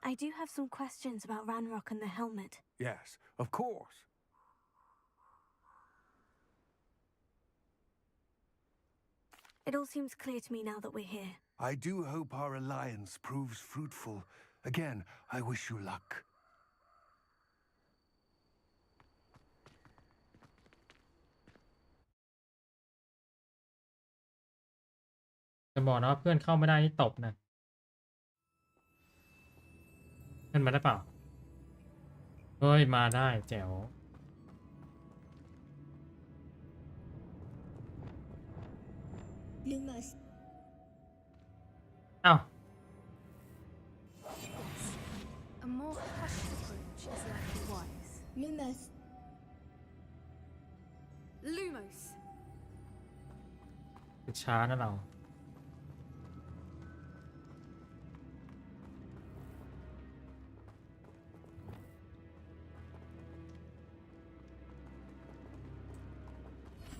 Speaker 6: I do have some questions about Ranrock and the helmet.
Speaker 8: Yes, of course.
Speaker 6: It all seems clear to me now that we're here.
Speaker 8: I do hope our alliance proves fruitful. Again, I wish you luck.
Speaker 1: จะบอกนะว่าเพื่อนเข้าไม่ได้นี่ตบนะเพื่อนมาได้เปล่าเฮ้ยมาได้แจ๋ว
Speaker 3: Lumos.
Speaker 1: อ้าว
Speaker 3: A more hushed approach is likely wise. Lumos. Lumos.
Speaker 1: ช้านะเรา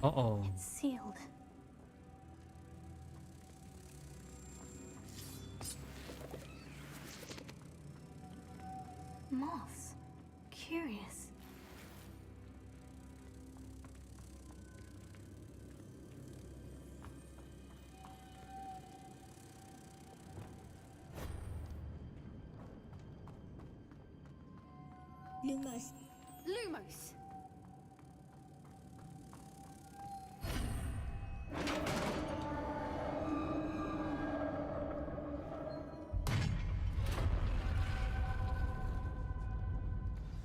Speaker 1: โอ้โอ้
Speaker 6: It's sealed. Moths. Curious.
Speaker 3: Lumos. Lumos.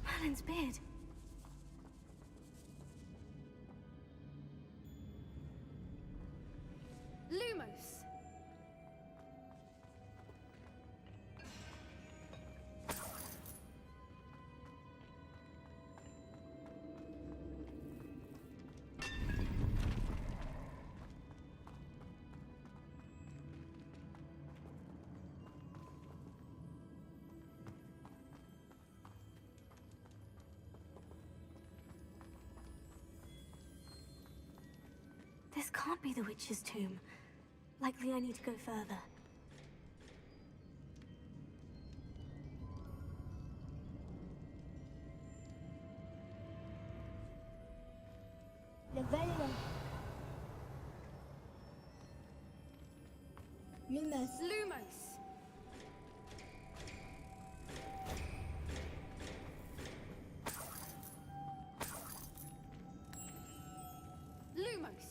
Speaker 6: Merlin's beard.
Speaker 3: Lumos.
Speaker 6: This can't be the witch's tomb. Likely I need to go further.
Speaker 3: Levello. Lumos. Lumos. Lumos.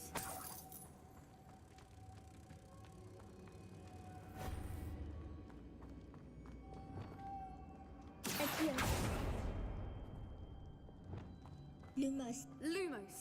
Speaker 3: Lumos. Lumos.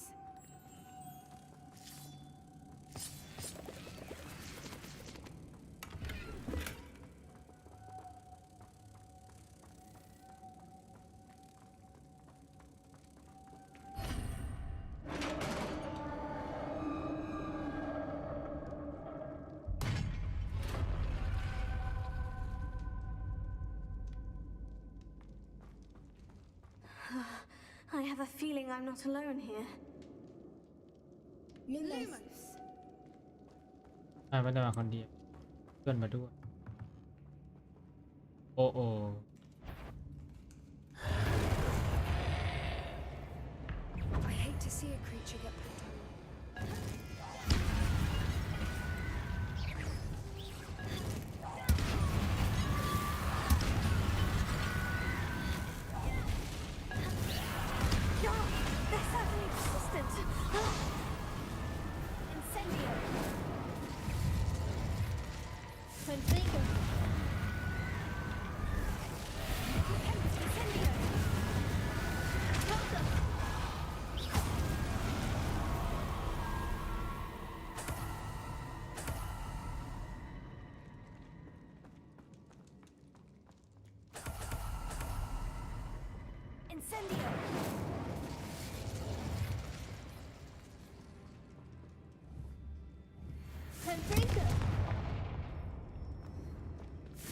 Speaker 6: I have a feeling I'm not alone here.
Speaker 3: Lumos.
Speaker 1: ไม่ได้มาคนเดียวเพื่อนมาด้วย โอ้โอ้
Speaker 3: I hate to see a creature get put down.
Speaker 6: They're certainly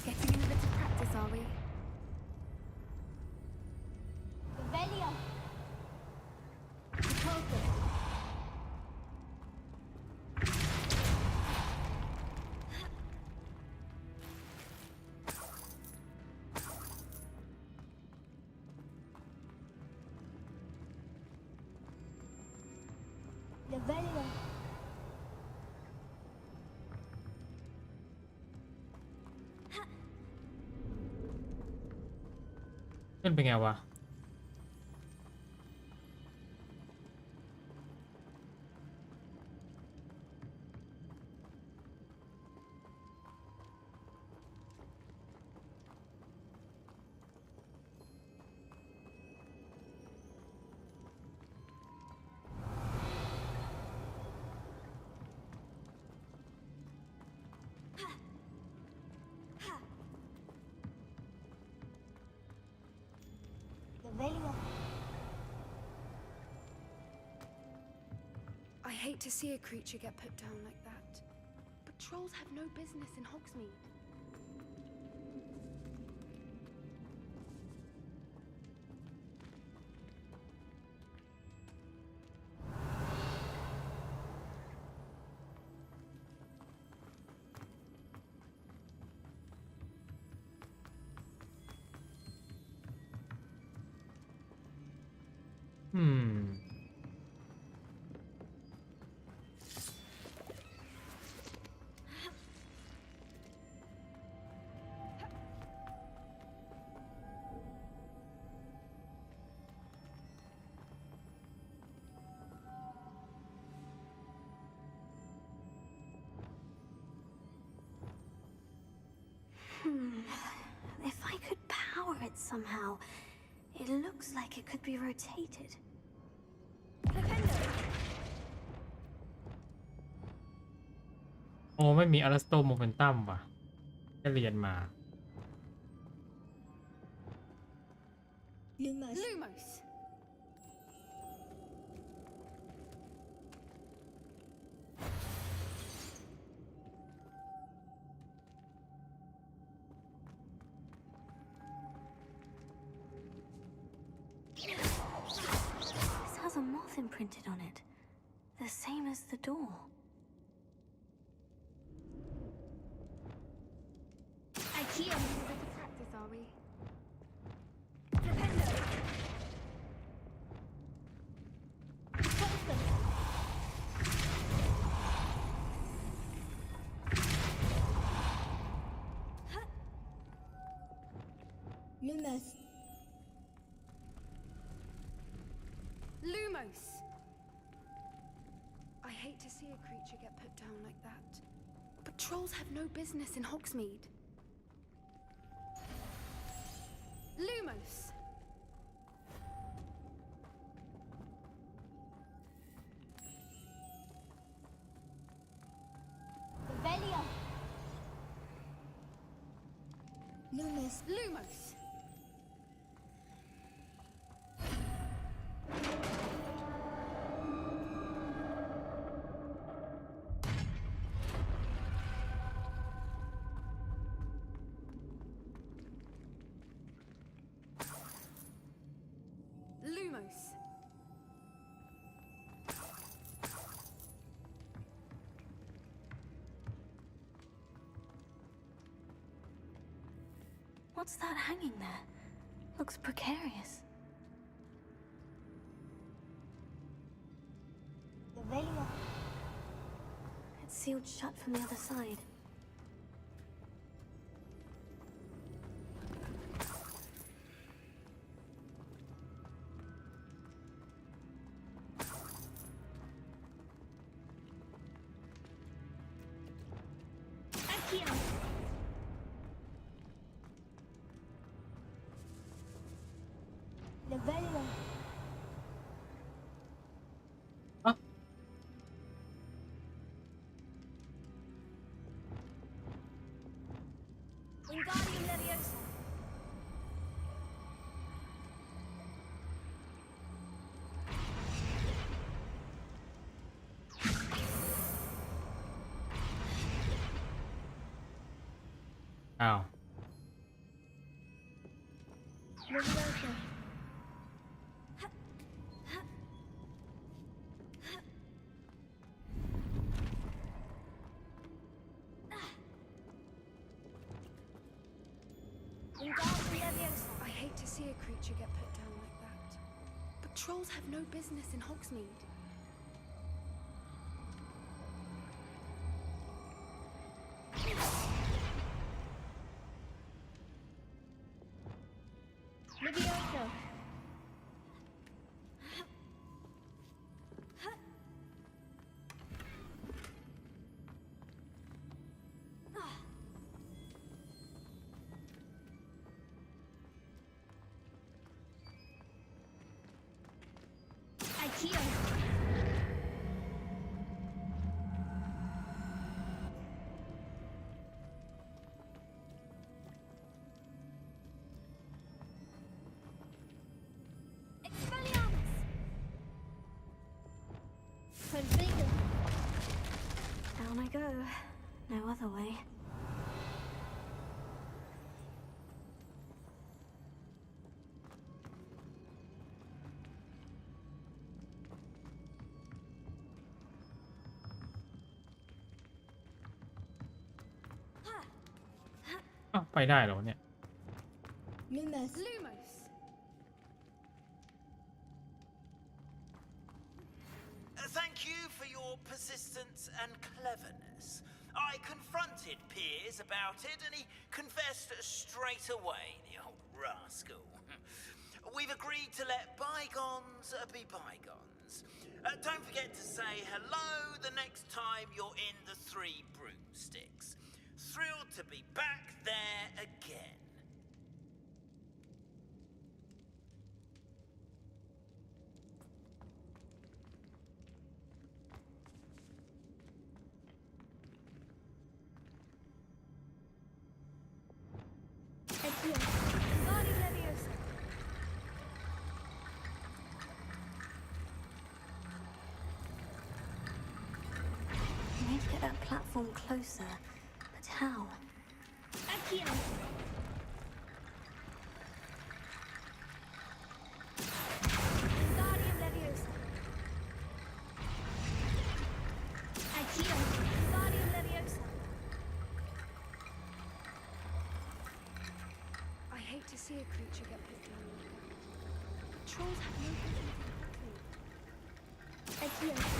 Speaker 3: Getting in a bit of practice, are we?
Speaker 9: Revelio. Revelio.
Speaker 1: ขึ้นเป็นไงวะ
Speaker 9: Revelio.
Speaker 3: I hate to see a creature get put down like that. But trolls have no business in Hogsmeade.
Speaker 6: If I could power it somehow, it looks like it could be rotated.
Speaker 1: โอ้ไม่มีอ r สโตโมเมนตัมว่ะแค่เรียนมา
Speaker 3: Lumos.
Speaker 6: This has a moth imprinted on it, the same as the door.
Speaker 3: IKEA. A bit of practice, are we?
Speaker 9: Lumos.
Speaker 3: Lumos. I hate to see a creature get put down like that. But trolls have no business in Hogsmeade. Lumos.
Speaker 9: Revelio.
Speaker 3: Lumos. Lumos. Lumos.
Speaker 6: What's that hanging there? Looks precarious.
Speaker 9: Revelio.
Speaker 6: It's sealed shut from the other side.
Speaker 9: IKEA. Revelio.
Speaker 3: Wingardium Leviosa.
Speaker 1: อ้าว
Speaker 3: I hate to see a creature get put down like that. But trolls have no business in Hogsmeade.
Speaker 6: Down I go. No other way.
Speaker 1: อ้าวไปได้เหรอเนี่ย
Speaker 3: Lumos. Lumos.
Speaker 7: Thank you for your persistence and cleverness. I confronted Piers about it, and he confessed straight away, the old rascal. We've agreed to let bygones be bygones. Don't forget to say hello the next time you're in the Three Broomsticks. Thrilled to be back there again.
Speaker 6: I need to get that platform closer, but how?
Speaker 3: I hate to see a creature get put down like that. But trolls have no business in Hogsmeade. Leviosa.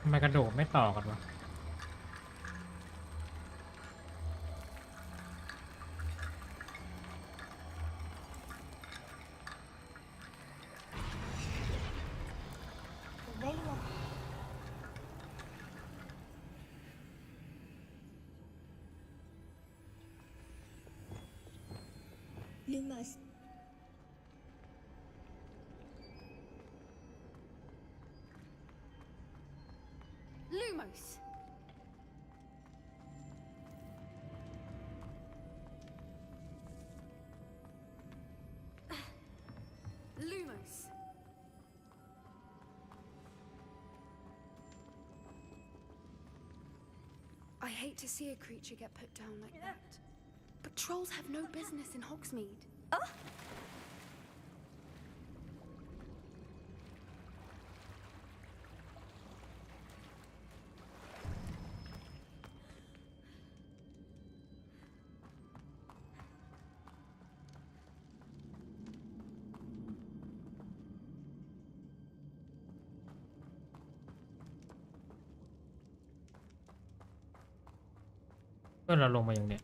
Speaker 1: ทำไมกระโดดไม่ต่อกันวะ
Speaker 3: Lumos. I hate to see a creature get put down like that. But trolls have no business in Hogsmeade. Oh!
Speaker 1: เพื่อนเราลงมาอย่างเนี้ย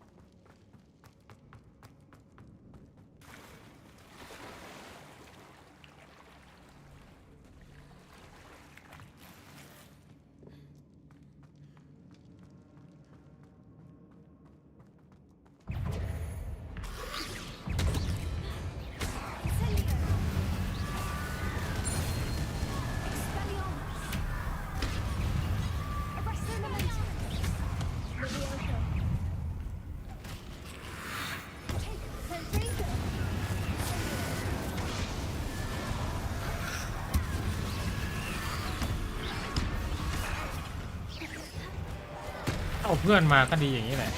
Speaker 1: เอาเพื่อนมาก็ดีอย่างนี้แหละ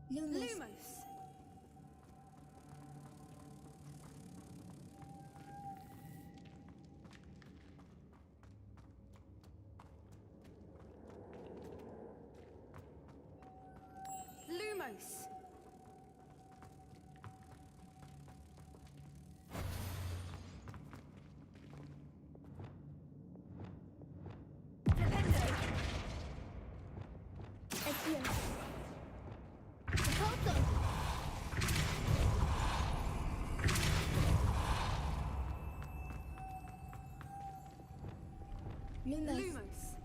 Speaker 3: Lumos. Lumos. Lumos.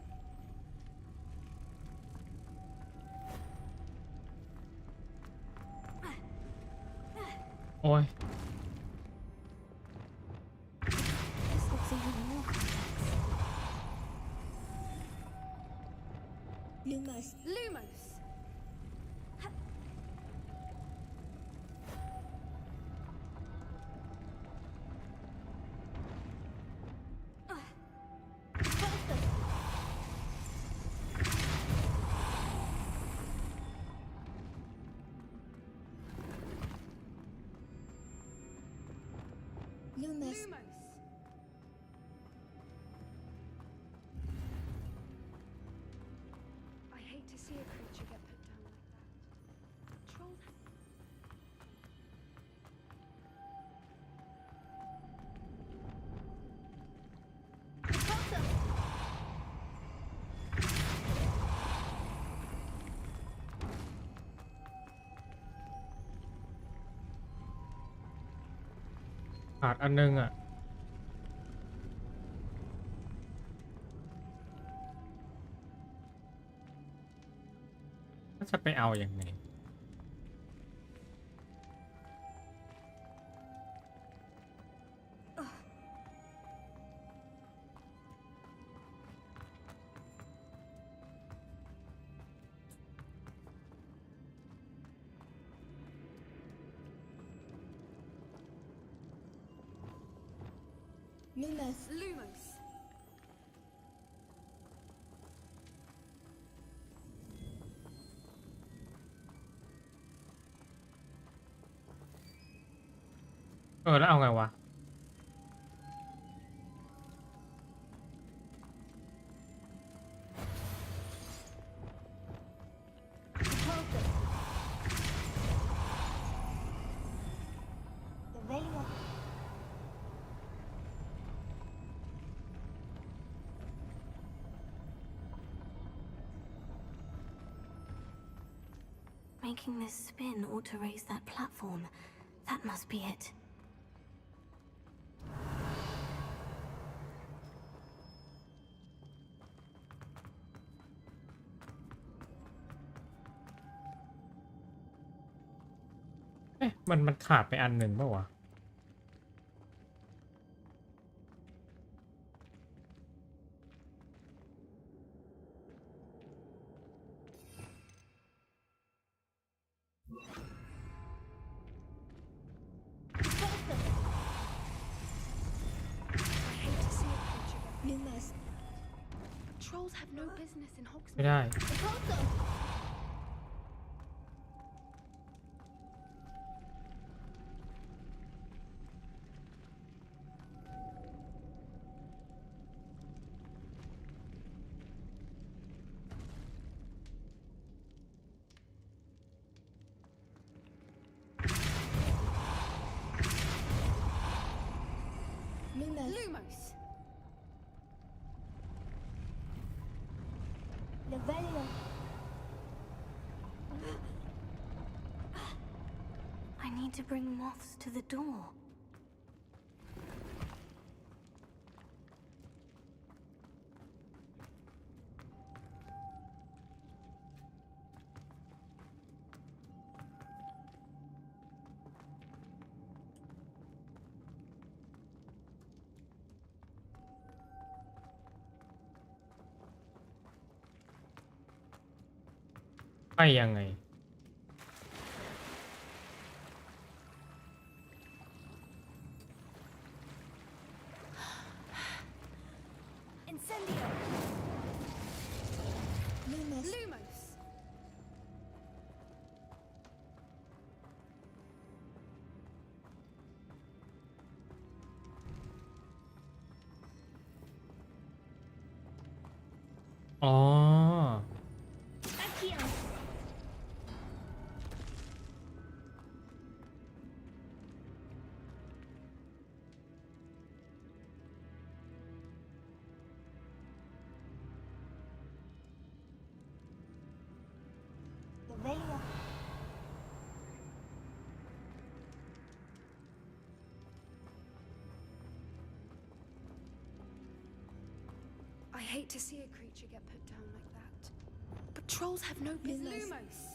Speaker 1: โอ้ย
Speaker 6: This looks even more complex.
Speaker 3: Lumos. Lumos. Lumos. I hate to see a creature get put down like that. Trolls.
Speaker 1: ขาดอันนึงอ่ะจะไปเอาอย่างไง
Speaker 3: Lumos. Lumos.
Speaker 1: ๆแล้วเอาไงวะ
Speaker 6: Making this spin ought to raise that platform. That must be it.
Speaker 1: มันขาดไปอันหนึ่งป่าววะ
Speaker 3: Trolls have no business in
Speaker 1: ไม่ได้
Speaker 3: Lumos.
Speaker 6: I need to bring moths to the door.
Speaker 1: ไปยังไง
Speaker 3: Incendio. Lumos. Lumos.
Speaker 1: อ๋อ
Speaker 3: I hate to see a creature get put down like that. But trolls have no business. Lumos.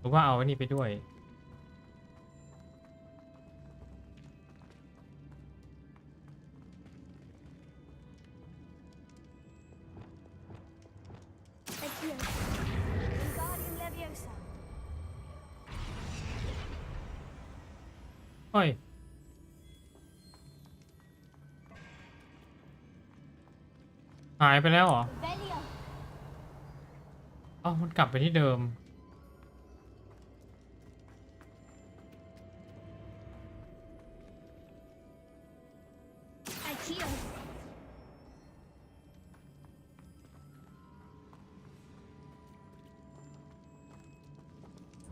Speaker 1: หรือว่าเอาไอ้นี่ไปด้วย เฮ้ย หายไปแล้วเหรอ เอ้ามันกลับไปที่เดิม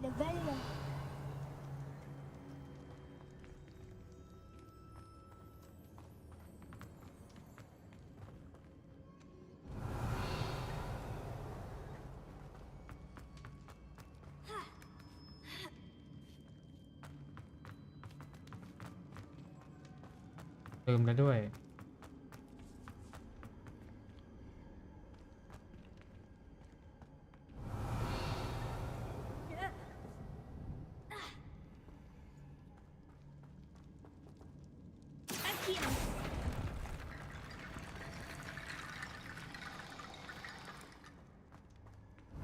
Speaker 3: Lumos.
Speaker 1: ลืมแล้วด้วย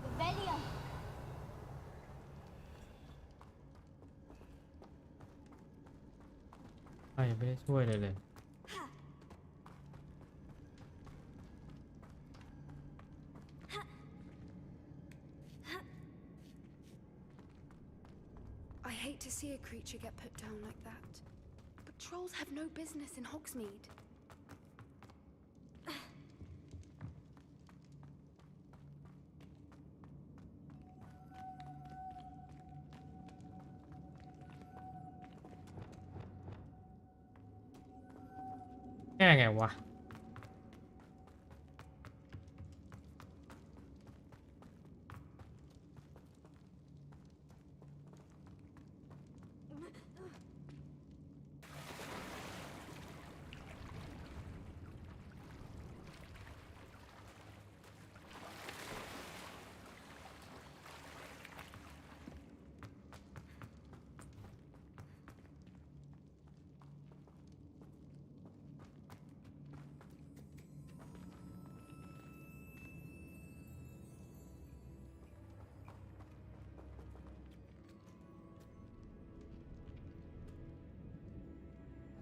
Speaker 9: Revelio.
Speaker 1: ยังไม่ได้ช่วยเลย
Speaker 3: I hate to see a creature get put down like that. But trolls have no business in Hogsmeade.
Speaker 1: แก้ไงวะ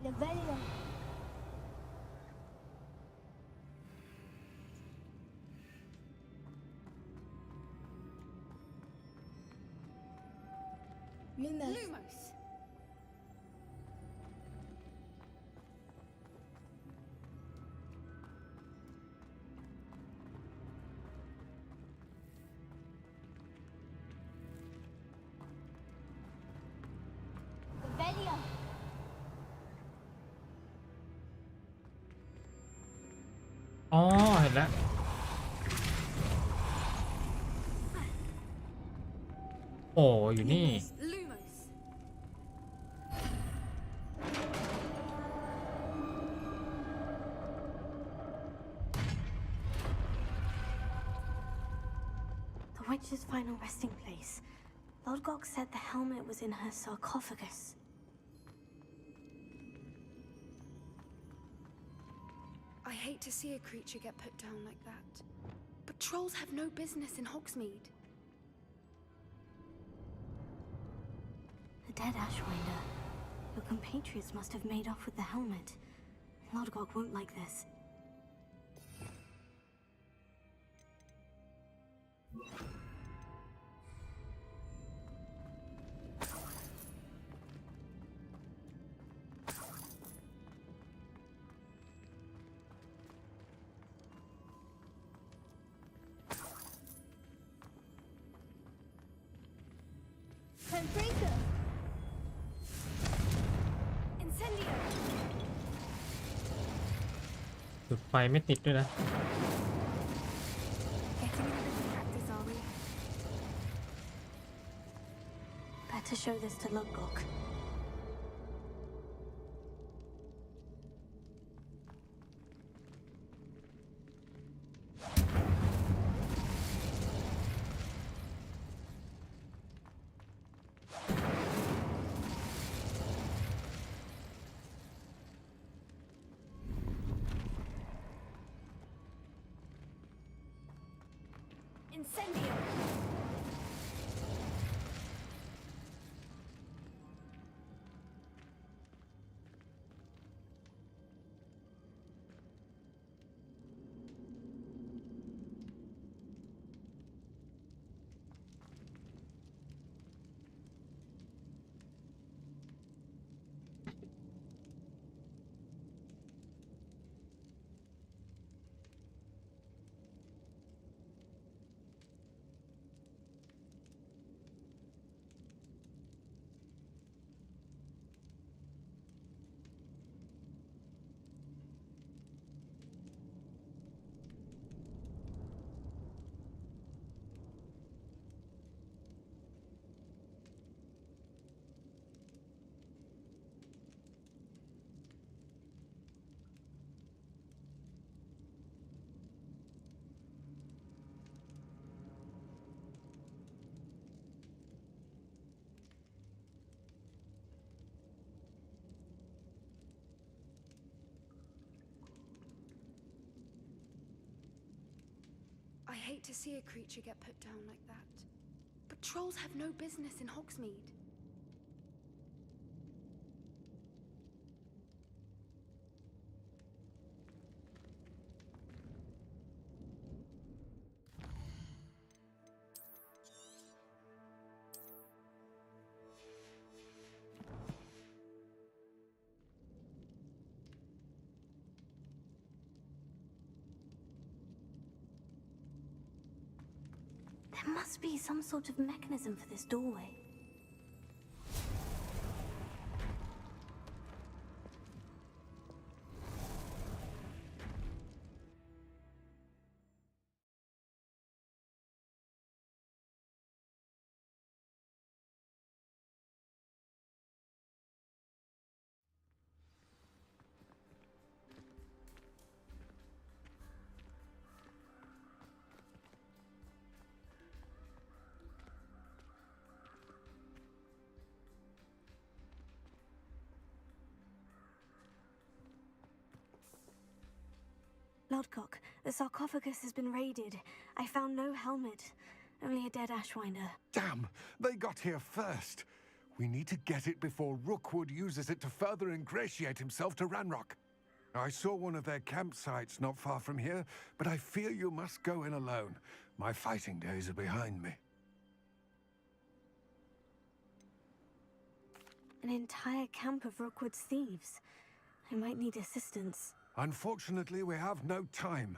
Speaker 9: Revelio.
Speaker 3: Lumos.
Speaker 9: Revelio.
Speaker 1: อ๋อ เห็นแล้ว โอ้อยู่นี่
Speaker 3: Lumos.
Speaker 6: The witch's final resting place. Lord Gok said the helmet was in her sarcophagus.
Speaker 3: I hate to see a creature get put down like that. But trolls have no business in Hogsmeade.
Speaker 6: The dead Ashwinder. Your compatriots must have made off with the helmet. Lord Gok won't like this.
Speaker 9: Confringo.
Speaker 3: Incendio.
Speaker 1: จุดไฟไม่ติดด้วยนะ
Speaker 3: Getting in a bit of practice, are we?
Speaker 6: Better show this to Lord Gok.
Speaker 3: Incendio. hate to see a creature get put down like that. But trolls have no business in Hogsmeade.
Speaker 6: There must be some sort of mechanism for this doorway. Lodcock, the sarcophagus has been raided. I found no helmet, only a dead Ashwinder.
Speaker 8: Damn! They got here first. We need to get it before Rookwood uses it to further ingratiate himself to Ranrock. I saw one of their campsites not far from here, but I fear you must go in alone. My fighting days are behind me.
Speaker 6: An entire camp of Rookwood's thieves. I might need assistance.
Speaker 8: Unfortunately, we have no time.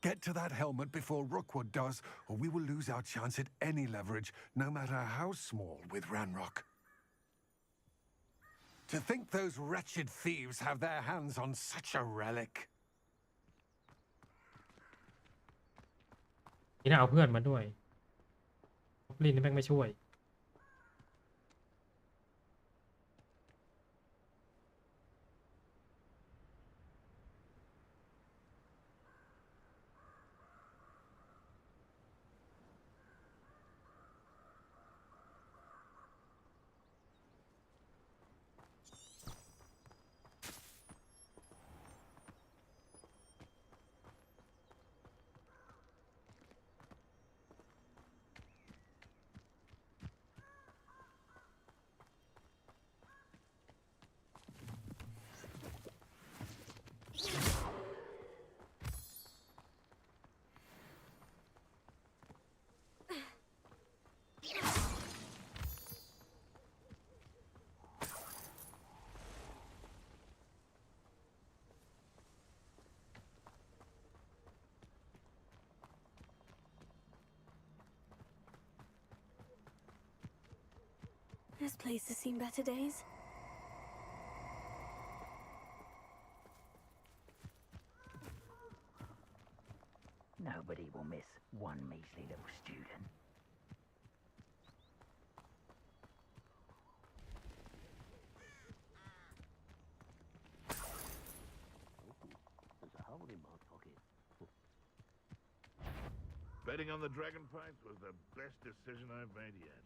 Speaker 8: Get to that helmet before Rookwood does, or we will lose our chance at any leverage, no matter how small, with Ranrock. To think those wretched thieves have their hands on such a relic.
Speaker 1: นี่น่าเอาเพื่อนมาด้วยลินนี่แม่งไม่ช่วย
Speaker 6: This place has seen better days.
Speaker 16: Nobody will miss one measly little student.
Speaker 15: There's a hole in my pocket. Betting on the dragon fights was the best decision I've made yet.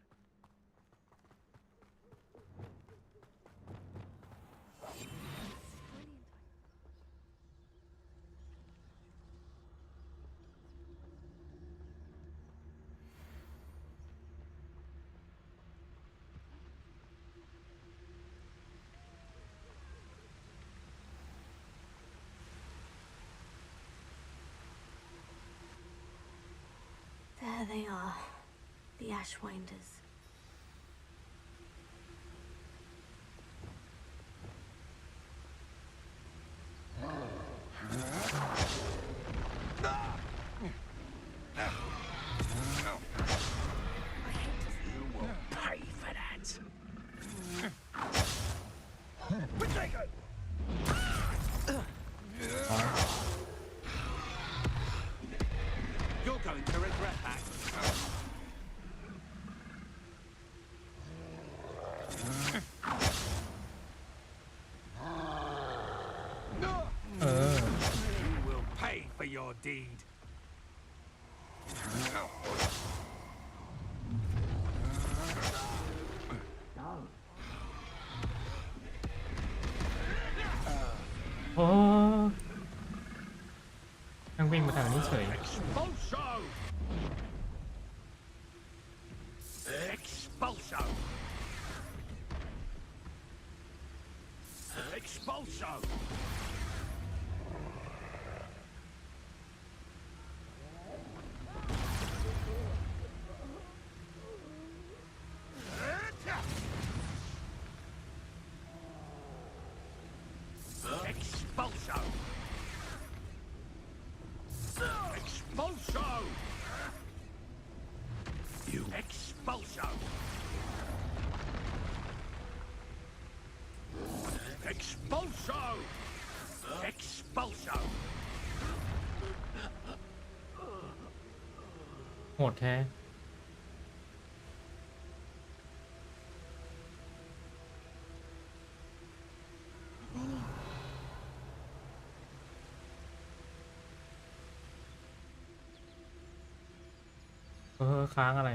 Speaker 6: There they are, the Ashwinders.
Speaker 16: You will pay for that.
Speaker 19: You're going to regret that.
Speaker 8: You will pay for your deed.
Speaker 1: ยังวิ่งมาทางนี้เฉย
Speaker 19: Expulso! Expulso! Expulso! Expulso! Expulso! You expulso! Expulso! Expulso!
Speaker 1: โหดแท้ค้างอะไร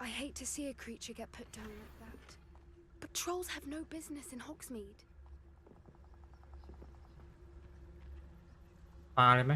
Speaker 3: I hate to see a creature get put down like that. But trolls have no business in Hogsmeade.
Speaker 1: ปาเลยไหม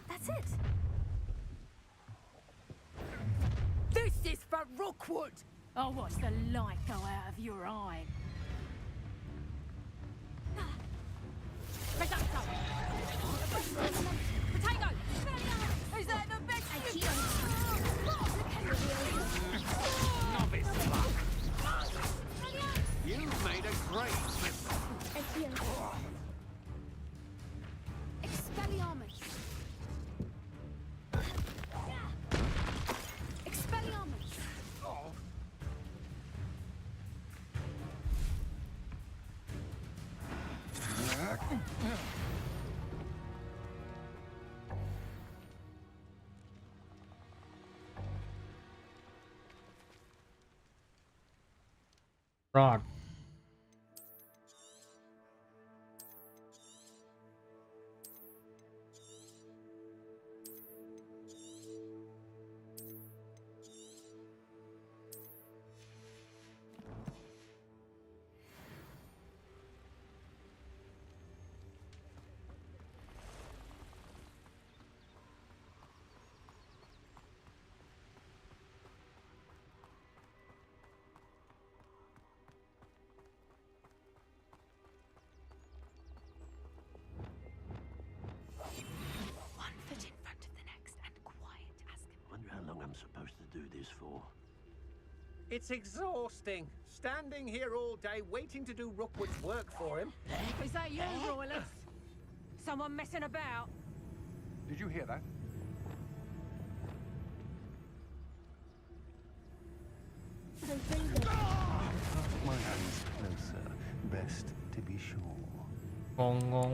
Speaker 6: That's it.
Speaker 13: This is for Rookwood! Oh, watch the light go out of your eye. Potato! Is that the best
Speaker 19: Novice luck. You've made a great mistake.
Speaker 3: Expelliarmus! Expelliarmus!
Speaker 1: รอด
Speaker 20: supposed to do this for?
Speaker 19: It's exhausting. Standing here all day waiting to do Rookwood's work for him.
Speaker 14: Is that you, Royless? Someone messing about?
Speaker 8: Did you hear that? My hands closer. Best to be sure.
Speaker 1: งง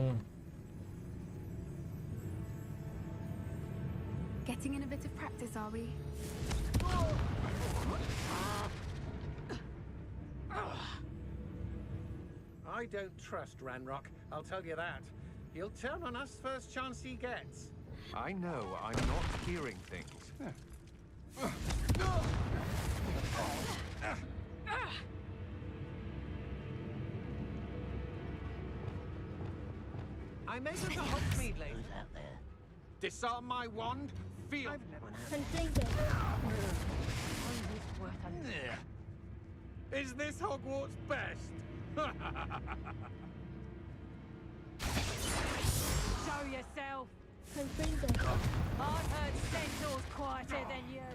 Speaker 3: Getting in a bit of practice, are we?
Speaker 19: I don't trust Ranrock, I'll tell you that. He'll turn on us first chance he gets.
Speaker 20: I know I'm not hearing things.
Speaker 19: I made it to Hogsmeade late. Who's out there? Disarm my wand. Feel. Is this Hogwarts best?
Speaker 14: Show yourself. I've heard centaurs quieter than you.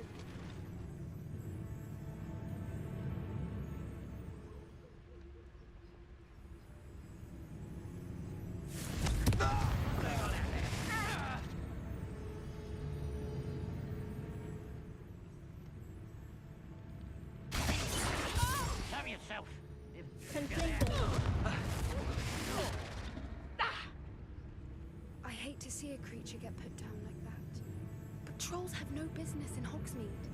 Speaker 16: Show yourself.
Speaker 3: I hate to see a creature get put down like that. But trolls have no business in Hogsmeade.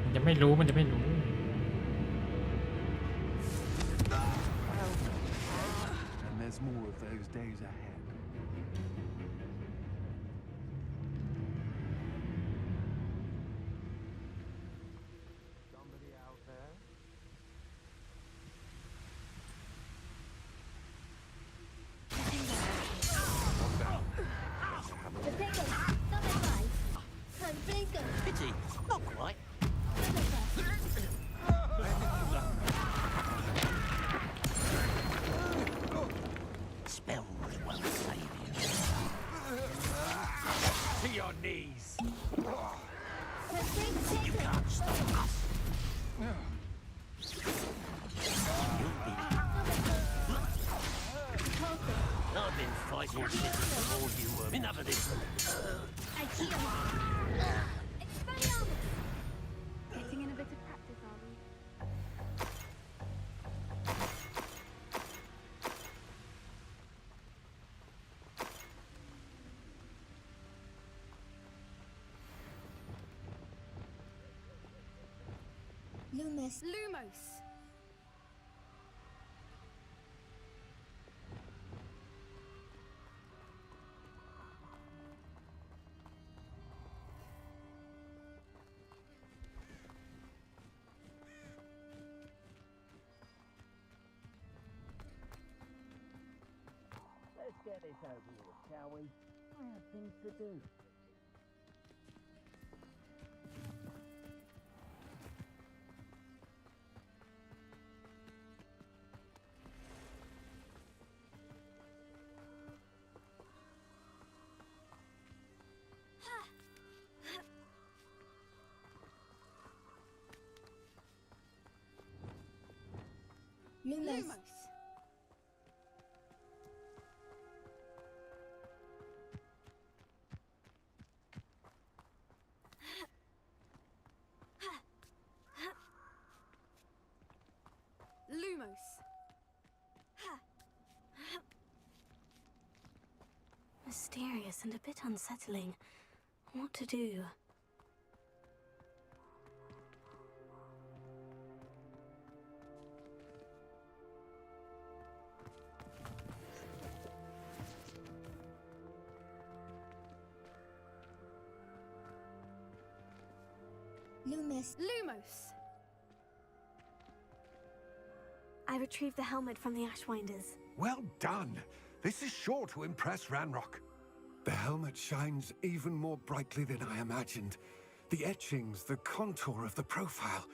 Speaker 1: มันจะไม่รู้มันจะไม่รู้
Speaker 8: And there's more of those days ahead.
Speaker 20: Somebody out there?
Speaker 16: Pity, not quite. Spells won't save you.
Speaker 19: To your knees.
Speaker 16: You can't stop us. I've been fighting shit before you were. Enough of this.
Speaker 3: Getting in a bit of practice, are we?
Speaker 9: Lumos.
Speaker 3: Lumos!
Speaker 16: Let's get this over with, shall we? I have things to do.
Speaker 9: Lumos.
Speaker 3: Lumos!
Speaker 6: Mysterious and a bit unsettling. What to do?
Speaker 9: Lumos.
Speaker 3: Lumos!
Speaker 6: I retrieved the helmet from the Ashwinders.
Speaker 8: Well done. This is sure to impress Ranrock. The helmet shines even more brightly than I imagined. The etchings, the contour of the profile.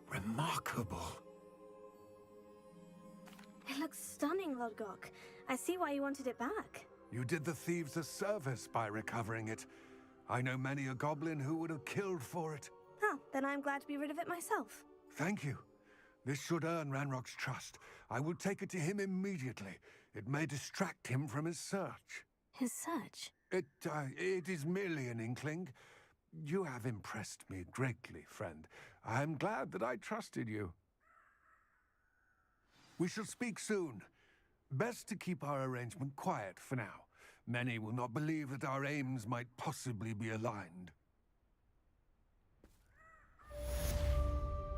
Speaker 8: Remarkable.
Speaker 6: It looks stunning, Lodgok. I see why you wanted it back.
Speaker 8: You did the thieves a service by recovering it. I know many a goblin who would have killed for it.
Speaker 6: Oh, then I'm glad to be rid of it myself.
Speaker 8: Thank you. This should earn Ranrock's trust. I will take it to him immediately. It may distract him from his search.
Speaker 6: His search?
Speaker 8: It is merely an inkling. You have impressed me greatly, friend. I am glad that I trusted you. We shall speak soon. Best to keep our arrangement quiet for now. Many will not believe that our aims might possibly be aligned.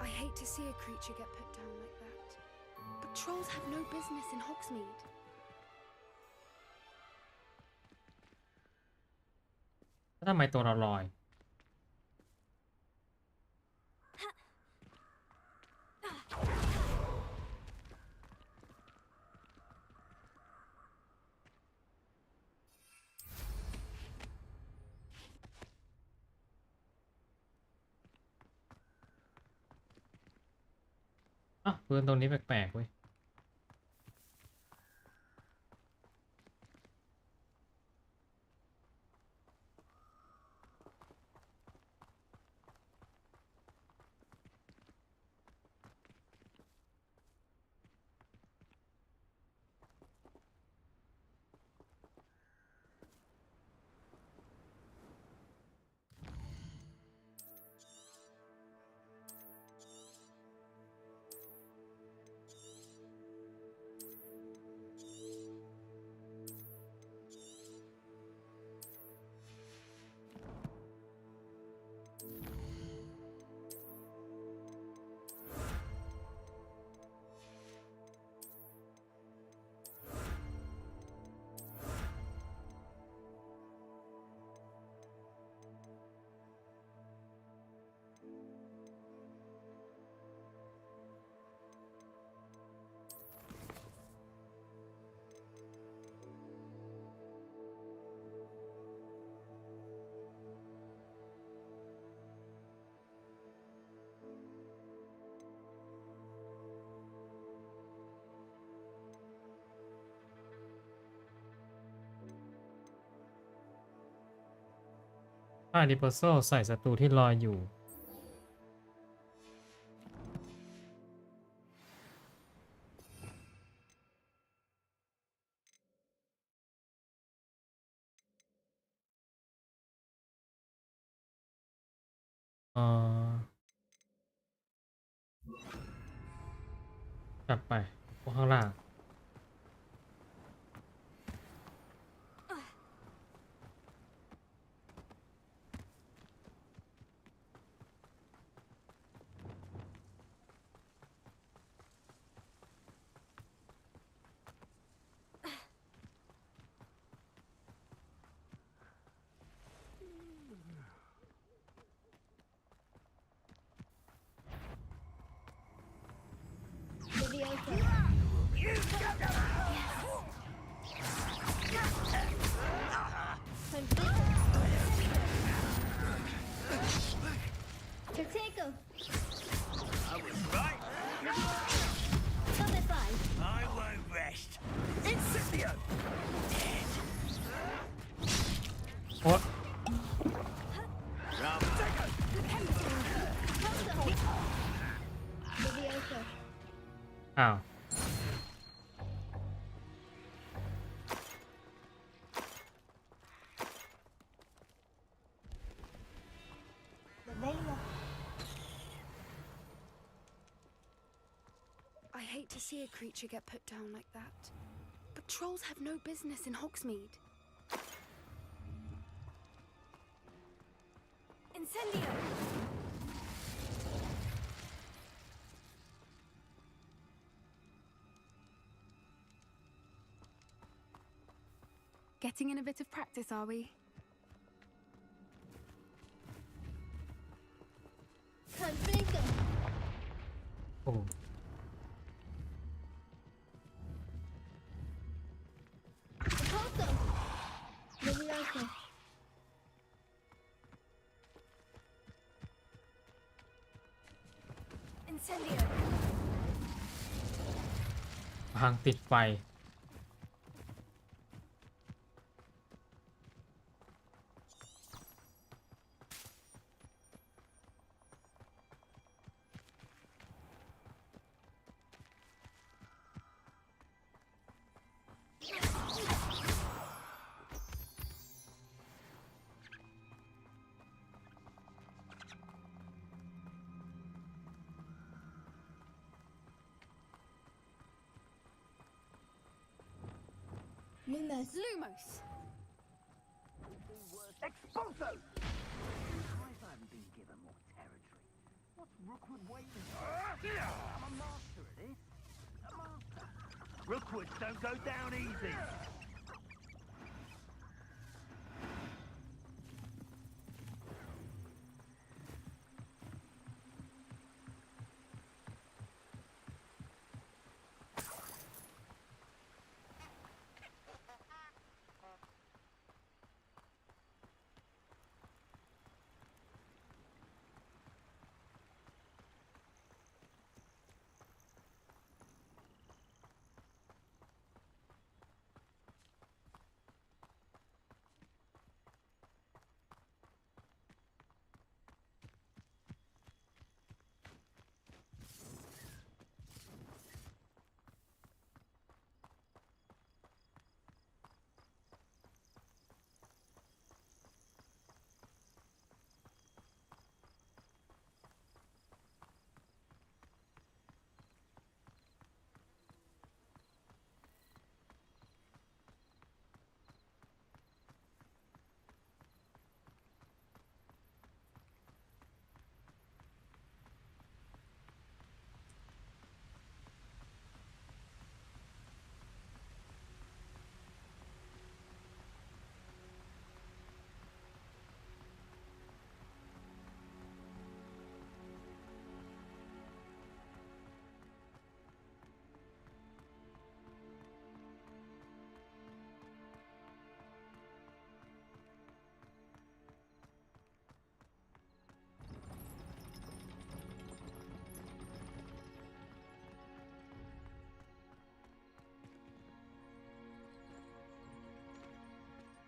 Speaker 3: I hate to see a creature get put down like that. But trolls have no business in Hogsmeade.
Speaker 1: แล้วทำไมตัวเราลอย อ่ะปืนตรงนี้แปลกๆเว้ย ผ้าดิโพโซใส่ศัตรูที่ลอยอยู่ จัดไปพวกข้างล่าง
Speaker 9: Potato.
Speaker 16: I was right.
Speaker 9: Butterfly.
Speaker 16: I won't rest. Incendio.
Speaker 1: โอ๊ย อ้าว
Speaker 3: I hate to see a creature get put down like that. But trolls have no business in Hogsmeade.
Speaker 6: Incendio!
Speaker 3: Getting in a bit of practice, are we?
Speaker 9: Confringo.
Speaker 1: โอ้
Speaker 9: Potato. Leviosa.
Speaker 6: Incendio!
Speaker 1: พางติดไฟ
Speaker 9: Potato.
Speaker 3: Lumos. Lumos.
Speaker 16: Expulso! I haven't been given more territory. What's Rookwood waiting for? I'm a master at this. A master. Rookwoods don't go down easy.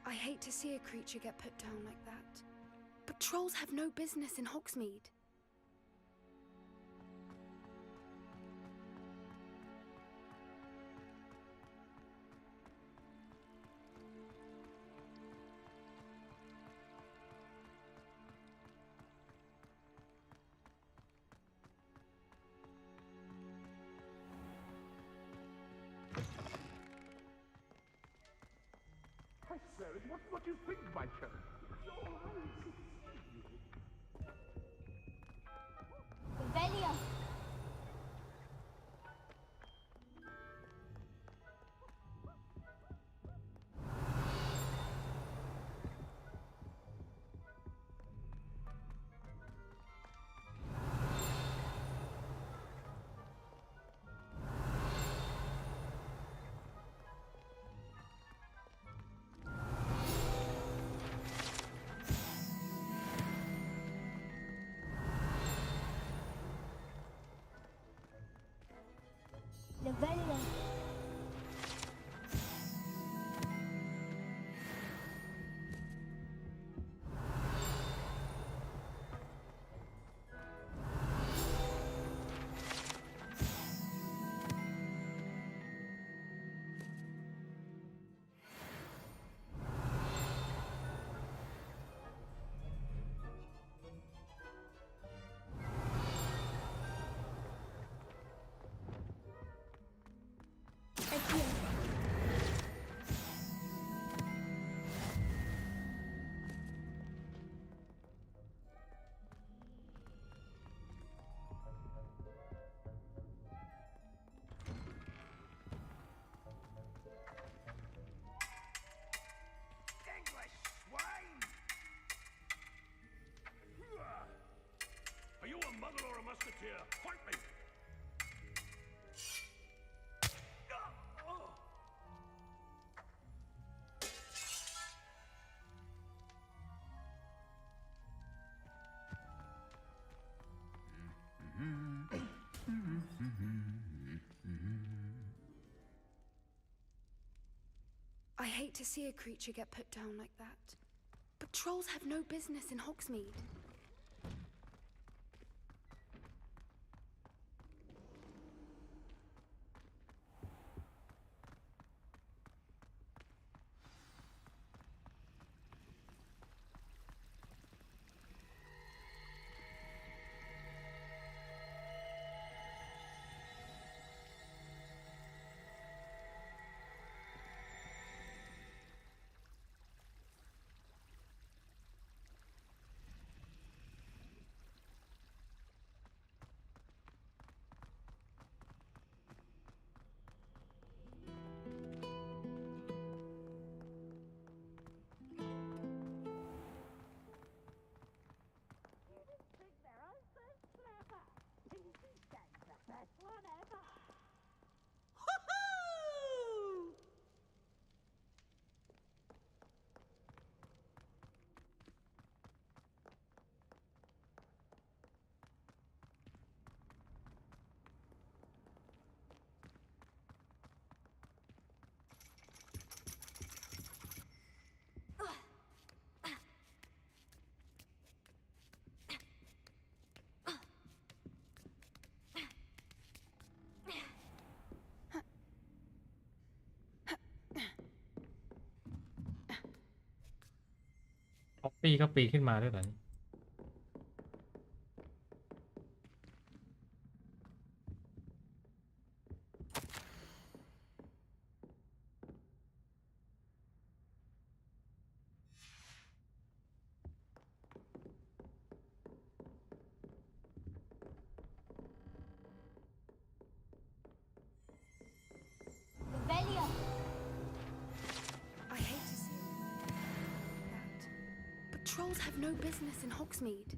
Speaker 3: I hate to see a creature get put down like that. But trolls have no business in Hogsmeade.
Speaker 8: Sir, what do you think, my child?
Speaker 9: Revelio. Revelio.
Speaker 8: Are you a mother or a musketeer? Fight me!
Speaker 3: I hate to see a creature get put down like that. But trolls have no business in Hogsmeade.
Speaker 1: ปีก็ปีขึ้นมาด้วยเหรอนี่
Speaker 9: Revelio.
Speaker 3: I hate to see that, but trolls have no business in Hogsmeade.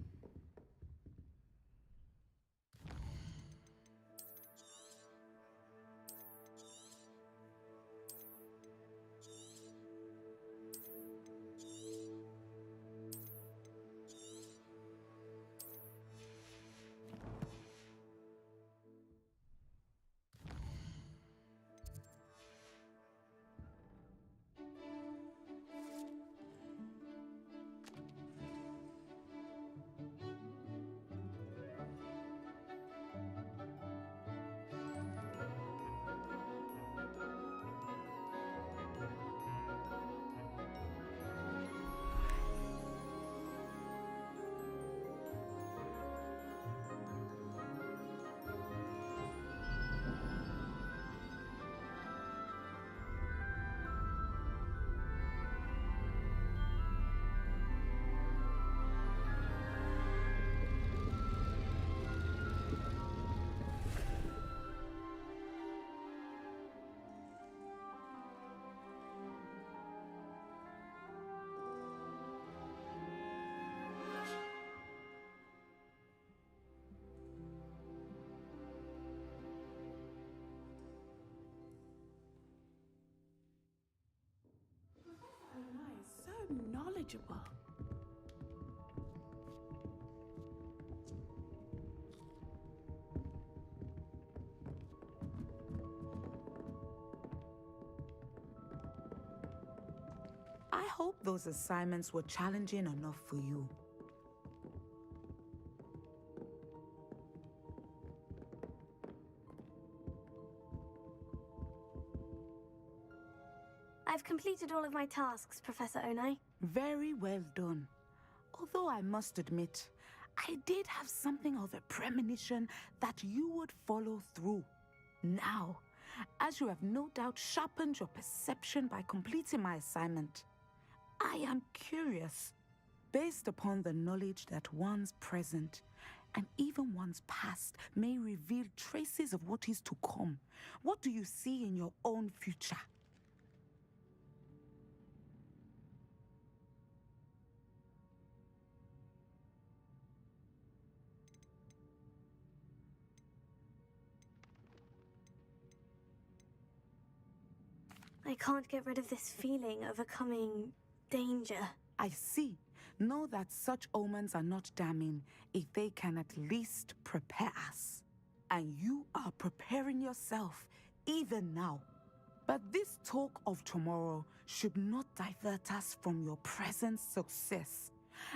Speaker 11: So knowledgeable. I hope those assignments were challenging enough for you.
Speaker 6: I've completed all of my tasks, Professor Onai.
Speaker 11: Very well done. Although I must admit, I did have something of a premonition that you would follow through. Now, as you have no doubt sharpened your perception by completing my assignment, I am curious, based upon the knowledge that one's present and even one's past may reveal traces of what is to come. What do you see in your own future?
Speaker 6: I can't get rid of this feeling of a coming danger.
Speaker 11: I see. Know that such omens are not damning if they can at least prepare us. And you are preparing yourself, even now. But this talk of tomorrow should not divert us from your present success.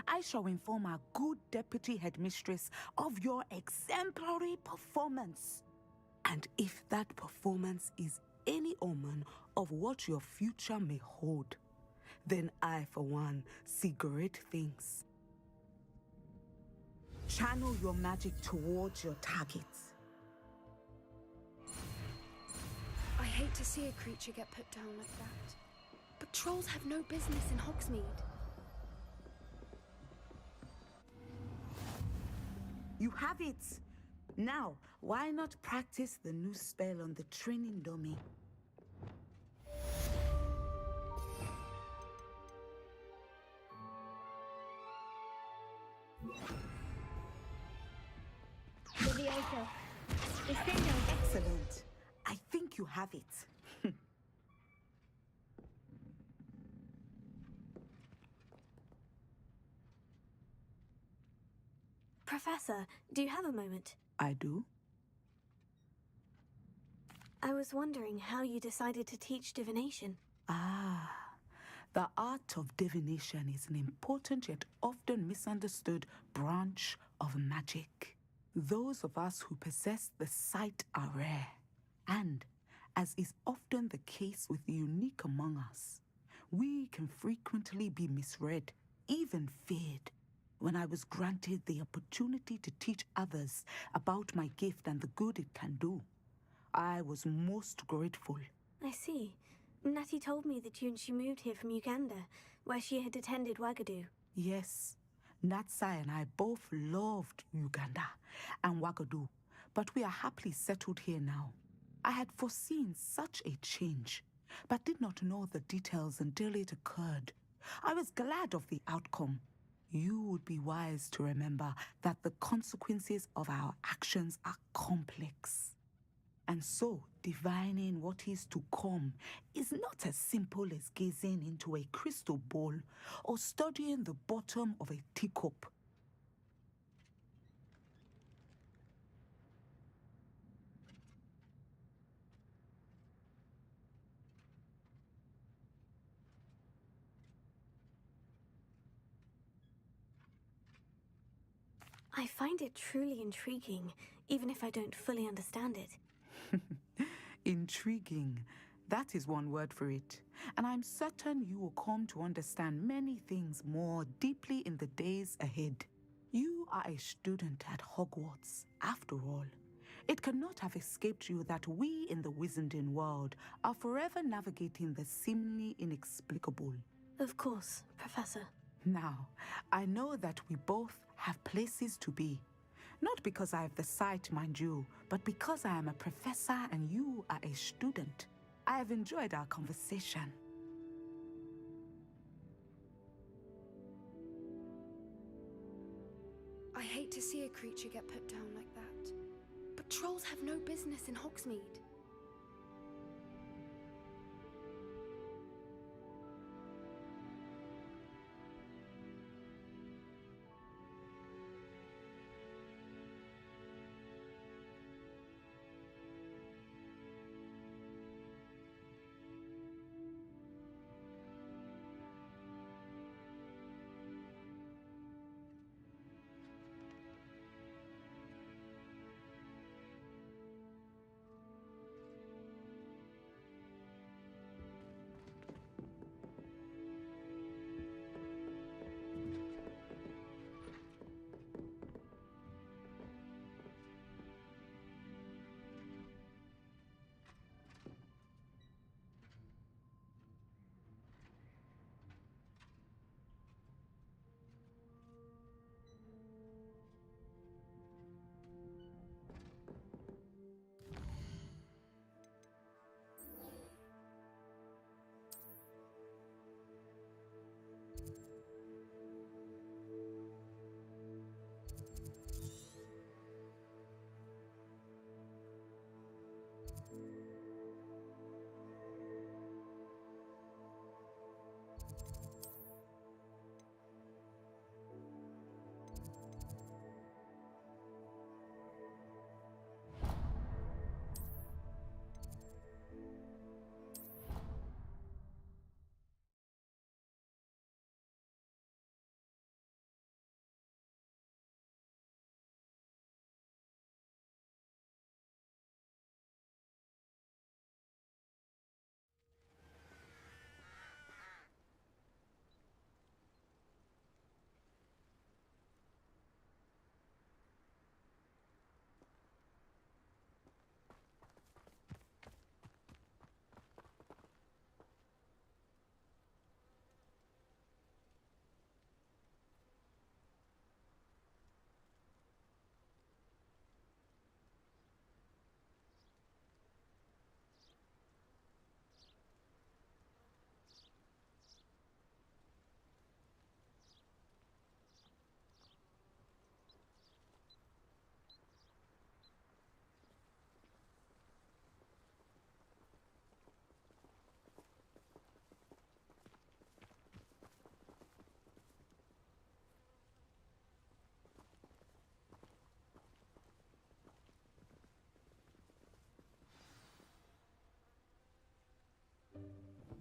Speaker 11: I shall inform our good deputy headmistress of your exemplary performance. And if that performance is any omen of what your future may hold, then I, for one, see great things. Channel your magic towards your targets.
Speaker 3: I hate to see a creature get put down like that, but trolls have no business in Hogsmeade.
Speaker 11: You have it! Now, why not practice the new spell on the training dummy? Excellent. I think you have it.
Speaker 6: Professor, do you have a moment?
Speaker 11: I do.
Speaker 6: I was wondering how you decided to teach divination.
Speaker 11: Ah, the art of divination is an important yet often misunderstood branch of magic. Those of us who possess the sight are rare, and, as is often the case with the unique among us, we can frequently be misread, even feared. When I was granted the opportunity to teach others about my gift and the good it can do, I was most grateful.
Speaker 6: I see. Natty told me that you and she moved here from Uganda, where she had attended Wagadu.
Speaker 11: Yes, Natsai and I both loved Uganda and Wagadu, but we are happily settled here now. I had foreseen such a change, but did not know the details until it occurred. I was glad of the outcome. You would be wise to remember that the consequences of our actions are complex. And so, divining what is to come is not as simple as gazing into a crystal ball or studying the bottom of a teacup.
Speaker 6: I find it truly intriguing, even if I don't fully understand it.
Speaker 11: Intriguing. That is one word for it. And I'm certain you will come to understand many things more deeply in the days ahead. You are a student at Hogwarts, after all. It cannot have escaped you that we in the wizarding world are forever navigating the seemingly inexplicable.
Speaker 6: Of course, Professor.
Speaker 11: Now, I know that we both have places to be. Not because I have the sight, mind you, but because I am a professor and you are a student. I have enjoyed our conversation.
Speaker 3: I hate to see a creature get put down like that. But trolls have no business in Hogsmeade.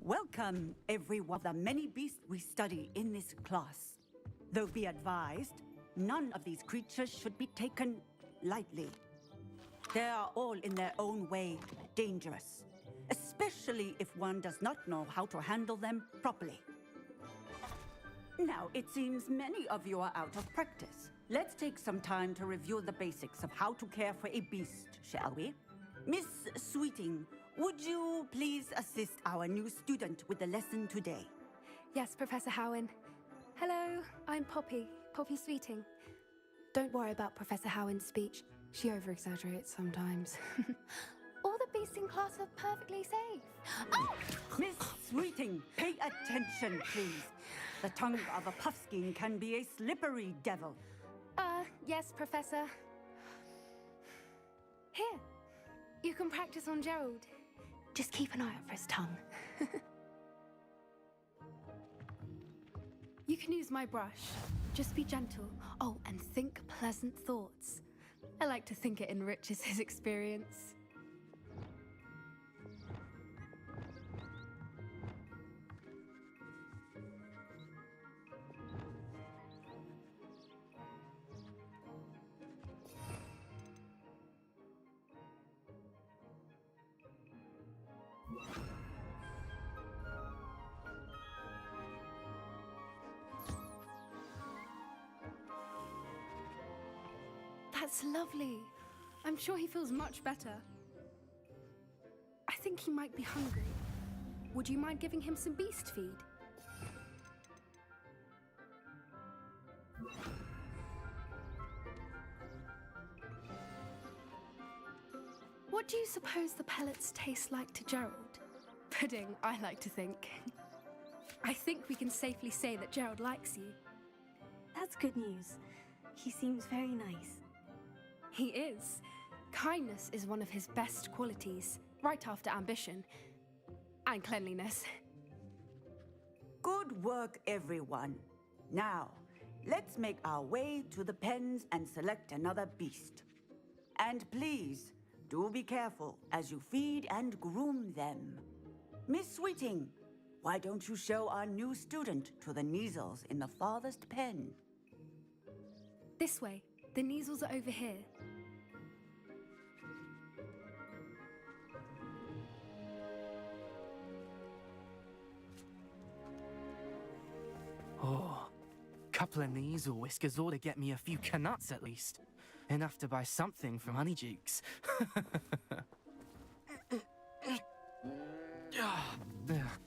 Speaker 4: Welcome, everyone, the many beasts we study in this class. Though be advised, none of these creatures should be taken lightly. They are all in their own way dangerous, especially if one does not know how to handle them properly. Now, it seems many of you are out of practice. Let's take some time to review the basics of how to care for a beast, shall we? Miss Sweeting, would you please assist our new student with the lesson today?
Speaker 3: Yes, Professor Howen. Hello, I'm Poppy Sweeting. Don't worry about Professor Howen's speech. She over-exaggerates sometimes. All the beasts in class are perfectly safe. Oh!
Speaker 4: Miss Sweeting, pay attention, please. The tongue of a puffskein can be a slippery devil.
Speaker 3: Yes, Professor. Here, you can practice on Gerald. Just keep an eye out for his tongue. You can use my brush. Just be gentle. Oh, and think pleasant thoughts. I like to think it enriches his experience. That's lovely. I'm sure he feels much better. I think he might be hungry. Would you mind giving him some beast feed? What do you suppose the pellets taste like to Gerald? Pudding, I like to think. I think we can safely say that Gerald likes you.
Speaker 6: That's good news. He seems very nice.
Speaker 3: He is. Kindness is one of his best qualities, right after ambition and cleanliness.
Speaker 4: Good work, everyone. Now, let's make our way to the pens and select another beast. And please, do be careful as you feed and groom them. Miss Sweeting, why don't you show our new student to the Neasels in the farthest pen?
Speaker 3: This way. The Neasels are over here.
Speaker 21: Oh, couple of Neasel whiskers ought to get me a few canuts at least. Enough to buy something from Honeydukes.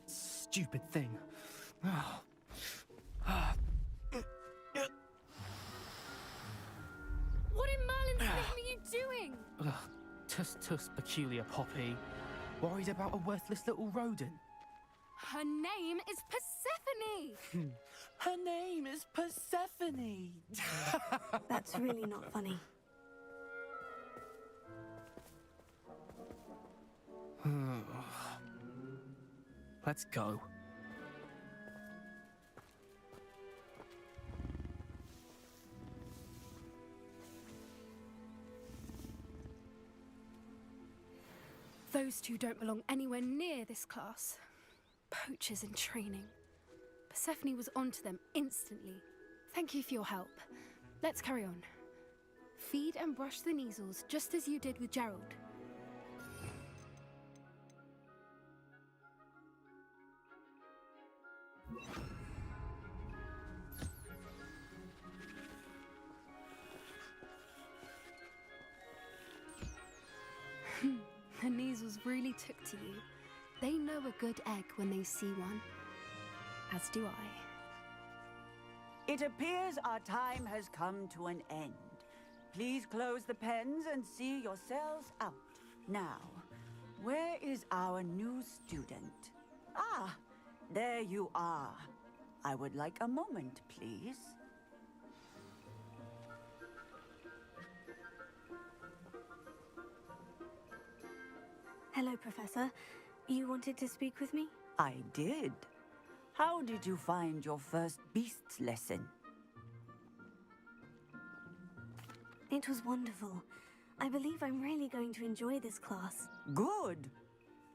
Speaker 21: Stupid thing.
Speaker 3: What in Merlin's name are you doing?
Speaker 21: Tuss, peculiar Poppy. Worried about a worthless little rodent?
Speaker 3: Her name is Persephone!
Speaker 21: Her name is Persephone!
Speaker 6: That's really not funny.
Speaker 21: Let's go.
Speaker 3: Those two don't belong anywhere near this class. Poachers in training. Persephone was onto them instantly. Thank you for your help. Let's carry on. Feed and brush the Neasels just as you did with Gerald. The Neasels really took to you. They know a good egg when they see one. As do I.
Speaker 4: It appears our time has come to an end. Please close the pens and see yourselves out. Now, where is our new student? Ah, there you are. I would like a moment, please.
Speaker 6: Hello, Professor. You wanted to speak with me?
Speaker 4: I did. How did you find your first beasts lesson?
Speaker 6: It was wonderful. I believe I'm really going to enjoy this class.
Speaker 4: Good.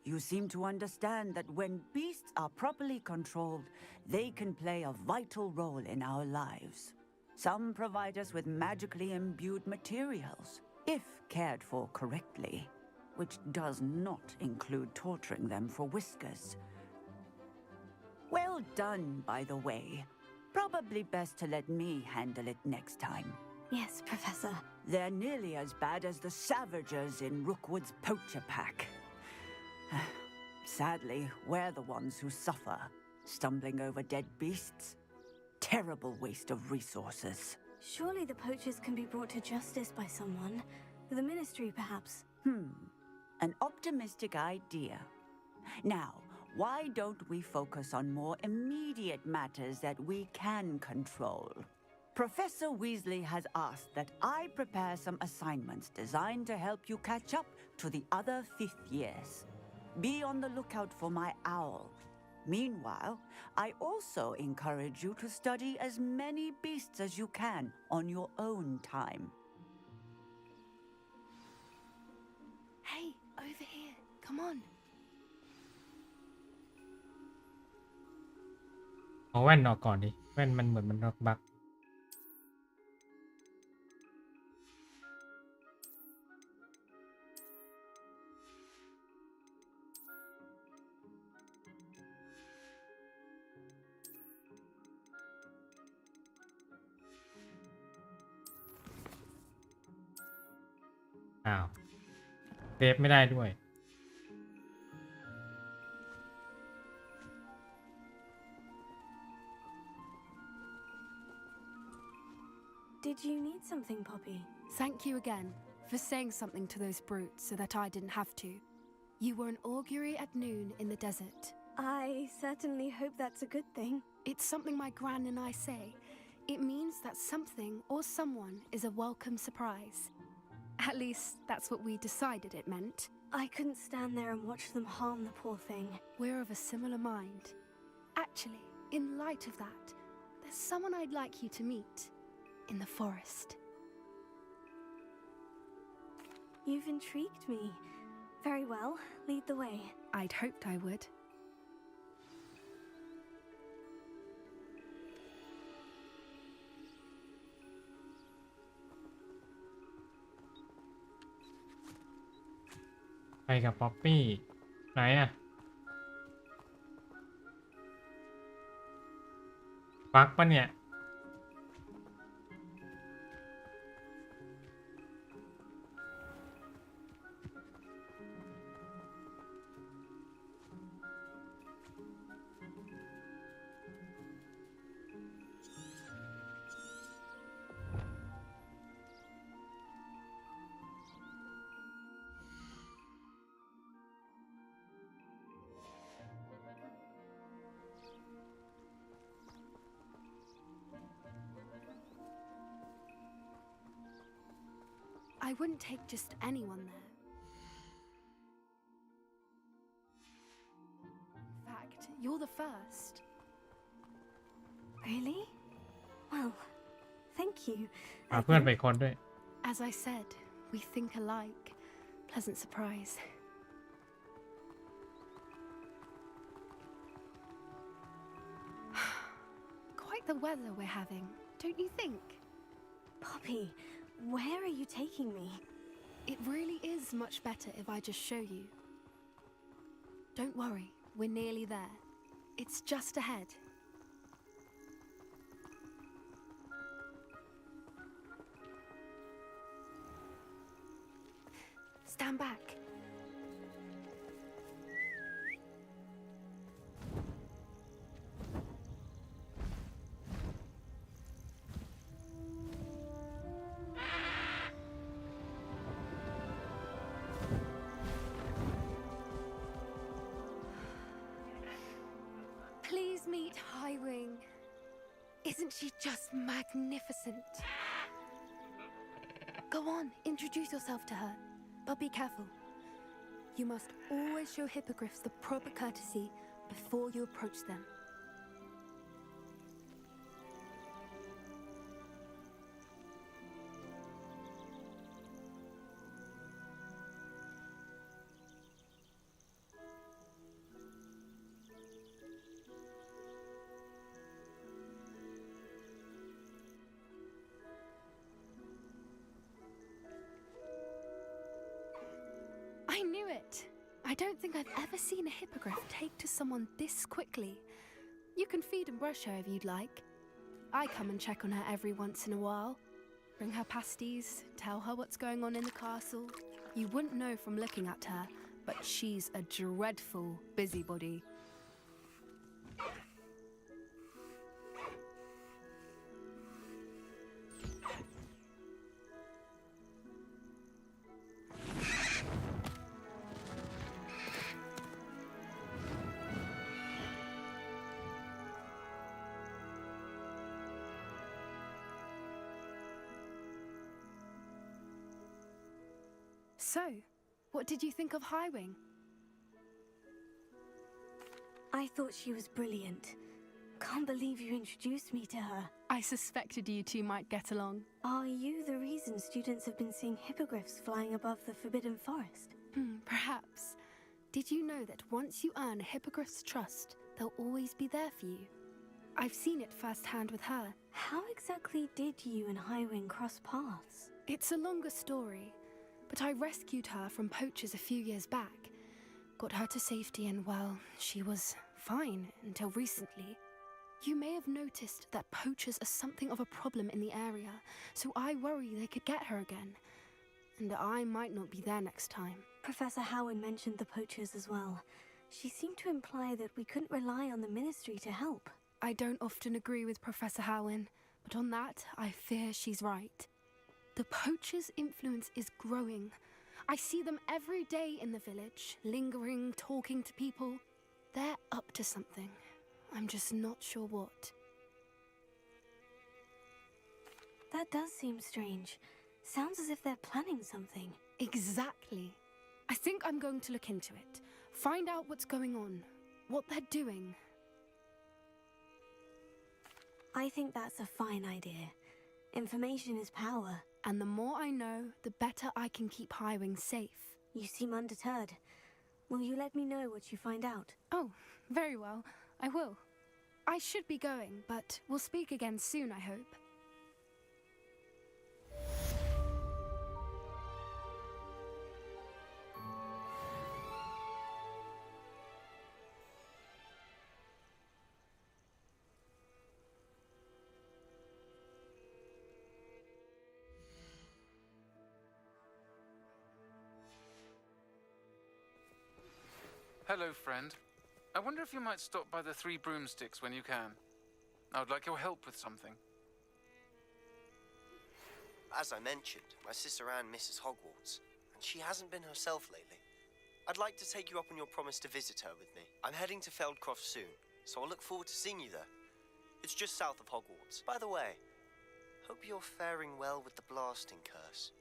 Speaker 4: You seem to understand that when beasts are properly controlled, they can play a vital role in our lives. Some provide us with magically imbued materials, if cared for correctly, which does not include torturing them for whiskers. Well done, by the way. Probably best to let me handle it next time.
Speaker 6: Yes, Professor.
Speaker 4: They're nearly as bad as the Savagers in Rookwood's poacher pack. Sadly, we're the ones who suffer, stumbling over dead beasts. Terrible waste of resources.
Speaker 6: Surely the poachers can be brought to justice by someone. The Ministry, perhaps.
Speaker 4: An optimistic idea. Now, why don't we focus on more immediate matters that we can control? Professor Weasley has asked that I prepare some assignments designed to help you catch up to the other 5th years. Be on the lookout for my owl. Meanwhile, I also encourage you to study as many beasts as you can on your own time.
Speaker 3: Hey, over here. Come on.
Speaker 1: เอาแว่นออกก่อนดิแว่นมันเหมือนมันบักอ้าวเซฟไม่ได้ด้วย
Speaker 6: Did you need something, Poppy?
Speaker 3: Thank you again for saying something to those brutes so that I didn't have to. You were an augury at noon in the desert.
Speaker 6: I certainly hope that's a good thing.
Speaker 3: It's something my gran and I say. It means that something or someone is a welcome surprise. At least, that's what we decided it meant.
Speaker 6: I couldn't stand there and watch them harm the poor thing.
Speaker 3: We're of a similar mind. Actually, in light of that, there's someone I'd like you to meet. In the forest.
Speaker 6: You've intrigued me. Very well, lead the way.
Speaker 3: I'd hoped I would.
Speaker 1: ไปกับป๊อปปี้ไหนอะปักปะเนี่ย
Speaker 3: I wouldn't take just anyone there. In fact, you're the first.
Speaker 6: Really? Well, thank you.
Speaker 1: เพื่อนไปคนด้วย
Speaker 3: As I said, we think alike. Pleasant surprise. Quite the weather we're having, don't you think?
Speaker 6: Poppy, where are you taking me?
Speaker 3: It really is much better if I just show you. Don't worry, we're nearly there. It's just ahead. Stand back. Please meet Highwing. Isn't she just magnificent? Go on, introduce yourself to her. But be careful. You must always show hippogriffs the proper courtesy before you approach them. I knew it! I don't think I've ever seen a hippogriff take to someone this quickly. You can feed and brush her if you'd like. I come and check on her every once in a while. Bring her pasties, tell her what's going on in the castle. You wouldn't know from looking at her, but she's a dreadful busybody. So, what did you think of Highwing?
Speaker 6: I thought she was brilliant. Can't believe you introduced me to her.
Speaker 3: I suspected you two might get along.
Speaker 6: Are you the reason students have been seeing hippogriffs flying above the Forbidden Forest?
Speaker 3: Perhaps. Did you know that once you earn a hippogriff's trust, they'll always be there for you? I've seen it firsthand with her.
Speaker 6: How exactly did you and Highwing cross paths?
Speaker 3: It's a longer story, but I rescued her from poachers a few years back. Got her to safety and, well, she was fine until recently. You may have noticed that poachers are something of a problem in the area, so I worry they could get her again. And I might not be there next time.
Speaker 6: Professor Howin mentioned the poachers as well. She seemed to imply that we couldn't rely on the Ministry to help.
Speaker 3: I don't often agree with Professor Howin, but on that, I fear she's right. The poachers' influence is growing. I see them every day in the village, lingering, talking to people. They're up to something. I'm just not sure what.
Speaker 6: That does seem strange. Sounds as if they're planning something.
Speaker 3: Exactly. I think I'm going to look into it. Find out what's going on, what they're doing.
Speaker 6: I think that's a fine idea. Information is power.
Speaker 3: And the more I know, the better I can keep Highwing safe.
Speaker 6: You seem undeterred. Will you let me know what you find out?
Speaker 3: Oh, very well. I will. I should be going, but we'll speak again soon, I hope.
Speaker 18: Hello, friend. I wonder if you might stop by the Three Broomsticks when you can. I would like your help with something.
Speaker 2: As I mentioned, my sister Anne misses Hogwarts, and she hasn't been herself lately. I'd like to take you up on your promise to visit her with me. I'm heading to Feldcroft soon, so I'll look forward to seeing you there. It's just south of Hogwarts. By the way, hope you're faring well with the blasting curse.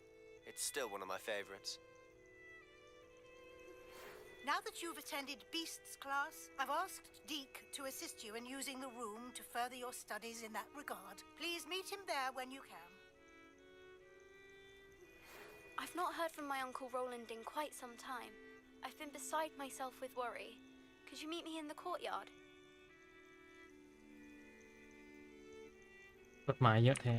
Speaker 2: It's still one of my favorites.
Speaker 22: Now that you've attended Beasts class, I've asked Deke to assist you in using the room to further your studies in that regard. Please meet him there when you can.
Speaker 23: I've not heard from my Uncle Roland in quite some time. I've been beside myself with worry. Could you meet me in the courtyard?
Speaker 1: กฎหมายเยอะแท้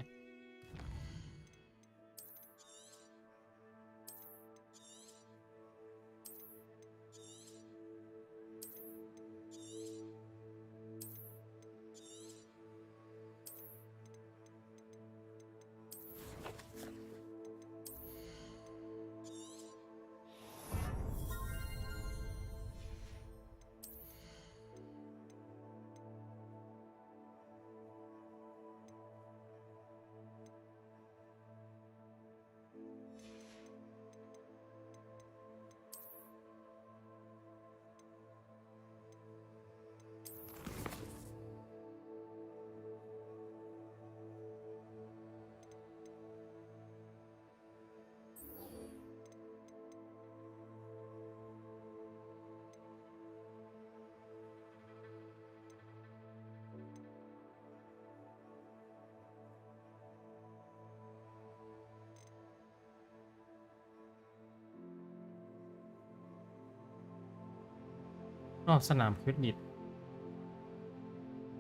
Speaker 1: อ๋อสนามควิดดิช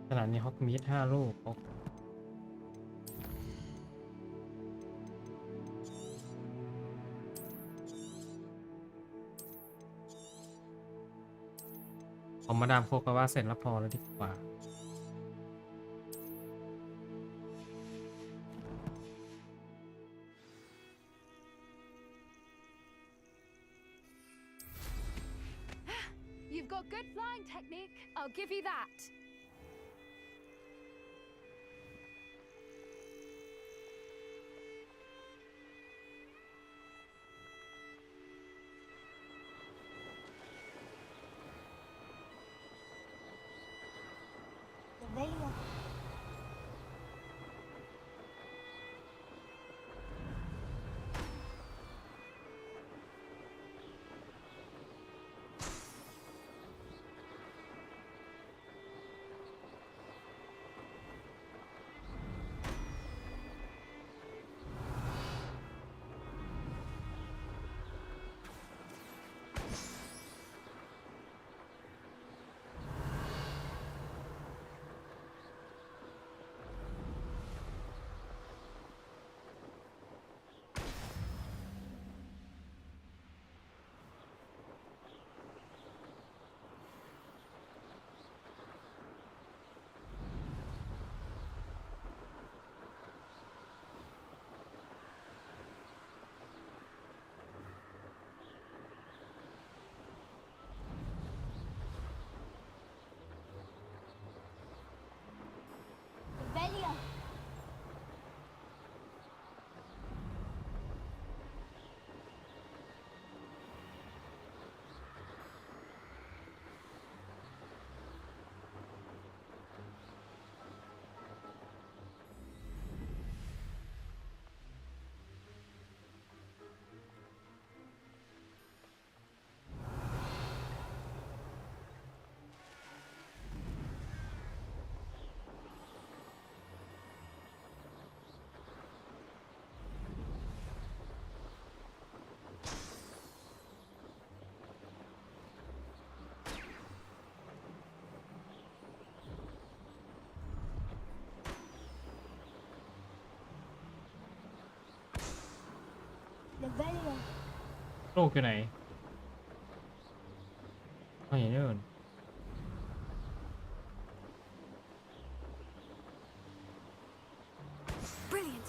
Speaker 1: สนามนี้ฮอกมีด5 ลูกของมาดามโคกว่าเสร็จแล้วพอแล้วดีกว่า
Speaker 3: good flying technique. I'll give you that.
Speaker 9: Revelio. Revelio. Revelio.
Speaker 1: ลูกอยู่ไหนไม่เห็นนู่น
Speaker 6: Brilliant.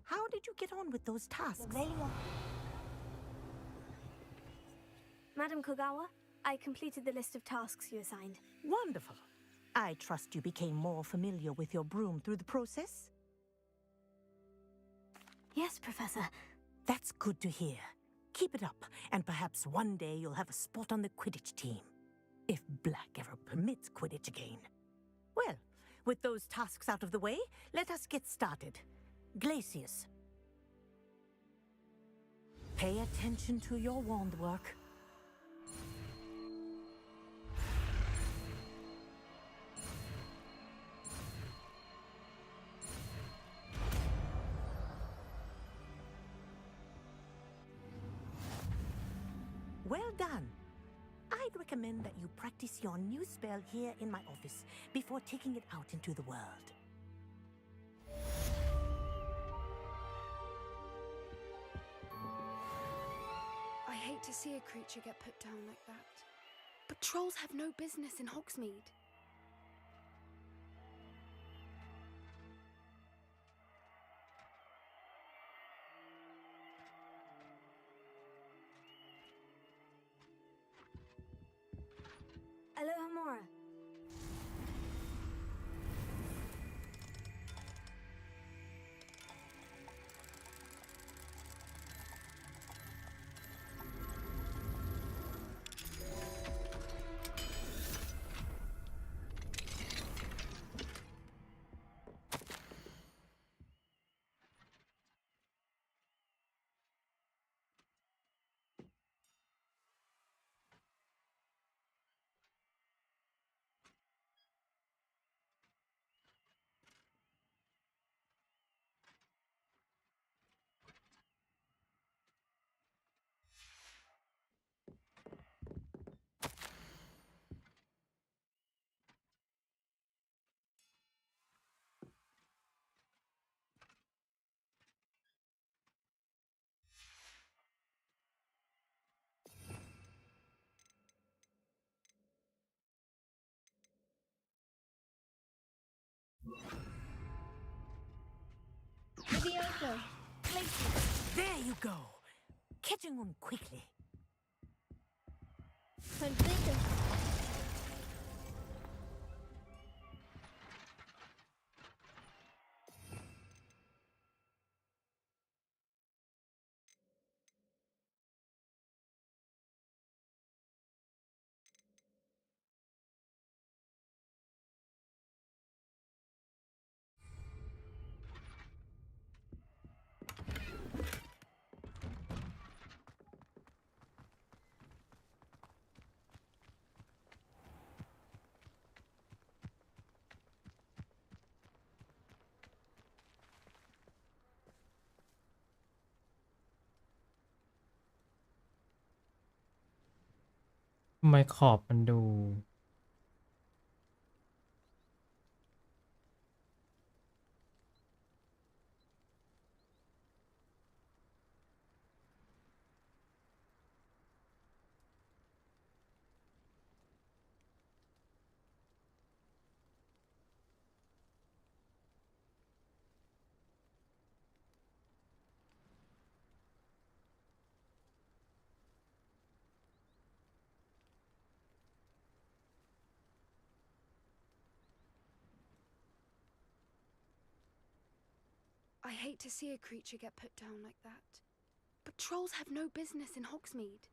Speaker 5: How did you get on with those tasks?
Speaker 9: Revelio.
Speaker 6: Madam Kogawa, I completed the list of tasks you assigned.
Speaker 5: Wonderful. I trust you became more familiar with your broom through the process?
Speaker 6: Yes, Professor.
Speaker 5: That's good to hear. Keep it up, and perhaps one day you'll have a spot on the Quidditch team. If Black ever permits Quidditch again. Well, with those tasks out of the way, let us get started. Glacius. Pay attention to your wand work. Well done. I'd recommend that you practice your new spell here in my office before taking it out into the world.
Speaker 3: I hate to see a creature get put down like that. But trolls have no business in Hogsmeade.
Speaker 6: Alohomora.
Speaker 9: go.
Speaker 5: There you go. Catching on quickly.
Speaker 9: I'm thinking.
Speaker 1: ทำไมขอบมันดู
Speaker 3: I hate to see a creature get put down like that. But trolls have no business in Hogsmeade.